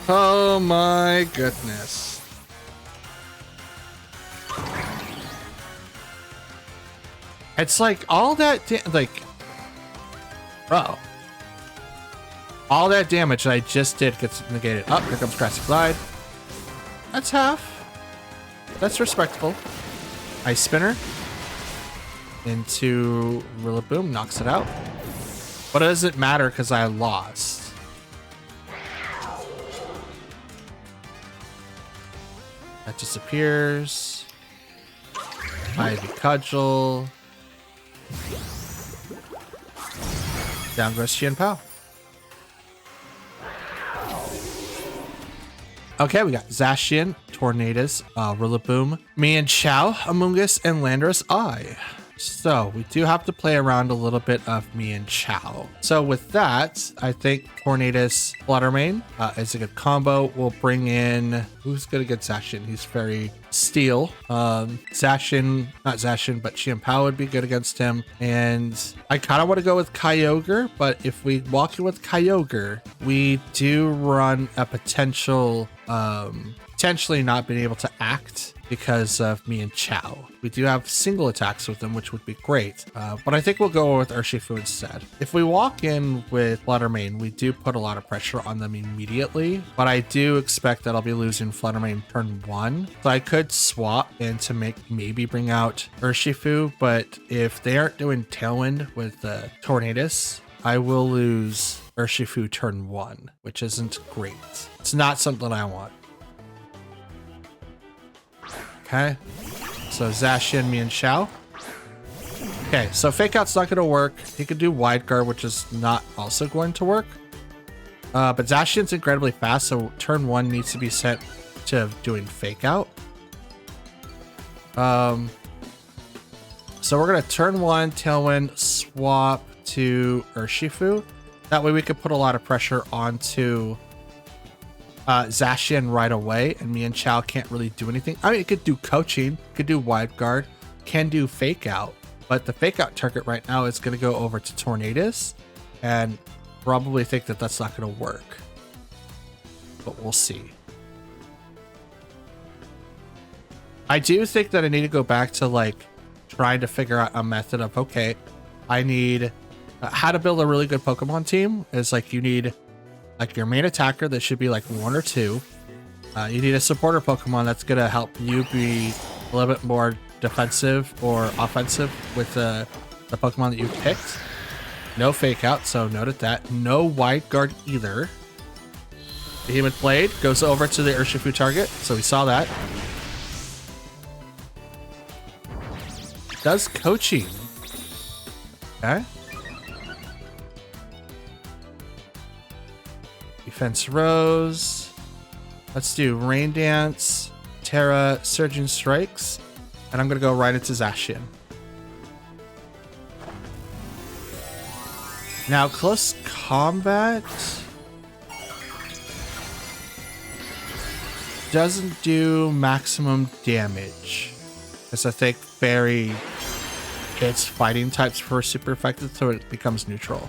Oh my goodness. It's like all that, like, bro. All that damage that I just did gets negated. Oh, here comes Grassy Glide. That's half. That's respectable. Ice Spinner. Into Rillaboom, knocks it out. But it doesn't matter because I lost. That disappears. Ivy Cudgel. Down goes Qian Pao. Okay, we got Zacian, Tornadus, Rillaboom, Mienshao, Amoonguss, and Landorus Eye. So we do have to play around a little bit of Mienshao. So with that, I think Tornadus Fluttermane is a good combo. We'll bring in, who's good against Zacian? He's very steel. Zacian, not Zacian, but Qian Pao would be good against him. And I kind of want to go with Kyogre, but if we walk in with Kyogre, we do run a potentially not being able to act because of Mienshao. We do have single attacks with them, which would be great. But I think we'll go with Urshifu instead. If we walk in with Fluttermane, we do put a lot of pressure on them immediately, but I do expect that I'll be losing Fluttermane turn 1. So I could swap in to maybe bring out Urshifu, but if they aren't doing Tailwind with Tornadus, I will lose Urshifu turn 1, which isn't great. It's not something I want. Okay, so Zacian, Mienshao. Okay, so Fake Out's not going to work. He could do Wide Guard, which is not also going to work. But Zacian's incredibly fast, so turn 1 needs to be set to doing Fake Out. So we're going to turn 1, Tailwind, swap to Urshifu. That way we could put a lot of pressure onto Zacian right away, and Mienshao can't really do anything. I mean, it could do coaching, could do Wide Guard, can do Fake Out, but the Fake Out target right now is going to go over to Tornadus, and probably think that that's not going to work. But we'll see. I do think that I need to go back to like trying to figure out a method of, okay, I need how to build a really good Pokemon team is like you need like your main attacker that should be like 1 or 2. You need a supporter Pokemon that's going to help you be a little bit more defensive or offensive with the Pokemon that you've picked. No Fake Out, so noted that. No Wide Guard either. The Human Blade goes over to the Urshifu target, so we saw that. Does coaching. Okay. Defense Rose. Let's do Rain Dance, Terra, Surging Strikes, and I'm going to go right into Zacian. Now, Close Combat doesn't do maximum damage, because I think Fairy hits fighting types for super effective, so it becomes neutral.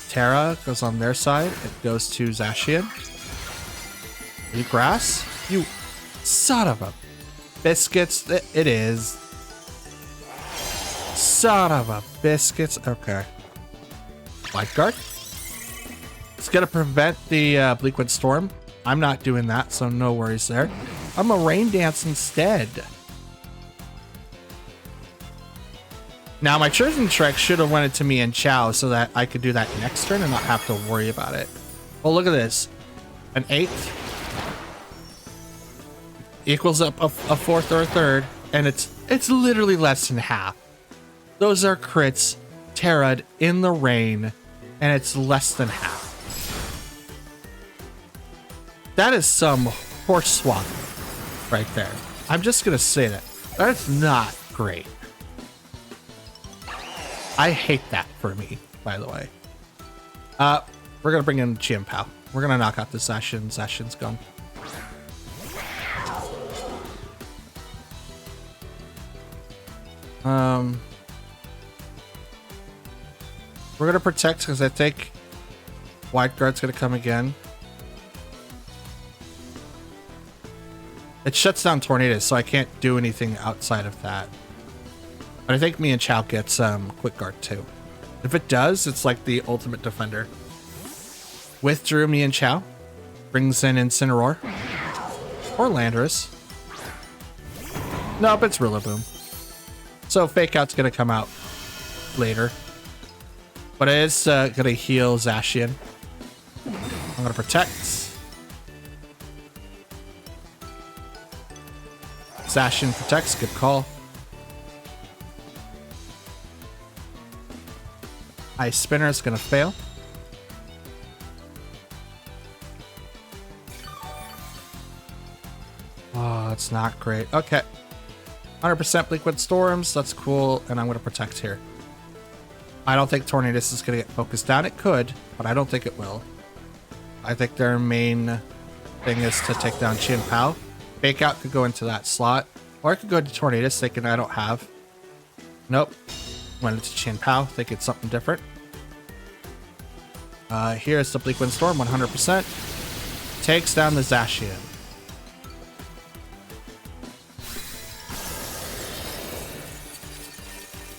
Terra goes on their side. It goes to Zacian. Are you Grass? You son of a biscuits. It is. Son of a biscuits. Okay. Wide Guard. It's going to prevent the Bleak Wind Storm. I'm not doing that, so no worries there. I'm a Rain Dance instead. Now, my Chosen Trek should have went into me and Chow so that I could do that next turn and not have to worry about it. Well, look at this. An 8th equals up a 4th or a 3rd, and it's literally less than half. Those are crits, Terra'd in the rain, and it's less than half. That is some horse swap right there. I'm just gonna say that. That's not great. I hate that for me, by the way. We're gonna bring in Chien Pao. We're gonna knock out the Zacian. Zacian's gone. We're gonna protect because I think Wide Guard's gonna come again. It shuts down Tornadus, so I can't do anything outside of that. But I think me and Chow gets Quick Guard too. If it does, it's like the ultimate defender. Withdrew me and Chow. Brings in Incineroar. Or Landorus. Nope, it's Rillaboom. So Fake Out's gonna come out later. But it is gonna heal Zacian. I'm gonna protect. Zacian protects, good call. Ice Spinner is gonna fail. Oh, that's not great. Okay. 100% Bleak Wind Storms, that's cool, and I'm gonna protect here. I don't think Tornadus is gonna get focused down. It could, but I don't think it will. I think their main thing is to take down Chien Pao. Fake Out could go into that slot, or I could go to Tornadus, thinking I don't have. Nope. Went into Chien Pao, thinking it's something different. Here's the Bleak Wind Storm, 100%. Takes down the Zacian.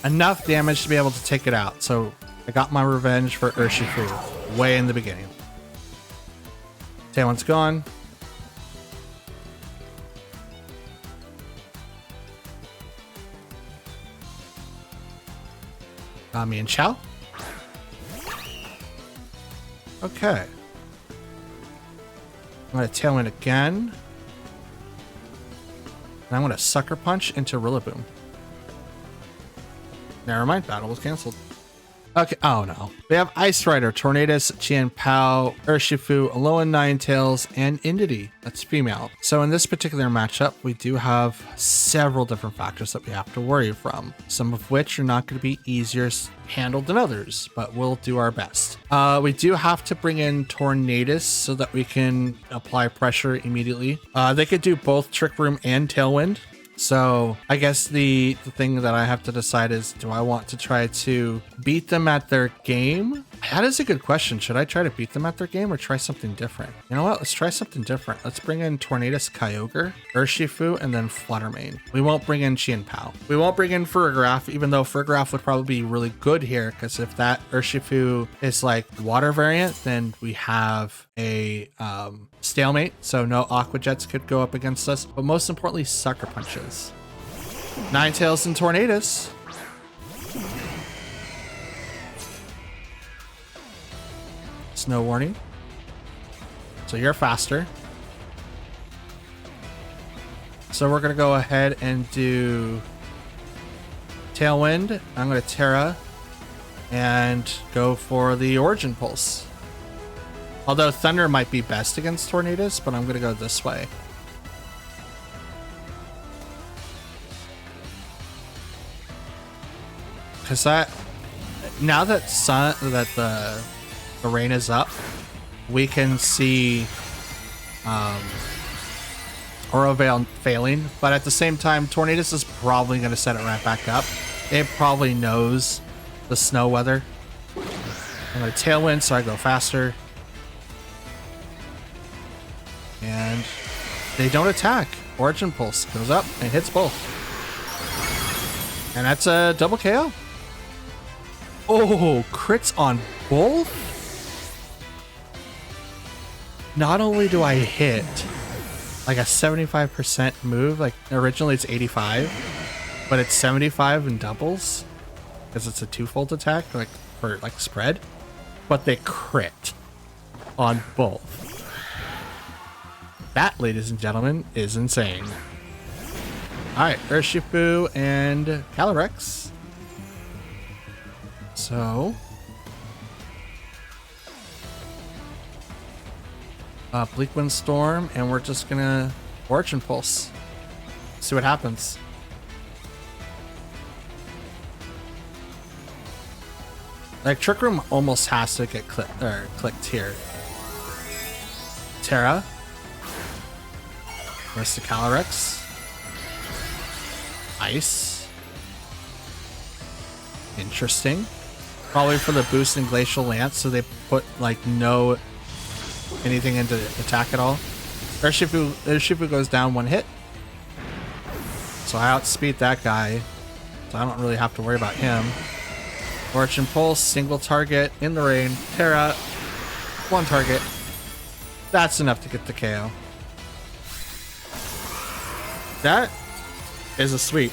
Enough damage to be able to take it out, so I got my revenge for Urshifu way in the beginning. Tailwind's gone. Me and Chow. Okay. I'm going to Tailwind again. And I'm going to Sucker Punch into Rillaboom. Never mind, battle was canceled. Okay, oh no. We have Ice Rider, Tornadus, Chien Pao, Urshifu, Alolan Ninetales, and Indity. That's female. So in this particular matchup, we do have several different factors that we have to worry from. Some of which are not going to be easier handled than others, but we'll do our best. We do have to bring in Tornadus so that we can apply pressure immediately. They could do both Trick Room and Tailwind. So I guess the thing that I have to decide is, do I want to try to beat them at their game? That is a good question. Should I try to beat them at their game or try something different? You know what? Let's try something different. Let's bring in Tornadus, Kyogre, Urshifu, and then Fluttermane. We won't bring in Chien Pao. We won't bring in Ferrograph, even though Ferrograph would probably be really good here, because if that Urshifu is like water variant, then we have a stalemate, so no Aqua Jets could go up against us, but most importantly, Sucker Punches. Ninetales and Tornadus. No warning. So you're faster. So we're gonna go ahead and do Tailwind. I'm gonna Terra and go for the Origin Pulse. Although Thunder might be best against Tornadus, but I'm gonna go this way. Cause that now that the rain is up, we can see Aura Veil failing, but at the same time, Tornadus is probably going to set it right back up. It probably knows the snow weather. I'm going to Tailwind so I go faster. And they don't attack. Origin Pulse goes up and hits both. And that's a double KO. Oh, crits on both? Not only do I hit like a 75% move, like originally it's 85, but it's 75 in doubles because it's a twofold attack, like for like spread, but they crit on both. That, ladies and gentlemen, is insane. All right, Urshifu and Calyrex. So, Bleak Wind Storm, and we're just gonna Fortune Pulse. See what happens. Like Trick Room almost has to get clicked here. Terra. Where's the Calyrex? Ice. Interesting. Probably for the boost in Glacial Lance, so they put like no anything into attack at all. Urshifu goes down one hit. So I outspeed that guy. So I don't really have to worry about him. Fortune Pulse, single target in the rain. Terra, one target. That's enough to get the KO. That is a sweep.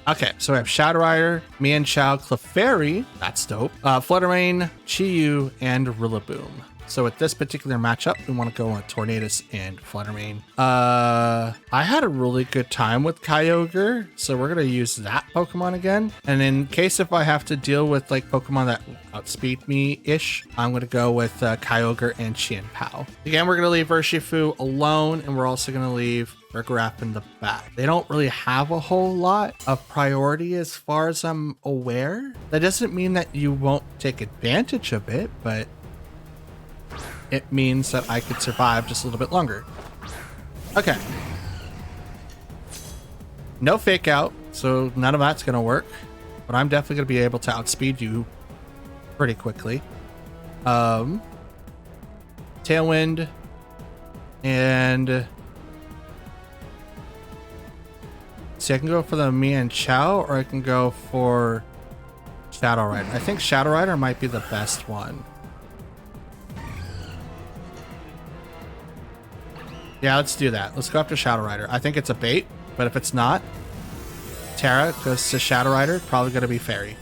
Okay, so we have Shadow Rider, Mienshao, Clefairy, that's dope, Fluttermane, Chi-Yu, and Rillaboom. So with this particular matchup, we want to go on Tornadus and Fluttermane. I had a really good time with Kyogre, so we're going to use that Pokemon again. And in case if I have to deal with like Pokemon that outspeed me-ish, I'm going to go with Kyogre and Chien-Pao. Again, we're going to leave Urshifu alone, and we're also going to leave Rigorath in the back. They don't really have a whole lot of priority as far as I'm aware. That doesn't mean that you won't take advantage of it, but it means that I could survive just a little bit longer. Okay. No fake out, so none of that's going to work. But I'm definitely going to be able to outspeed you pretty quickly. Tailwind. And see, I can go for the Mienshao, or I can go for Shadow Rider. I think Shadow Rider might be the best one. Yeah, let's do that. Let's go after Shadow Rider. I think it's a bait, but if it's not, Terra goes to Shadow Rider. Probably going to be Fairy.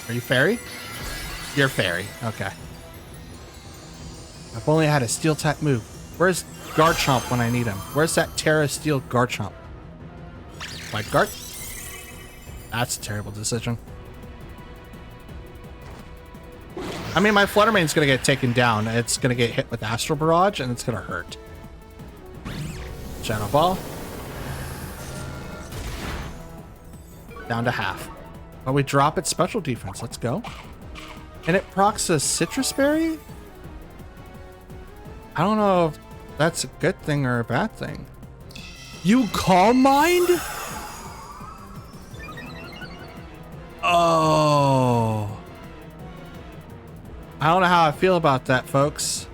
Are you Fairy? You're Fairy. Okay. I've only had a Steel type move. Where's Garchomp when I need him? Where's that Terra Steel Garchomp? White Guard? That's a terrible decision. I mean, my Fluttermane's going to get taken down. It's going to get hit with Astral Barrage, and it's going to hurt. Shadow Ball. Down to half. But we drop its special defense. Let's go. And it procs a Citrus Berry? I don't know if that's a good thing or a bad thing. You Calm Mind? Oh. I don't know how I feel about that, folks.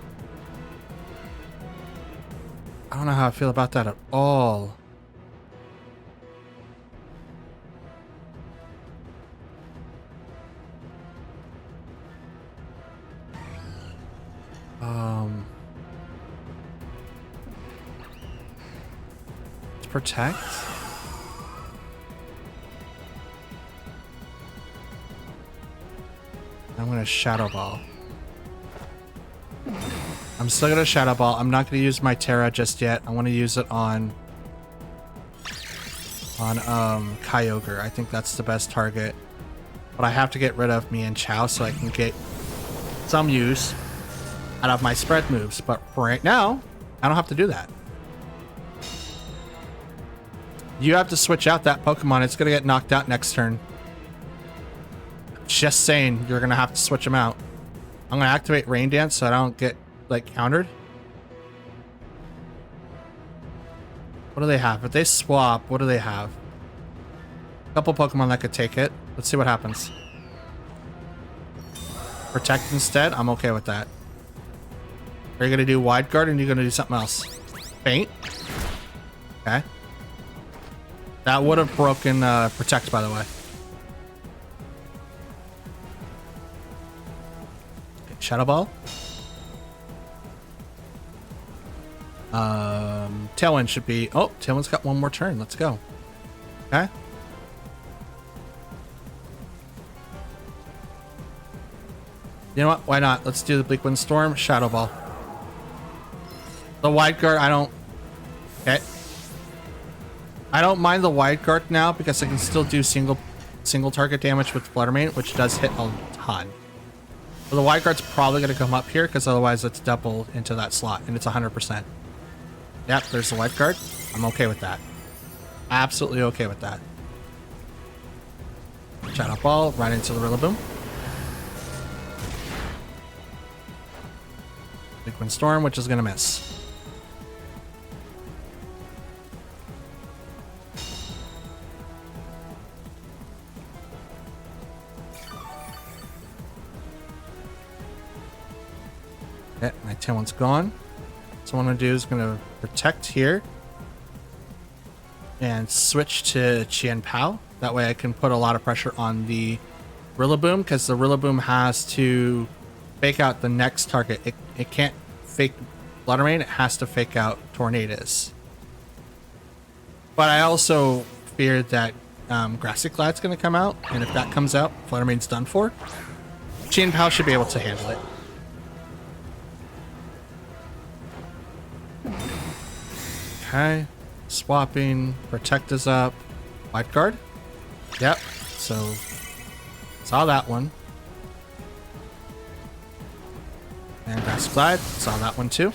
I don't know how I feel about that at all. Let's protect. I'm gonna Shadow Ball. I'm still gonna Shadow Ball. I'm not gonna use my Terra just yet. I want to use it on Kyogre. I think that's the best target. But I have to get rid of Mienshao so I can get some use out of my spread moves. But for right now, I don't have to do that. You have to switch out that Pokemon. It's gonna get knocked out next turn. Just saying, you're gonna have to switch them out. I'm gonna activate Rain Dance so I don't get like countered. What do they have? If they swap, what do they have? A couple Pokemon that could take it. Let's see what happens. Protect instead. I'm okay with that. Are you gonna do Wide Guard, or are you gonna do something else? Faint. Okay. That would have broken Protect, by the way. Shadow Ball. Tailwind should be... Oh, Tailwind's got one more turn. Let's go. Okay. You know what? Why not? Let's do the Bleak Wind Storm. Shadow Ball. The Wide Guard, I don't... Okay. I don't mind the Wide Guard now because I can still do single target damage with Flutter Mane, which does hit a ton. But the Wide Guard's probably going to come up here because otherwise it's doubled into that slot, and it's 100%. Yep, there's the Wide Guard. I'm okay with that. Absolutely okay with that. Shadow Ball, right into the Rillaboom. Bleak Wind Storm, which is going to miss. Okay, my Tailwind's gone. So what I'm going to do is going to protect here and switch to Chien Pao. That way I can put a lot of pressure on the Rillaboom because the Rillaboom has to fake out the next target. It can't fake Flutter Mane, it has to fake out Tornadus. But I also feared that Grassy Clad's going to come out, and if that comes out, Flutter Mane's done for. Chien Pao should be able to handle it. Okay, swapping, Protect is up, Wide Guard. Yep, so saw that one. And Grass Glide, saw that one too.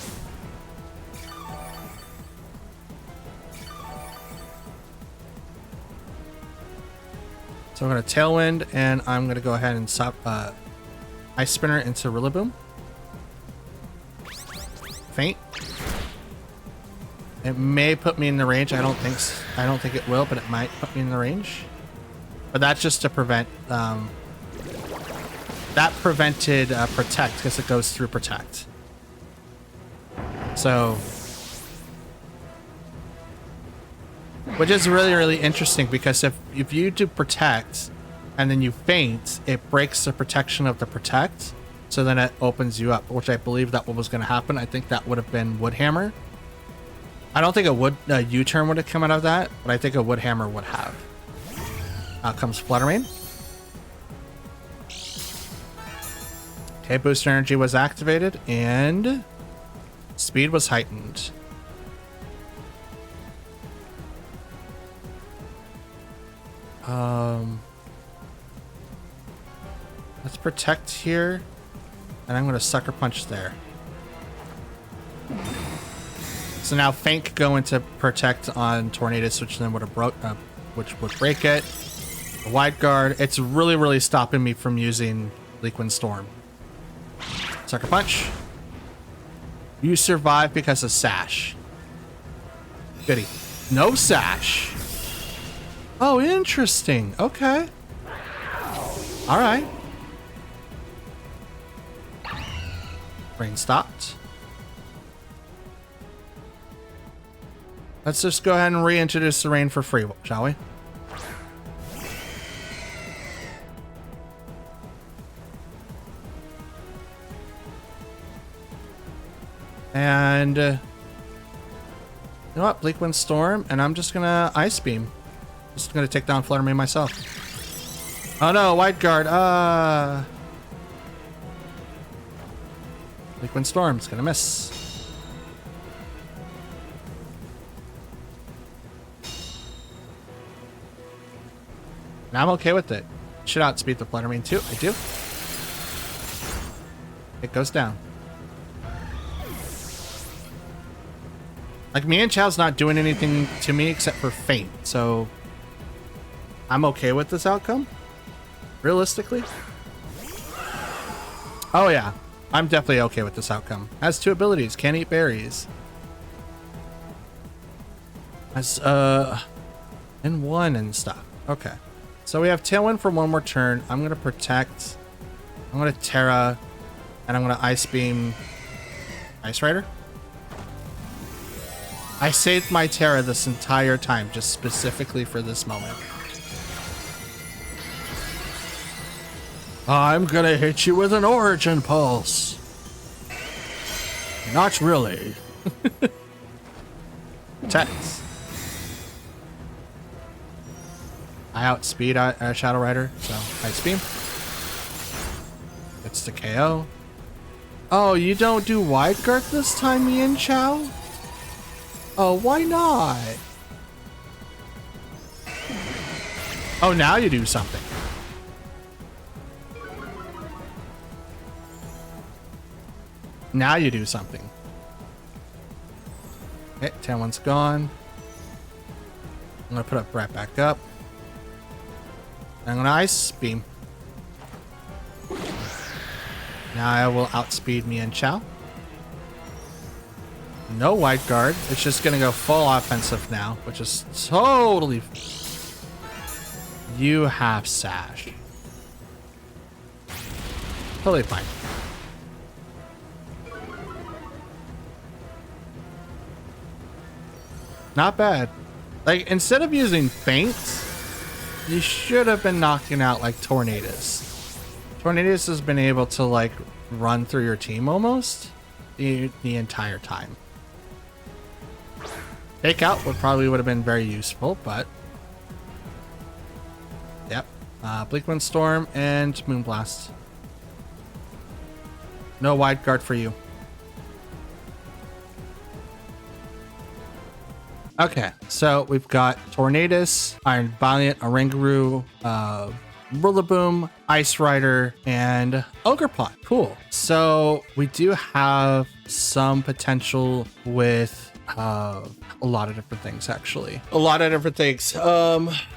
So I'm going to Tailwind, and I'm going to go ahead and stop Ice Spinner into Rillaboom. Faint. It may put me in the range. I don't think it will, but it might put me in the range. But that's just to prevent that prevented Protect because it goes through Protect. So, which is really, really interesting because if you do Protect and then you faint, it breaks the protection of the Protect. So then it opens you up, which I believe that what was going to happen. I think that would have been Woodhammer. I don't think a U-turn would have come out of that, but I think a Woodhammer would have. Out comes Flutter Mane. Okay, Booster Energy was activated, and Speed was heightened. Let's Protect here, and I'm going to Sucker Punch there. So now Faint could go into Protect on Tornadus, which then would have which would break it. A Wide Guard. It's really, really stopping me from using Bleak Wind Storm. Sucker Punch. You survive because of Sash. Goody. No Sash. Oh, interesting. Okay. All right. Rain stopped. Let's just go ahead and reintroduce the rain for free, shall we? And you know what? Bleak Wind Storm, and I'm just gonna Ice Beam. Just gonna take down Flutter Mane myself. Oh no, Wide Guard. Bleak Wind Storm's gonna miss. And I'm okay with it. Should outspeed the Flutter Mane too. I do. It goes down. Like, Mian Chao's not doing anything to me except for Faint, so I'm okay with this outcome. Realistically. Oh yeah, I'm definitely okay with this outcome. Has 2 abilities, can eat berries. Has and 1 and stuff. Okay. So we have Tailwind for 1 more turn. I'm gonna Protect. I'm gonna Terra, and I'm gonna Ice Beam Ice Rider. I saved my Terra this entire time, just specifically for this moment. I'm gonna hit you with an Origin Pulse. Not really. Text. I outspeed Shadow Rider, so Ice Beam. It's the KO. Oh, you don't do Wide Guard this time, Mian Chow? Oh, why not? Oh, now you do something. Now you do something. Okay, Tailwind's gone. I'm gonna put up right back up. I'm gonna Ice Beam. Now I will outspeed Mian Chow. No Wide Guard. It's just gonna go full offensive now, which is totally... You have Sash. Totally fine. Not bad. Like, instead of using Feints, you should have been knocking out, like, Tornadus. Tornadus has been able to, like, run through your team almost the entire time. Take out would have been very useful, but... Yep. Bleak Wind Storm and Moonblast. No Wide Guard for you. Okay, so we've got Tornadus, Iron Valiant, Oranguru, Rillaboom, Ice Rider, and Ogerpon. Cool. So we do have some potential with a lot of different things, actually. A lot of different things.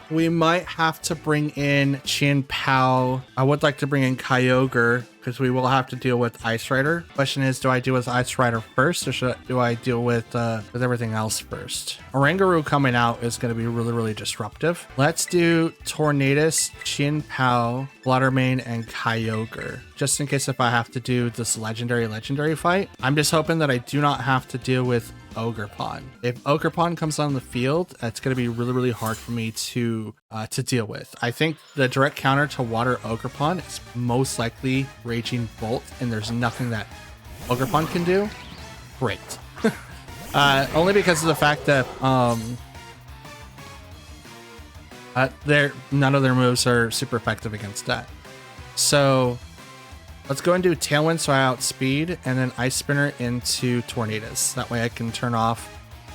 We might have to bring in Chien Pao. I would like to bring in Kyogre because we will have to deal with Ice Rider. Question is, do I deal with Ice Rider first, or do I deal with everything else first? Oranguru coming out is going to be really, really disruptive. Let's do Tornadus, Chien Pao, Bluttermane, and Kyogre, just in case if I have to do this legendary fight. I'm just hoping that I do not have to deal with Ogerpon. If Ogerpon comes on the field, that's going to be really, really hard for me to deal with. I think the direct counter to Water Ogerpon is most likely Raging Bolt, and there's nothing that Ogerpon can do. Great. Only because of the fact that none of their moves are super effective against that. So let's go and do Tailwind so I outspeed, and then Ice Spinner into Tornadus. That way I can turn off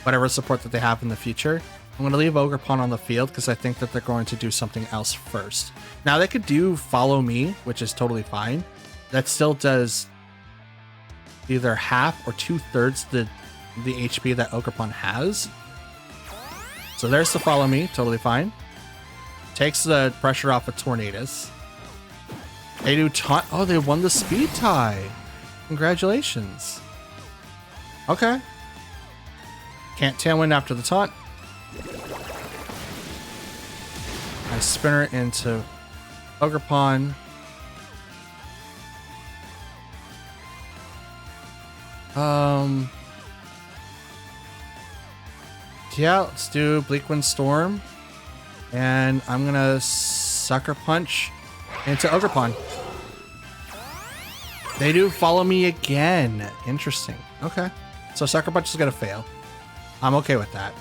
whatever support that they have in the future. I'm going to leave Ogerpon on the field because I think that they're going to do something else first. Now they could do Follow Me, which is totally fine. That still does either half or 2/3 the HP that Ogerpon has. So there's the Follow Me, totally fine. Takes the pressure off of Tornadus. They do taunt. Oh, they won the speed tie. Congratulations. Okay. Can't Tailwind after the taunt. I Spinner into Ogerpon. Yeah, let's do Bleak Wind Storm. And I'm gonna Sucker Punch into Ogerpon. They do Follow Me again. Interesting. Okay. So Sucker Punch is gonna fail. I'm okay with that.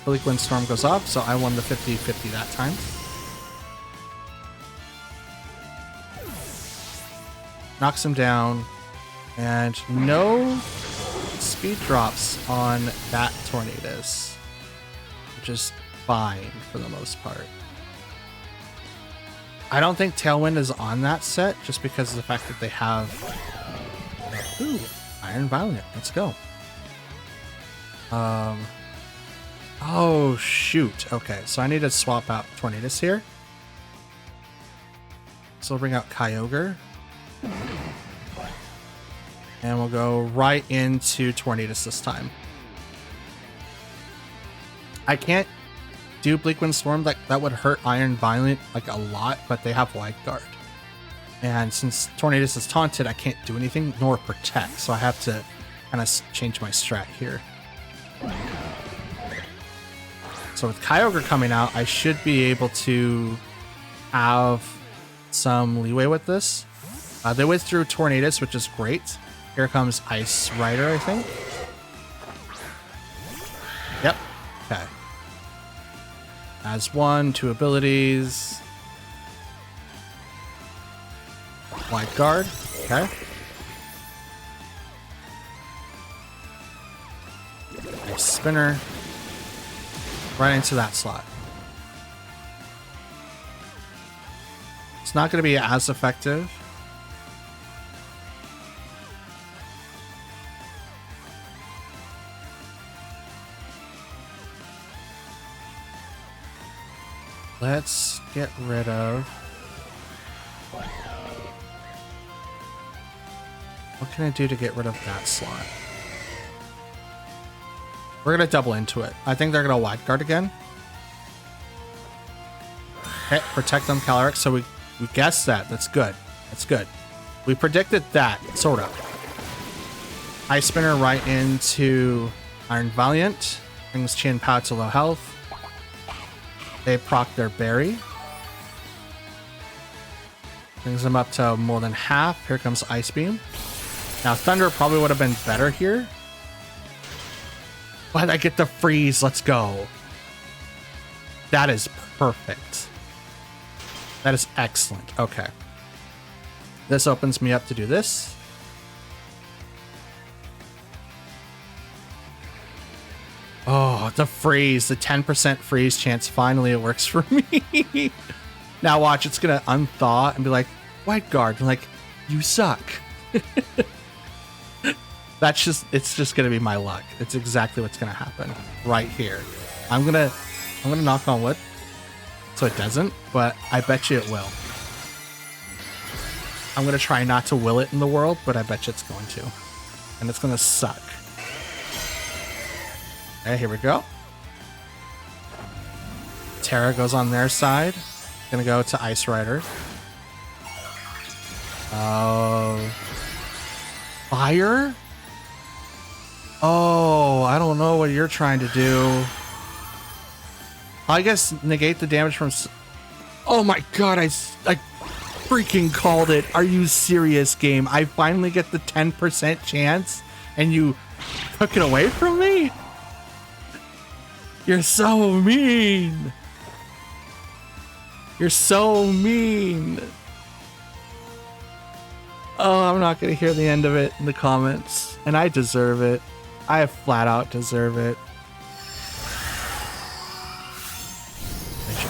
Bleak Wind Storm goes off, so I won the 50-50 that time. Knocks him down. And no speed drops on that Tornadus, which is fine for the most part. I don't think Tailwind is on that set just because of the fact that they have... Ooh, Iron Valiant. Let's go. Oh, shoot. Okay, so I need to swap out Tornadus here. So we'll bring out Kyogre. And we'll go right into Tornadus this time. I can't do Bleak Wind Storm. That would hurt Iron Valiant like a lot, but they have Wide Guard. And since Tornadus is taunted, I can't do anything nor protect. So I have to kind of change my strat here. So with Kyogre coming out, I should be able to have some leeway with this. They withdrew Tornadus, which is great. Here comes Ice Rider, I think. Yep. Okay. Has 1, 2 abilities. Wide Guard. Okay. Nice Spinner. Right into that slot. It's not going to be as effective. Let's get rid of... What can I do to get rid of that slot? We're going to double into it. I think they're going to wide guard again. Okay, protect on Calyrex. So we guessed that. That's good. That's good. We predicted that, sort of. Ice Spinner right into Iron Valiant. Brings Chien-Pao to low health. They proc their berry. Brings them up to more than half. Here comes Ice Beam. Now, Thunder probably would have been better here. But I get the freeze. Let's go. That is perfect. That is excellent. Okay. This opens me up to do this. Oh, the freeze. The 10% freeze chance. Finally, it works for me. Now watch. It's going to unthaw and be like, White Guard. I'm like, you suck. It's just going to be my luck. It's exactly what's going to happen right here. I'm going to knock on wood so it doesn't, but I bet you it will. I'm going to try not to will it in the world, but I bet you it's going to. And it's going to suck. Okay, here we go. Terra goes on their side. Gonna go to Ice Rider. Fire? Oh, I don't know what you're trying to do. I guess negate the damage from... Oh my god, I freaking called it. Are you serious, game? I finally get the 10% chance and you took it away from me? You're so mean. You're so mean. Oh, I'm not going to hear the end of it in the comments. And I deserve it. I flat out deserve it.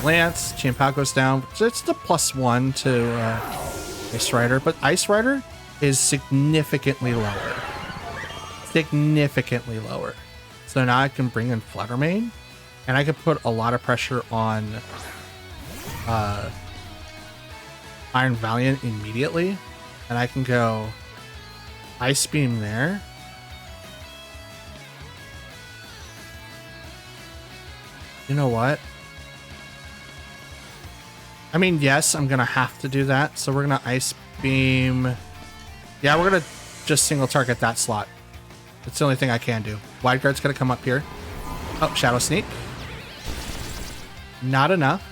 Lance, Chien-Pao goes down. It's the +1 to Ice Rider, but Ice Rider is significantly lower. Significantly lower. So now I can bring in Fluttermane, and I can put a lot of pressure on Iron Valiant immediately, and I can go Ice Beam there. You know what? I mean, yes, I'm going to have to do that. So we're going to Ice Beam. Yeah, we're going to just single target that slot. That's the only thing I can do. Wide Guard's going to come up here. Oh, Shadow Sneak. Not enough.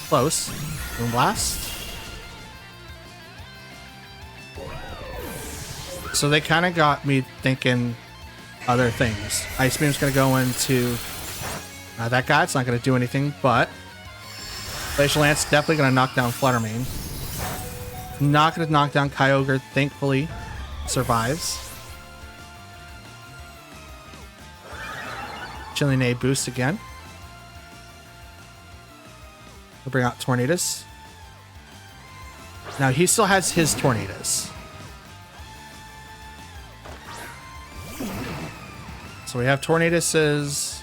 Close. Boom Blast. So they kind of got me thinking other things. Ice Beam's going to go into that guy. It's not going to do anything, but Glacial Lance definitely going to knock down Fluttermane. Not going to knock down Kyogre, thankfully. Survives. Chillinade boost again. We'll bring out Tornadus. Now he still has his Tornadus. So we have Tornadus's.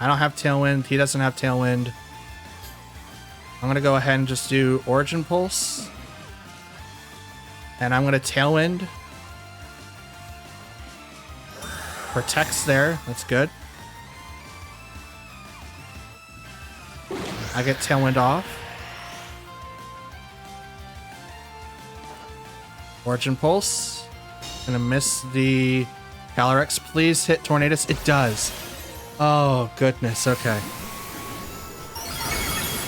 I don't have Tailwind. He doesn't have Tailwind. I'm going to go ahead and just do Origin Pulse. And I'm going to Tailwind. Protects there. That's good. I get Tailwind off. Origin Pulse. Gonna miss the Calyrex. Please hit Tornadus. It does. Oh, goodness. Okay.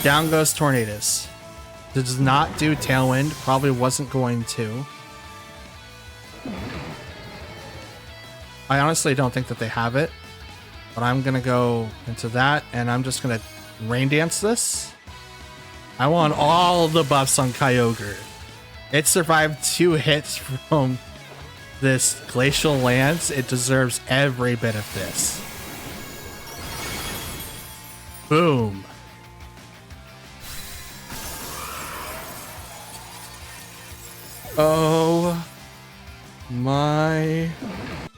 Down goes Tornadus. Does not do Tailwind. Probably wasn't going to. I honestly don't think that they have it. But I'm going to go into that. And I'm just going to Rain Dance this. I want all the buffs on Kyogre. It survived 2 hits from this Glacial Lance. It deserves every bit of this. Boom. Oh my.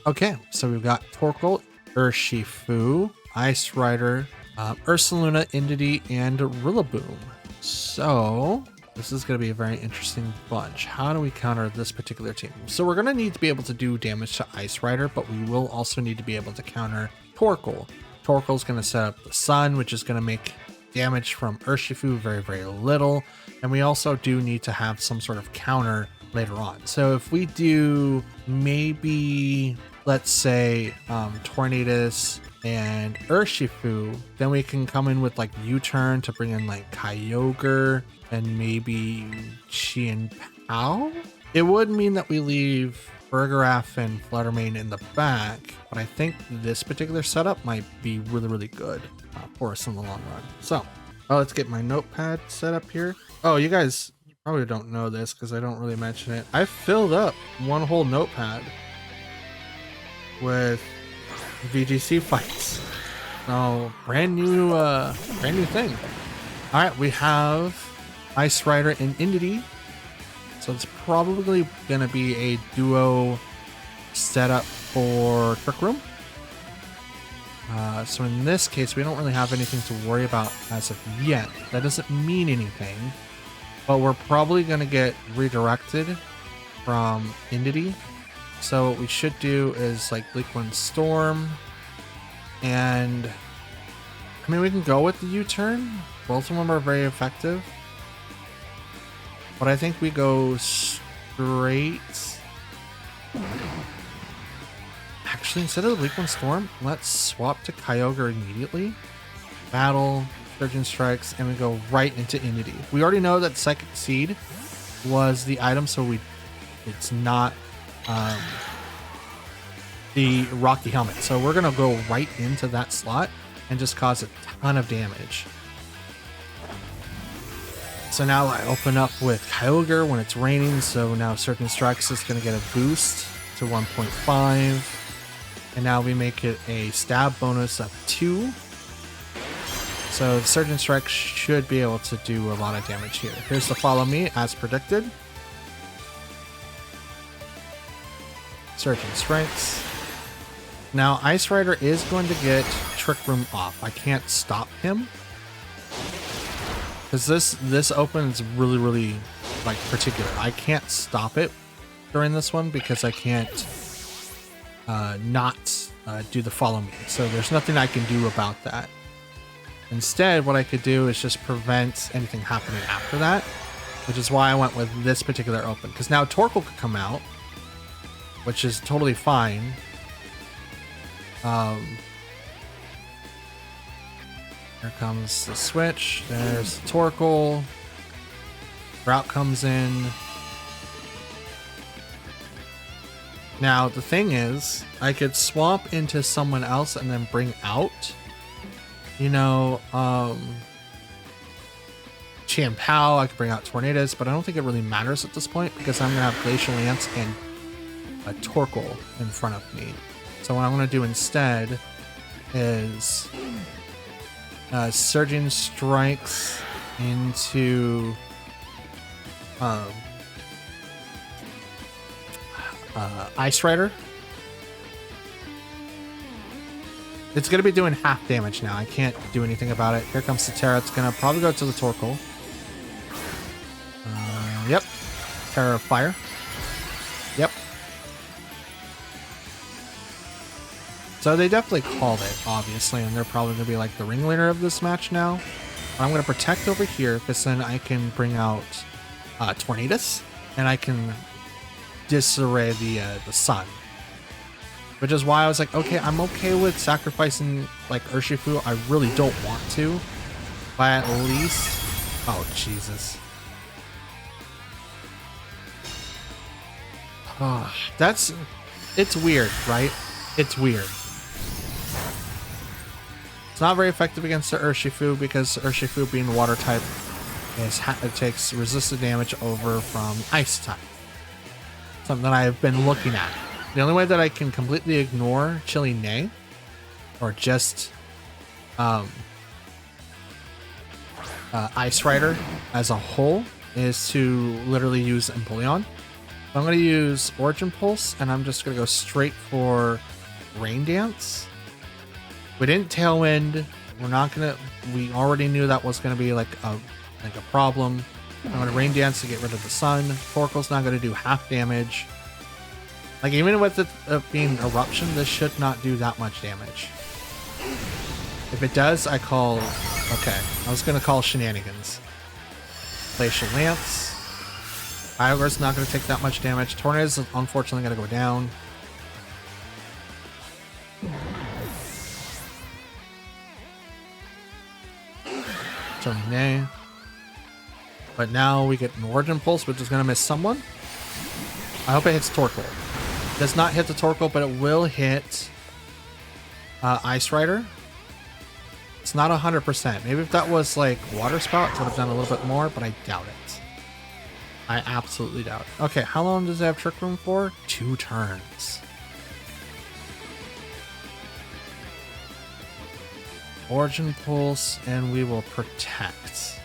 Okay, so we've got Torkoal, Urshifu, Ice Rider, Ursaluna, Indeedee, and Rillaboom. So this is going to be a very interesting bunch. How do we counter this particular team? So we're going to need to be able to do damage to Ice Rider, but we will also need to be able to counter Torkoal. Torkoal is going to set up the Sun, which is going to make damage from Urshifu very, very little. And we also do need to have some sort of counter later on. So if we do maybe, let's say, Tornadus and Urshifu, then we can come in with like U-turn to bring in like Kyogre and maybe Chien-Pao. It would mean that we leave Burgeraff and Fluttermane in the back, but I think this particular setup might be really, really good for us in the long run. So, let's get my notepad set up here. Oh, you guys probably don't know this because I don't really mention it. I filled up one whole notepad with VGC fights. So brand new thing. All right, we have Ice Rider and Indeedee. So it's probably gonna be a duo setup for Trick Room. So in this case, we don't really have anything to worry about as of yet. That doesn't mean anything. But we're probably going to get redirected from Indeedee. So what we should do is like Bleak Wind Storm. And I mean, we can go with the U-turn. Both of them are very effective. But I think we go straight. Actually, instead of the Bleak Wind Storm, let's swap to Kyogre immediately. Battle. Surgeon Strikes, and we go right into Indeedee. We already know that Psychic Seed was the item, so it's not the Rocky Helmet. So we're gonna go right into that slot and just cause a ton of damage. So now I open up with Kyogre when it's raining, so now Surgeon Strikes is gonna get a boost to 1.5, and now we make it a stab bonus of 2. So the Surgeon Strike should be able to do a lot of damage here. Here's the Follow Me as predicted. Surgeon Strikes. Now Ice Rider is going to get Trick Room off. I can't stop him. Because this open is really, really like particular. I can't stop it during this one because I can't not do the Follow Me. So there's nothing I can do about that. Instead, what I could do is just prevent anything happening after that, which is why I went with this particular open. Because now Torkoal could come out, which is totally fine. Here comes the switch. There's Torkoal. Route comes in. Now, the thing is, I could swap into someone else and then bring out, you know, Chien-Pao. I could bring out Tornadus, but I don't think it really matters at this point because I'm going to have Glacial Lance and a Torkoal in front of me. So what I'm going to do instead is Surging Strikes into Ice Rider. It's going to be doing half damage now. I can't do anything about it. Here comes the Terra. It's going to probably go to the Torkoal. Yep. Terra of Fire. Yep. So they definitely called it, obviously, and they're probably going to be like the ringleader of this match now. But I'm going to protect over here because then I can bring out Tornadus, and I can disarray the Sun. Which is why I was like, okay, I'm okay with sacrificing like Urshifu. I really don't want to. by at least... Oh, Jesus. Oh, it's weird, right? It's weird. It's not very effective against the Urshifu because Urshifu being water type it takes resisted damage over from ice type. Something that I've been looking at. The only way that I can completely ignore Chili Nay or just Ice Rider as a whole is to literally use Empoleon. So I'm going to use Origin Pulse and I'm just going to go straight for Rain Dance. We didn't Tailwind. We're not going to... We already knew that was going to be like a problem. I'm going to Rain Dance to get rid of the sun. Torkoal's not going to do half damage. Like, even with it being Eruption, this should not do that much damage. If it does, I call... Okay, I was going to call Shenanigans. Glacial Lance. Kyogre's not going to take that much damage. Tornado's unfortunately going to go down. Nay. But now we get an Origin Pulse, which is going to miss someone. I hope it hits Torkoal. It does not hit the Torkoal, but it will hit Ice Rider. It's not 100%. Maybe if that was like Water Spout, it would have done a little bit more, but I doubt it. I absolutely doubt it. Okay, how long does it have Trick Room for? 2 turns. Origin Pulse, and we will Protect.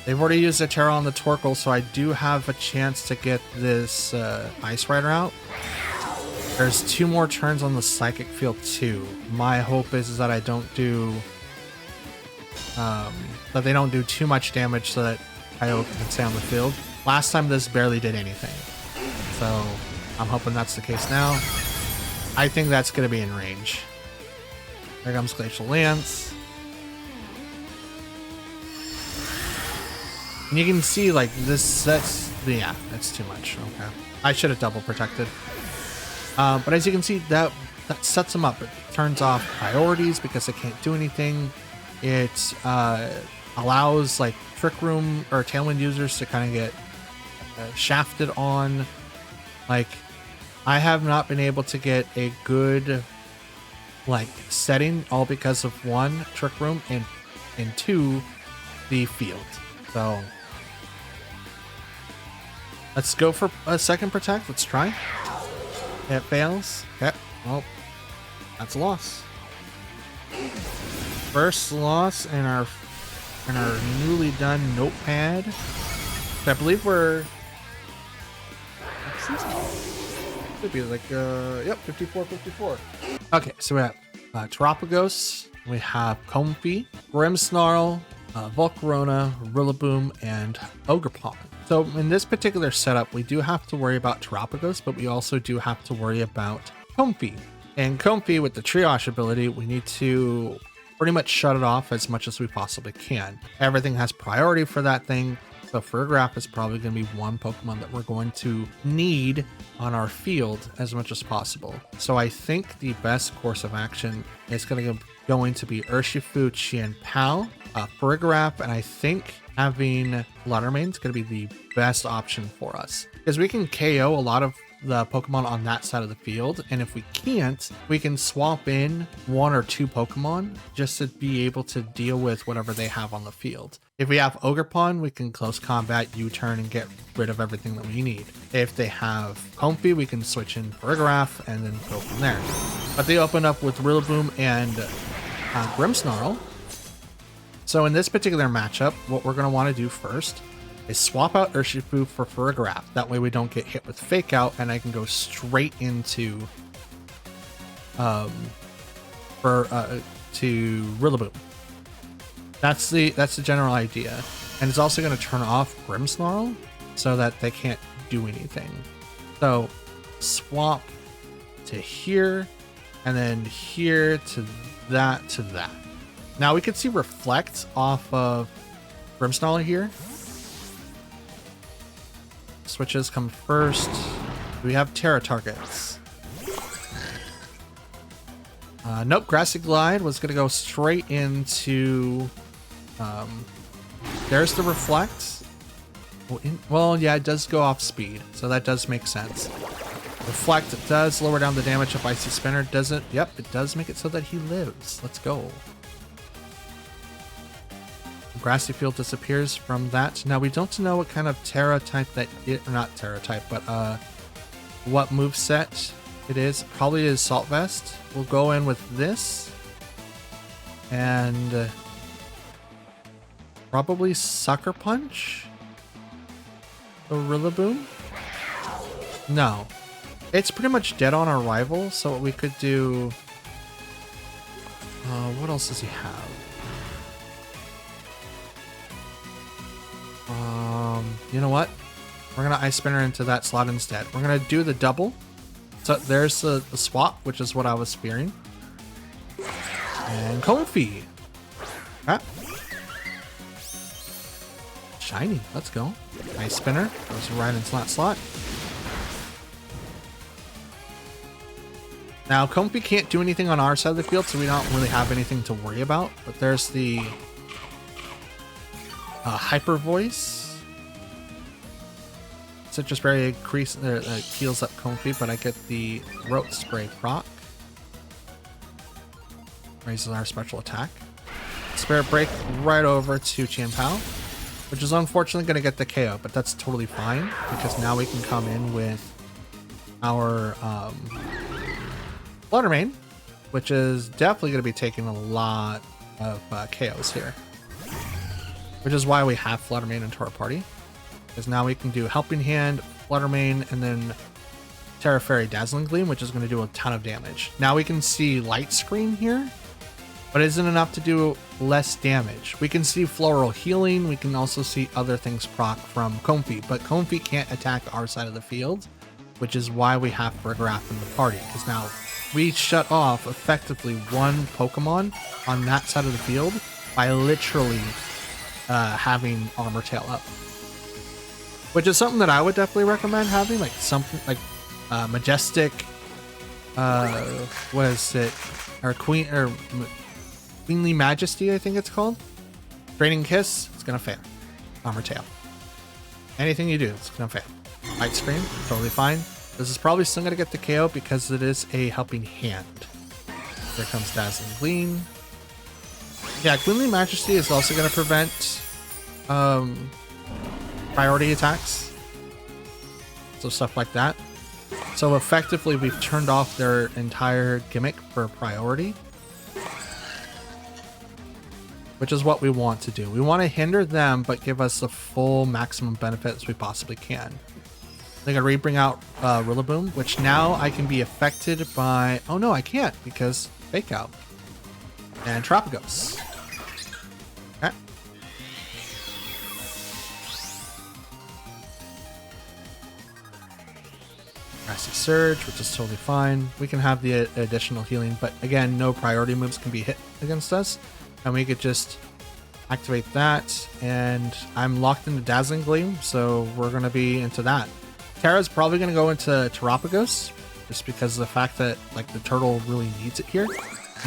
They've already used a Terra on the Torkoal, so I do have a chance to get this Ice Rider out. There's 2 more turns on the Psychic Field too. My hope is that I don't do... that they don't do too much damage so that Kyogre can stay on the field. Last time this barely did anything. So I'm hoping that's the case now. I think that's going to be in range. There comes Glacial Lance. And you can see, like, yeah, that's too much. Okay. I should have double protected. But as you can see, that sets them up. It turns off priorities because it can't do anything. It allows, like, Trick Room or Tailwind users to kind of get shafted on. Like, I have not been able to get a good... like setting, all because of 1, Trick Room, and 2, the field. So let's go for a second Protect. Let's try. It fails. Okay, well, that's a loss. First loss in our newly done notepad. I believe we're... Could be like, yep, 54. Okay, so we have Terapagos, we have Comfey, Grimmsnarl, Volcarona, Rillaboom, and Ogerpon. So in this particular setup, we do have to worry about Terapagos, but we also do have to worry about Comfey. And Comfey, with the Triage ability, we need to pretty much shut it off as much as we possibly can. Everything has priority for that thing. So Fergraph is probably going to be one Pokemon that we're going to need on our field as much as possible. So I think the best course of action is going to be Urshifu, Chien-Pao, Fergraph, and I think having Letterman is going to be the best option for us. Because we can KO a lot of the Pokemon on that side of the field, and if we can't, we can swap in 1 or 2 Pokemon just to be able to deal with whatever they have on the field. If we have Ogerpon, we can close combat, U-turn, and get rid of everything that we need. If they have Comfey, we can switch in Fergraph and then go from there. But they open up with Rillaboom and Grimmsnarl. So in this particular matchup, what we're going to want to do first is swap out Urshifu for Fergraph. That way we don't get hit with Fake Out, and I can go straight into to Rillaboom. That's the general idea. And it's also going to turn off Grimmsnarl so that they can't do anything. So swap to here, and then here to that to that. Now we can see Reflect off of Grimmsnarl here. Switches come first. We have Terra targets. Nope, Grassy Glide was gonna go straight into, there's the Reflect. Well, yeah, it does go off speed, so that does make sense. Reflect does lower down the damage of Icy Spinner, doesn't? Yep, it does make it so that he lives. Let's go. Grassy Field disappears from that. Now, we don't know what kind of Terra type that it, not Terra type, but what moveset it is. Probably is Salt Vest. We'll go in with this. And probably Sucker Punch? Rillaboom? No. It's pretty much dead on arrival, so what we could do... what else does he have? You know what? We're going to Ice Spinner into that slot instead. We're going to do the double. So there's the swap, which is what I was fearing. And Comfy. Ah. Shiny. Let's go. Ice Spinner. Goes right into that slot. Now, Comfy can't do anything on our side of the field, so we don't really have anything to worry about. But there's the Hyper Voice. Citrus Berry heals up Comfy, but I get the Throat Spray proc. Raises our special attack. Spirit Break right over to Chien-Pao, which is unfortunately going to get the KO, but that's totally fine, because now we can come in with our Flutter Mane, which is definitely going to be taking a lot of KOs here. Which is why we have Flutter Mane into our party. Because now we can do Helping Hand, Flutter Mane, and then Terra Fairy Dazzling Gleam, which is going to do a ton of damage. Now we can see Light Screen here, but it isn't enough to do less damage. We can see Floral Healing. We can also see other things proc from Comfy, but Comfy can't attack our side of the field, which is why we have Burgraf in the party. Because now we shut off effectively one Pokemon on that side of the field by literally having Armor Tail up. Which is something that I would definitely recommend having, like something like Majestic, what is it, or Queenly Majesty, I think it's called. Draining Kiss, it's gonna fail. Armor Tail. Anything you do, it's gonna fail. Light Screen, totally fine. This is probably still gonna get the KO because it is a Helping Hand. There comes Dazzling Gleam. Yeah, Queenly Majesty is also gonna prevent priority attacks, so stuff like that. So effectively we've turned off their entire gimmick for priority, which is what we want to do. We want to hinder them but give us the full maximum benefits we possibly can. They're gonna bring out Rillaboom, which now I can be affected by... oh no, I can't, because Fake Out and Tropicos. Okay. Grassy Surge, which is totally fine. We can have the additional healing, but again, no priority moves can be hit against us. And we could just activate that, and I'm locked into Dazzling Gleam, so we're going to be into that. Terra's probably going to go into Terapagos, just because of the fact that like the turtle really needs it here.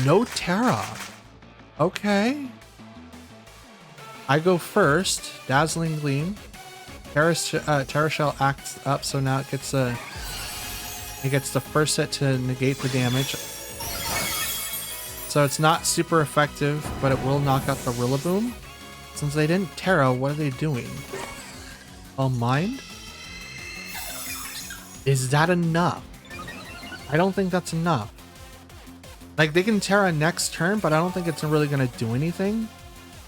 No Terra. Okay. I go first. Dazzling Gleam. Terra Shell acts up, so now it gets the first set to negate the damage. So it's not super effective, but it will knock out the Rillaboom. Since they didn't Terra, what are they doing? Oh, Mind? Is that enough? I don't think that's enough. Like, they can Terra next turn, but I don't think it's really going to do anything.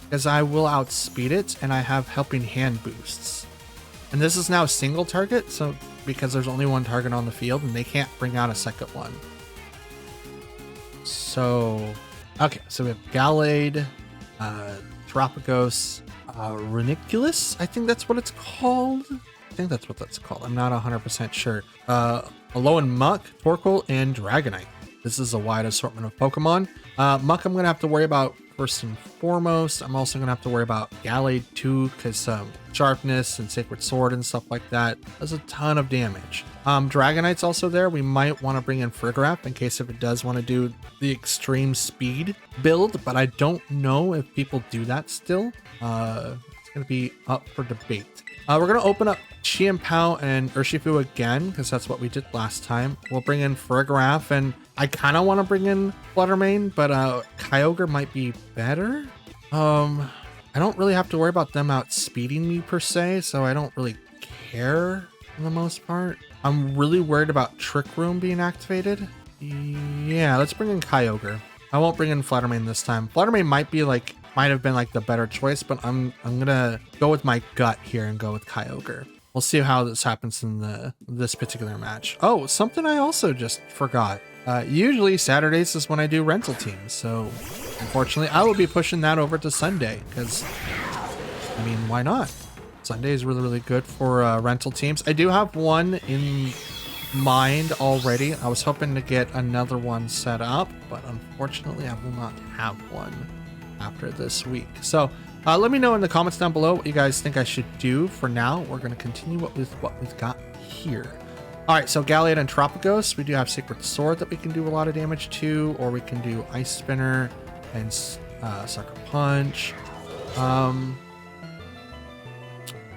Because I will outspeed it, and I have Helping Hand boosts. And this is now a single target, so because there's only one target on the field, and they can't bring out a second one. So, okay, so we have Gallade, Tropicos, Reniculus, I think that's what it's called. I think that's what that's called. I'm not 100% sure. Alolan Muck, Torkoal, and Dragonite. this is a wide assortment of Pokemon. Muck I'm going to have to worry about first and foremost. I'm also going to have to worry about Gallade too, because sharpness and Sacred Sword and stuff like that does a ton of damage. Dragonite's also there. We might want to bring in Frigoraph in case if it does want to do the extreme speed build, but I don't know if people do that still. It's going to be up for debate. We're going to open up Chien-Pao and Urshifu again, because that's what we did last time. We'll bring in Frigoraph, and I kind of want to bring in Fluttermane, but Kyogre might be better. I don't really have to worry about them outspeeding me per se, so I don't really care for the most part. I'm really worried about Trick Room being activated. Yeah, let's bring in Kyogre. I won't bring in Fluttermane this time. Fluttermane might have been like the better choice, but I'm gonna go with my gut here and go with Kyogre. We'll see how this happens in this particular match. Oh, something I also just forgot. Usually Saturdays is when I do rental teams, so unfortunately I will be pushing that over to Sunday because, I mean, why not? Sunday is really, really good for rental teams. I do have one in mind already. I was hoping to get another one set up, but unfortunately I will not have one after this week. So let me know in the comments down below what you guys think I should do. For now, we're going to continue with what we've got here. All right, so Gallade and Tropicos. We do have Sacred Sword that we can do a lot of damage to, or we can do Ice Spinner and Sucker Punch.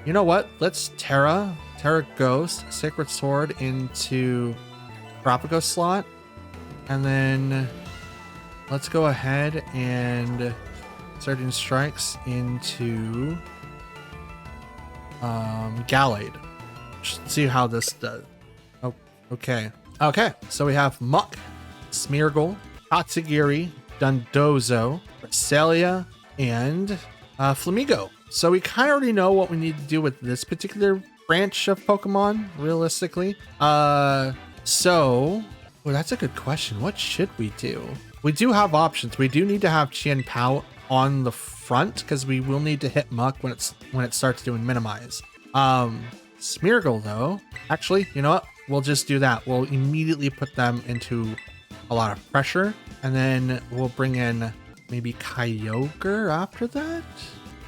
You know what? Let's Terra Ghost, Sacred Sword into Tropicos slot, and then let's go ahead and Surging Strikes into Gallade. Let's see how this does. Oh, okay. Okay, so we have Muck, Smeargle, Tatsugiri, Dundozo, Cresselia, and Flamigo. So we kind of already know what we need to do with this particular branch of Pokemon, realistically. Well, that's a good question. What should we do? We do have options. We do need to have Chien-Pao on the front because we will need to hit Muck when it starts doing Minimize. Smeargle though, actually, you know what? We'll just do that. We'll immediately put them into a lot of pressure, and then we'll bring in maybe Kyogre after that.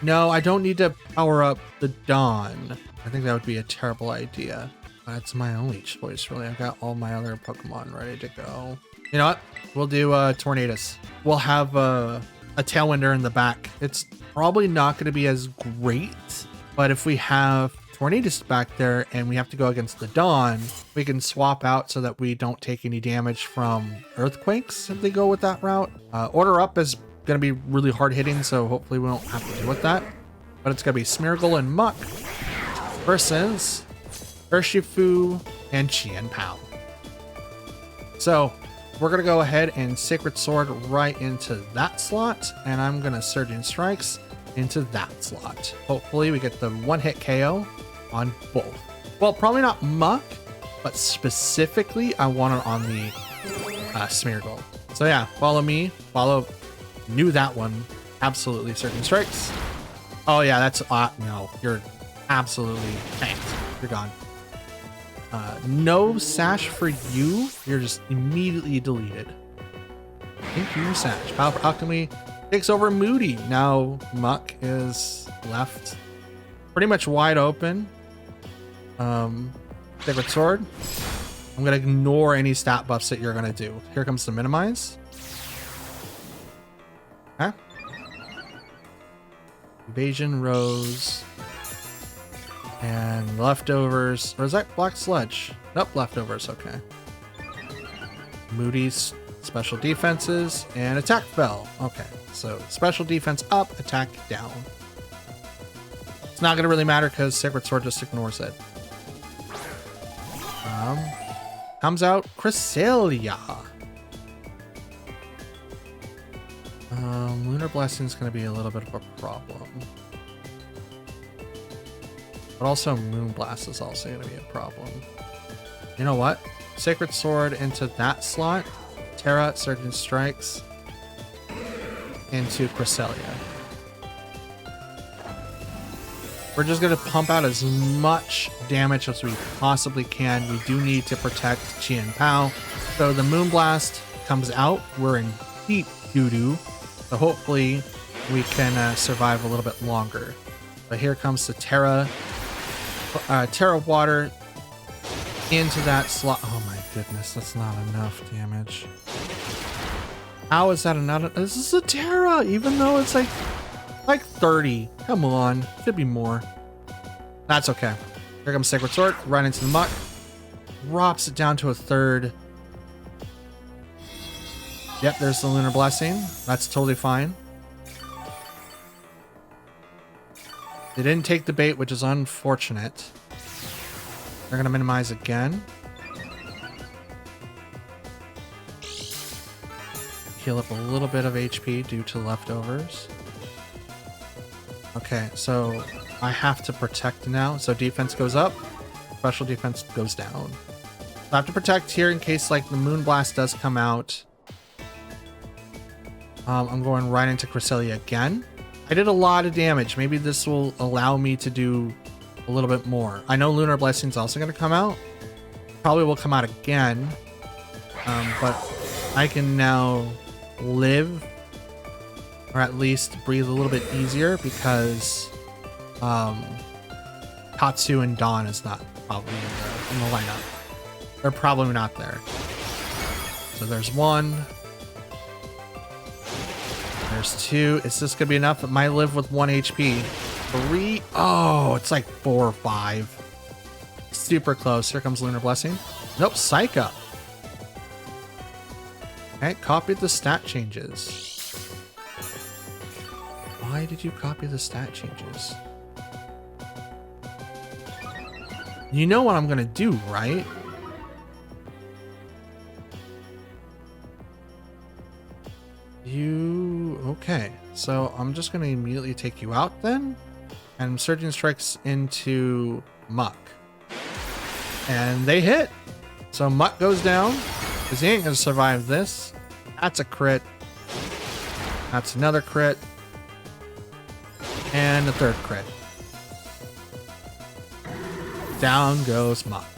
No, I don't need to power up the Dawn. I think that would be a terrible idea. That's my only choice, really. I've got all my other Pokemon ready to go. You know what? We'll do Tornadus. We'll have a Tailwinder in the back. It's probably not going to be as great, but if we have Tornadus back there and we have to go against the Dawn, we can swap out so that we don't take any damage from Earthquakes if they go with that route. Order Up is going to be really hard hitting, so hopefully we don't have to deal with that. But it's going to be Smeargle and Muck versus Urshifu and Chien-Pao. So we're going to go ahead and Sacred Sword right into that slot, and I'm going to Surging Strikes into that slot. Hopefully we get the one-hit KO on both. Well, probably not Muck, but specifically I want it on the Smeargle. So yeah, follow me. Knew that one. Absolutely Surging Strikes. Oh yeah, that's no, you're absolutely tanked. You're gone. No Sash for you. You're just immediately deleted. Thank you, Sash. Power Alchemy takes over Moody. Now Muck is left pretty much wide open. Sacred Sword. I'm gonna ignore any stat buffs that you're gonna do. Here comes the Minimize. Okay. Evasion Rose. And leftovers. Or is that Black Sludge? Nope, leftovers. Okay. Moody's special defenses and attack fell. Okay, so special defense up, attack down. It's not going to really matter because Sacred Sword just ignores it. Comes out Cresselia. Lunar Blessing is going to be a little bit of a problem. But also Moonblast is also going to be a problem. You know what? Sacred Sword into that slot. Terra, Surging Strikes into Cresselia. We're just going to pump out as much damage as we possibly can. We do need to protect Chien-Pao. So the Moonblast comes out, we're in deep doo-doo. So hopefully we can survive a little bit longer. But here comes the Terra water into that slot. Oh my goodness, that's not enough damage. How is that another? This is a Terra, even though it's like 30. Come on, should be more. That's okay. Here comes Sacred Sword, right into the muck. Drops it down to a third. Yep, there's the Lunar Blessing. That's totally fine. They didn't take the bait, which is unfortunate. They're going to minimize again. Heal up a little bit of HP due to leftovers. Okay, so I have to protect now. So defense goes up, special defense goes down. I have to protect here in case like the Moonblast does come out. I'm going right into Cresselia again. I did a lot of damage. Maybe this will allow me to do a little bit more. I know Lunar Blessing's also going to come out. Probably will come out again. But I can now live, or at least breathe a little bit easier, because Tatsu and Dawn is not probably in the lineup. They're probably not there. So there's one. There's two. Is this gonna be enough? It might live with 1 HP. 3. Oh, it's like 4 or 5. Super close. Here comes Lunar Blessing. Nope, Psych Up. Okay, copied the stat changes. Why did you copy the stat changes? You know what I'm gonna do, right? Okay, so I'm just gonna immediately take you out then, and Surging Strikes into Muck, and they hit. So Muck goes down because he ain't gonna survive this. That's a crit. That's another crit, and a third crit. Down goes Muck.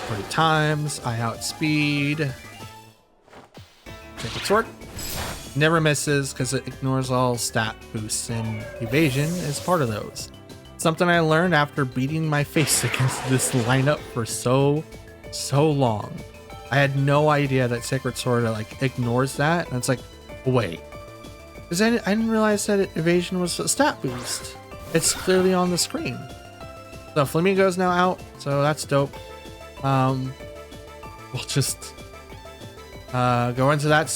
3 times. I outspeed. Sacred Sword. Never misses because it ignores all stat boosts, and evasion is part of those. Something I learned after beating my face against this lineup for so long. I had no idea that Sacred Sword like ignores that, and it's like, wait, because I didn't realize that evasion was a stat boost. It's clearly on the screen. So Flamingo's now out, so that's dope. We'll just go into that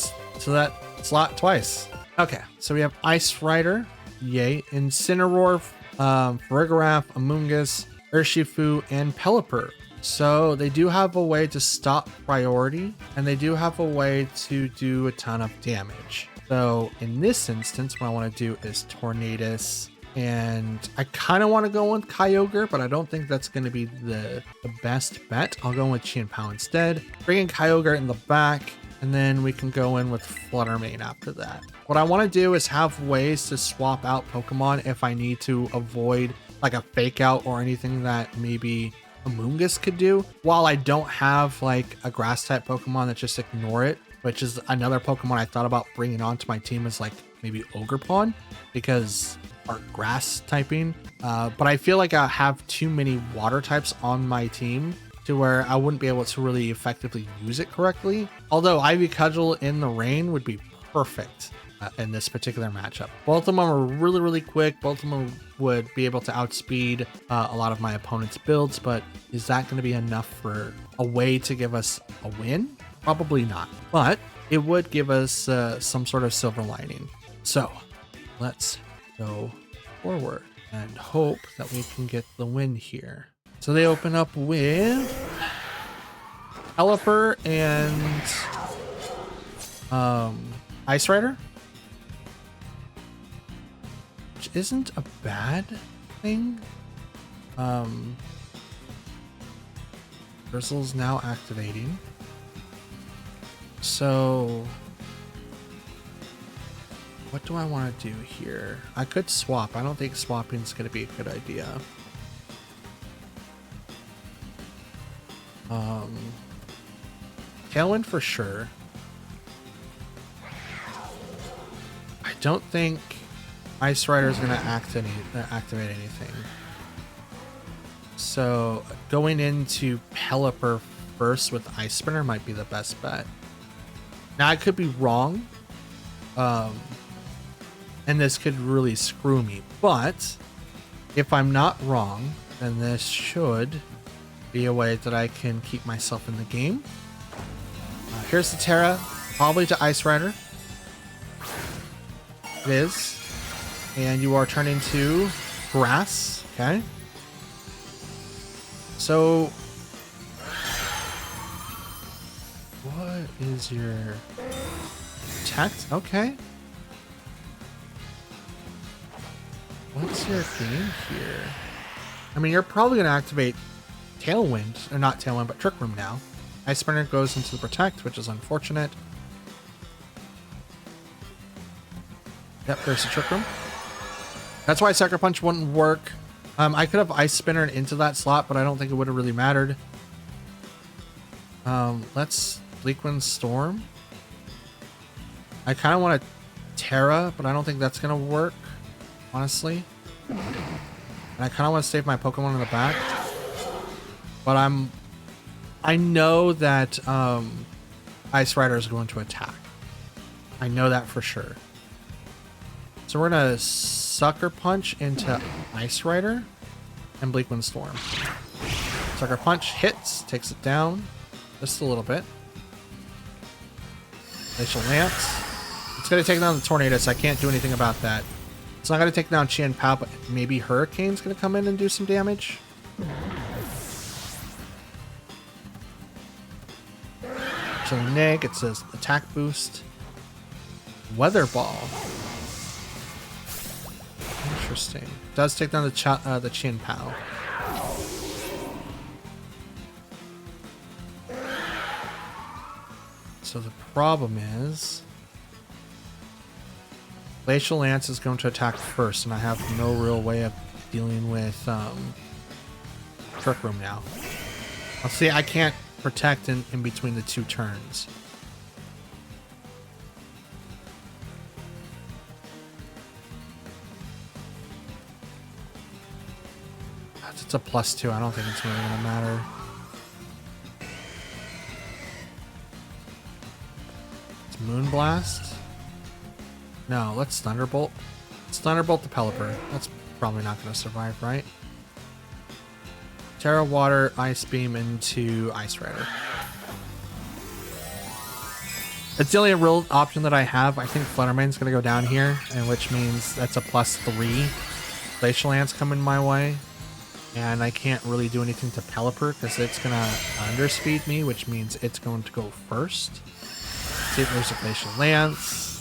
slot twice. Okay, so we have Ice Rider, yay, Incineroar, Farigiraf, Amoonguss, Urshifu, and Pelipper. So they do have a way to stop priority, and they do have a way to do a ton of damage. So in this instance, what I want to do is Tornadus, and I kind of want to go with Kyogre, but I don't think that's going to be the best bet. I'll go with Chien-Pao instead. Bring in Kyogre in the back, and then we can go in with Flutter Mane after that. What I want to do is have ways to swap out Pokemon if I need to avoid like a fake out or anything that maybe Amoonguss could do. While I don't have like a grass type Pokemon that just ignore it, which is another Pokemon I thought about bringing onto my team, is like maybe Ogerpon, because are grass typing. But I feel like I have too many water types on my team to where I wouldn't be able to really effectively use it correctly. Although Ivy Cudgel in the rain would be perfect in this particular matchup. Both of them are really, really quick. Both of them would be able to outspeed a lot of my opponent's builds, but is that going to be enough for a way to give us a win? Probably not, but it would give us some sort of silver lining. So let's go forward and hope that we can get the win here. So they open up with Pelipper and Ice Rider, which isn't a bad thing. Bristle's now activating. So what do I want to do here? I could swap. I don't think swapping is going to be a good idea. Tailwind for sure. I don't think Ice Rider is going to activate anything. So going into Pelipper first with Ice Spinner might be the best bet. Now I could be wrong. And this could really screw me. But if I'm not wrong, then this should be a way that I can keep myself in the game. Here's the Terra, probably to Ice Rider. It is. And you are turned into grass. Okay. So, what is your protect? Okay. What's your game here? I mean, you're probably going to activate Tailwind, or not Tailwind, but Trick Room now. Ice Spinner goes into the Protect, which is unfortunate. Yep, there's the Trick Room. That's why Sucker Punch wouldn't work. I could have Ice Spinner into that slot, but I don't think it would have really mattered. Let's Bleakwind Storm. I kind of want to Terra, but I don't think that's going to work, honestly. And I kind of want to save my Pokemon in the back. But I know that Ice Rider is going to attack. I know that for sure. So we're going to Sucker Punch into Ice Rider and Bleakwind Storm. Sucker Punch hits, takes it down just a little bit. Glacial Lance. It's going to take down the Tornado, so I can't do anything about that. It's not going to take down Chien Pao, but maybe Hurricane's going to come in and do some damage. So Neg, it says attack boost. Weather Ball. Interesting. Does take down the Chien Pao. So the problem is Glacial Lance is going to attack first, and I have no real way of dealing with Trick Room now. I'll see, I can't protect in between the two turns. It's a +2. I don't think it's really going to matter. It's Moonblast. No, let's Thunderbolt. Let's Thunderbolt the Pelipper. That's probably not going to survive, right? Terra, Water, Ice Beam into Ice Rider. It's the only real option that I have. I think Fluttermane's going to go down here, and which means that's a +3. Glacial Lance coming my way. And I can't really do anything to Pelipper because it's going to underspeed me, which means it's going to go first. Let's see if there's a Glacial Lance.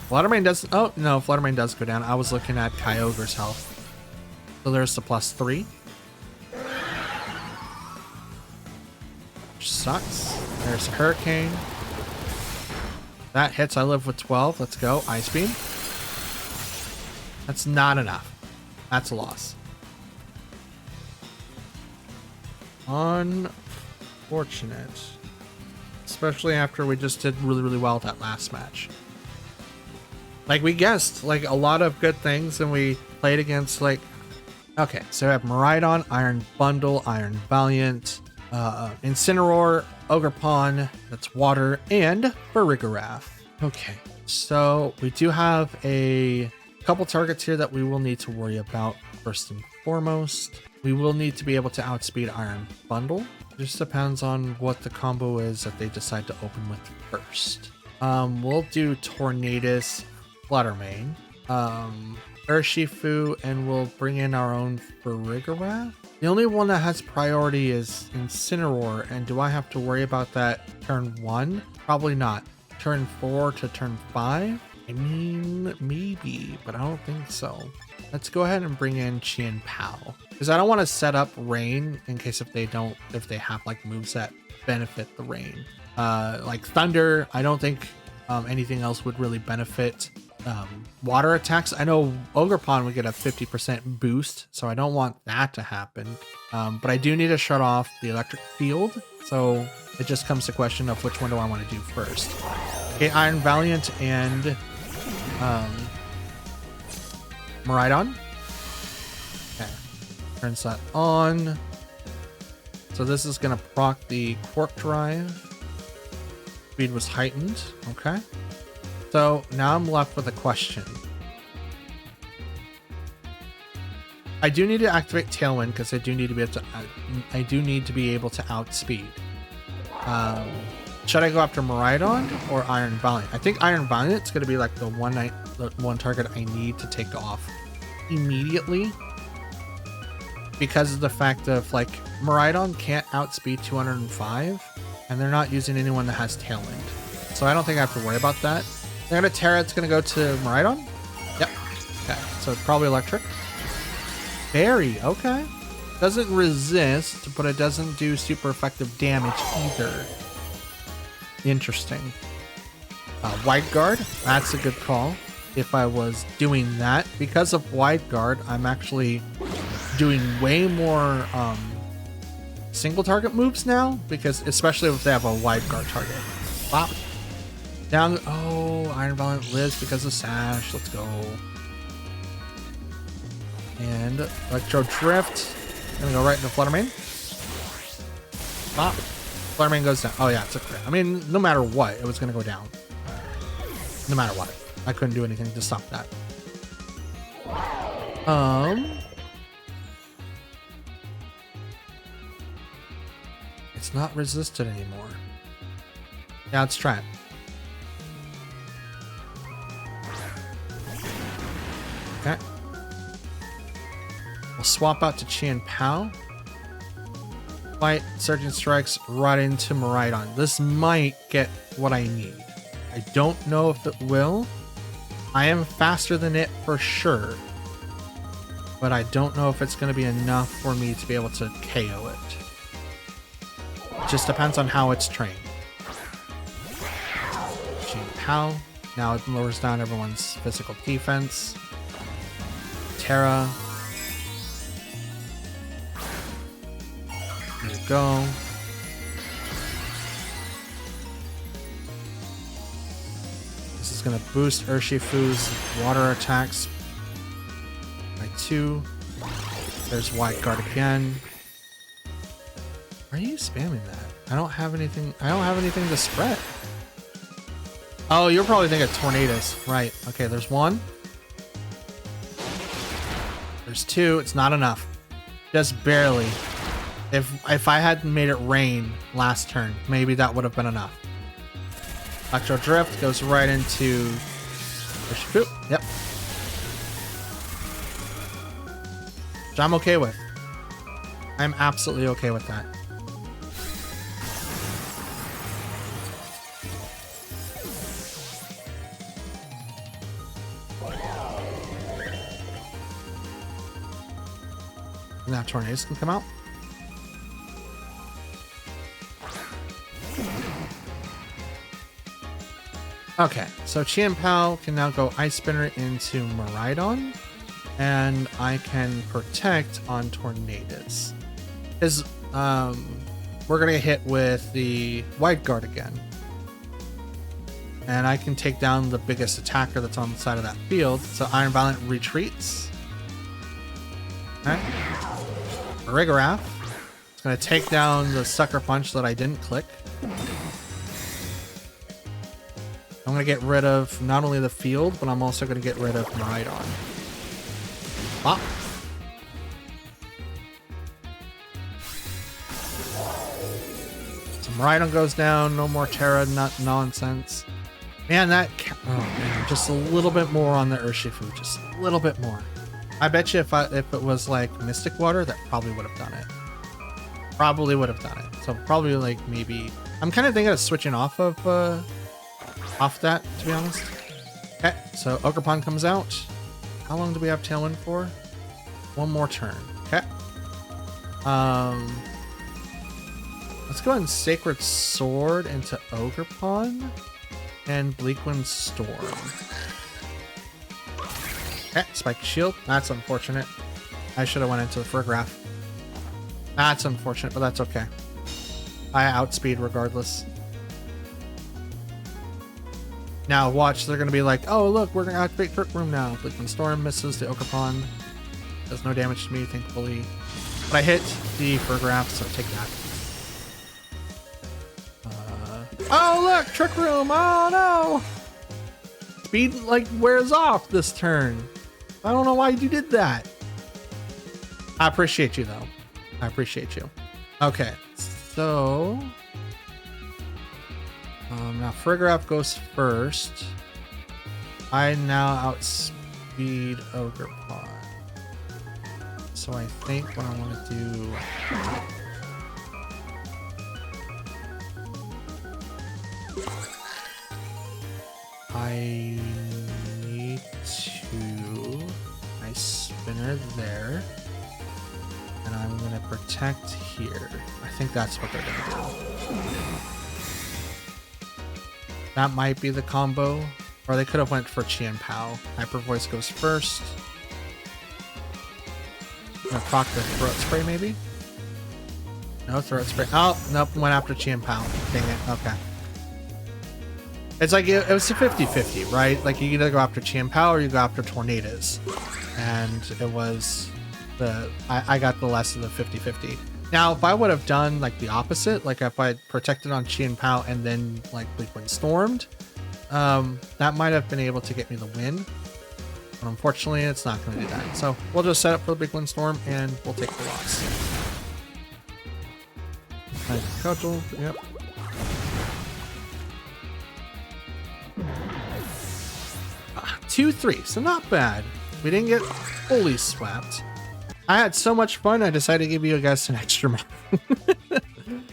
Fluttermane does... Oh, no, Fluttermane does go down. I was looking at Kyogre's health. So there's the +3. Which sucks. There's a Hurricane. That hits. I live with 12. Let's go. Ice Beam. That's not enough. That's a loss. Unfortunate. Especially after we just did really, really well at that last match. Like, we guessed, like, a lot of good things, and we played against, like... Okay, so we have Miraidon, Iron Bundle, Iron Valiant, Incineroar, Ogerpon, that's water, and Farigiraf. Okay, so we do have a couple targets here that we will need to worry about. First and foremost, we will need to be able to outspeed Iron Bundle. It just depends on what the combo is that they decide to open with first. We'll do Tornadus, Fluttermane, Urshifu, and we'll bring in our own Farigiraf. The only one that has priority is Incineroar, and do I have to worry about that turn 1? Probably not. Turn 4 to turn 5? I mean, maybe, but I don't think so. Let's go ahead and bring in Chien Pao, because I don't want to set up Rain in case if they have like moves that benefit the Rain. Like Thunder, I don't think anything else would really benefit water attacks. I know Ogerpon would get a 50% boost, so I don't want that to happen. But I do need to shut off the electric field, so it just comes to question of which one do I want to do first. Okay, Iron Valiant and Miraidon. Okay, turns that on. So this is gonna proc the Quark Drive. Speed was heightened. Okay. So now I'm left with a question. I do need to activate Tailwind because I do need to be able to. I do need to be able to outspeed. Should I go after Miraidon or Iron Valiant? I think Iron Valiant's gonna be like the one target I need to take off immediately, because of the fact of like Miraidon can't outspeed 205, and they're not using anyone that has Tailwind, so I don't think I have to worry about that. They're gonna Terra. It's gonna go to Miraidon. Yep. Okay. So probably electric. Fairy. Okay. Doesn't resist, but it doesn't do super effective damage either. Interesting. Wide Guard. That's a good call. If I was doing that, because of Wide Guard, I'm actually doing way more single target moves now, because especially if they have a Wide Guard target. Bop. Down. Oh, Iron Valiant lives because of Sash. Let's go. And Electro Drift. Gonna go right into Fluttermane. Bop. Fluttermane goes down. Oh yeah, it's a crit. I mean, no matter what, it was gonna go down. No matter what. I couldn't do anything to stop that. It's not resisted anymore. Yeah, let's try it. Okay. We'll swap out to Qian Pao. Fight Surging Strikes right into Miraidon. This might get what I need. I don't know if it will. I am faster than it for sure, but I don't know if it's going to be enough for me to be able to KO it. It just depends on how it's trained. Qian Pao. Now it lowers down everyone's physical defense. Terra. There we go. This is going to boost Urshifu's water attacks by 2. There's Wide Guard again. Why are you spamming that? I don't have anything. I don't have anything to spread. Oh, you're probably thinking tornadoes. Right. Okay, there's 1. There's 2. It's not enough. Just barely. If I hadn't made it rain last turn, maybe that would have been enough. Electro Drift goes right into Urshifu. Yep. Which I'm okay with. I'm absolutely okay with that. Now tornadoes can come out. Okay, so Qian Pao can now go Ice Spinner into Miraidon, and I can protect on tornadoes. Because we're gonna get hit with the Wide Guard again, and I can take down the biggest attacker that's on the side of that field. So Iron Valiant retreats. Okay. Rigoraph. It's gonna take down the Sucker Punch that I didn't click. I'm going to get rid of not only the field, but I'm also going to get rid of Miraidon. Bop. So Miraidon goes down. No more Terra nonsense. Man, that... Oh, man. Just a little bit more on the Urshifu. Just a little bit more. I bet you if it was like Mystic Water, that probably would have done it. Probably would have done it. So probably like maybe... I'm kind of thinking of switching off of... off that, to be honest. Okay, so Ogerpon comes out. How long do we have Tailwind for? 1 more turn. Okay. Let's go ahead and Sacred Sword into Ogerpon and Bleakwind Storm. Spike shield. That's unfortunate. I should have went into the Furgraph. That's unfortunate, but that's okay. I outspeed regardless. Now watch, they're gonna be like, oh look, we're gonna activate Trick Room now. Like when Storm misses the Okerpon. Does no damage to me, thankfully. But I hit the Furgraph, so take that. Oh look, Trick Room! Oh no! Speed like wears off this turn. I don't know why you did that. I appreciate you though. I appreciate you. Okay, so now Furgraph goes first. I now outspeed Ogerpon. So I think what I want to do. I need to nice spinner there, and I'm gonna protect here. I think that's what they're gonna do. That might be the combo, or they could have went for Qian Pao. Hyper Voice goes first. I'm gonna proc the throat spray maybe. No throat spray. Oh nope, went after Qian Pao. Dang it. Okay. It's like it was a 50-50, right? Like you either go after Qian Pao or you go after Tornadoes. And it was I got the less of the 50-50. Now if I would have done like the opposite, like if I protected on Qian Pao and then like Bleak Wind Stormed, that might have been able to get me the win. But unfortunately it's not gonna do that. So we'll just set up for the Bleak Wind Storm and we'll take the loss. Nice cudgel, yep. 2-3, so not bad. We didn't get fully swept. I had so much fun, I decided to give you guys an extra map.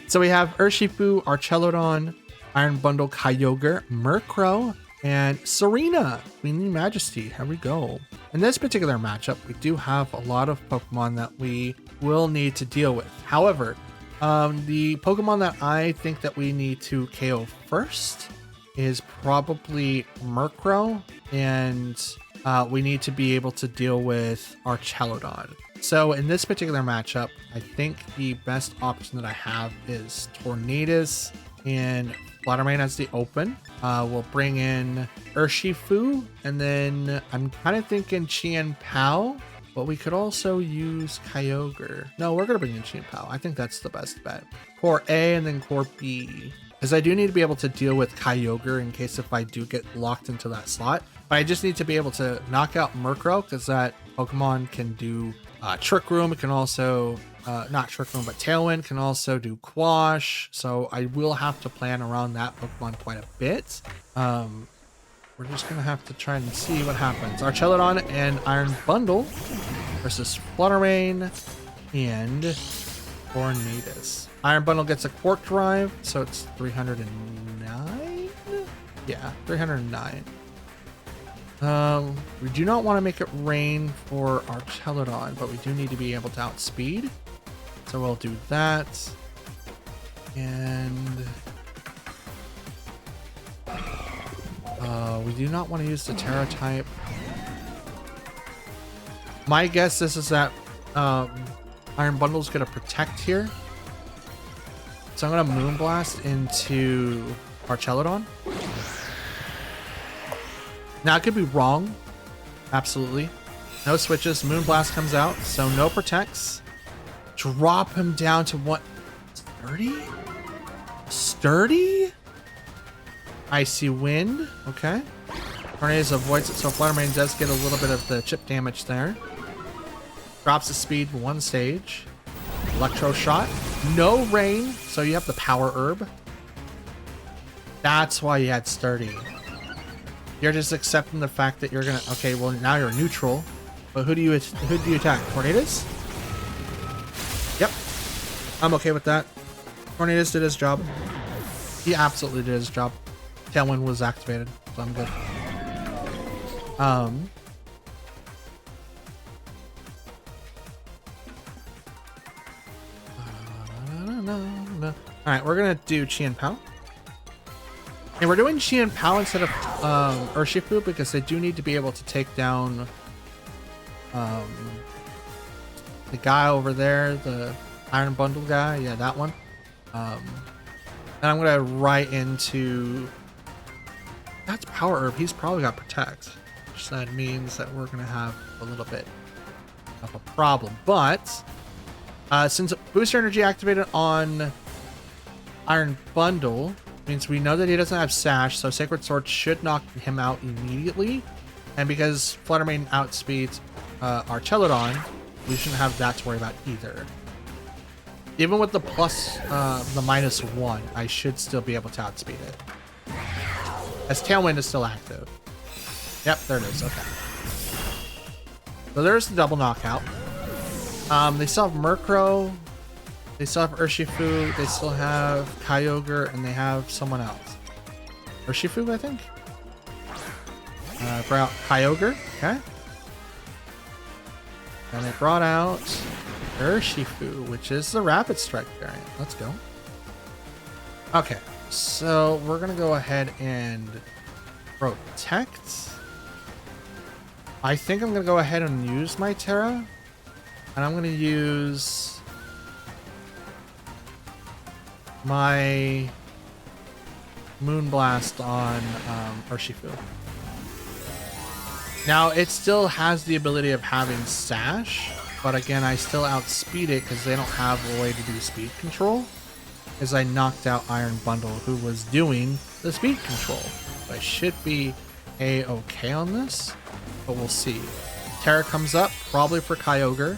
So we have Urshifu, Archelodon, Iron Bundle, Kyogre, Murkrow, and Serena, Queenly Majesty. Here we go. In this particular matchup, we do have a lot of Pokemon that we will need to deal with. However, the Pokemon that I think that we need to KO first is probably Murkrow, and we need to be able to deal with Archelodon. So in this particular matchup, I think the best option that I have is Tornadus and Fluttermane as the open. We'll bring in Urshifu, and then I'm kind of thinking Qian Pao, but we could also use Kyogre. No, we're going to bring in Qian Pao. I think that's the best bet. Core A and then Core B. Because I do need to be able to deal with Kyogre in case if I do get locked into that slot. But I just need to be able to knock out Murkrow because that Pokemon can do Trick Room. It can also, not Trick Room, but Tailwind can also do Quash. So I will have to plan around that Pokemon quite a bit. We're just going to have to try and see what happens. Archelodon and Iron Bundle versus Fluttermane and Tornadus. Iron Bundle gets a Quark Drive, so it's 309? Yeah, 309. We do not want to make it rain for Archelodon, but we do need to be able to outspeed. So we'll do that. And we do not want to use the Terra type. My guess is that Iron Bundle's going to protect here. So I'm going to Moonblast into Archelodon. Now, I could be wrong. Absolutely. No switches. Moonblast comes out, so no protects. Drop him down to what? Sturdy? Sturdy? Icy Wind. Okay. Tornadus avoids it, so Fluttermane does get a little bit of the chip damage there. Drops the speed one stage. Electro Shot. No rain, so you have the Power Herb. That's why you had Sturdy. You're just accepting the fact that you're gonna. Okay, well now you're neutral, but who do you attack? Tornadus? Yep, I'm okay with that. Tornadus did his job. He absolutely did his job. Tailwind was activated, so I'm good. All right, we're gonna do Qian Pao. And we're doing Qian Pao instead of Urshifu because they do need to be able to take down um, the guy over there, the Iron Bundle guy. Yeah, that one. Then I'm gonna right into. That's Power Herb. He's probably got Protect, which that means that we're gonna have a little bit of a problem. But since Booster Energy activated on Iron Bundle, means we know that he doesn't have Sash, so Sacred Sword should knock him out immediately. And because Flutter Mane outspeeds our Chelodon, we shouldn't have that to worry about either. Even with the plus, the -1, I should still be able to outspeed it. As Tailwind is still active. Yep, there it is. Okay. So there's the double knockout. They still have Murkrow. They still have Urshifu. They still have Kyogre, and they have someone else. Urshifu, I think. Brought out Kyogre. Okay. And they brought out Urshifu, which is the Rapid Strike variant. Let's go. Okay, so we're gonna go ahead and protect. I think I'm gonna go ahead and use my Terra, and I'm gonna use my Moonblast on Urshifu. Now, it still has the ability of having Sash, but again, I still outspeed it because they don't have a way to do speed control, as I knocked out Iron Bundle, who was doing the speed control. So I should be A-okay on this, but we'll see. Terra comes up, probably for Kyogre.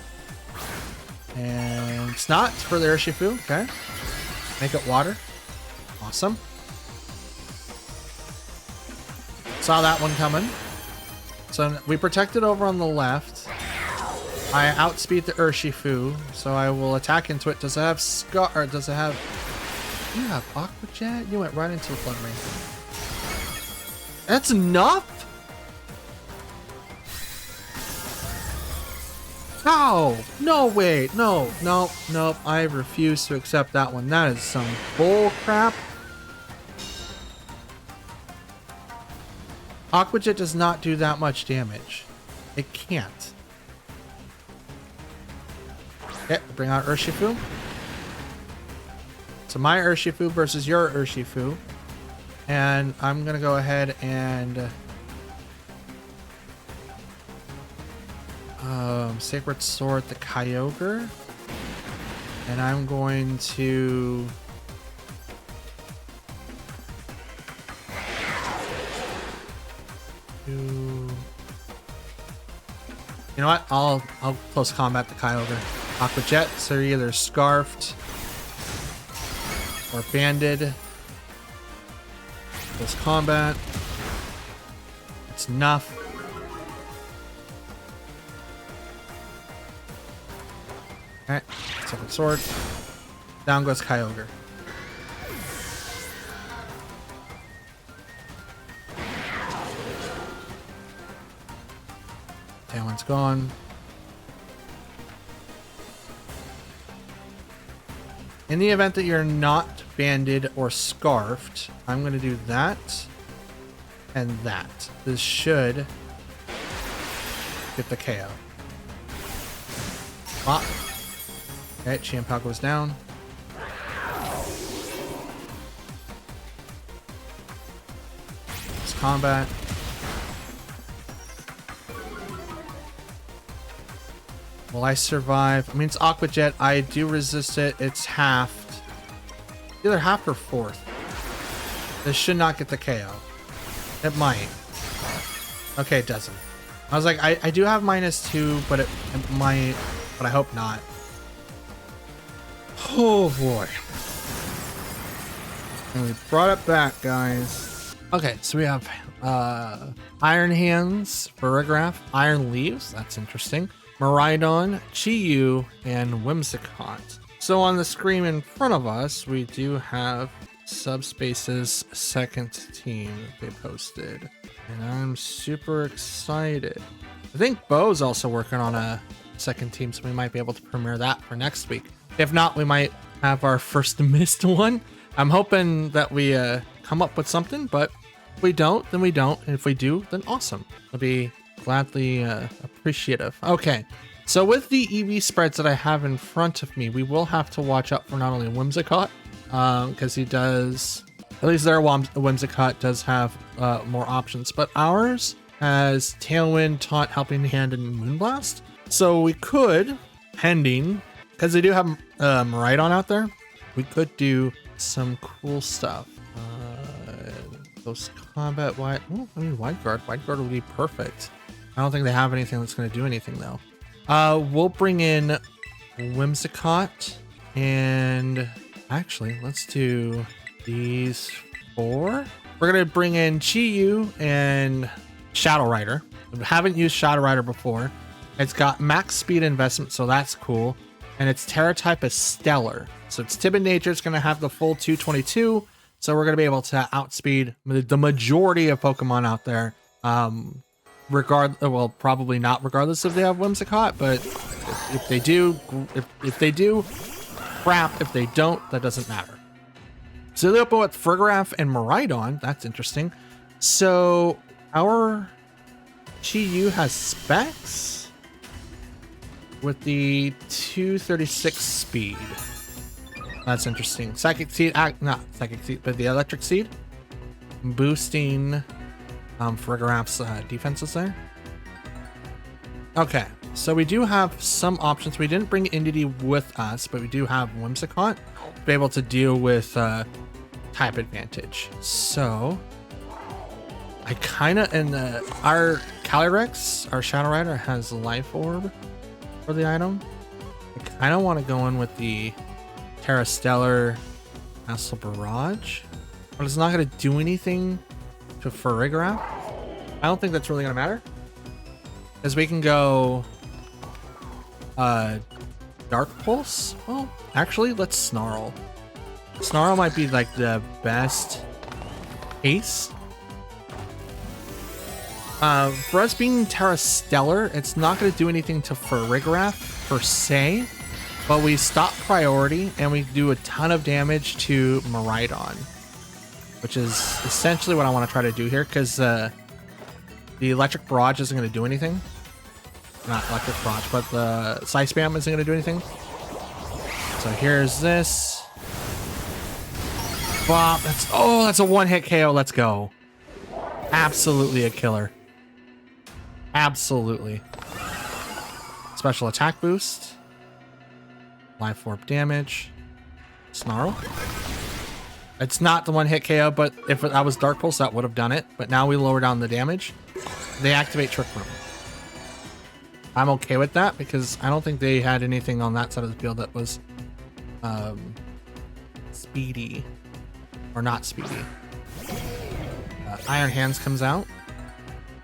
And it's not, it's for the Urshifu. Okay. Make it water. Awesome. Saw that one coming. So we protected over on the left. I outspeed the Urshifu, so I will attack into it. Does it have Scar, or does it have... You have Aqua Jet? You went right into the Flutter Mane. That's enough? No! No, wait. No, no, no. I refuse to accept that one. That is some bull crap. Aqua Jet does not do that much damage. It can't. Okay, bring out Urshifu. So my Urshifu versus your Urshifu. And I'm going to go ahead and... Sacred Sword the Kyogre. And I'm going to... You know what? I'll close combat the Kyogre. Aqua Jet, so you're either scarfed or banded. Close combat. It's enough. Alright, Sacred Sword. Down goes Kyogre. That one's gone. In the event that you're not banded or scarfed, I'm going to do that and that. This should get the KO. Pop. Okay, Champal goes down. It's combat. Will I survive? I mean, it's Aqua Jet. I do resist it. It's halved. Either half or fourth. This should not get the KO. It might. Okay, it doesn't. I was like, I do have -2, but it might, but I hope not. Oh boy. And we brought it back, guys. Okay, so we have Iron Hands, Burrigraph, Iron Leaves. That's interesting. Miraidon, Chi-Yu, and Whimsicott. So on the screen in front of us, we do have Subspace's second team they posted. And I'm super excited. I think Bo's also working on a second team, so we might be able to premiere that for next week. If not, we might have our first missed one. I'm hoping that we come up with something, but if we don't, then we don't. And if we do, then awesome. It'll be gladly appreciative. Okay, so with the EV spreads that I have in front of me, we will have to watch out for not only Whimsicott, because he does, at least their Whimsicott does have more options, but ours has Tailwind, Taunt, Helping Hand, and Moonblast. So we could, pending, because they do have Miraidon out there, we could do some cool stuff. Those combat wide, oh, I mean wide guard would be perfect. I don't think they have anything that's going to do anything though. We'll bring in Whimsicott, and actually let's do these 4. We're going to bring in Chi-Yu and Shadow Rider. We haven't used Shadow Rider before. It's got max speed investment, so that's cool. And its Terra type is Stellar. So its timid nature is going to have the full 222. So we're going to be able to outspeed the majority of Pokemon out there. Well, probably not regardless if they have Whimsicott, but if they do, if they do, crap. If they don't, that doesn't matter. So they open with Frigoraph and Miraidon. That's interesting. So our Chi-Yu has specs with the 236 speed. That's interesting. Psychic Seed, not Psychic Seed, but the Electric Seed, boosting Frigorap's defenses there. Okay, so we do have some options. We didn't bring Indeedee with us, but we do have Whimsicott to be able to deal with type advantage. So I kind of, and our Calyrex, our Shadow Rider, has Life Orb for the item. I kind of want to go in with the Terra Stellar Acid Barrage, but it's not going to do anything to Frigoraph. I don't think that's really going to matter, because we can go Dark Pulse. Well, actually, let's Snarl. Snarl might be like the best case. For us being Terra Stellar, it's not going to do anything to Frigoraph per se, but we stop priority and we do a ton of damage to Miraidon, which is essentially what I want to try to do here, because the Electric Barrage isn't going to do anything. Not Electric Barrage, but the Psy Spam isn't going to do anything. So here's this. Bop. That's a one-hit KO. Let's go. Absolutely a killer. Absolutely. Special attack boost. Life Orb damage. Snarl. It's not the one-hit KO, but if that was Dark Pulse, that would have done it. But now we lower down the damage. They activate Trick Room. I'm okay with that, because I don't think they had anything on that side of the field that was speedy. Or not speedy. Iron Hands comes out.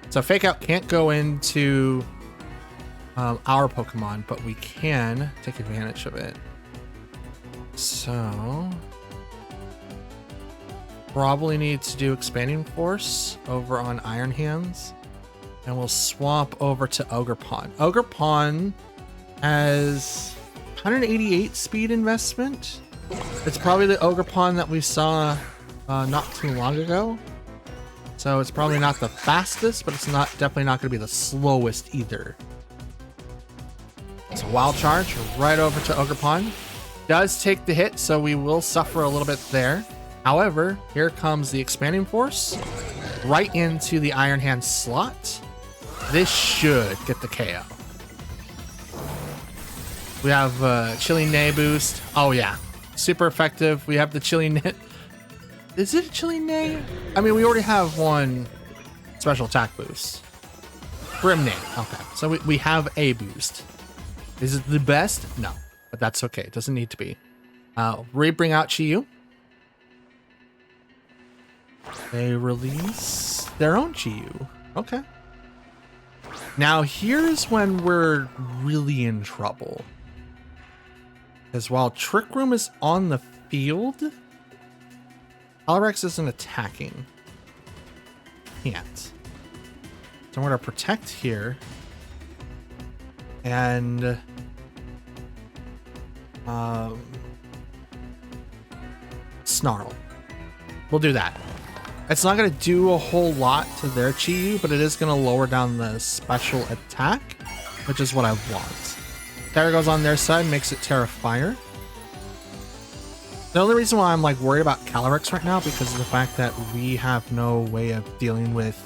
So Fake Out can't go into our Pokemon, but we can take advantage of it. So probably need to do Expanding Force over on Iron Hands, and we'll swap over to Ogerpon. Ogerpon has 188 speed investment. It's probably the Ogerpon that we saw not too long ago. So it's probably not the fastest, but it's definitely not going to be the slowest either. So Wild Charge right over to Ogerpon. Does take the hit, so we will suffer a little bit there. However, here comes the Expanding Force right into the Iron Hand slot. This should get the KO. We have Chilling Neigh boost. Oh yeah, super effective. We have the Chilling Neigh. Is it a Chilling Neigh? I mean, we already have one special attack boost. Grim Neigh. Okay, so we have a boost. Is it the best? No, but that's okay. It doesn't need to be. Bring out Chi-Yu. They release their own Chi-Yu. Okay. Now here's when we're really in trouble. Because while Trick Room is on the field, Calyrex isn't attacking. Can't. So I'm going to protect here. And Snarl. We'll do that. It's not going to do a whole lot to their Chi-Yu, but it is going to lower down the special attack, which is what I want. Terra goes on their side, makes it Terra Fire. The only reason why I'm like worried about Calyrex right now because of the fact that we have no way of dealing with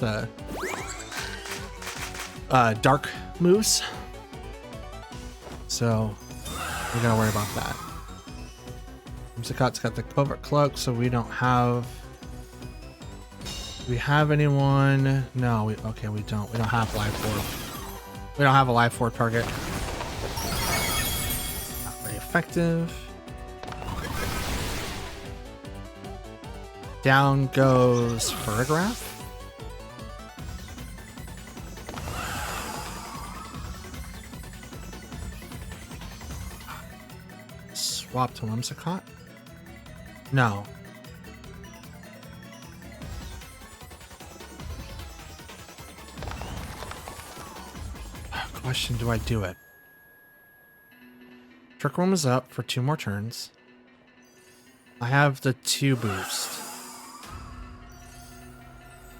dark moves. So we're gonna worry about that. Whimsicott's got the covert cloak, so we don't have. Do we have anyone? No, okay, we don't. We don't have life orb. We don't have a life orb target. Not very effective. Down goes Ferrograph. Swap to Whimsicott? No. Question, do I do it? Trick Room is up for 2 more turns. I have the 2 boost.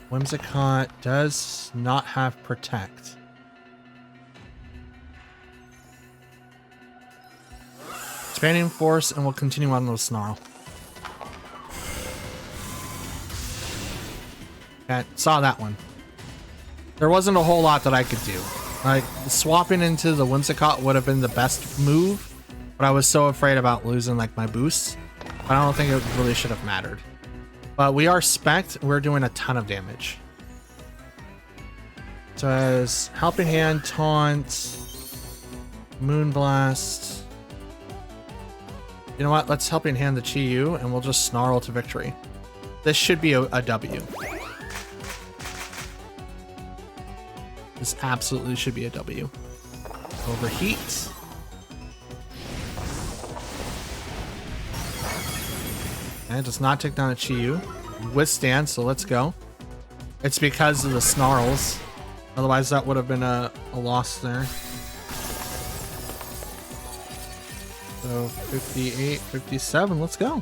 Whimsicott does not have Protect. Expanding Force, and we'll continue on with Snarl. Okay, saw that one. There wasn't a whole lot that I could do. Like, swapping into the Whimsicott would have been the best move, but I was so afraid about losing like my boosts. But I don't think it really should have mattered. But we are spec'd, we're doing a ton of damage. So as Helping Hand, Taunt, Moonblast. You know what? Let's Helping Hand the Chi-Yu and we'll just Snarl to victory. This should be a W. This absolutely should be a W. Overheat. And it does not take down a Chi-Yu. Withstand, so let's go. It's because of the Snarls. Otherwise that would have been a loss there. So 58, 57, let's go.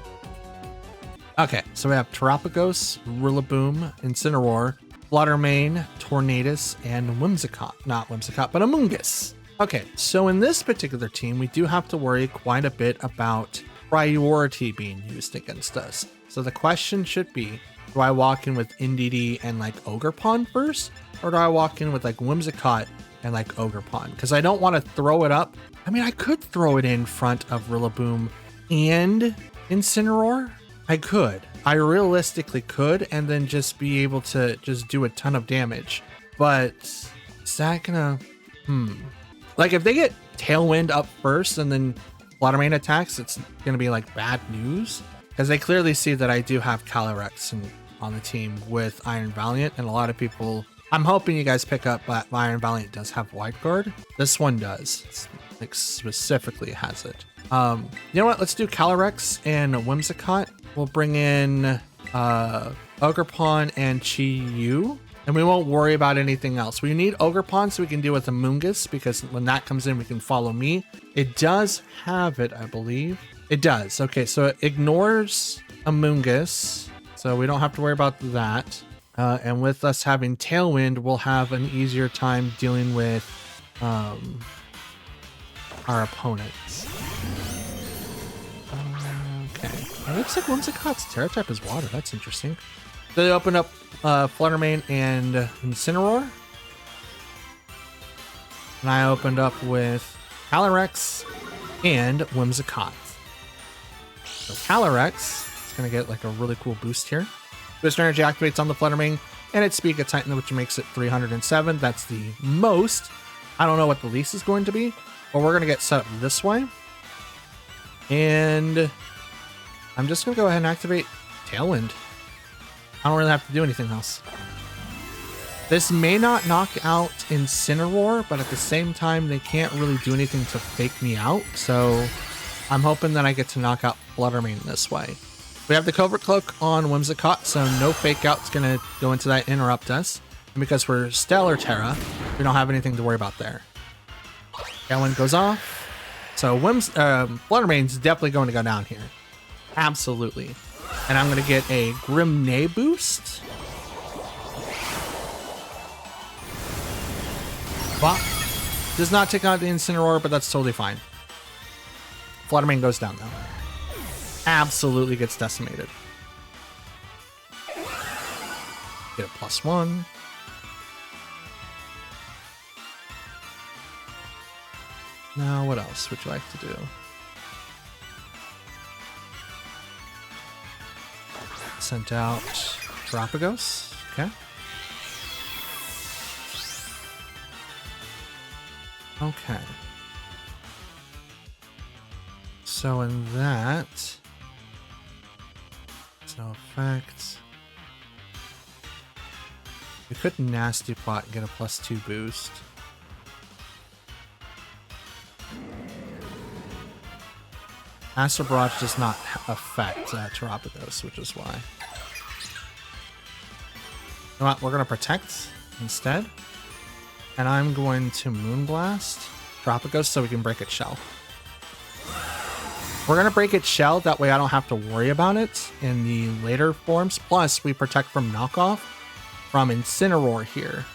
Okay, so we have Terapagos, Rillaboom, Incineroar, Fluttermane, Tornadus, and Whimsicott. Not Whimsicott, but Amoonguss. Okay, so in this particular team, we do have to worry quite a bit about priority being used against us. So the question should be, do I walk in with Indeedee and like Ogerpon first? Or do I walk in with like Whimsicott and like Ogerpon? Because I don't want to throw it up. I mean, I could throw it in front of Rillaboom and Incineroar. I could. I realistically could, and then just be able to just do a ton of damage. But is that gonna... Like, if they get Tailwind up first and then Fluttermane attacks, it's gonna be like bad news. Because they clearly see that I do have Calyrex on the team with Iron Valiant, and a lot of people... I'm hoping you guys pick up that Iron Valiant does have Wide Guard. This one does. It's, like, specifically has it. You know what? Let's do Calyrex and Whimsicott. We'll bring in Ogerpon and Chi-Yu, and we won't worry about anything else. We need Ogerpon so we can deal with Amoonguss, because when that comes in, we can follow me. It does have it, I believe. It does. Okay, so it ignores Amoonguss, so we don't have to worry about that. And with us having Tailwind, we'll have an easier time dealing with our opponents. Okay. It looks like Whimsicott's Terra type is water. That's interesting. So they open up Fluttermane and Incineroar. And I opened up with Calyrex and Whimsicott. So Calyrex is going to get like a really cool boost here. Boost energy activates on the Fluttermane, and its speed gets heightened, which makes it 307. That's the most. I don't know what the least is going to be, but we're going to get set up this way. And I'm just going to go ahead and activate Tailwind. I don't really have to do anything else. This may not knock out Incineroar, but at the same time, they can't really do anything to fake me out. So I'm hoping that I get to knock out Fluttermane this way. We have the Covert Cloak on Whimsicott, so no fake out's going to go into that, interrupt us. And because we're Stellar Terra, we don't have anything to worry about there. Tailwind goes off. So Fluttermane's definitely going to go down here. Absolutely. And I'm going to get a Grimnay boost. Bop. Does not take out the Incineroar, but that's totally fine. Fluttermane goes down though. Absolutely gets decimated. Get a +1. Now, what else would you like to do? Sent out Terapagos. Okay. Okay. So in that, no effect. We could Nasty Plot and get a +2 boost. Astral Barrage does not affect Terapagos, which is why. You know what? We're going to Protect instead. And I'm going to Moonblast Terapagos so we can break its shell. We're going to break its shell, that way I don't have to worry about it in the later forms. Plus, we protect from knockoff from Incineroar here.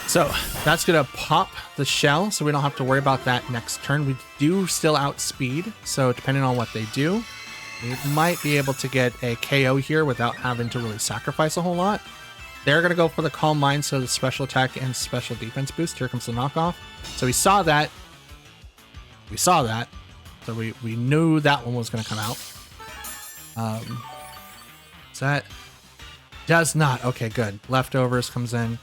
So, that's going to pop the shell, so we don't have to worry about that next turn. We do still outspeed, so depending on what they do, we might be able to get a KO here without having to really sacrifice a whole lot. They're going to go for the Calm Mind, so the special attack and special defense boost. Here comes the knockoff. So we saw that. We saw that. So we knew that one was going to come out. So that does not. Okay, good. Leftovers comes in.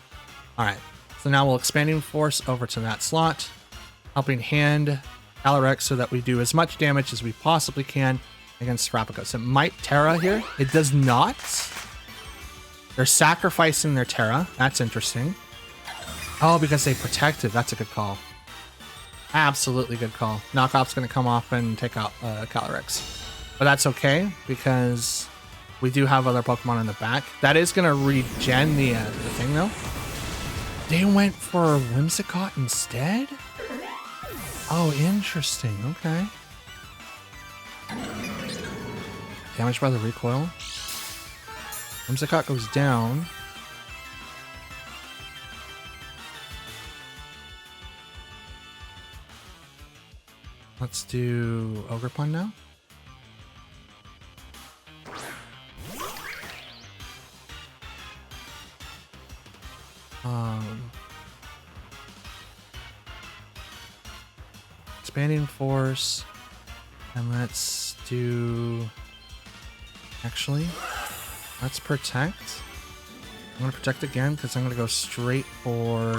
All right. So now we'll Expanding Force over to that slot. Helping Hand Calyrex so that we do as much damage as we possibly can against Terapagos. It might Terra here. It does not. They're sacrificing their Terra. That's interesting. Oh, because they protected. That's a good call. Absolutely good call. Knockoff's going to come off and take out Calyrex. But that's okay, because we do have other Pokemon in the back. That is going to regen the thing, though. They went for Whimsicott instead? Oh, interesting. Okay. Damaged by the recoil. Whimsicott goes down. Let's do Ogerpon now. Expanding Force. And let's do... Actually, let's Protect. I'm going to Protect again because I'm going to go straight for...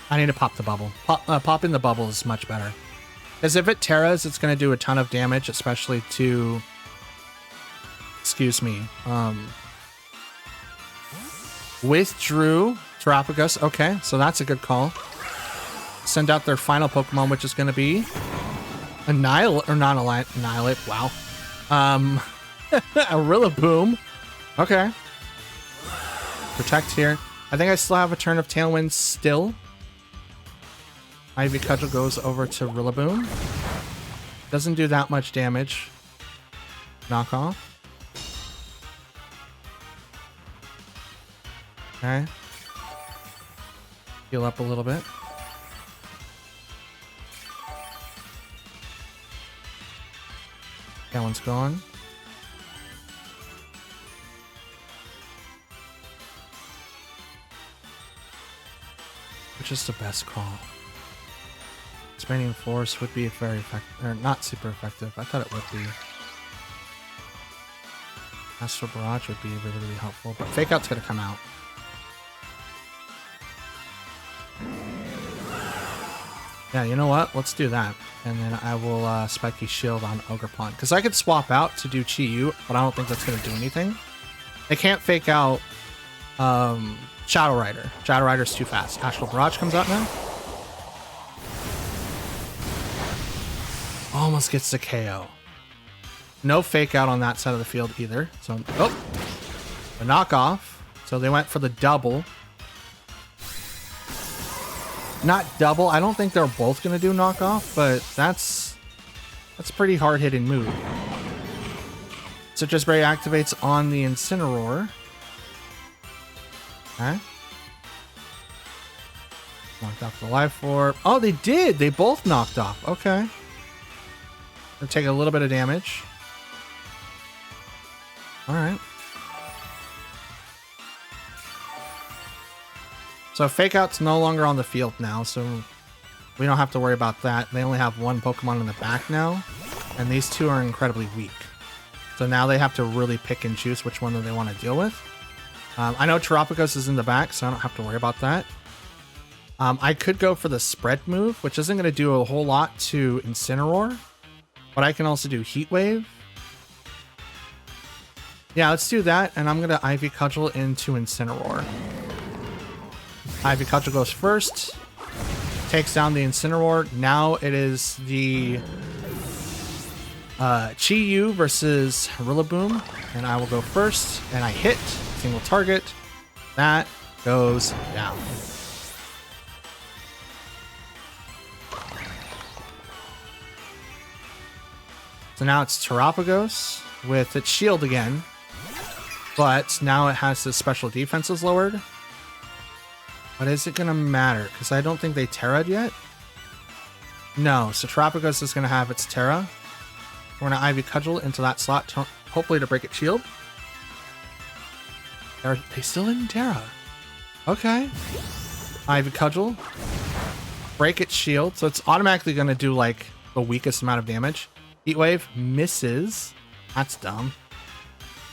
I need to pop the bubble. Popping the bubble is much better. Because if it Terras, it's going to do a ton of damage, especially to... Excuse me. Withdrew Terapagos. Okay, so that's a good call. Send out their final Pokemon, which is going to be... Annihilate, or not Annihilate, wow. A Rillaboom. Okay. Protect here. I think I still have a turn of Tailwind still. Ivy Cudgel goes over to Rillaboom. Doesn't do that much damage. Knock off. Okay. Heal up a little bit. That one's gone. Which is the best call? Expanding Force would be very effective, or not super effective. I thought it would be. Astral Barrage would be really, really helpful, but Fake Out's gonna come out. Yeah, you know what? Let's do that. And then I will Spiky Shield on Ogerpon. Because I could swap out to do Chi-Yu, but I don't think that's going to do anything. They can't fake out Shadow Rider. Shadow Rider's too fast. Astral Barrage comes out now. Almost gets the KO. No fake out on that side of the field either. So, oh, the knockoff. So they went for the double. Not double. I don't think they're both going to do knockoff, but that's a pretty hard-hitting move. Citrus Berry activates on the Incineroar. Okay. Knocked off the Life Orb. Oh, they did! They both knocked off. Okay. They'll take a little bit of damage. Alright. So Fake Out's no longer on the field now, so we don't have to worry about that. They only have one Pokemon in the back now, and these two are incredibly weak. So now they have to really pick and choose which one that they want to deal with. I know Terapagos is in the back, so I don't have to worry about that. I could go for the spread move, which isn't going to do a whole lot to Incineroar, but I can also do Heat Wave. Yeah, let's do that, and I'm going to Ivy Cudgel into Incineroar. Ivy Cudgel goes first, takes down the Incineroar. Now it is the Chi-Yu versus Rillaboom, and I will go first, and I hit, single target. That goes down. So now it's Terapagos with its shield again, but now it has the special defenses lowered. But is it going to matter? Because I don't think they Terra'd yet. No, so Terapagos is going to have its Terra. We're going to Ivy Cudgel into that slot, hopefully to break its shield. They still didn't Terra. Okay. Ivy Cudgel. Break its shield. So it's automatically going to do like the weakest amount of damage. Heat Wave misses. That's dumb.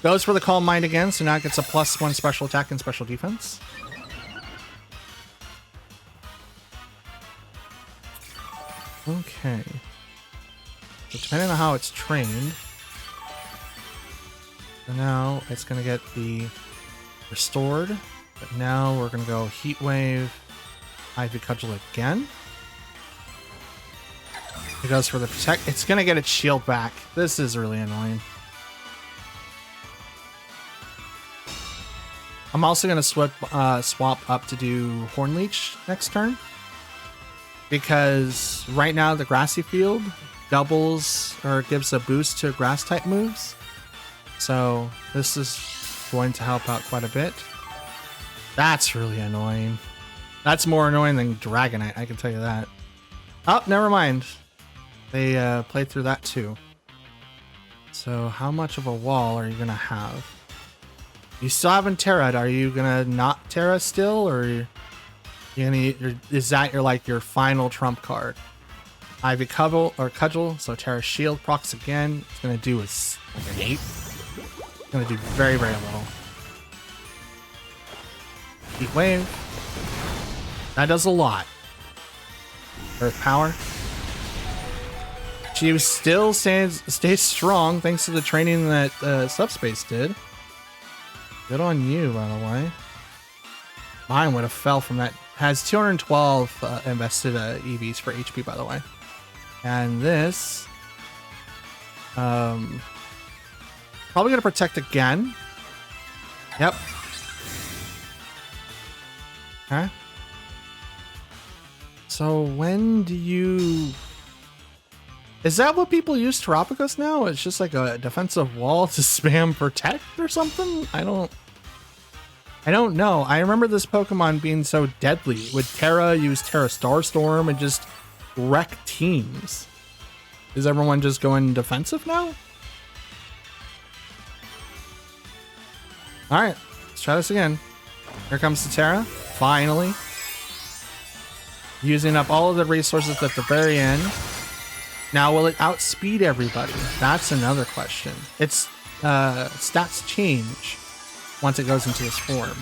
Goes for the Calm Mind again, so now it gets a +1 special attack and special defense. Okay. So depending on how it's trained, so now it's going to get the restored, but now we're going to go Heat Wave, Ivy Cudgel again. It goes for the protect. It's going to get its shield back. This is really annoying. I'm also going to swap up to do Horn Leech next turn. Because right now the Grassy Field doubles or gives a boost to grass type moves. So this is going to help out quite a bit. That's really annoying. That's more annoying than Dragonite, I can tell you that. Oh, never mind. They played through that too. So how much of a wall are you going to have? You still haven't Terra'd. Are you going to not Terra still, or... is that your final trump card? Ivy Cudgel, so Terra Shield procs again. It's gonna do is like an 8. It's gonna do very, very little. Heat Wave. That does a lot. Earth Power. She still stays strong thanks to the training that Subspace did. Good on you, by the way. Mine would have fell from that. Has 212 invested EVs for HP, by the way. And this... probably going to protect again. Yep. Okay. So when do you... Is that what people use Terapagos now? It's just like a defensive wall to spam protect or something? I don't know. I remember this Pokemon being so deadly. Would Terra use Terra Starstorm and just wreck teams? Is everyone just going defensive now? Alright, let's try this again. Here comes the Terra, finally. Using up all of the resources at the very end. Now, will it outspeed everybody? That's another question. Its stats change once it goes into this form.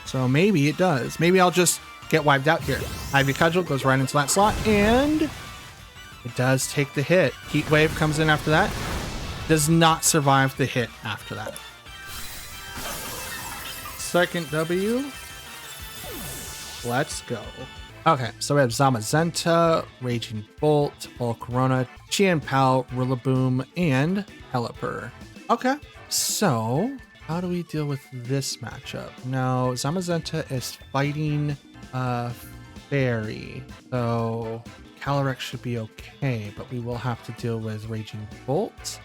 So maybe it does. Maybe I'll just get wiped out here. Ivy Cudgel goes right into that slot, and it does take the hit. Heat Wave comes in after that. Does not survive the hit after that. Second W. Let's go. Okay, so we have Zamazenta, Raging Bolt, Volcarona, Chien-Pao, Rillaboom, and Pelipper. Okay, so how do we deal with this matchup? Now, Zamazenta is fighting Fairy. So Calyrex should be okay, but we will have to deal with Raging Bolt.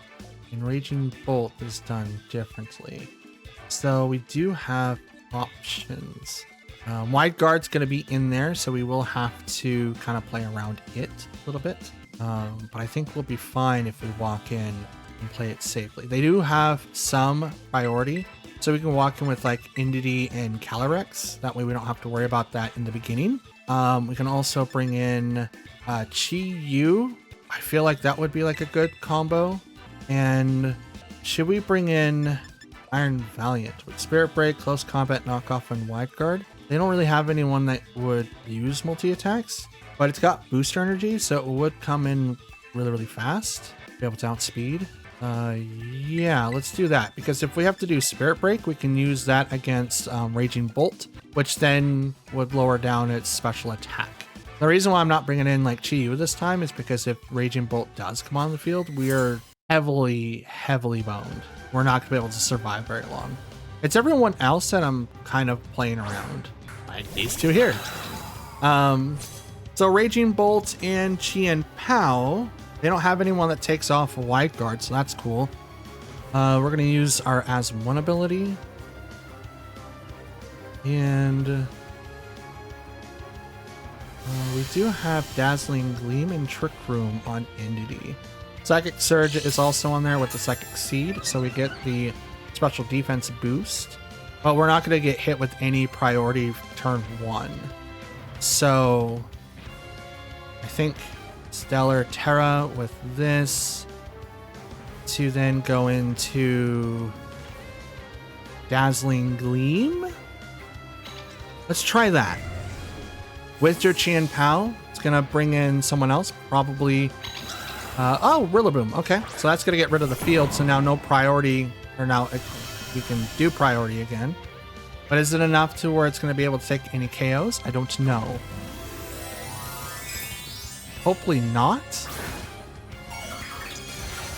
And Raging Bolt is done differently. So we do have options. Wide Guard's going to be in there, so we will have to kind of play around it a little bit. But I think we'll be fine if we walk in and play it safely. They do have some priority, so we can walk in with like Indeedee and Calyrex. That way we don't have to worry about that in the beginning. We can also bring in Chi-Yu. I feel like that would be like a good combo. And should we bring in Iron Valiant with Spirit Break, Close Combat, Knockoff, and Wide Guard? They don't really have anyone that would use multi-attacks, but it's got booster energy, so it would come in really, really fast. Be able to outspeed. Yeah, let's do that, because if we have to do Spirit Break, we can use that against Raging Bolt, which then would lower down its special attack. The reason why I'm not bringing in like Chi-Yu this time is because if Raging Bolt does come on the field, we are heavily boned. We're not gonna be able to survive very long. It's everyone else that I'm kind of playing around, like these two here. So Raging Bolt and Chi and Pow, they don't have anyone that takes off a Wide Guard, so that's cool. We're gonna use our As One ability, and we do have Dazzling Gleam and Trick Room on Indeedee. Psychic Surge is also on there with the Psychic Seed, so we get the special defense boost. But we're not going to get hit with any priority turn 1. So I think Stellar Terra with this to then go into Dazzling Gleam. Let's try that. With your Chi and Pow, it's going to bring in someone else, probably... oh, Rillaboom. Okay, so that's going to get rid of the field, so now no priority, or now we can do priority again. But is it enough to where it's going to be able to take any KOs? I don't know. Hopefully not.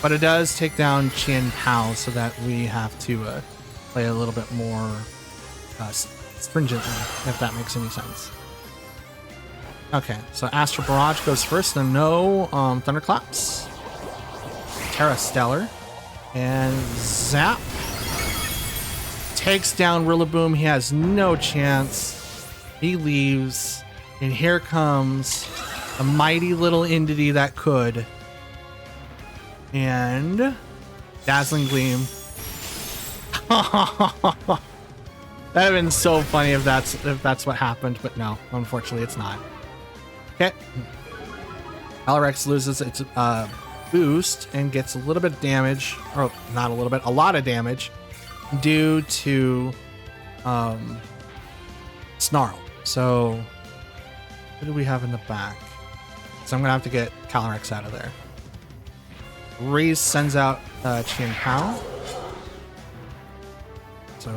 But it does take down Chi and Pow, so that we have to play a little bit more stringently, if that makes any sense. Okay, so Astral Barrage goes first, and no Thunderclaps. Terra Stellar. And Zap. Takes down Rillaboom. He has no chance. He leaves. And here comes a mighty little Indeedee that could. And Dazzling Gleam. That'd have been so funny if that's what happened, but no, unfortunately it's not. Okay. Calyrex loses its boost and gets a little bit of damage, or not a little bit, a lot of damage due to Snarl. So what do we have in the back? So I'm gonna have to get Calyrex out of there. Reese sends out Chi and Pow. So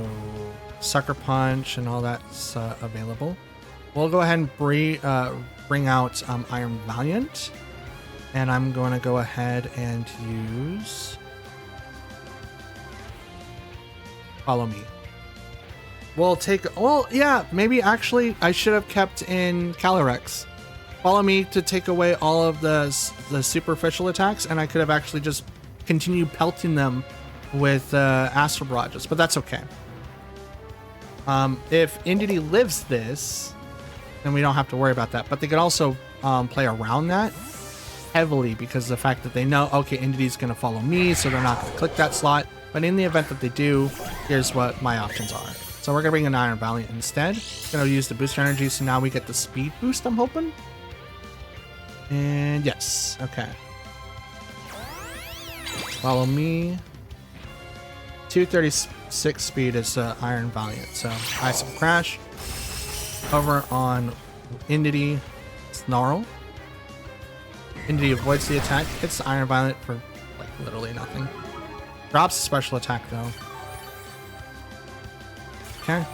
Sucker Punch and all that's available. We'll go ahead and bring out Iron Valiant, and I'm going to go ahead and use Follow Me. We'll take, well, yeah, maybe actually I should have kept in Calyrex. Follow Me to take away all of the superficial attacks, and I could have actually just continued pelting them with Astral Barrages, but that's okay. If Indeedee lives this, then we don't have to worry about that. But they could also play around that heavily, because of the fact that they know, okay, Indeedee's going to follow me, so they're not going to click that slot. But in the event that they do, here's what my options are. So we're going to bring an Iron Valiant instead. Going to use the booster energy, so now we get the speed boost, I'm hoping. And yes, okay. Follow Me. 236 speed is Iron Valiant, so Ice Crash. Over on Indeedee, Snarl. Indeedee avoids the attack, hits the Iron Violet for like literally nothing. Drops the special attack though. Okay.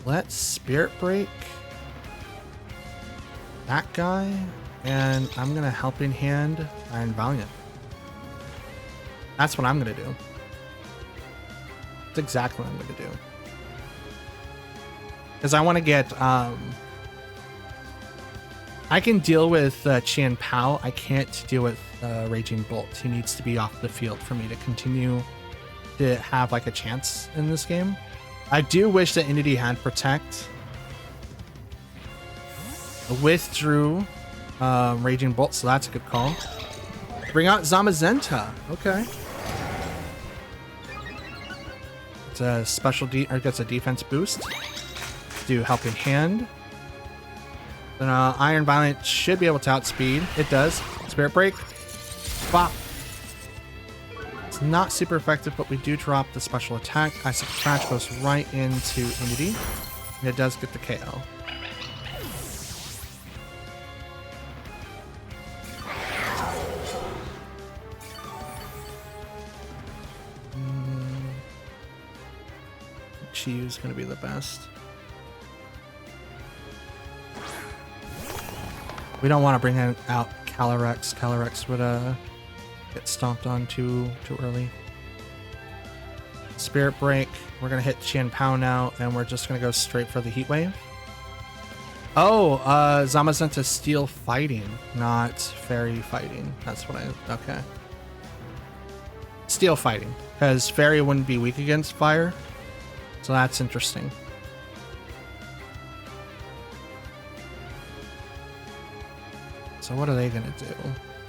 Let's Spirit Break that guy. and I'm gonna Helping Hand Iron Valiant. That's what I'm gonna do. That's exactly what I'm gonna do. Because I want to get, I can deal with Qian Pao. I can't deal with Raging Bolt. He needs to be off the field for me to continue to have like a chance in this game. I do wish that Entity had Protect. I withdrew Raging Bolt, so that's a good call. Bring out Zamazenta. Okay. It's a special or gets a defense boost. Do Helping Hand. Then Iron Valiant should be able to outspeed. It does. Spirit Break. Bop. It's not super effective, but we do drop the special attack. Icicle Crash goes right into Entity. And it does get the KO. Chiyu is going to be the best. We don't want to bring out Calyrex. Calyrex would get stomped on too early. Spirit Break. We're going to hit Qian Pao now, and we're just going to go straight for the Heat Wave. Oh, Zamazenta Steel Fighting, not Fairy Fighting. That's what I... Okay. Steel Fighting, because Fairy wouldn't be weak against fire. So that's interesting. So what are they going to do?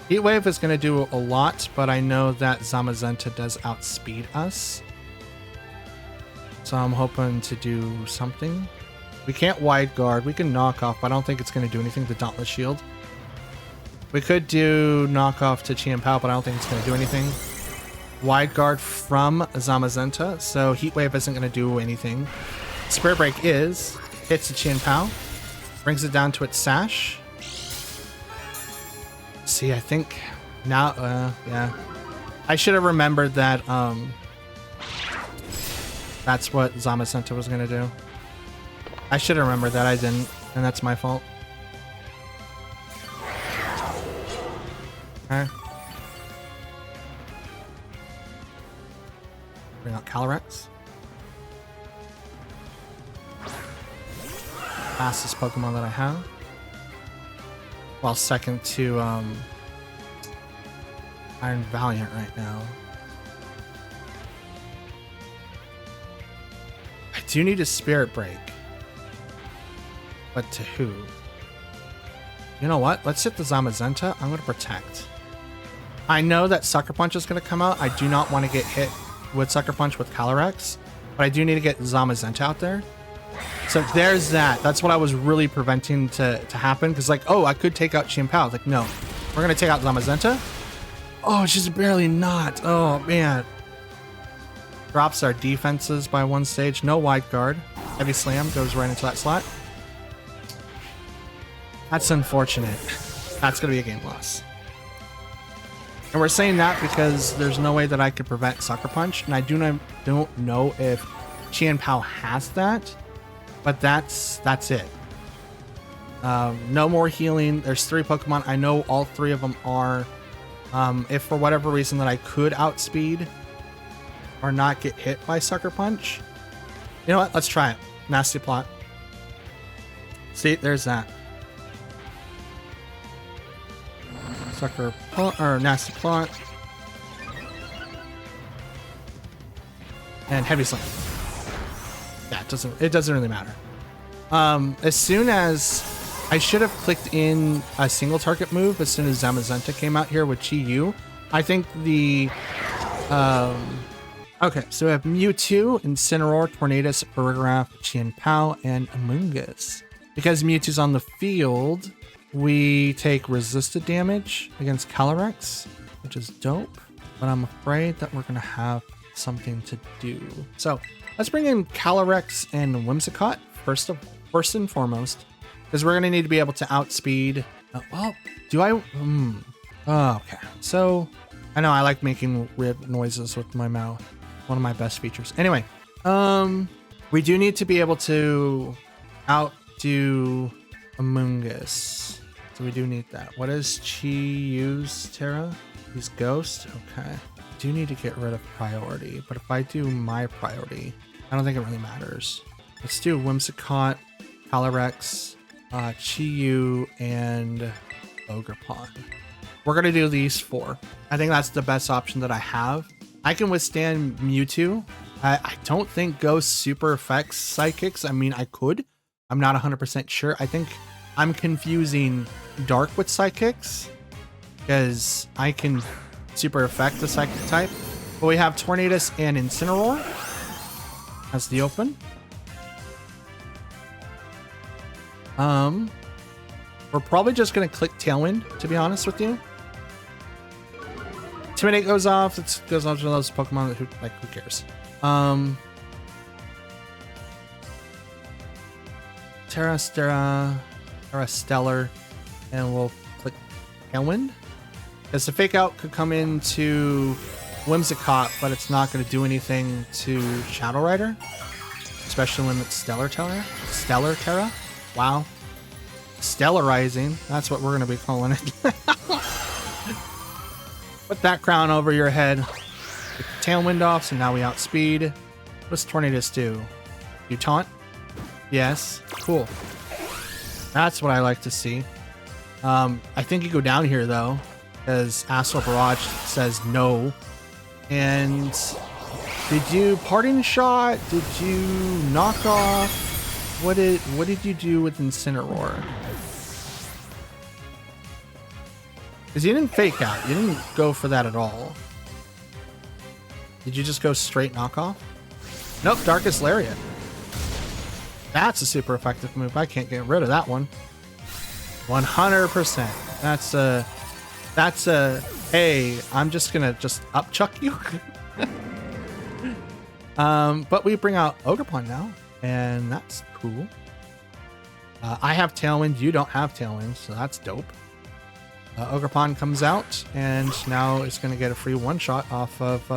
Heat Wave is going to do a lot, but I know that Zamazenta does outspeed us. So I'm hoping to do something. We can't Wide Guard. We can Knock Off, but I don't think it's going to do anything to Dauntless Shield. We could do Knock Off to Qian Pao, but I don't think it's going to do anything. Wide Guard from Zamazenta, so Heat Wave isn't going to do anything. Spirit Break hits the Qian Pao, brings it down to its Sash. See, I think now, yeah. I should have remembered that, that's what Zamazenta was going to do. I should have remembered that, I didn't, and that's my fault. Okay. Bring out Calyrex. Fastest Pokemon that I have. Well, second to Iron Valiant right now. I do need a Spirit Break. But to who? You know what? Let's hit the Zamazenta. I'm going to Protect. I know that Sucker Punch is going to come out. I do not want to get hit with Sucker Punch with Calyrex, but I do need to get Zamazenta out there. So there's that. That's what I was really preventing to happen, because like, oh, I could take out Qian Pao. Like, no, we're gonna take out Zamazenta. Oh, she's barely not. Oh man. Drops our defenses by one stage. No Wide Guard. Heavy Slam goes right into that slot. That's unfortunate. That's gonna be a game loss. And we're saying that because there's no way that I could prevent Sucker Punch, and I don't know if Qian Pao has that, but that's it. No more healing. There's 3 Pokemon. I know all 3 of them are. If for whatever reason that I could outspeed or not get hit by Sucker Punch, you know what? Let's try it. Nasty Plot. See, there's that. Sucker Plot or Nasty Plot. And Heavy Slam. Yeah, it doesn't really matter. As soon as I should have clicked in a single target move as soon as Zamazenta came out here with Chi-Yu. I think the okay, so we have Mewtwo, Incineroar, Tornadus, Paragraph, Qian Pao, and Amoonguss. Because Mewtwo's on the field, we take resisted damage against Calyrex, which is dope, but I'm afraid that we're gonna have something to do. So let's bring in Calyrex and Whimsicott first and foremost, because we're gonna need to be able to outspeed. Well, do I? Oh, okay. So I know I like making weird noises with my mouth. One of my best features. Anyway, we do need to be able to outdo Amoonguss. So we do need that. What does Chi use, Terra? Use Ghost? Okay. Do need to get rid of priority, but if I do my priority, I don't think it really matters. Let's do Whimsicott, Calyrex, Chi-Yu, and Ogerpon. We're gonna do these 4. I think that's the best option that I have. I can withstand Mewtwo. I don't think Ghost super affects Psychics. I mean, I could. I'm not 100% sure. I think I'm confusing Dark with Psychics because I can super affect the Psychic type. But we have Tornadus and Incineroar as the open. We're probably just gonna click Tailwind, to be honest with you. Intimidate goes off. It goes off to those Pokemon who cares. Terra Stellar, and we'll click Tailwind. Because the Fake Out could come into Whimsicott, but it's not going to do anything to Shadow Rider, especially when it's Stellar Terra. Wow. Stellarizing. That's what we're going to be calling it. Put that crown over your head. Get the Tailwind off, so now we outspeed. What does Tornadus do? You taunt? Yes. Cool. That's what I like to see. I think you go down here, though, because Astral Barrage says no. And did you Parting Shot? Did you knock off? What did you do with Incineroar? Because you didn't Fake Out. You didn't go for that at all. Did you just go straight knockoff? Nope, Darkest Lariat. That's a super effective move. I can't get rid of that one. 100%. That's a, hey, I'm just gonna upchuck you. But we bring out Ogerpon now, and that's cool. I have Tailwind, you don't have Tailwind, so that's dope. Ogerpon comes out, and now it's gonna get a free one-shot off of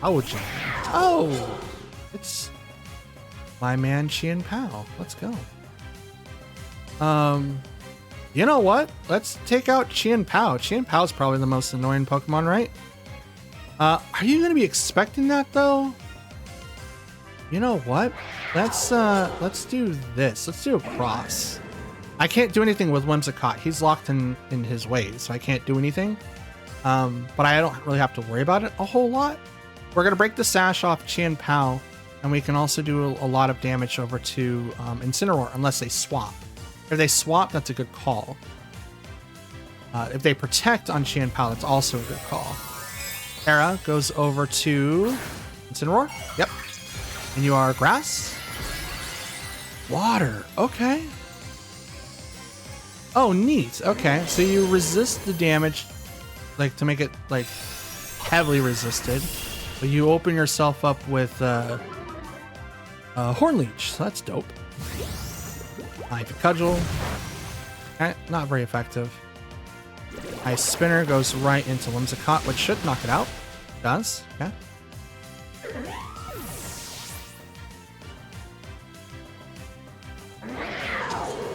Owljan. Oh! It's my man Chien Pao. Let's go. You know what? Let's take out Chien Pao. Chien Pao is probably the most annoying Pokemon, right? Are you gonna be expecting that though? You know what? Let's do this. Let's do a cross. I can't do anything with Whimsicott. He's locked in his ways, so I can't do anything. But I don't really have to worry about it a whole lot. We're gonna break the sash off Chien Pao, and we can also do a lot of damage over to Incineroar unless they swap. If they swap, that's a good call. If they protect on Chien Pao, that's also a good call. Terra goes over to Incineroar. Yep. And you are Grass. Water. Okay. Oh, neat. Okay. So you resist the damage, like to make it like heavily resisted. But you open yourself up with Horn Leech. So that's dope. Ivy Cudgel. Okay, not very effective. Ice Spinner goes right into Whimsicott, which should knock it out. It does. Okay.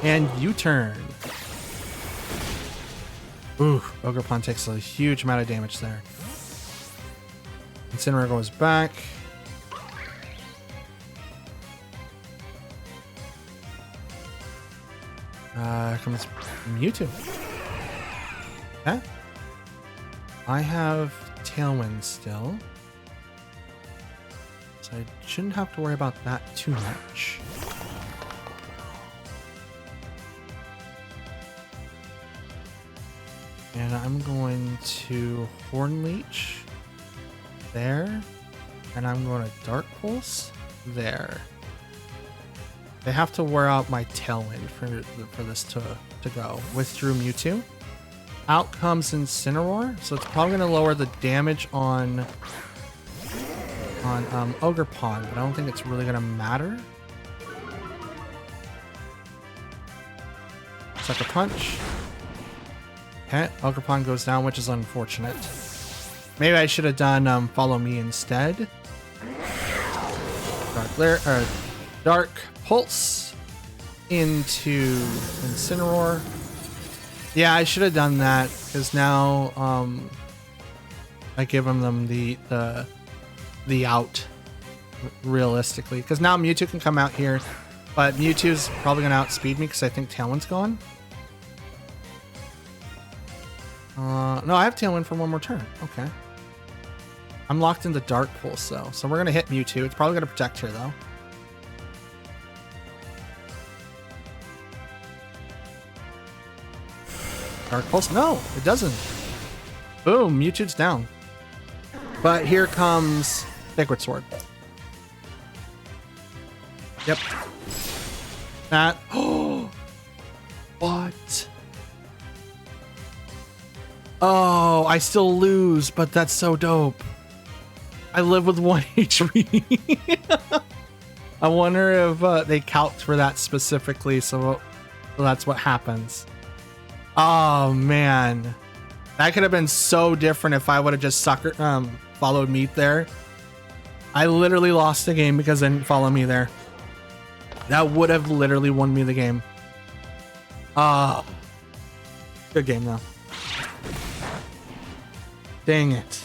And U-turn. Ooh, Ogerpon takes a huge amount of damage there. Incineroar goes back. Here comes Mewtwo. Okay. I have Tailwind still, so I shouldn't have to worry about that too much. And I'm going to Horn Leech there, and I'm going to Dark Pulse there. They have to wear out my Tailwind for this to go. Withdrew Mewtwo. Out comes Incineroar, so it's probably going to lower the damage on Ogerpon, but I don't think it's really going to matter. Sucker Punch. Okay, Ogerpon goes down, which is unfortunate. Maybe I should have done Follow Me instead. Dark Pulse. into Incineroar. Yeah, I should have done that because now I give them the out realistically, because now Mewtwo can come out here, but Mewtwo's probably gonna outspeed me because I think Tailwind's gone. No, I have Tailwind for one more turn. Okay. I'm locked into Dark Pulse though, so we're gonna hit Mewtwo. It's probably gonna protect her though. Dark Pulse? No, it doesn't. Boom, Mewtwo's down. But here comes Sacred Sword. Yep. That. Oh, what? Oh, I still lose, but that's so dope. I live with 1 HP. I wonder if they calced for that specifically, so that's what happens. Oh man, that could have been so different if I would have just followed Meat there. I literally lost the game because I didn't follow me there. That would have literally won me the game. Good game though. Dang it.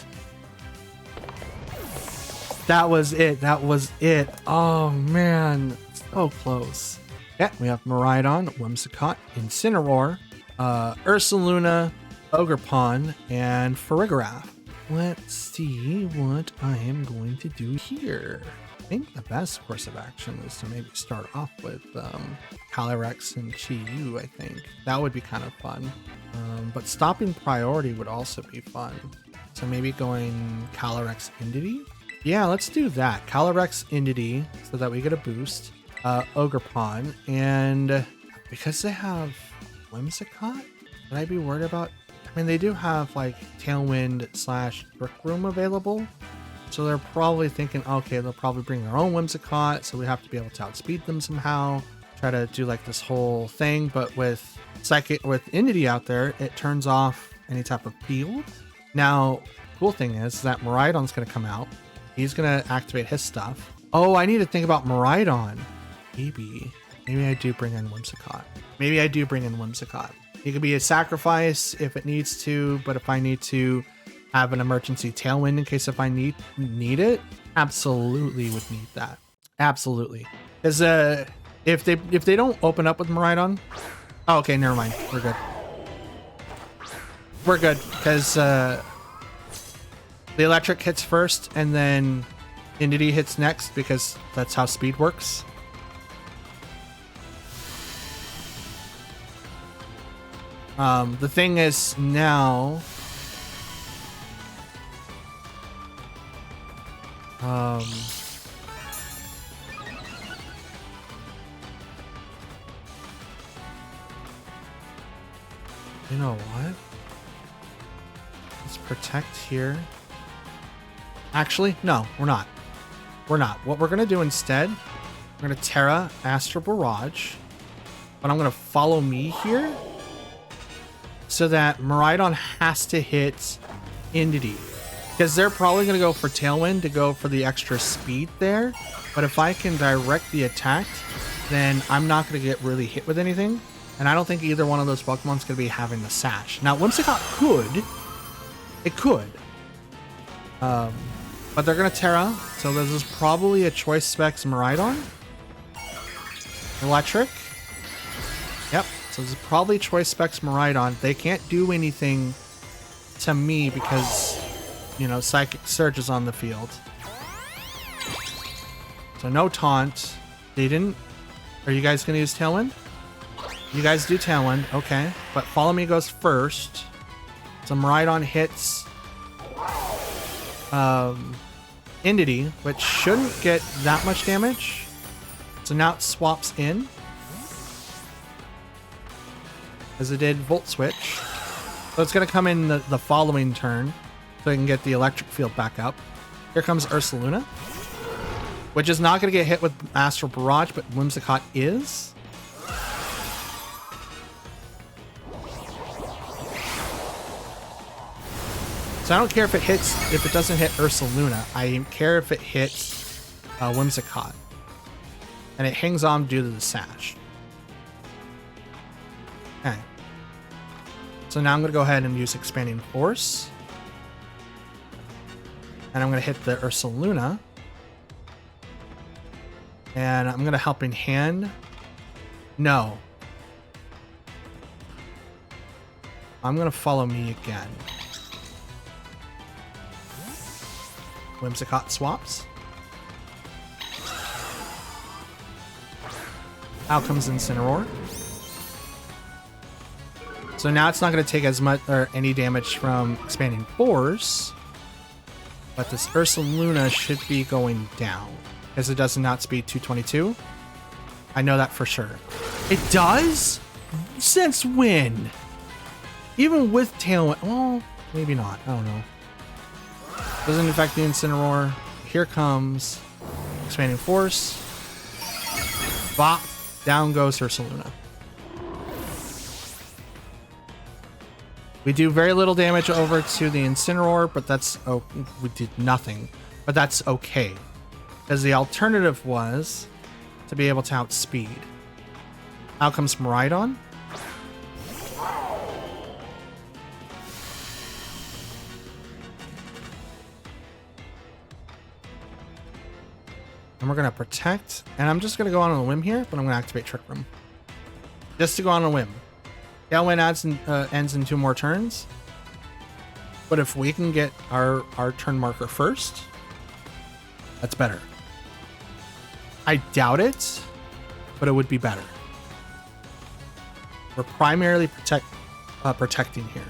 That was it. That was it. Oh man, so close. Yeah, we have Miraidon, Whimsicott, Incineroar, Ursaluna, Ogerpon, and Farigiraf. Let's see what I am going to do here. I think the best course of action is to maybe start off with Calyrex and Chi-Yu, I think. That would be kind of fun. But stopping priority would also be fun. So maybe going Calyrex Indity? Yeah, let's do that. Calyrex Indity so that we get a boost. Ogerpon, and because they have Whimsicott, would I be worried about? I mean, they do have like Tailwind / Brick Room available, so they're probably thinking, okay, they'll probably bring their own Whimsicott, so we have to be able to outspeed them somehow. Try to do like this whole thing, but with Indity out there, it turns off any type of field. Now, cool thing is that Miraidon's going to come out. He's going to activate his stuff. Oh, I need to think about Miraidon. Maybe I do bring in Whimsicott. Maybe I do bring in Whimsicott. It could be a sacrifice if it needs to, but if I need to have an emergency Tailwind in case if I need it, absolutely would need that. Absolutely. Because if they don't open up with Miraidon, oh, okay, never mind. We're good. We're good because the electric hits first and then Indity hits next because that's how speed works. The thing is now, you know what? Let's protect here. Actually, no, we're not. We're not. What we're gonna do instead, we're gonna Terra Astral Barrage, but I'm gonna follow me here, so that Miraidon has to hit Indity. Because they're probably going to go for Tailwind to go for the extra speed there. But if I can direct the attack, then I'm not going to get really hit with anything. And I don't think either one of those Pokemon's going to be having the Sash. Now, Whimsicott could. It could. But they're going to Terra. So this is probably a Choice Specs Miraidon. Electric. Yep. So this is probably Choice Specs Miraidon. They can't do anything to me because, you know, Psychic Surge is on the field. So no taunt. They didn't. Are you guys going to use Tailwind? You guys do Tailwind. Okay. But Follow Me goes first. So Miraidon hits Indity, which shouldn't get that much damage. So now it swaps in. As it did Volt Switch. So it's going to come in the following turn. So I can get the electric field back up. Here comes Ursaluna. Which is not going to get hit with Astral Barrage, but Whimsicott is. So I don't care if it doesn't hit Ursaluna. I care if it hits Whimsicott. And it hangs on due to the Sash. Okay. So now I'm going to go ahead and use Expanding Force. And I'm going to hit the Ursaluna. And I'm going to Helping Hand. No. I'm going to Follow Me again. Whimsicott swaps. Out comes Incineroar. So now it's not going to take as much or any damage from Expanding Force. But this Ursaluna should be going down. Because it does not speed 222. I know that for sure. It does? Since when? Even with Tailwind. Well, maybe not. I don't know. Doesn't affect the Incineroar. Here comes Expanding Force. Bop. Down goes Ursaluna. We do very little damage over to the Incineroar, but that's... Oh, we did nothing. But that's okay. Because the alternative was to be able to outspeed. Out comes Miraidon. And we're going to protect. And I'm just going to go on a whim here, but I'm going to activate Trick Room. Just to go on a whim. Tailwind ends in 2 more turns. But if we can get our turn marker first, that's better. I doubt it, but it would be better. We're primarily protecting here.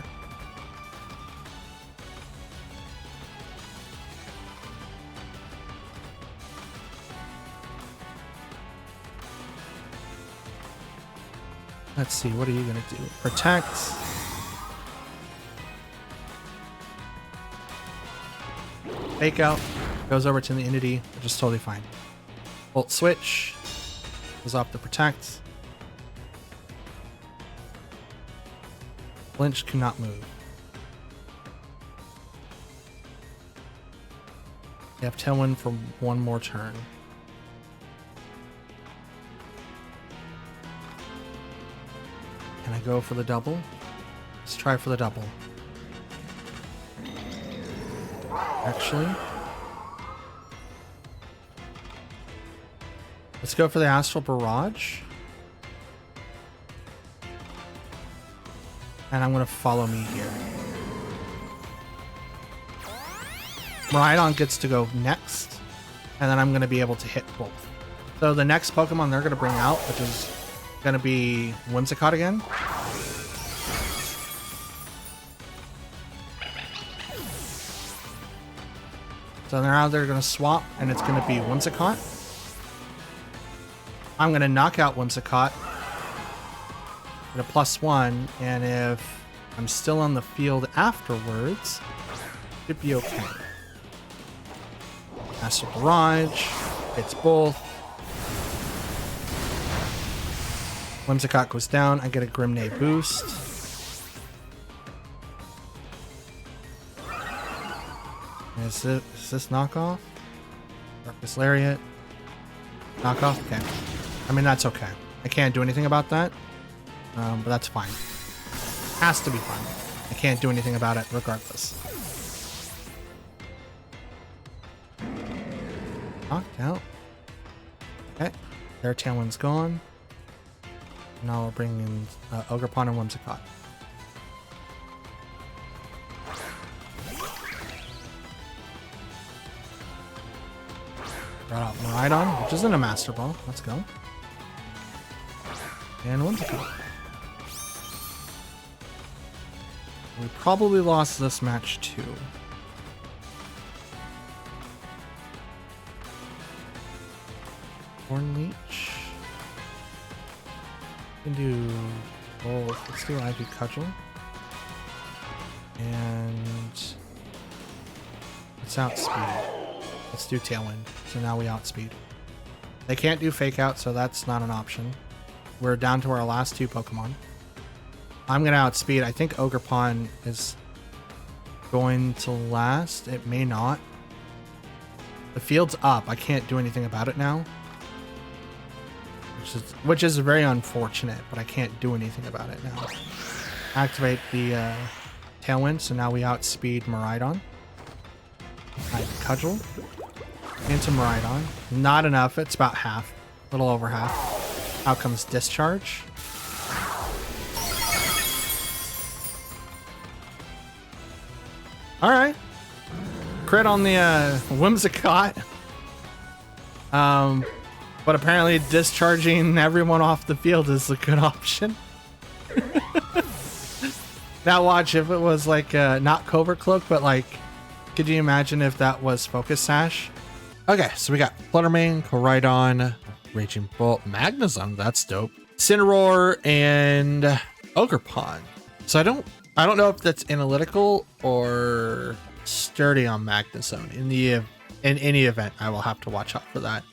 Let's see, what are you going to do? Protect. Fake out. Goes over to the Entity, which is totally fine. Volt Switch. Goes off to Protect. Flinch cannot move. You have Tailwind for 1 more turn. Can I go for the double? Let's try for the double. Actually, let's go for the Astral Barrage. And I'm going to Follow Me here. Miraidon gets to go next. And then I'm going to be able to hit both. So the next Pokemon they're going to bring out, which is going to be Whimsicott again. So now they're going to swap, and it's going to be Whimsicott. I'm going to knock out Whimsicott. Get a +1, and if I'm still on the field afterwards, it should be okay. Astral Barrage. Hits both. Whimsicott goes down. I get a Grimnay boost. Is this knockoff? Darkness Lariat. Knockoff? Okay. I mean, that's okay. I can't do anything about that. But that's fine. Has to be fine. I can't do anything about it regardless. Knocked out. Okay. Their Tailwind's gone. Now we'll bring in Ogerpon and Whimsicott. Brought out Miraidon, which isn't a Master Ball. Let's go. And Whimsicott. We probably lost this match too. Horn Leech. We can do both. Let's do Ivy Cudgel. And let's outspeed. Let's do Tailwind. So now we outspeed. They can't do Fake Out, so that's not an option. We're down to our last 2 Pokemon. I'm going to outspeed. I think Ogerpon is going to last. It may not. The field's up. I can't do anything about it now. which is very unfortunate, but I can't do anything about it now. Activate the Tailwind, so now we outspeed Miraidon. I Cudgel into Miraidon. Not enough, it's about half, a little over half. Out comes Discharge. Alright. Crit on the Whimsicott. But apparently discharging everyone off the field is a good option. Now watch, if it was like not Covert Cloak, but like, could you imagine if that was Focus Sash? Okay, so we got Fluttermane, Koraidon, Raging Bolt, Magnezone, that's dope. Incineroar and Ogerpon. So I don't know if that's analytical or sturdy on Magnezone. In any event, I will have to watch out for that.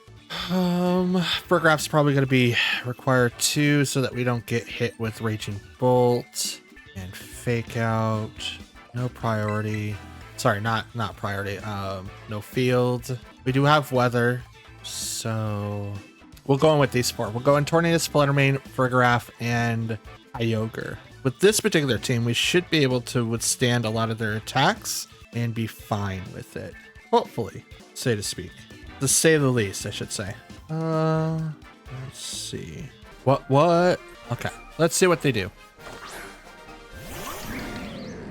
Burgraph's probably going to be required too, so that we don't get hit with Raging Bolt and Fake Out. No priority. Sorry, not priority. No field. We do have weather, so we'll go in with these four. We'll go in Tornadus, Fluttermane, Burgraph, and Kyogre. With this particular team, we should be able to withstand a lot of their attacks and be fine with it. Hopefully, so to speak. To say the least, I should say. Let's see. What? Okay, let's see what they do.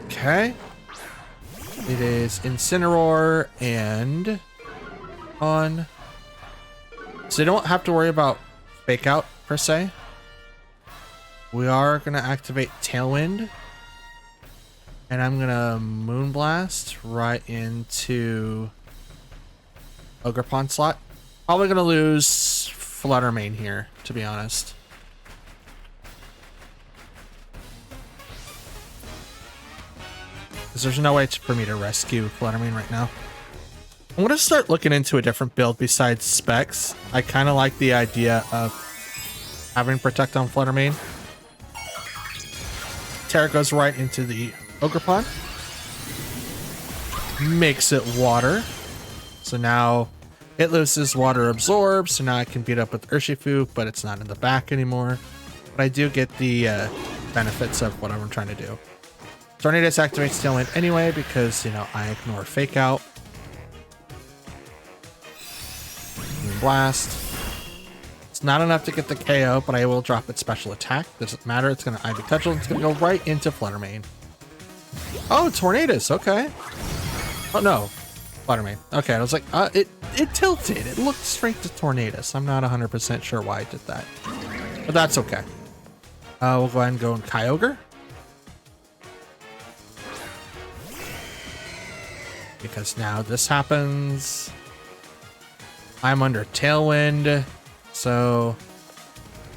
Okay. It is Incineroar and on. So you don't have to worry about Fake Out per se. We are going to activate Tailwind. And I'm going to Moonblast right into Ogerpon slot. Probably going to lose Fluttermane here, to be honest. Because there's no way for me to rescue Fluttermane right now. I'm going to start looking into a different build besides Specs. I kind of like the idea of having Protect on Fluttermane. Terra goes right into the Ogerpon. Makes it water. So now it loses Water Absorb. So now I can beat up with Urshifu, but it's not in the back anymore. But I do get the benefits of what I'm trying to do. Tornadus activates Tailwind anyway because, you know, I ignore Fake Out. Blast. It's not enough to get the KO, but I will drop its special attack. Doesn't matter. It's going to Ivy Cudgel. It's going to go right into Fluttermane. Oh, Tornadus. Okay. Oh, no. Fluttermane. Okay, I was like, it tilted. It looked straight to Tornadus. I'm not 100% sure why I did that. But that's okay. We'll go ahead and go in Kyogre. Because now this happens. I'm under Tailwind. So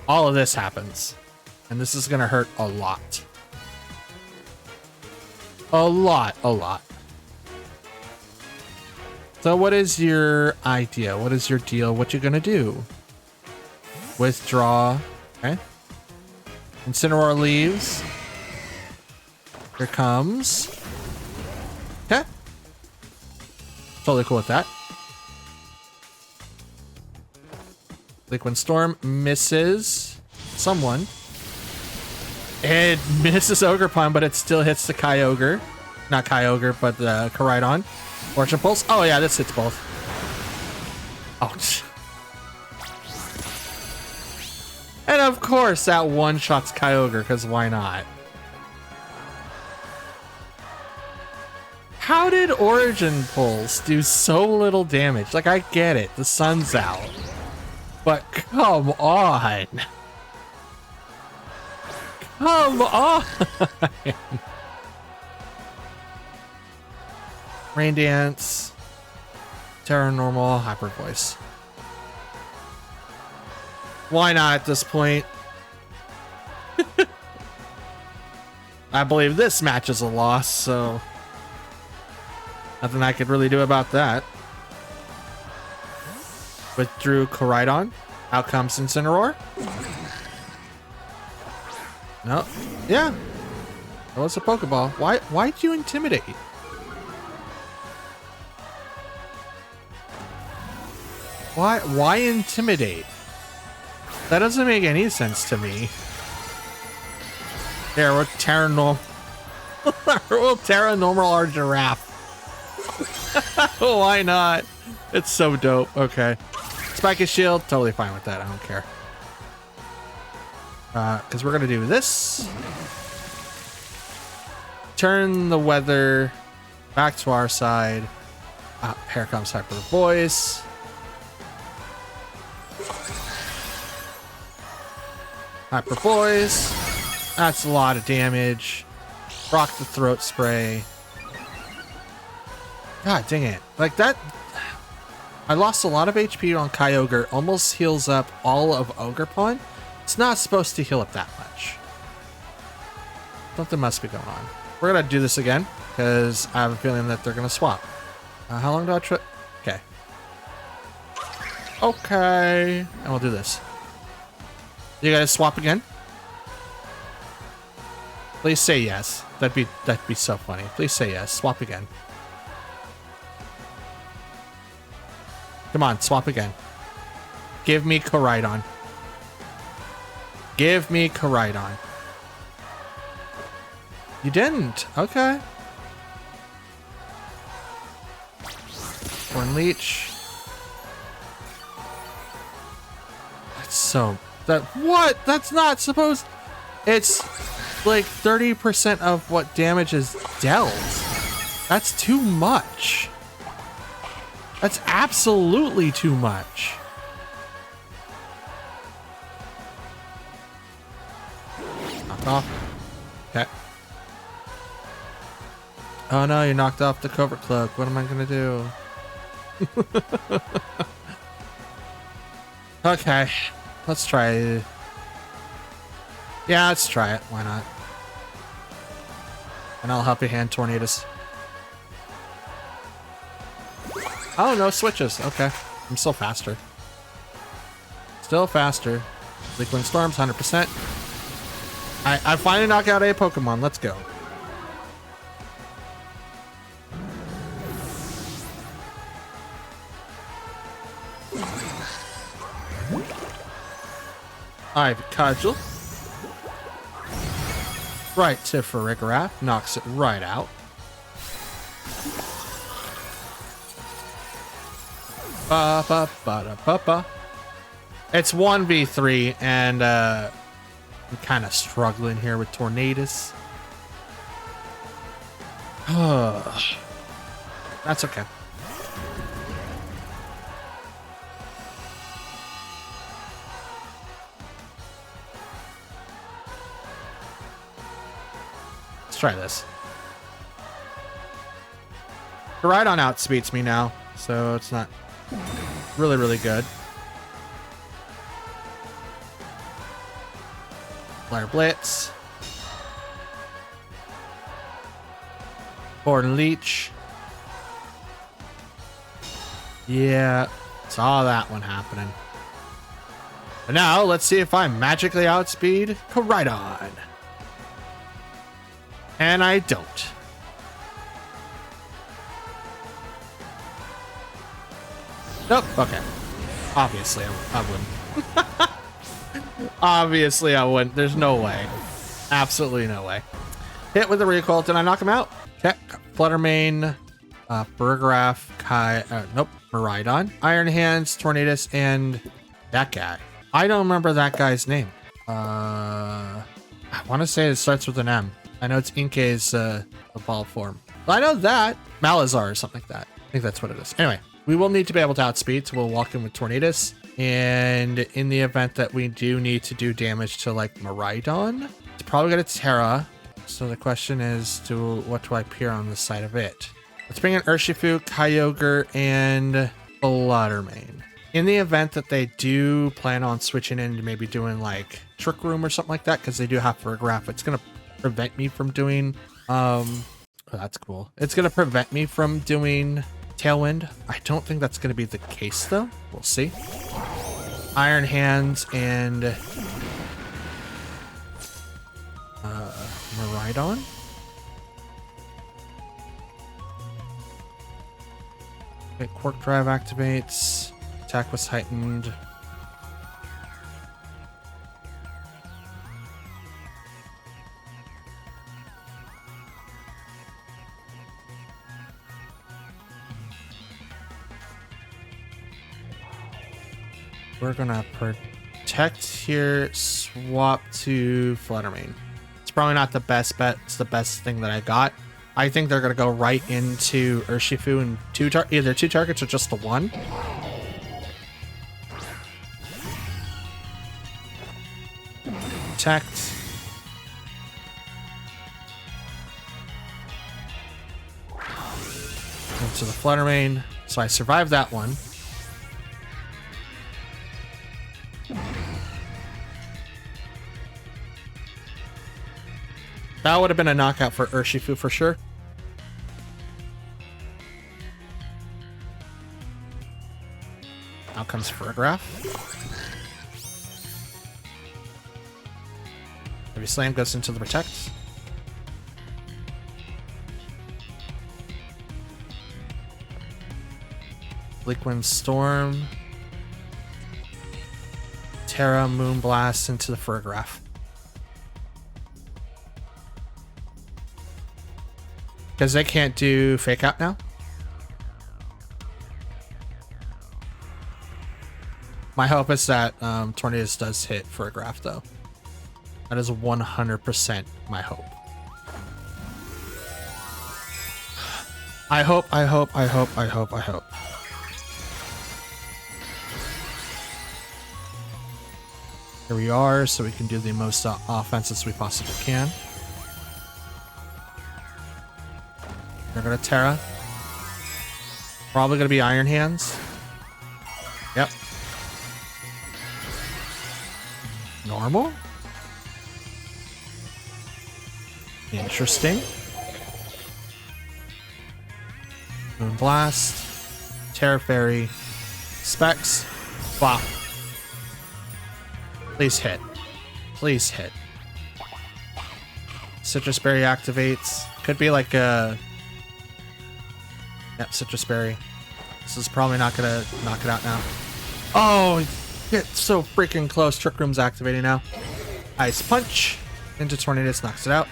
all of this happens. And this is going to hurt a lot. A lot. So what is your idea? What is your deal? What you going to do? Withdraw. Okay. Incineroar leaves. Here comes. Okay. Totally cool with that. Liquid Storm misses someone. It misses Ogerpon, but it still hits the Kyogre. Not Kyogre, but the Koraidon. Fortune Pulse. Oh yeah, this hits both. Ouch. And of course that one-shots Kyogre, because why not? How did Origin Pulse do so little damage? Like, I get it, the sun's out. But come on. Come on. Rain Dance. Terra Normal. Hyper Voice. Why not at this point? I believe this match is a loss, so nothing I could really do about that. Withdrew Koraidon. Out comes Incineroar. No. Yeah. That was a Pokeball. Why'd you intimidate? Why intimidate? That doesn't make any sense to me. There, we'll Terra Normal. We'll Terra Normal our giraffe. Why not? It's so dope. Okay. Spike his shield. Totally fine with that. I don't care. Because we're going to do this. Turn the weather back to our side. Here comes Hyper Voice. Hyper Voice. That's a lot of damage. Rock the Throat Spray. God dang it. Like that. I lost a lot of HP on Kyogre. Almost heals up all of Ogerpon. It's not supposed to heal up that much. Something must be going on. We're going to do this again because I have a feeling that they're going to swap. How long do I try? Okay. Okay. And we'll do this. You guys swap again? Please say yes. That'd be so funny. Please say yes. Swap again. Come on, swap again. Give me Koraidon. Give me Koraidon. You didn't. Okay. Horn Leech. That's so... What? That's not supposed... It's like 30% of what damage is dealt. That's too much. That's absolutely too much. Knock off. Okay. Oh no, you knocked off the covert cloak. What am I gonna do? Okay. Let's try it. Yeah, let's try it. Why not? And I'll help you hand Tornadus. Oh, no switches. Okay. I'm still faster. Still faster. Liquid Storms, 100%. I finally knock out a Pokemon. Let's go. Ivy Cudgel. Right to Farigiraf. Knocks it right out. Ba-ba-ba-da-ba-ba. It's 1v3, and I'm kind of struggling here with Tornadus. That's okay. Let's try this. Koraidon outspeeds me now, so it's not really, really good. Flare Blitz. Horn Leech. Yeah, saw that one happening. But now, let's see if I magically outspeed Koraidon. And I don't. Nope. Okay. Obviously, I wouldn't. Obviously, I wouldn't. There's no way. Absolutely no way. Hit with the recoil. Did I knock him out? Okay. Fluttermane, Farigiraf, nope. Miraidon, Iron Hands, Tornadus, and that guy. I don't remember that guy's name. I want to say it starts with an M. I know it's Inkay's evolved form. Well, I know that. Malazar or something like that. I think that's what it is. Anyway, we will need to be able to outspeed, so we'll walk in with Tornadus. And in the event that we do need to do damage to, like, Miraidon, it's probably going to Terra. So the question is, what do I appear on the side of it? Let's bring in Urshifu, Kyogre, and Fluttermane. In the event that they do plan on switching into maybe doing, like, Trick Room or something like that, because they do have Farigiraf, it's going to prevent me from doing... oh, that's cool. It's going to prevent me from doing Tailwind. I don't think that's going to be the case, though. We'll see. Iron Hands and... Miraidon? Okay, Quark Drive activates. Attack was heightened. We're gonna protect here, swap to Fluttermane. It's probably not the best bet. It's the best thing that I got. I think they're gonna go right into Urshifu and either two targets or just the one. Protect. Into the Fluttermane. So I survived that one. That would have been a knockout for Urshifu for sure. Now comes Fergraph. Heavy Slam goes into the Protect. Bleakwind Storm. Terra Moonblast into the Fergraph. Because they can't do Fake Out now. My hope is that Tornadus does hit Fergraph though. That is 100% my hope. I hope. Here we are, so we can do the most offenses we possibly can. We're gonna Terra. Probably gonna be Iron Hands. Yep. Normal? Interesting. Moonblast. Terra Fairy. Specs. Wow. Please hit. Please hit. Citrus Berry activates. Could be like a... Yep, Citrus Berry. This is probably not gonna knock it out now. Oh, it's so freaking close. Trick Room's activating now. Ice Punch into Tornadus, knocks it out.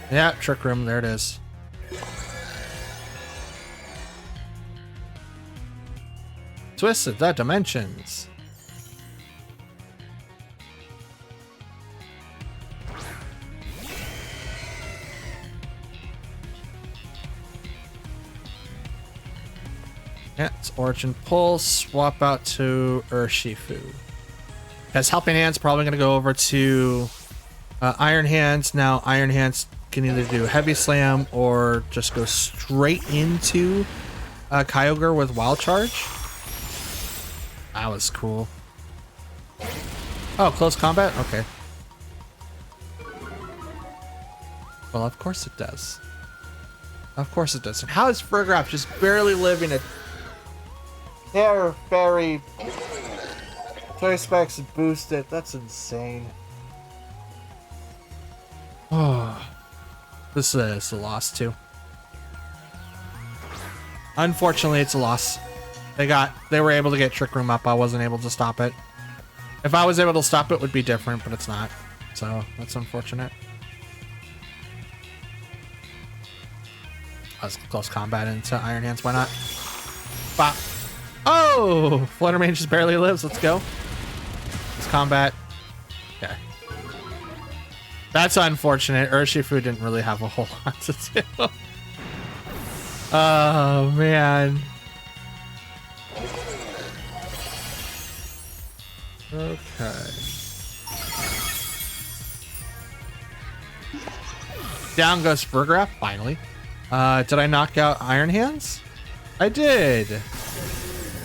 Yeah, Trick Room, there it is. Twisted the Dimensions. Yeah, it's Origin Pull, swap out to Urshifu. Because Helping Hand's probably going to go over to Iron Hands. Now, Iron Hands can either do Heavy Slam or just go straight into Kyogre with Wild Charge. That was cool. Oh, close combat? Okay. Well, of course it does. Of course it does. And how is Fergraph just barely living it? They're very... Toy Specs boosted. That's insane. Oh. This is a loss, too. Unfortunately, it's a loss. They were able to get Trick Room up. I wasn't able to stop it. If I was able to stop it, it would be different, but it's not. So, that's unfortunate. That's close combat into Iron Hands. Why not? Bop. Oh! Fluttermane just barely lives. Let's go. It's combat. Okay. That's unfortunate. Urshifu didn't really have a whole lot to do. Oh, man. Okay. Down goes Fergraph, finally. Did I knock out Iron Hands? I did.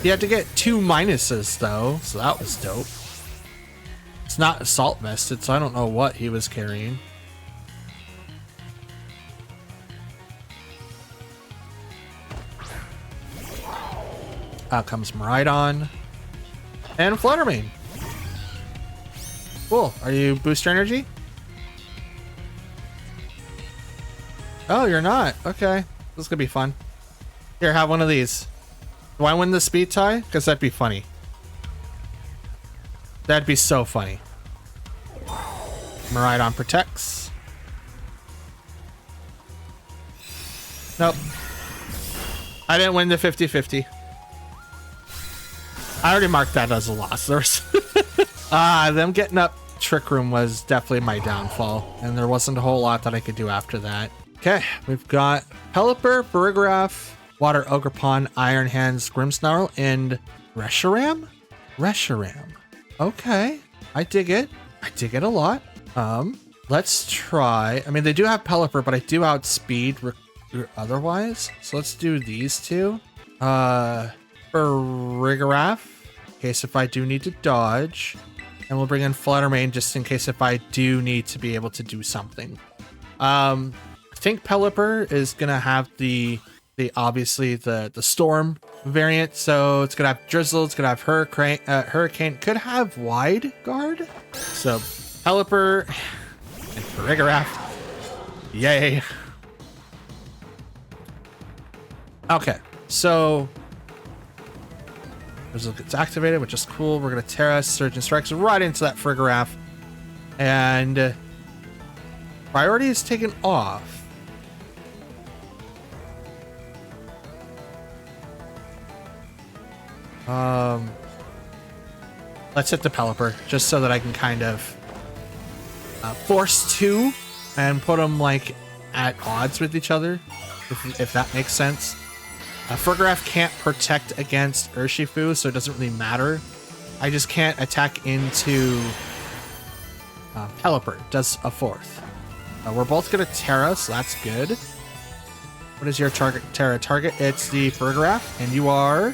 He had to get 2 minuses, though, so that was dope. It's not Assault Vested, so I don't know what he was carrying. Out comes Miraidon. And Fluttermane. Cool. Are you Booster Energy? Oh, you're not. Okay. This is going to be fun. Here, have one of these. Do I win the speed tie? Because that'd be funny. That'd be so funny. Miraidon protects. Nope. I didn't win the 50-50. I already marked that as a loss. Them getting up Trick Room was definitely my downfall, and there wasn't a whole lot that I could do after that. Okay, we've got Pelipper, Farigiraf, Water Ogerpon, Iron Hands, Grimmsnarl, and Reshiram? Reshiram. Okay, I dig it. I dig it a lot. Let's try. I mean, they do have Pelipper, but I do outspeed otherwise. So let's do these two. Farigiraf, in case if I do need to dodge. And we'll bring in Fluttermane just in case if I do need to be able to do something. I think Pelipper is gonna have the obviously the storm variant, so it's gonna have Drizzle, it's gonna have Hurricane, could have Wide Guard. So Pelipper and Farigiraf, yay. Okay, so Drizzle gets activated, which is cool. We're gonna Terra Surgeon Strikes right into that Farigiraf, and priority is taken off. Let's hit the Pelipper just so that I can kind of force two and put them like at odds with each other, if that makes sense. Farigiraf can't protect against Urshifu, so it doesn't really matter. I just can't attack into Pelipper. Does a fourth. We're both gonna Terra, so that's good. What is your target Terra target? It's the Farigiraf, and you are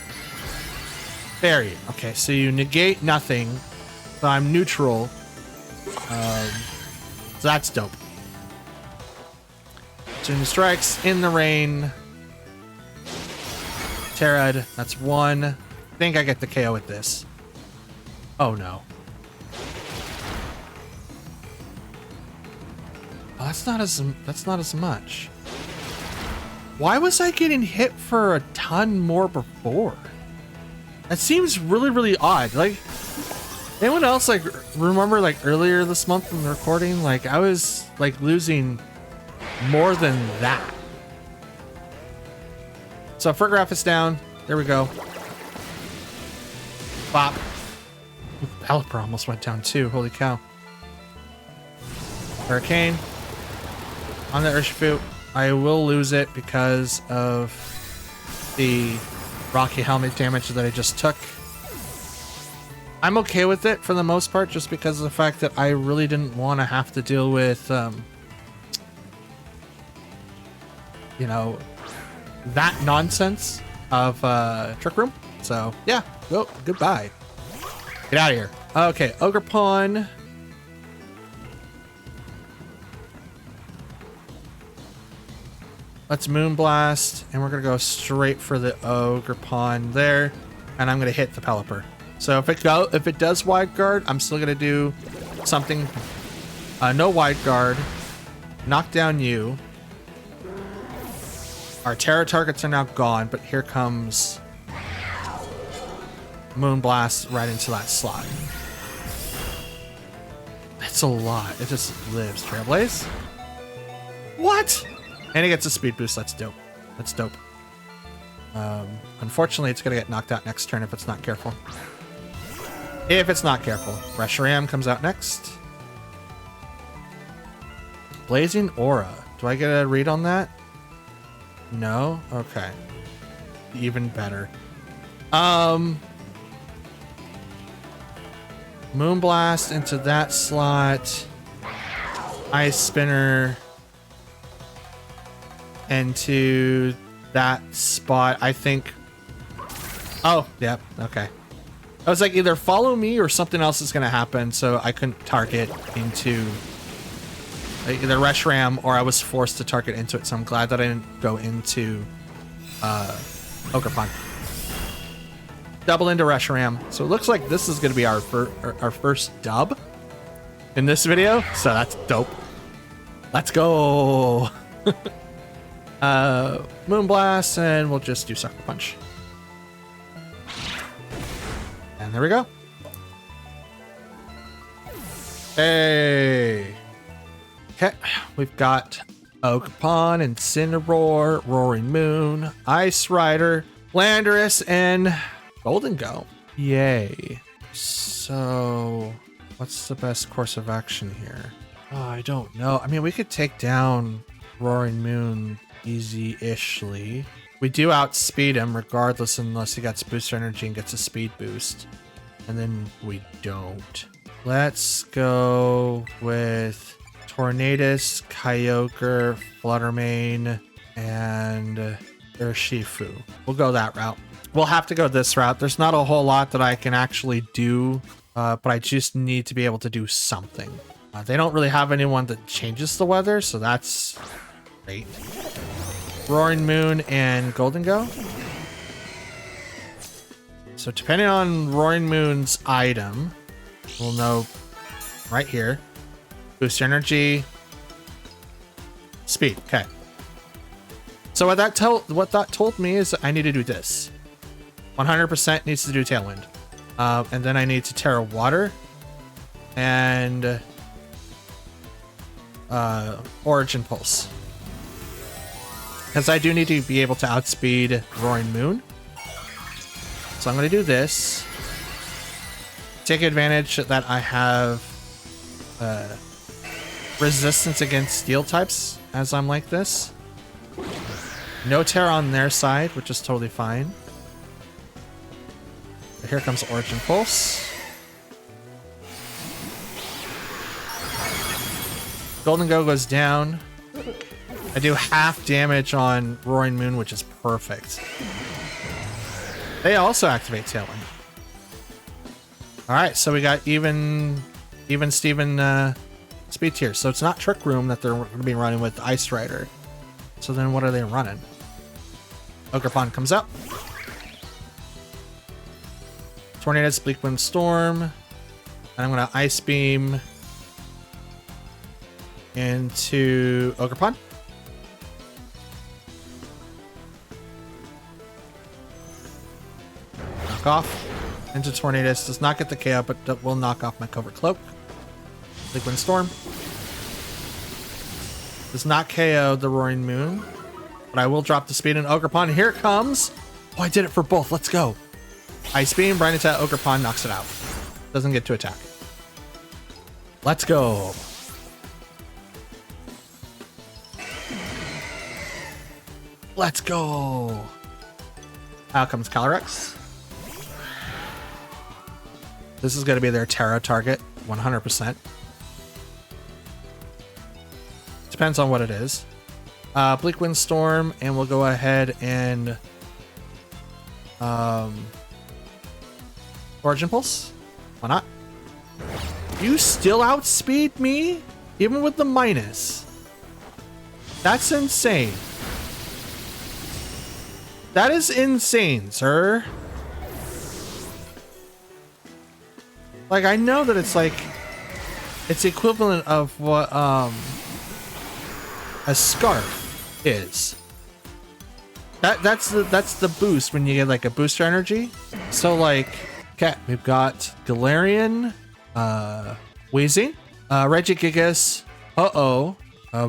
Fairy. Okay, so you negate nothing, so I'm neutral. So that's dope. Surgeon Strikes in the rain. Terra'd, that's one. I think I get the KO with this. Oh no. Oh, that's not as much. Why was I getting hit for a ton more before? That seems really, really odd. Like, anyone else like remember like earlier this month when recording, like I was like losing more than that. So Farigiraf is down. There we go. Bop. Ooh, Pelipper almost went down too. Holy cow. Hurricane. On the Urshifu. I will lose it because of the Rocky Helmet damage that I just took. I'm okay with it for the most part, just because of the fact that I really didn't want to have to deal with, you know, that nonsense of Trick Room. So yeah, goodbye. Get out of here. Okay, Ogerpon. Let's Moonblast, and we're gonna go straight for the Ogerpon there, and I'm gonna hit the Pelipper. So if it does Wide Guard, I'm still gonna do something. No Wide Guard. Knock down you. Our Terra targets are now gone, but here comes Moonblast right into that slot. That's a lot. It just lives. Trailblaze? What? And he gets a speed boost. That's dope. That's dope. Unfortunately, it's going to get knocked out next turn if it's not careful. If it's not careful. Reshiram comes out next. Blazing Aura. Do I get a read on that? No? Okay. Even better. Moonblast into that slot. Ice Spinner into that spot. I think. Oh, yep. Okay. I was like, either follow me or something else is going to happen, so I couldn't target into either Reshiram or I was forced to target into it, so I'm glad that I didn't go into Ogerpon. Double into Reshiram. So it looks like this is going to be our first dub in this video, so that's dope. Let's go. Moonblast, and we'll just do Sucker Punch. And there we go. Hey. Okay, we've got Oakapon, Incineroar, Roaring Moon, Ice Rider, Landorus, and Golden Go. Yay. So, what's the best course of action here? Oh, I don't know. I mean, we could take down Roaring Moon easy-ishly. We do outspeed him regardless unless he gets booster energy and gets a speed boost. And then we don't. Let's go with Tornadus, Kyogre, Fluttermane, and Urshifu. We'll go that route. We'll have to go this route. There's not a whole lot that I can actually do, but I just need to be able to do something. They don't really have anyone that changes the weather, so that's great. Roaring Moon and Golden Go. So depending on Roaring Moon's item, we'll know right here. Boost energy. Speed. Okay. So what that told me is I need to do this. 100% needs to do Tailwind. And then I need to Terra Water. And Origin Pulse. Because I do need to be able to outspeed Roaring Moon. So I'm going to do this. Take advantage that I have resistance against steel types as I'm like this. No Terra on their side, which is totally fine. But here comes Origin Pulse. Golden Go goes down. I do half damage on Roaring Moon, which is perfect. They also activate Tailwind. Alright, so we got even Steven speed tier. So it's not Trick Room that they're going to be running with Ice Rider. So then what are they running? Ogerpon comes up. Tornadus, Bleak Wind Storm. And I'm going to Ice Beam into Ogerpon. Knock off into Tornadus. Does not get the KO, but will knock off my Covert Cloak. Bleak Wind Storm. Does not KO the Roaring Moon, but I will drop the speed in Ogerpon. Here it comes. Oh, I did it for both. Let's go. Ice Beam, Brine Attack, Ogerpon knocks it out. Doesn't get to attack. Let's go. Let's go. Out comes Calyrex. This is going to be their Terra target, 100%. Depends on what it is. Bleak Wind Storm, and we'll go ahead and Origin Pulse. Why not? You still outspeed me? Even with the minus. That's insane. That is insane, sir. Like, I know that it's like, it's equivalent of what a Scarf is. That's the boost when you get like a booster energy. So like, okay, we've got Galarian, Weezing, Regigigas,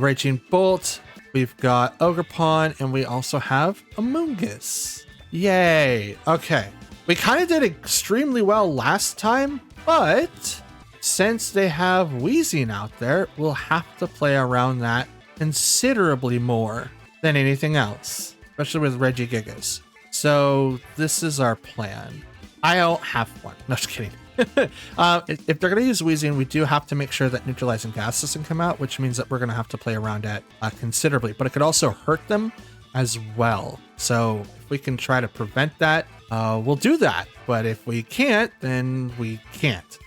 Raging Bolt. We've got Ogerpon, and we also have Amoonguss. Yay! Okay, we kind of did extremely well last time, but since they have Weezing out there, we'll have to play around that considerably more than anything else, especially with Regigigas. So this is our plan. I don't have one. No, just kidding. If they're going to use Weezing, we do have to make sure that Neutralizing Gas doesn't come out, which means that we're going to have to play around it considerably. But it could also hurt them as well. So if we can try to prevent that, we'll do that. But if we can't, then we can't.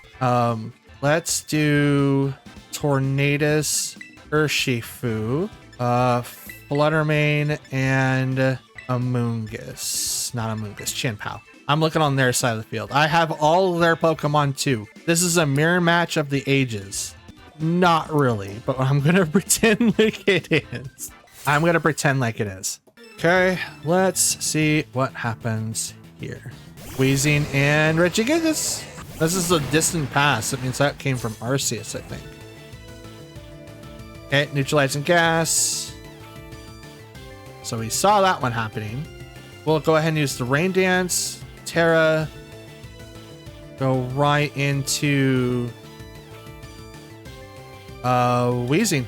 Let's do Tornadus, Urshifu, Fluttermane, and Amoonguss. Not Amoonguss, Chinpao. I'm looking on their side of the field. I have all of their Pokemon too. This is a mirror match of the ages. Not really, but I'm going to pretend like it is. I'm going to pretend like it is. Okay, let's see what happens here. Weezing and Regigigas. This is a distant pass. It means that came from Arceus, I think. Okay, neutralizing gas. So we saw that one happening. We'll go ahead and use the Rain Dance. Terra. Go right into Wheezing.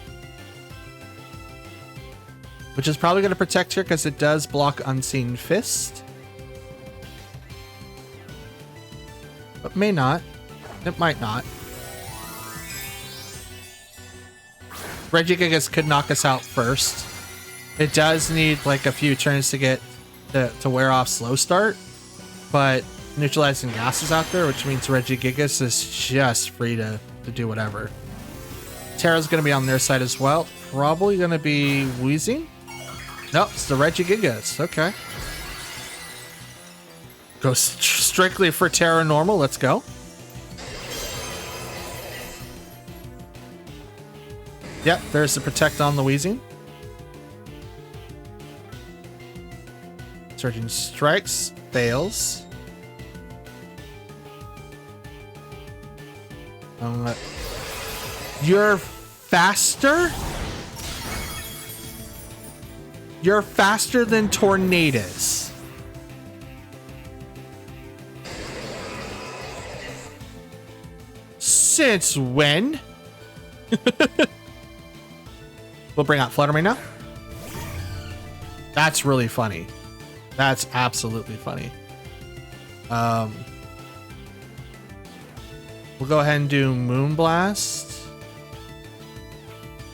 Which is probably going to protect here because it does block Unseen Fist. But may not. It might not. Regigigas could knock us out first. It does need like a few turns to get to wear off Slow Start. But neutralizing gas is out there, which means Regigigas is just free to do whatever. Terra's going to be on their side as well. Probably going to be Wheezing. Nope, it's the Regigigas. Okay. Go strictly for Terra normal. Let's go. Yep, there's the protect on the Wheezing. Surging strikes. Fails. You're faster? You're faster than Tornadus. Since when? We'll bring out Flutter Mane now. That's really funny. That's absolutely funny. We'll go ahead and do Moonblast.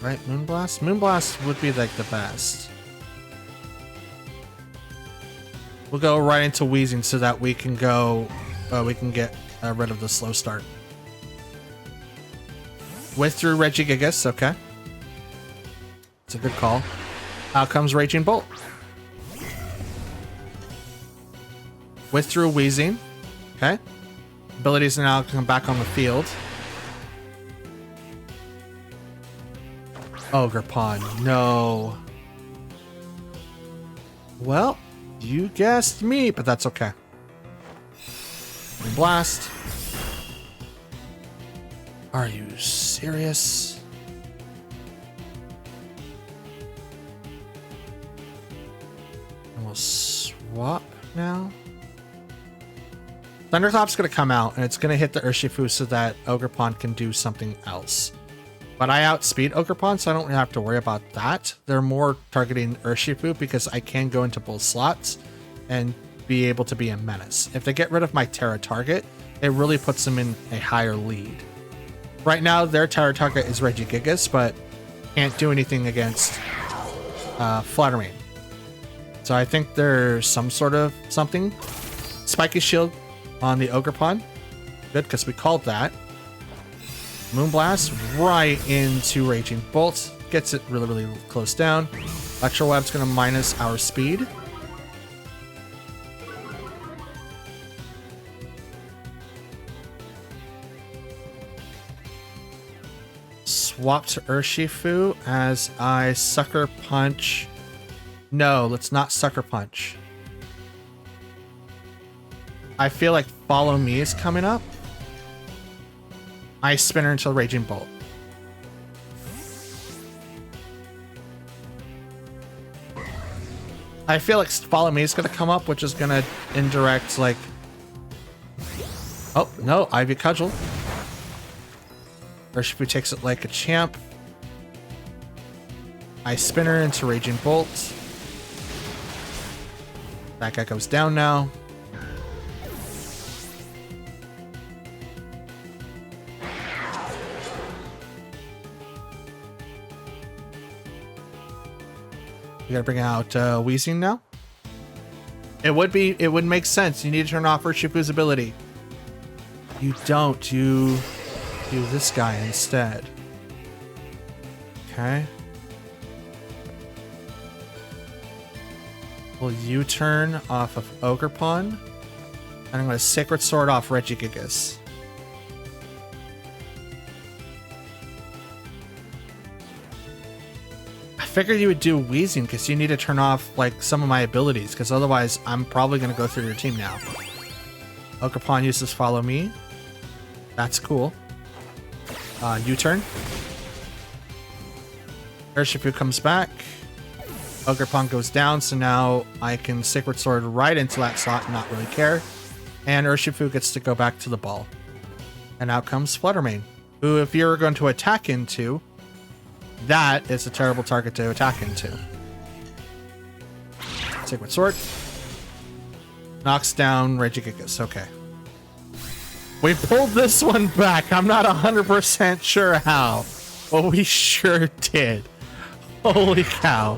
Right, Moonblast? Moonblast would be like the best. We'll go right into Wheezing so that we can go, we can get rid of the Slow Start. Withdrew Regigigas, okay. It's a good call. Out comes Raging Bolt. Withdrew Wheezing, okay. Abilities now come back on the field. Ogre Pond, no. Well, you guessed me, but that's okay. Blast. Are you serious? And we'll swap now. Thunderclap's going to come out, and it's going to hit the Urshifu so that Ogerpon can do something else. But I outspeed Ogerpon, so I don't really have to worry about that. They're more targeting Urshifu because I can go into both slots and be able to be a menace. If they get rid of my Terra target, it really puts them in a higher lead. Right now, their Terra target is Regigigas, but can't do anything against Flutter Mane. So I think there's some sort of something. Spiky Shield on the Ogerpon. Good, because we called that. Moonblast right into Raging Bolt. Gets it really, really close down. Electro Web's going to minus our speed. Swap to Urshifu as I Sucker Punch. No, let's not Sucker Punch. I feel like Follow Me is coming up. Ice Spinner until Raging Bolt. I feel like Follow Me is going to come up, which is going to indirect, like... Oh, no, Ivy Cudgel. Urshifu takes it like a champ. Ice Spinner into Raging Bolt. That guy goes down now. We gotta bring out Wheezing now. It would make sense. You need to turn off Urshifu's ability. You don't. You do this guy instead. Okay. Will U-turn off of Ogerpon. And I'm gonna Sacred Sword off Regigigas. I figured you would do Wheezing because you need to turn off like some of my abilities, because otherwise I'm probably going to go through your team now. Ogerpon uses Follow Me. That's cool. U-turn. Urshifu comes back. Ogerpon goes down, so now I can Sacred Sword right into that slot and not really care. And Urshifu gets to go back to the ball. And out comes Fluttermane, who if you're going to attack into, that is a terrible target to attack into. Sacred Sword. Knocks down Regigigas. Okay. We pulled this one back. I'm not 100% sure how, but we sure did. Holy cow.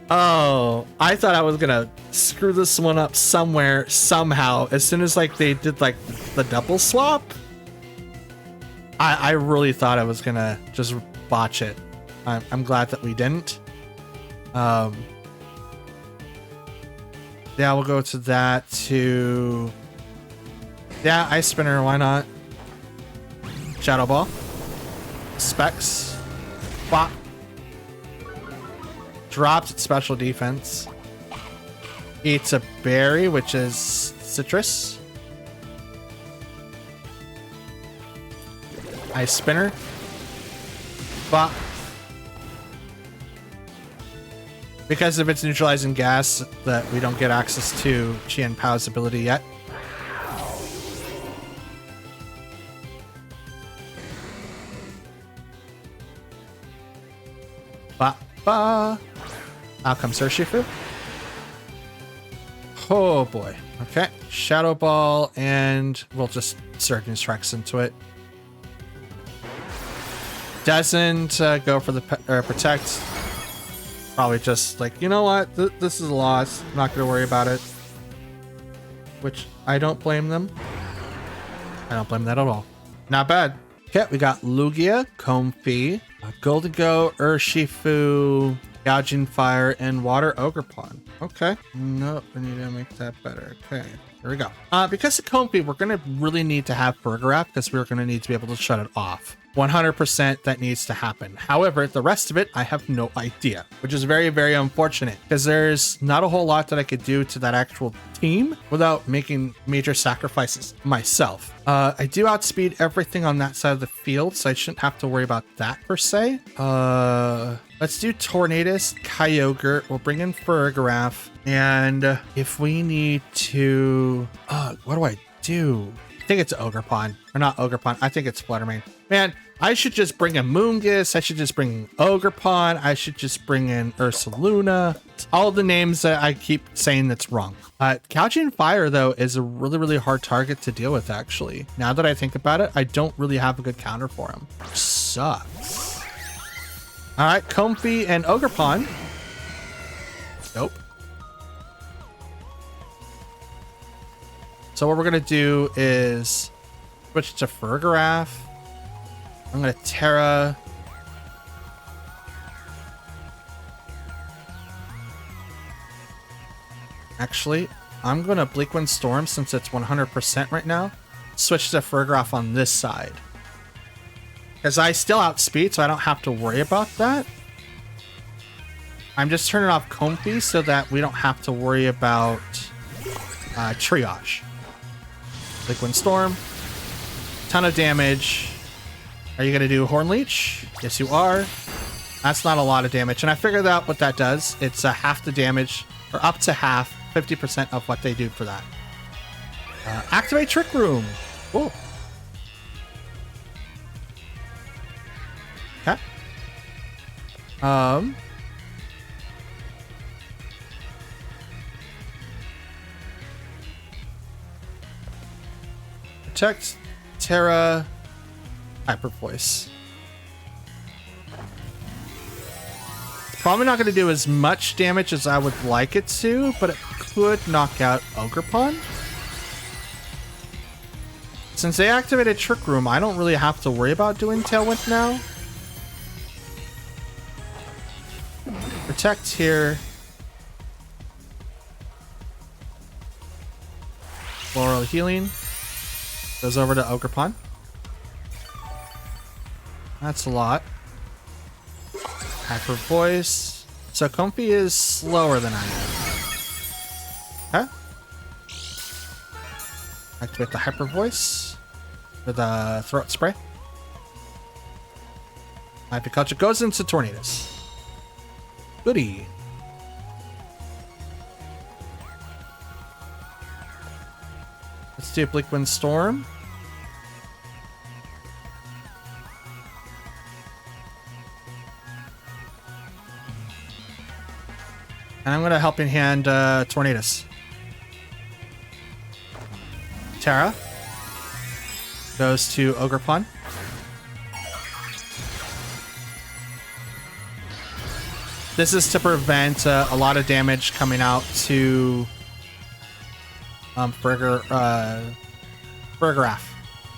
Oh, I thought I was gonna screw this one up somewhere, somehow. As soon as like they did like the double swap, I really thought I was gonna just botch it. I'm glad that we didn't. Yeah, we'll go to that to... Yeah, Ice Spinner, why not? Shadow Ball. Specs. Bop. Drops its special defense. Eats a berry, which is citrus. Ice Spinner. Bop. Because of its neutralizing gas, that we don't get access to Qian Pao's ability yet. Ba ba. Out comes Urshifu. Oh boy. Okay. Shadow Ball, and we'll just Surgeon Strikes into it. Doesn't go for the Protect. Probably just like, you know what? This is a loss. I'm not going to worry about it. Which I don't blame them. I don't blame that at all. Not bad. Okay, we got Lugia, Comfey, Goldigo, Urshifu, Gaijin Fire, and Water Ogerpon. Okay. Nope, we need to make that better. Okay, here we go. Because of Comfey, we're going to really need to have Burger because we're going to need to be able to shut it off. 100% that needs to happen. However, the rest of it, I have no idea, which is very, very unfortunate because there's not a whole lot that I could do to that actual team without making major sacrifices myself. I do outspeed everything on that side of the field, so I shouldn't have to worry about that per se. Let's do Tornadus, Kyogre. We'll bring in Fergaraf, and if we need to, what do I do? I think it's Ogerpon, or not Ogerpon. I think it's Fluttermane. Man, I should just bring in Moongus. I should just bring Ogerpon. I should just bring in Ursaluna. All the names that I keep saying that's wrong. Gaijin Fire, though, is a really, really hard target to deal with, actually. Now that I think about it, I don't really have a good counter for him. Sucks. All right, Comfey and Ogerpon. Nope. So what we're going to do is switch to Fergaraf. I'm going to Terra. Actually, I'm going to Bleakwind Storm since it's 100% right now. Switch to Fergaraf on this side. Because I still outspeed, so I don't have to worry about that. I'm just turning off Comfey so that we don't have to worry about triage. Bleakwind Storm. Ton of damage. Are you going to do Horn Leech? Yes, you are. That's not a lot of damage. And I figured out what that does. It's half the damage, or up to half, 50% of what they do for that. Activate Trick Room. Cool. Okay. Protect, Terra, Hyper Voice. Probably not going to do as much damage as I would like it to, but it could knock out Ogerpon. Since they activated Trick Room, I don't really have to worry about doing Tailwind now. Protect here. Floral Healing. Goes over to Ogerpon. That's a lot. Hyper Voice. So Comfey is slower than I am. Okay. Activate the Hyper Voice with a Throat Spray. My Pikachu goes into Tornadus. Goody. Let's do Bleak Wind Storm. And I'm going to Helping Hand Tornadus. Terra goes to Ogerpon. This is to prevent a lot of damage coming out to Burgraff.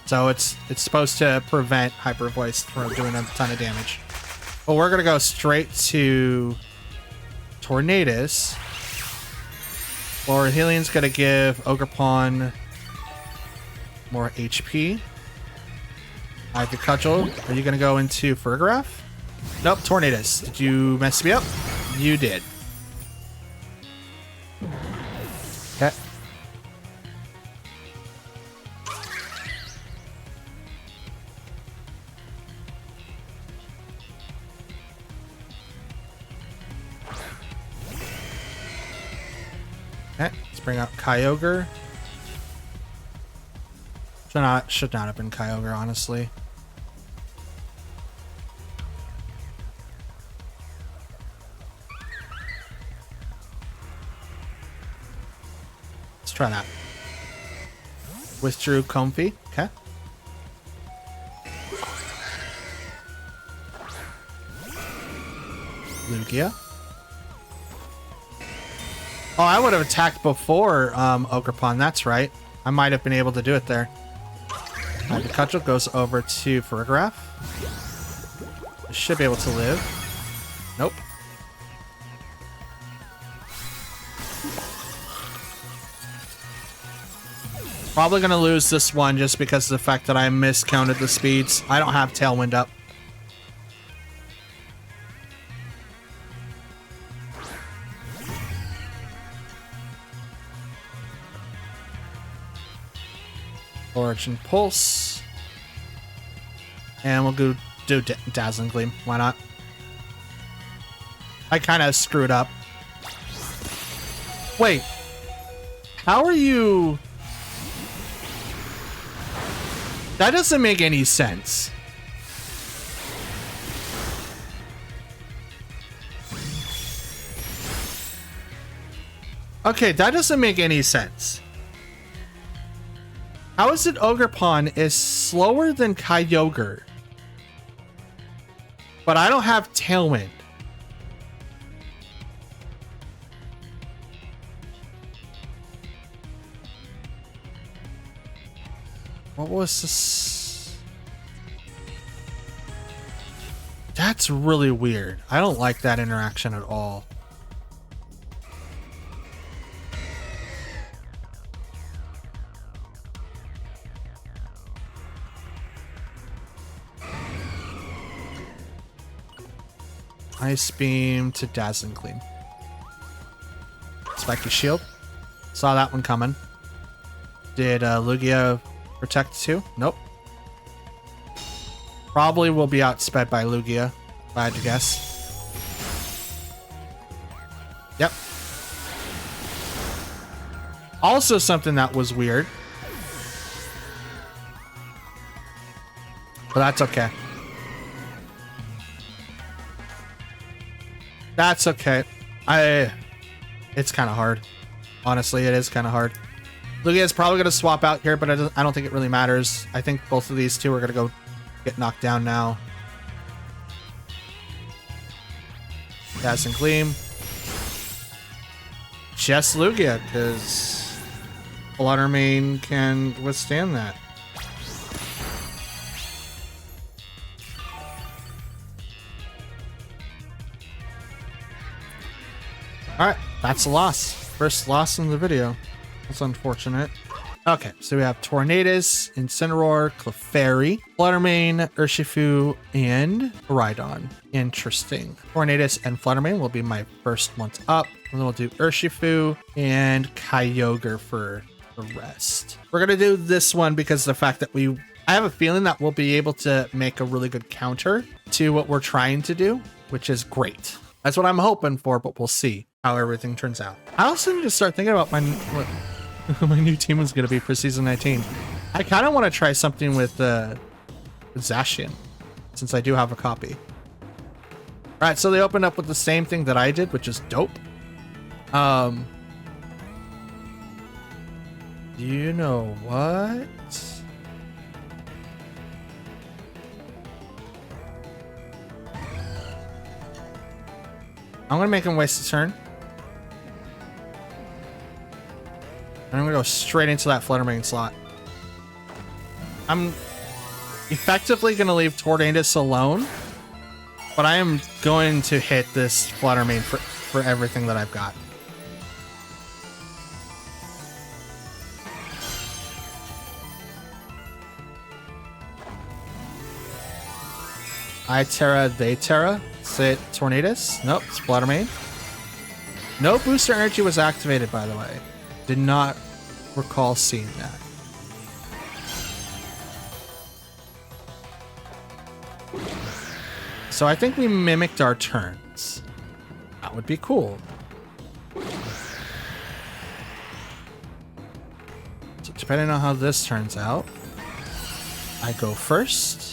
So it's supposed to prevent Hyper Voice from doing a ton of damage. But we're gonna go straight to Tornadus. Or Healing's gonna give Ogerpon more HP. I could cudgel. Are you gonna go into Burgraff? Nope, Tornadus. Did you mess me up? You did. Okay. Okay, let's bring out Kyogre. Should not have been Kyogre, honestly. Let's try that. Withdrew Comfy. Okay. Lugia. Oh, I would have attacked before Ogerpon. That's right. I might have been able to do it there. Pikachu goes over to Farigiraf. Should be able to live. Nope. Probably going to lose this one just because of the fact that I miscounted the speeds. I don't have Tailwind up. Origin Pulse. And we'll go do Dazzling Gleam. Why not? I kind of screwed up. Wait. How are you... That doesn't make any sense. Okay, that doesn't make any sense. How is it Ogerpon is slower than Kyogre? But I don't have Tailwind. What was this? That's really weird. I don't like that interaction at all. Ice Beam to Dazzling Gleam. Spiky Shield. Saw that one coming. Did Lugia protect too? Nope. Probably will be outsped by Lugia, if I had to guess. Yep. Also something that was weird. But that's okay. That's okay. It's kind of hard. Honestly, it is kind of hard. Lugia is probably going to swap out here, but I don't think it really matters. I think both of these two are going to go get knocked down now. Dazzling Gleam. Just Lugia, because Fluttermane can withstand that. Alright, that's a loss. First loss in the video. That's unfortunate. Okay, so we have Tornadus, Incineroar, Clefairy, Fluttermane, Urshifu, and Rhydon. Interesting. Tornadus and Fluttermane will be my first ones up. And then we'll do Urshifu and Kyogre for the rest. We're going to do this one because of the fact that we I have a feeling that we'll be able to make a really good counter to what we're trying to do, which is great. That's what I'm hoping for, but we'll see how everything turns out. I also need to start thinking about what my new team is going to be for season 19. I kind of want to try something with Zacian, since I do have a copy. All right, so they opened up with the same thing that I did, which is dope. You know what? I'm gonna make him waste a turn. And I'm gonna go straight into that Fluttermane slot. I'm effectively gonna leave Tornadus alone, but I am going to hit this Fluttermane for everything that I've got. I Terra, they Terra. Say Tornadus. Nope, it's Fluttermane. No booster energy was activated, by the way. Did not recall seeing that. So I think we mimicked our turns. That would be cool. So depending on how this turns out, I go first.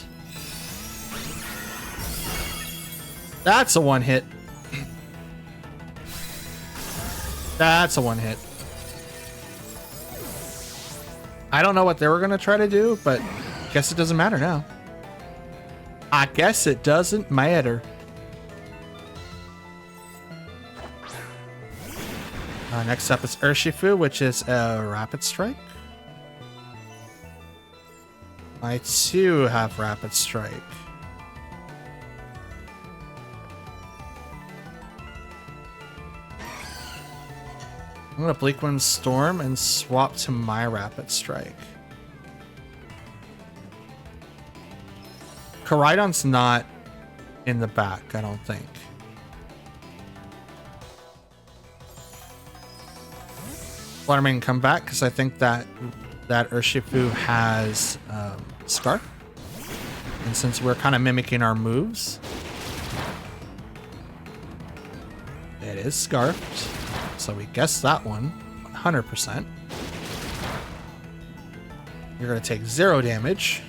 That's a one hit. That's a one hit. I don't know what they were going to try to do, but I guess it doesn't matter now. I guess it doesn't matter. Next up is Urshifu, which is a Rapid Strike. I too have Rapid Strike. I'm gonna Bleak Wind Storm and swap to my Rapid Strike. Koraidon's not in the back, I don't think. Fluttermane come back because I think that Urshifu has Scarf. And since we're kind of mimicking our moves, it is Scarfed. So we guessed that one 100%. You're going to take 0 damage.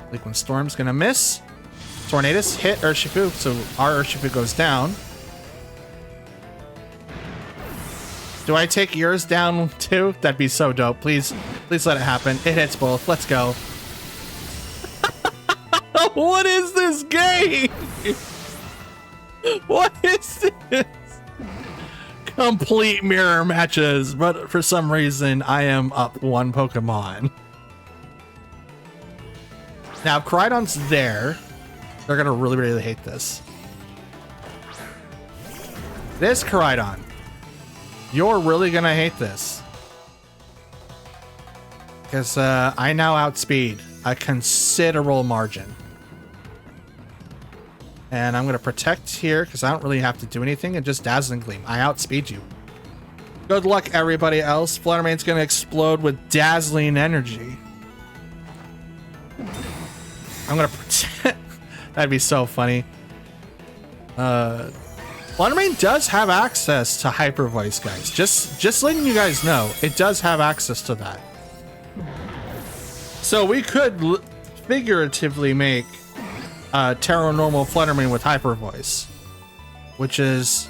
Bleak Wind Storm's going to miss. Tornadus hit Urshifu, so our Urshifu goes down. Do I take yours down too? That'd be so dope. Please let it happen. It hits both. Let's go. What is this game? What is this? Complete mirror matches, but for some reason I am up 1 Pokemon. Now, if Koraidon's there, they're gonna really hate this. This Koraidon, you're really gonna hate this. Because I now outspeed a considerable margin. And I'm going to protect here because I don't really have to do anything and just Dazzling Gleam. I outspeed you. Good luck, everybody else. Fluttermane's going to explode with Dazzling Energy. I'm going to protect... That'd be so funny. Fluttermane does have access to Hyper Voice, guys. Just letting you guys know, it does have access to that. So we could figuratively make Terra Normal Fluttermane with Hyper Voice, which is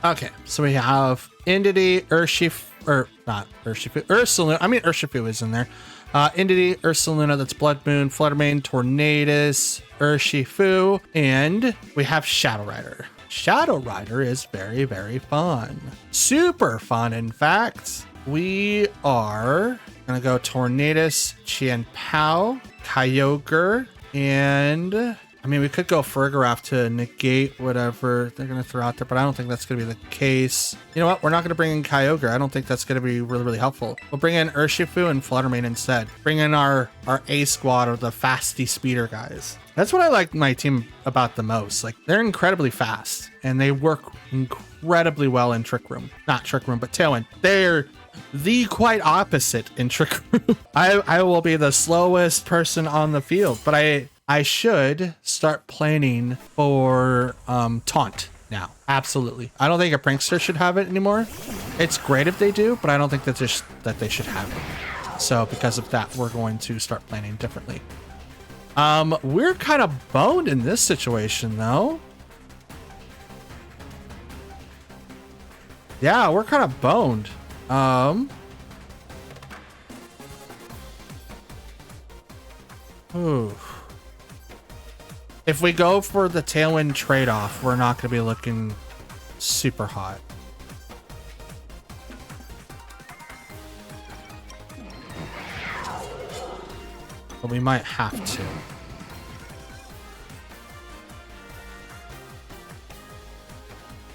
okay. So we have Entity, Urshifu, or not Urshifu, Ursaluna. I mean Urshifu is in there. Entity, Ursaluna, that's Blood Moon, Fluttermane, Tornadus, Urshifu, and we have Shadow Rider. Shadow Rider is very fun, super fun. In fact, we are gonna go Tornadus, Chien-Pao, Kyogre, and I mean, we could go Fergarath to negate whatever they're going to throw out there, but I don't think that's going to be the case. You know what? We're not going to bring in Kyogre. I don't think that's going to be really helpful. We'll bring in Urshifu and Fluttermane instead. Bring in our A squad of the fasty speeder guys. That's what I like my team about the most. Like, they're incredibly fast and they work incredibly well in Trick Room. Not Trick Room, but Tailwind. They're the quite opposite in Trick Room. I will be the slowest person on the field, but I should start planning for taunt now. Absolutely. I don't think a prankster should have it anymore. It's great if they do, but I don't think that they should have it. So because of that, we're going to start planning differently. We're kind of boned in this situation though. Yeah, we're kind of boned. Ooh. If we go for the Tailwind trade-off, we're not going to be looking super hot. But we might have to.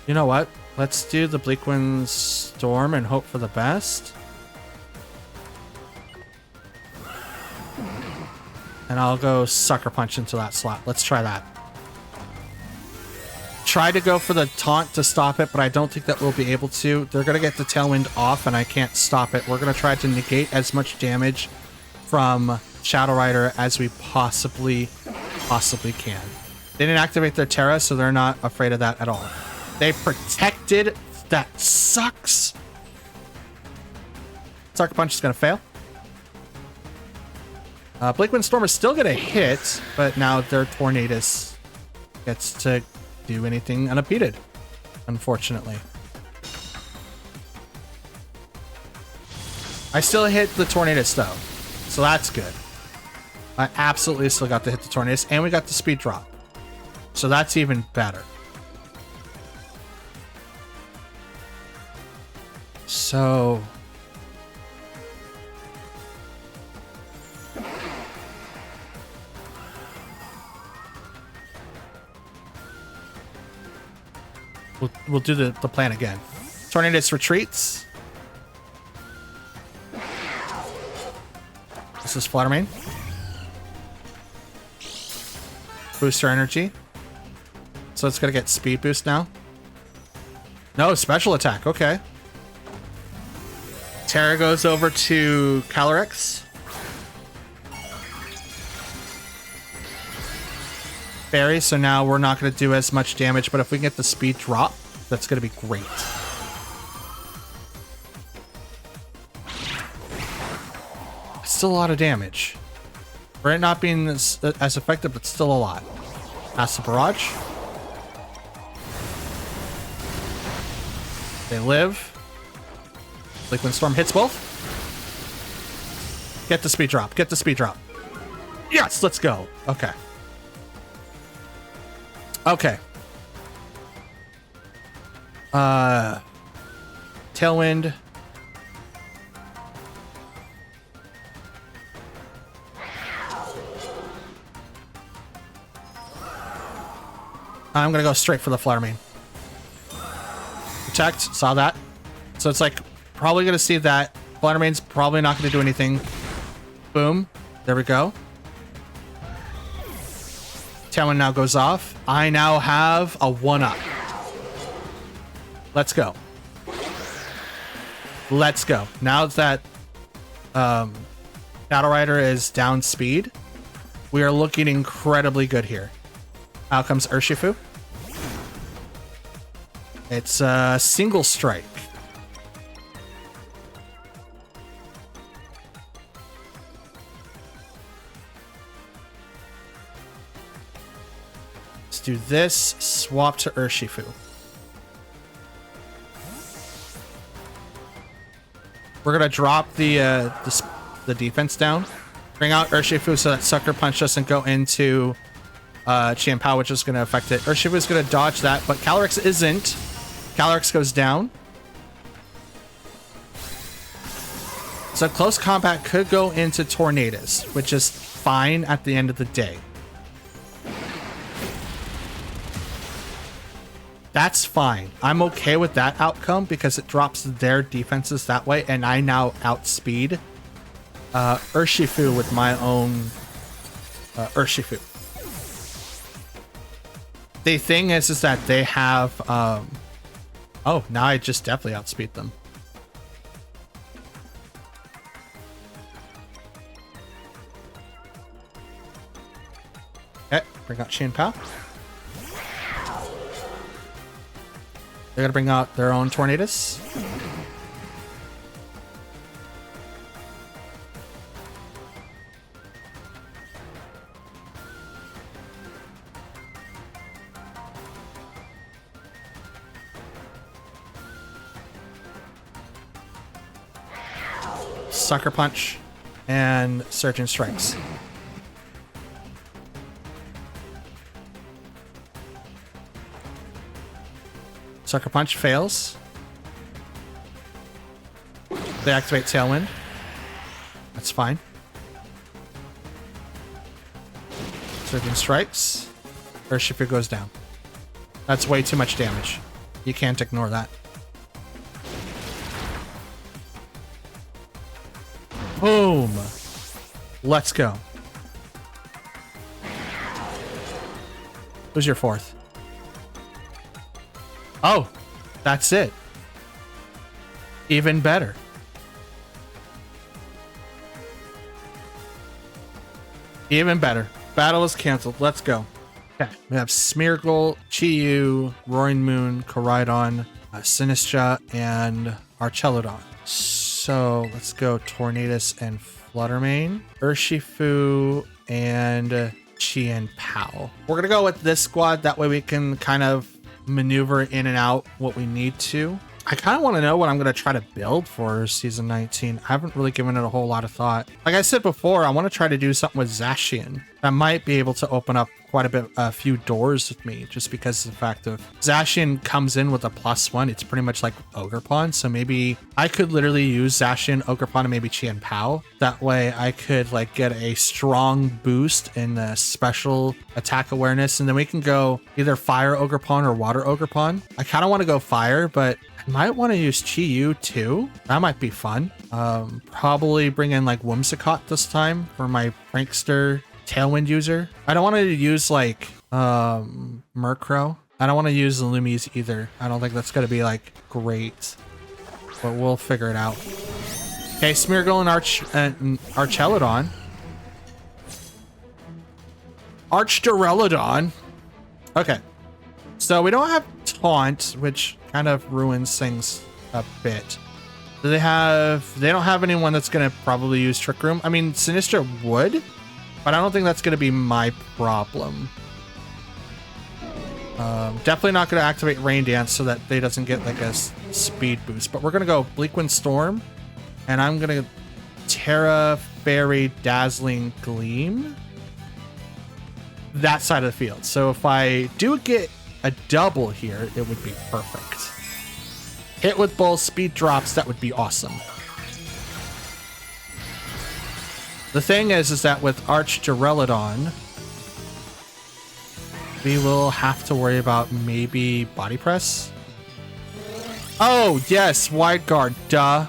You know what? Let's do the Bleakwind Storm and hope for the best. And I'll go Sucker Punch into that slot. Let's try that. Try to go for the taunt to stop it, but I don't think that we'll be able to. They're going to get the Tailwind off, and I can't stop it. We're going to try to negate as much damage from Shadow Rider as we possibly can. They didn't activate their Terra, so they're not afraid of that at all. They protected. That sucks. Sucker Punch is going to fail. Bleakwind Storm is still going to hit, but now their Tornadus gets to do anything unimpeded, unfortunately. I still hit the Tornadus, though, so that's good. I absolutely still got to hit the Tornadus, and we got the speed drop. So that's even better. So... We'll do the plan again. Tornadus retreats. This is Fluttermane. Booster energy. So it's gonna get speed boost now. No, special attack. Okay. Terra goes over to Calyrex. Fairy, so now we're not going to do as much damage, but if we can get the speed drop, that's going to be great. Still a lot of damage. For it not being as effective, but still a lot. Acid Barrage. They live. Bleakwind Storm hits both. Get the speed drop. Get the speed drop. Yes, let's go. Okay. Okay. Tailwind. I'm gonna go straight for the Fluttermane. Protect, saw that. So it's like probably gonna see that. Fluttermane's probably not gonna do anything. Boom. There we go. Tailwind now goes off. I now have a 1-up. Let's go. Let's go. Now that Battle Rider is down speed, we are looking incredibly good here. Out comes Urshifu. It's a single strike. Let's do this. Swap to Urshifu. We're gonna drop the defense down. Bring out Urshifu so that Sucker Punch doesn't go into Chien-Pao, which is gonna affect it. Urshifu is gonna dodge that, but Calyrex isn't. Calyrex goes down. So close combat could go into Tornadus, which is fine at the end of the day. That's fine. I'm okay with that outcome because it drops their defenses that way, and I now outspeed Urshifu with my own Urshifu. The thing is that they have... oh, now I just definitely outspeed them. Bring out Chien Pao. They're gonna bring out their own Tornadus. Sucker Punch and Surgeon Strikes. Sucker Punch fails. They activate Tailwind. That's fine. Surgeon Strikes. Urshifu goes down. That's way too much damage. You can't ignore that. Boom. Let's go. Who's your fourth? Oh, that's it. Even better. Even better. Battle is canceled. Let's go. Okay. We have Smeargle, Chi-Yu, Roaring Moon, Koraidon, Sinistra, and Archelodon. So let's go Tornadus and Fluttermane, Urshifu, and Chien Pao. We're going to go with this squad. That way we can kind of maneuver in and out what we need to. I kind of want to know what I'm going to try to build for season 19. I haven't really given it a whole lot of thought. Like I said before, I want to try to do something with Zacian. That might be able to open up quite a few doors with me, just because of the fact of Zacian comes in with a +1. It's pretty much like Ogerpon. So maybe I could literally use Zacian, Ogerpon, and maybe Chien Pao. That way I could like get a strong boost in the special attack awareness. And then we can go either Fire Ogerpon or Water Ogerpon. I kind of want to go Fire, but I might want to use Chi-Yu too. That might be fun. Probably bring in like Whimsicott this time for my Prankster Tailwind user. I don't want to use like Murkrow. I don't want to use the Loomies either. I don't think that's going to be like great, but we'll figure it out. Okay, Smeargle and Archelodon. Archdurelodon. Okay, so we don't have Taunt, which kind of ruins things a bit. Do they don't have anyone that's going to probably use Trick Room. I mean, Sinistra would, but I don't think that's going to be my problem. Definitely not going to activate Rain Dance so that they doesn't get like a speed boost. But we're going to go Bleakwind Storm, and I'm going to Terra Fairy Dazzling Gleam. That side of the field. So if I do get a double here, it would be perfect. Hit with both speed drops, that would be awesome. The thing is that with Archdurelodon, we will have to worry about maybe Body Press. Oh, yes, Wide Guard, duh.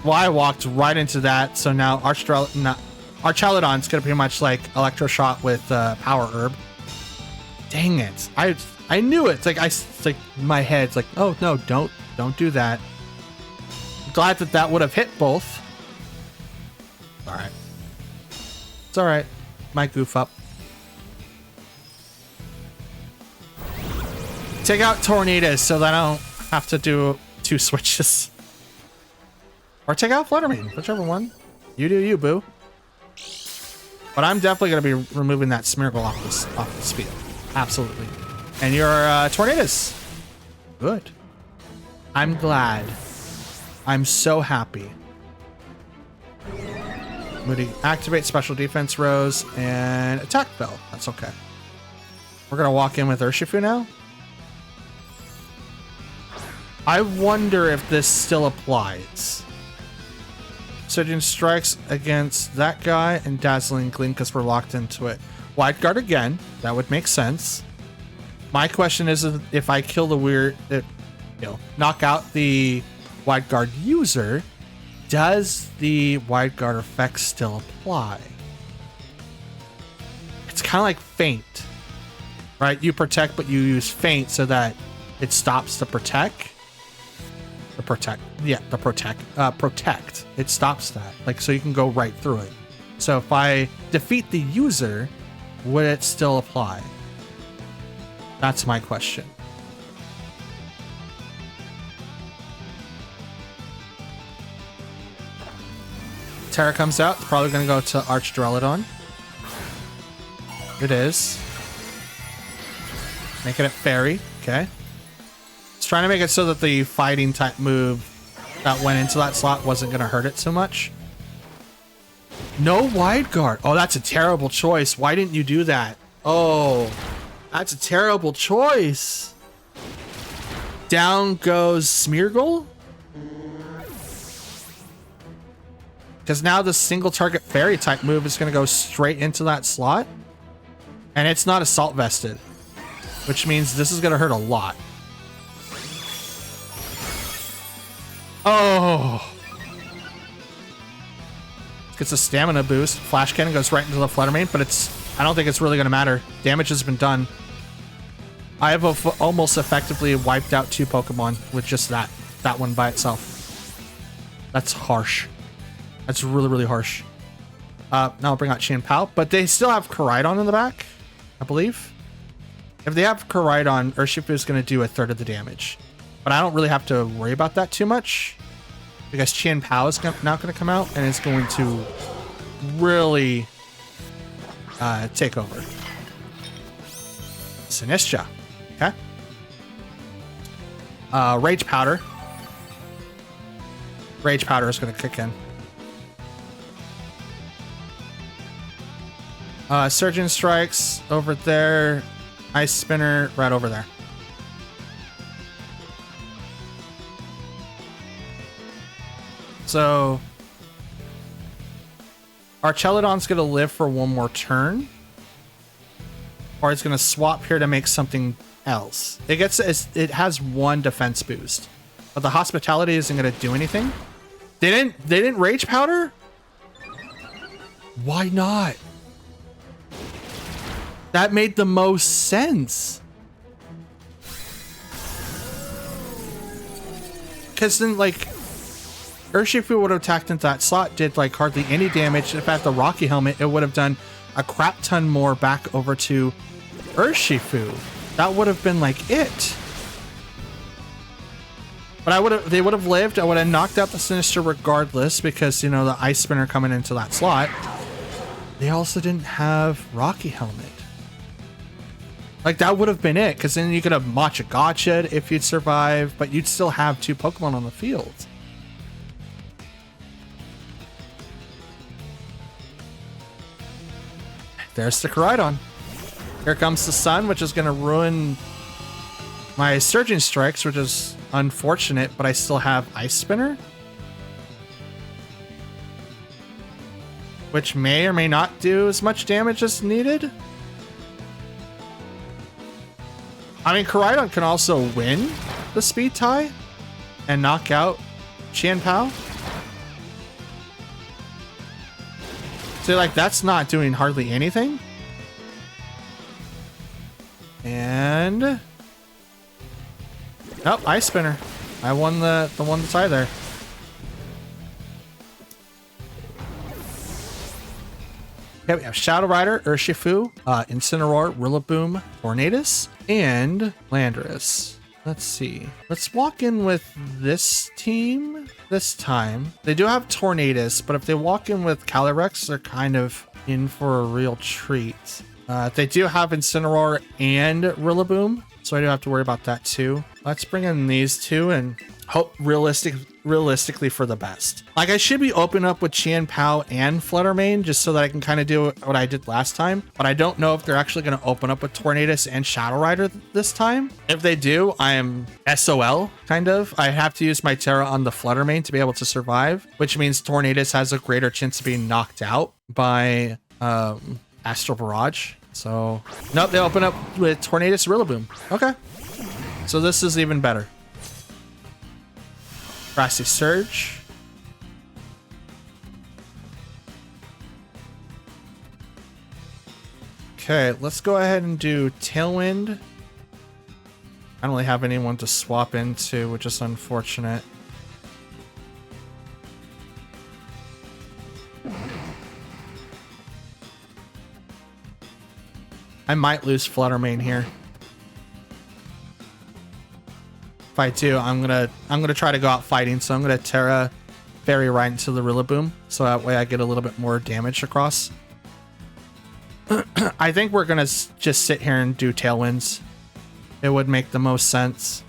Well, I walked right into that, so now Archelodon's gonna pretty much like Electroshot with Power Herb. Dang it. I knew it. It's like my head's like, oh no, don't do that. I'm glad that would have hit both. Alright. It's alright. Might goof up. Take out Tornadus so that I don't have to do 2 switches. Or take out Fluttermane, whichever one. You do you, boo. But I'm definitely going to be removing that Smeargle off this field. Absolutely. And you're Tornadus. Good. I'm glad. I'm so happy. Moody, activate special defense Rose and attack Bell. That's okay. We're going to walk in with Urshifu now. I wonder if this still applies. Surgeon Strikes against that guy and Dazzling Gleam because we're locked into it. Wide Guard again. That would make sense. My question is if I kill the knock out the Wide Guard user, does the Wide Guard effect still apply? It's kind of like Feint, right? You protect, but you use Feint so that it stops the protect. Protect. It stops that. Like, so you can go right through it. So if I defeat the user, would it still apply? That's my question. Terra comes out. It's probably going to go to Archduraludon. It is. Making it fairy. Okay. It's trying to make it so that the fighting type move that went into that slot wasn't going to hurt it so much. No wide guard. Oh, that's a terrible choice. Why didn't you do that? Oh, that's a terrible choice. Down goes Smeargle. Because now the single target fairy type move is going to go straight into that slot. And it's not assault vested, which means this is going to hurt a lot. Oh. Gets a stamina boost. Flash Cannon goes right into the Fluttermane, but I don't think it's really going to matter. Damage has been done. I have almost effectively wiped out 2 Pokemon with just that one by itself. That's harsh. That's really, really harsh. Now I'll bring out Chien-Pao, but they still have Koraidon in the back, I believe. If they have Koraidon, Urshifu is going to do a third of the damage. But I don't really have to worry about that too much, because Chien-Pao is now going to come out and it's going to really take over. Sinistcha. Okay. Rage Powder. Rage Powder is going to kick in. Surgeon Strikes over there. Ice Spinner right over there. So Archelodon's going to live for one more turn, or it's going to swap here to make something else. It has 1 defense boost, but the Hospitality isn't going to do anything. They didn't Rage Powder? Why not? That made the most sense. Because then, like, Urshifu would have attacked into that slot, did like hardly any damage. If at the Rocky Helmet, it would have done a crap ton more back over to Urshifu. That would have been like it. But they would have lived. I would have knocked out the Sinister regardless, because, you know, the Ice Spinner coming into that slot. They also didn't have Rocky Helmet. Like, that would have been it, because then you could have Machagacha'd if you'd survive, but you'd still have 2 Pokemon on the field. There's the Koraidon. Here comes the sun, which is going to ruin my Surging Strikes, which is unfortunate, but I still have Ice Spinner, which may or may not do as much damage as needed. I mean, Koraidon can also win the speed tie and knock out Chien-Pao. So, like, that's not doing hardly anything. And nope, Ice Spinner. I won the tie there. Okay, we have Shadow Rider, Urshifu, Incineroar, Rillaboom, Tornadus, and Landorus. Let's see. Let's walk in with this team this time. They do have Tornadus, but if they walk in with Calyrex, they're kind of in for a real treat. They do have Incineroar and Rillaboom, so I do have to worry about that too. Let's bring in these two and hope realistically for the best. Like, I should be open up with Chien-Pao and Fluttermane just so that I can kind of do what I did last time, but I don't know if they're actually going to open up with Tornadus and Shadow Rider this time. If they do, I am SOL, kind of. I have to use my Terra on the Fluttermane to be able to survive, which means Tornadus has a greater chance of being knocked out by Astral Barrage. So, nope, they open up with Tornadus Rillaboom. Okay. So this is even better. Grassy Surge. Okay, let's go ahead and do Tailwind. I don't really have anyone to swap into, which is unfortunate. I might lose Flutter Mane here. If I do, I'm gonna try to go out fighting. So I'm gonna Terra Fairy right into the Rillaboom, so that way I get a little bit more damage across. I think we're gonna just sit here and do Tailwinds. It would make the most sense.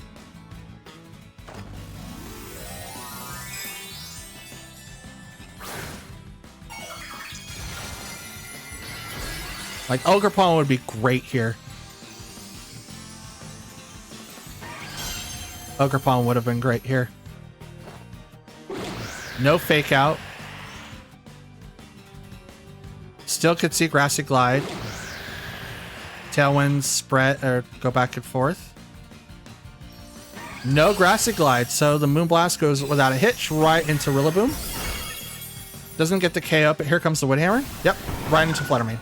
Like Ogerpon would be great here. Ogerpon would have been great here. No fake out. Still could see Grassy Glide. Tailwinds spread or go back and forth. No Grassy Glide, so the Moonblast goes without a hitch right into Rillaboom. Doesn't get the KO, but here comes the Woodhammer. Yep, right into Flutter Mane.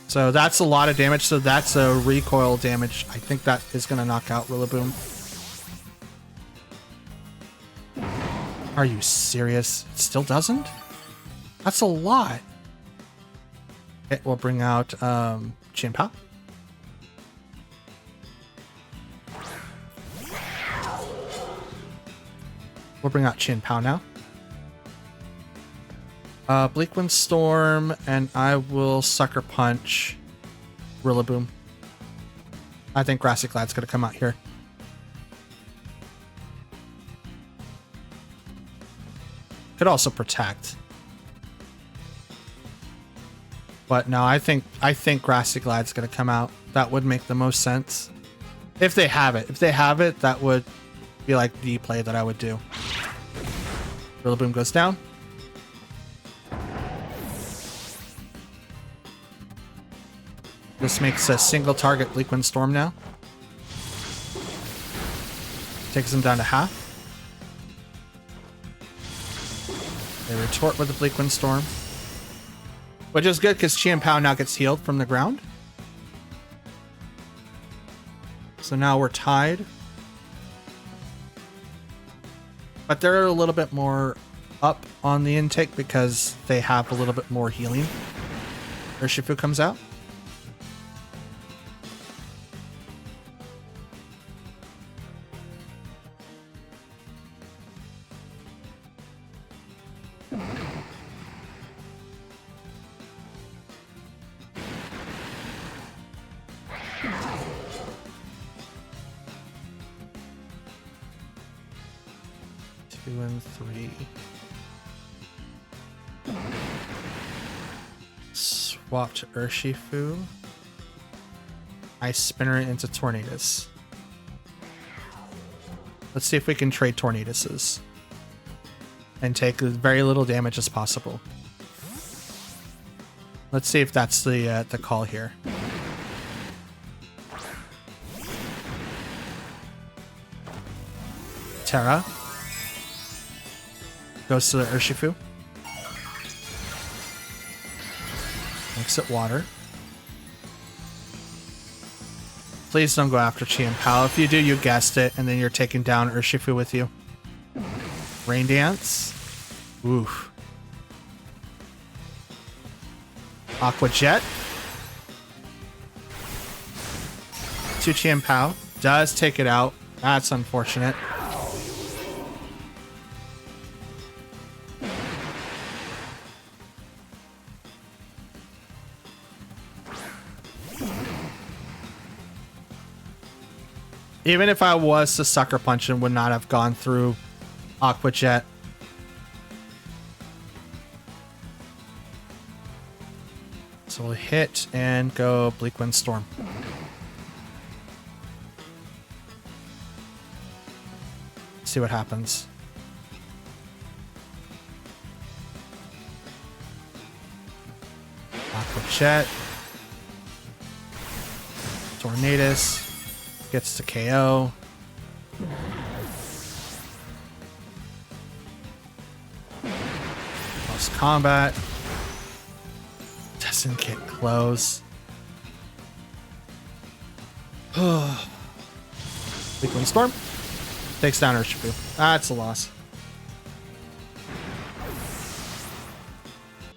So that's a lot of damage. So that's a recoil damage. I think that is going to knock out Rillaboom. Are you serious? It still doesn't? That's a lot. It will bring out Chien-Pao. We'll bring out Chien-Pao now. Bleakwind Storm, and I will Sucker Punch Rillaboom. I think Grassy Glide's going to come out here. Could also protect. But no, I think Grassy Glide's going to come out. That would make the most sense. If they have it. If they have it, that would be like the play that I would do. Rillaboom goes down. This makes a single target Bleakwind Storm now. Takes him down to half. They retort with the Bleakwind Storm. Which is good because Chien-Pao now gets healed from the ground. So now we're tied. But they're a little bit more up on the intake because they have a little bit more healing. Urshifu comes out. Two and three. Swap to Urshifu. Ice Spinner into Tornadus. Let's see if we can trade Tornaduses and take as very little damage as possible. Let's see if that's the call here. Terra goes to the Urshifu. Makes it water. Please don't go after Chien-Pao. If you do, you guessed it, and then you're taking down Urshifu with you. Rain Dance. Oof. Aqua Jet. To Chien-Pao. Does take it out. That's unfortunate. Even if I was to Sucker Punch and would not have gone through Aqua Jet. So we'll hit and go Bleakwind Storm. See what happens. Aqua Jet. Tornadus. Gets to KO. Lost combat. Doesn't get close. Bleakwind Storm. Takes down Urshifu. That's a loss.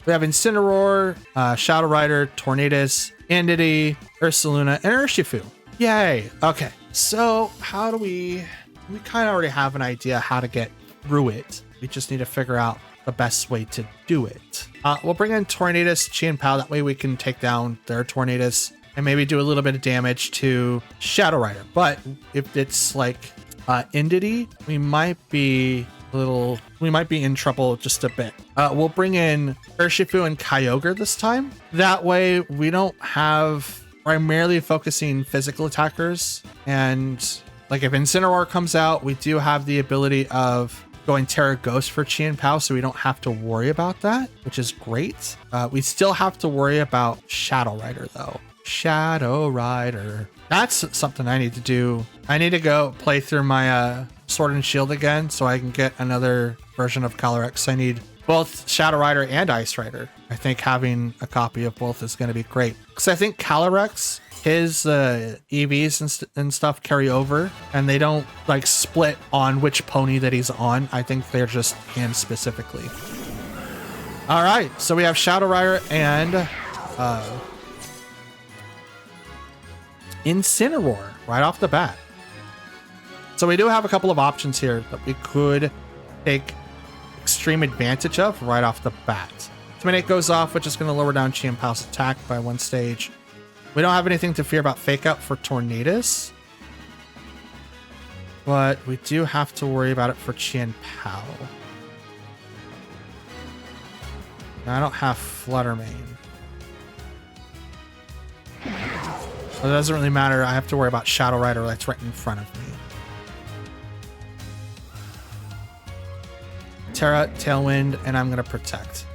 We have Incineroar, Shadow Rider, Tornadus, Entity, Ursaluna, and Urshifu. Yay. Okay. So how do we kind of already have an idea how to get through it. We just need to figure out the best way to do it. We'll bring in Tornadus, Chien-Pao. That way we can take down their Tornadus and maybe do a little bit of damage to Shadow Rider. But if it's like Entity, we might be in trouble just a bit. We'll bring in Urshifu and Kyogre this time. That way we don't have primarily focusing physical attackers. And like if Incineroar comes out, we do have the ability of going Terra Ghost for Chien-Pao, so we don't have to worry about that, which is great. We still have to worry about Shadow Rider though. Shadow Rider. That's something I need to do. I need to go play through my Sword and Shield again so I can get another version of Calyrex. I need both Shadow Rider and Ice Rider. I think having a copy of both is going to be great. Because I think Calyrex, his EVs and stuff carry over, and they don't like split on which pony that he's on. I think they're just him specifically. All right, so we have Shadow Rider and Incineroar right off the bat. So we do have a couple of options here that we could take extreme advantage of right off the bat. Culminating goes off, which is going to lower down Chien-Pao's attack by 1 stage. We don't have anything to fear about Fake Out for Tornadus, but we do have to worry about it for Chien-Pao. I don't have Flutter Mane. It doesn't really matter. I have to worry about Shadow Rider that's right in front of me. Terra, Tailwind, and I'm going to Protect.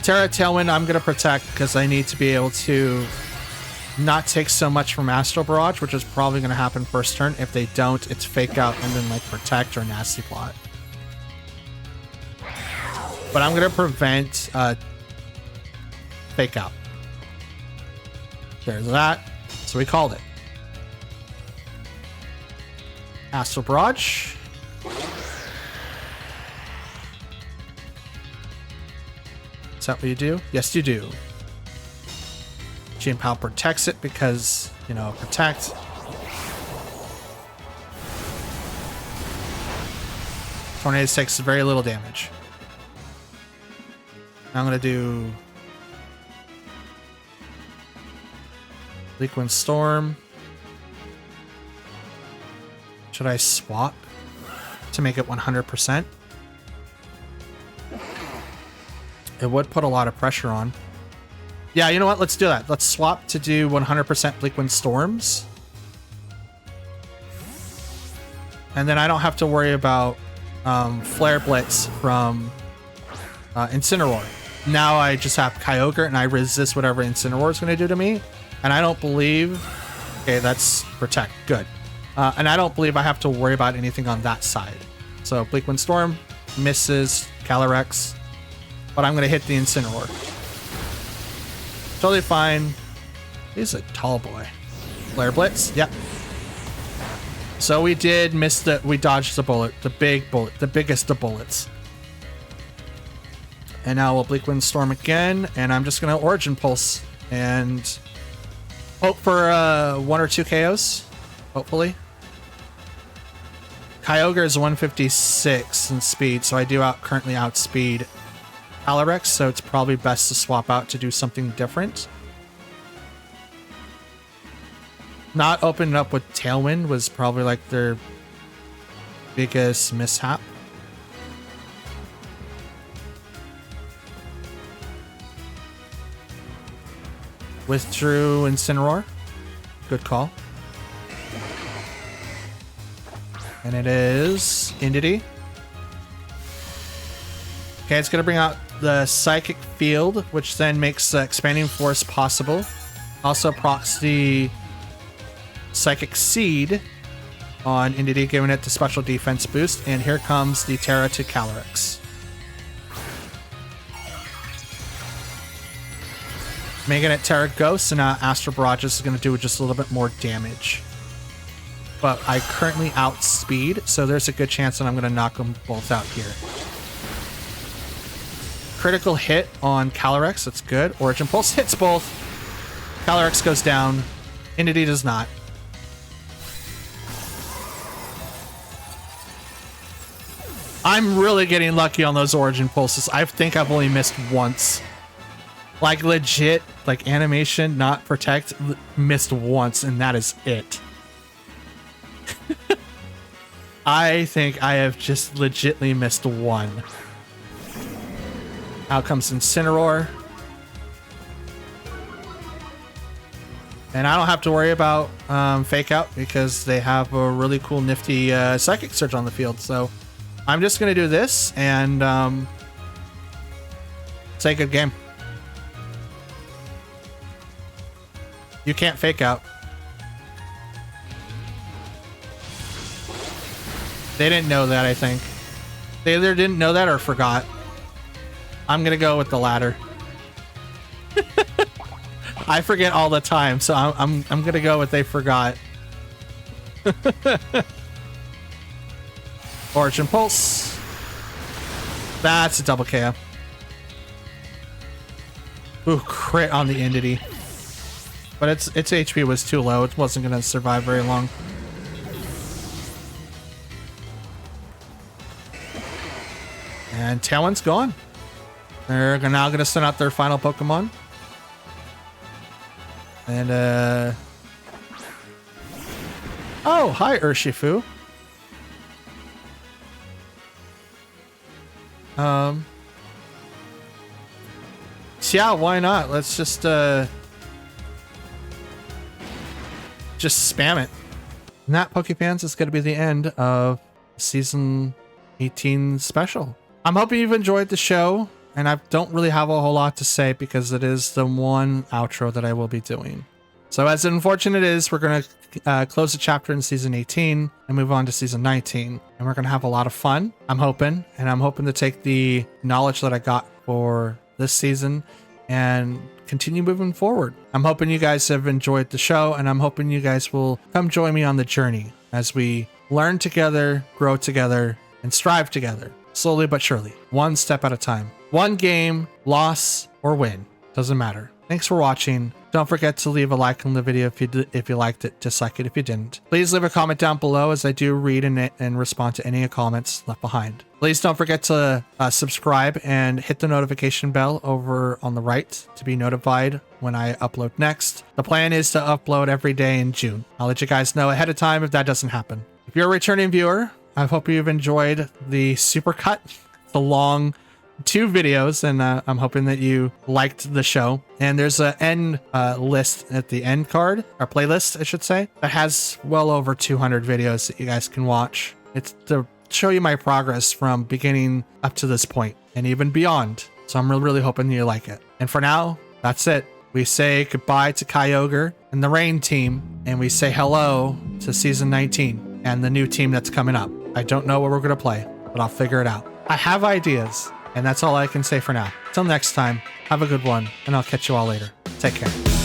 Terra, Tailwind, I'm going to Protect because I need to be able to not take so much from Astral Barrage, which is probably going to happen first turn. If they don't, it's Fake Out and then like Protect or Nasty Plot. But I'm going to prevent Fake Out. There's that. So we called it. Astral Barrage. Is that what you do? Yes, you do. Chien-Pao protects it because, you know, protect. Tornadus takes very little damage. Now I'm going to do Bleak Wind Storm. Should I swap to make it 100%? It would put a lot of pressure on. Yeah, you know what? Let's do that. Let's swap to do 100% Bleak Wind Storms. And then I don't have to worry about Flare Blitz from Incineroar. Now I just have Kyogre and I resist whatever Incineroar is going to do to me. And I don't believe... Okay, that's Protect. Good. And I don't believe I have to worry about anything on that side. So Bleak Wind Storm misses Calyrex, but I'm going to hit the Incineroar. Totally fine. He's a tall boy. Flare Blitz. Yep. So we did miss the... We dodged the bullet. The big bullet. The biggest of bullets. And now we'll Bleak Wind Storm again. And I'm just going to Origin Pulse. And hope for 1 or 2 KOs. Hopefully. Kyogre is 156 in speed, so I do currently outspeed Calyrex, so it's probably best to swap out to do something different. Not opening up with Tailwind was probably like their biggest mishap. Withdrew Incineroar. Good call. And it is Entity. Okay, it's going to bring out the Psychic Field, which then makes Expanding Force possible. Also procs the Psychic Seed on Entity, giving it the special defense boost. And here comes the Terra to Calyrex. Making it Terra Ghost, and Astral Barrage is going to do just a little bit more damage. but I currently outspeed, so there's a good chance that I'm going to knock them both out here. Critical hit on Calyrex, that's good. Origin Pulse hits both. Calyrex goes down. Entity does not. I'm really getting lucky on those Origin Pulses. I think I've only missed once. Like legit, like animation, not protect, missed once, and that is it. I think I have just legitly missed one. Out comes Incineroar. And I don't have to worry about Fake Out because they have a really cool nifty Psychic Surge on the field. So I'm just going to do this and say good game. You can't Fake Out. They didn't know that, I think. They either didn't know that or forgot. I'm going to go with the latter. I forget all the time, so I'm gonna go with they forgot. Origin Pulse. That's a double KO. Ooh, crit on the Entity. But its HP was too low. It wasn't gonna survive very long. And Tailwind's gone. They're now gonna send out their final Pokemon. And, oh, hi, Urshifu. Yeah, why not? Let's just spam it. And that, Pokefans, is going to be the end of Season 18 special. I'm hoping you've enjoyed the show. And I don't really have a whole lot to say because it is the one outro that I will be doing. So as unfortunate it is, we're going to close the chapter in Season 18 and move on to Season 19. And we're going to have a lot of fun, I'm hoping. And I'm hoping to take the knowledge that I got for this season and continue moving forward. I'm hoping you guys have enjoyed the show, and I'm hoping you guys will come join me on the journey as we learn together, grow together, and strive together. Slowly but surely, one step at a time. One game, loss or win, doesn't matter. Thanks for watching. Don't forget to leave a like on the video if you liked it, dislike it if you didn't. Please leave a comment down below as I do read and respond to any comments left behind. Please don't forget to subscribe and hit the notification bell over on the right to be notified when I upload next. The plan is to upload every day in June. I'll let you guys know ahead of time if that doesn't happen. If you're a returning viewer, I hope you've enjoyed the supercut, the long 2 videos, and I'm hoping that you liked the show. And there's an end list at the end card, or playlist, I should say, that has well over 200 videos that you guys can watch. It's to show you my progress from beginning up to this point and even beyond. So I'm really hoping you like it. And for now, that's it. We say goodbye to Kyogre and the Rain team, and we say hello to Season 19 and the new team that's coming up. I don't know what we're going to play, but I'll figure it out. I have ideas. And that's all I can say for now. Till next time, have a good one, and I'll catch you all later. Take care.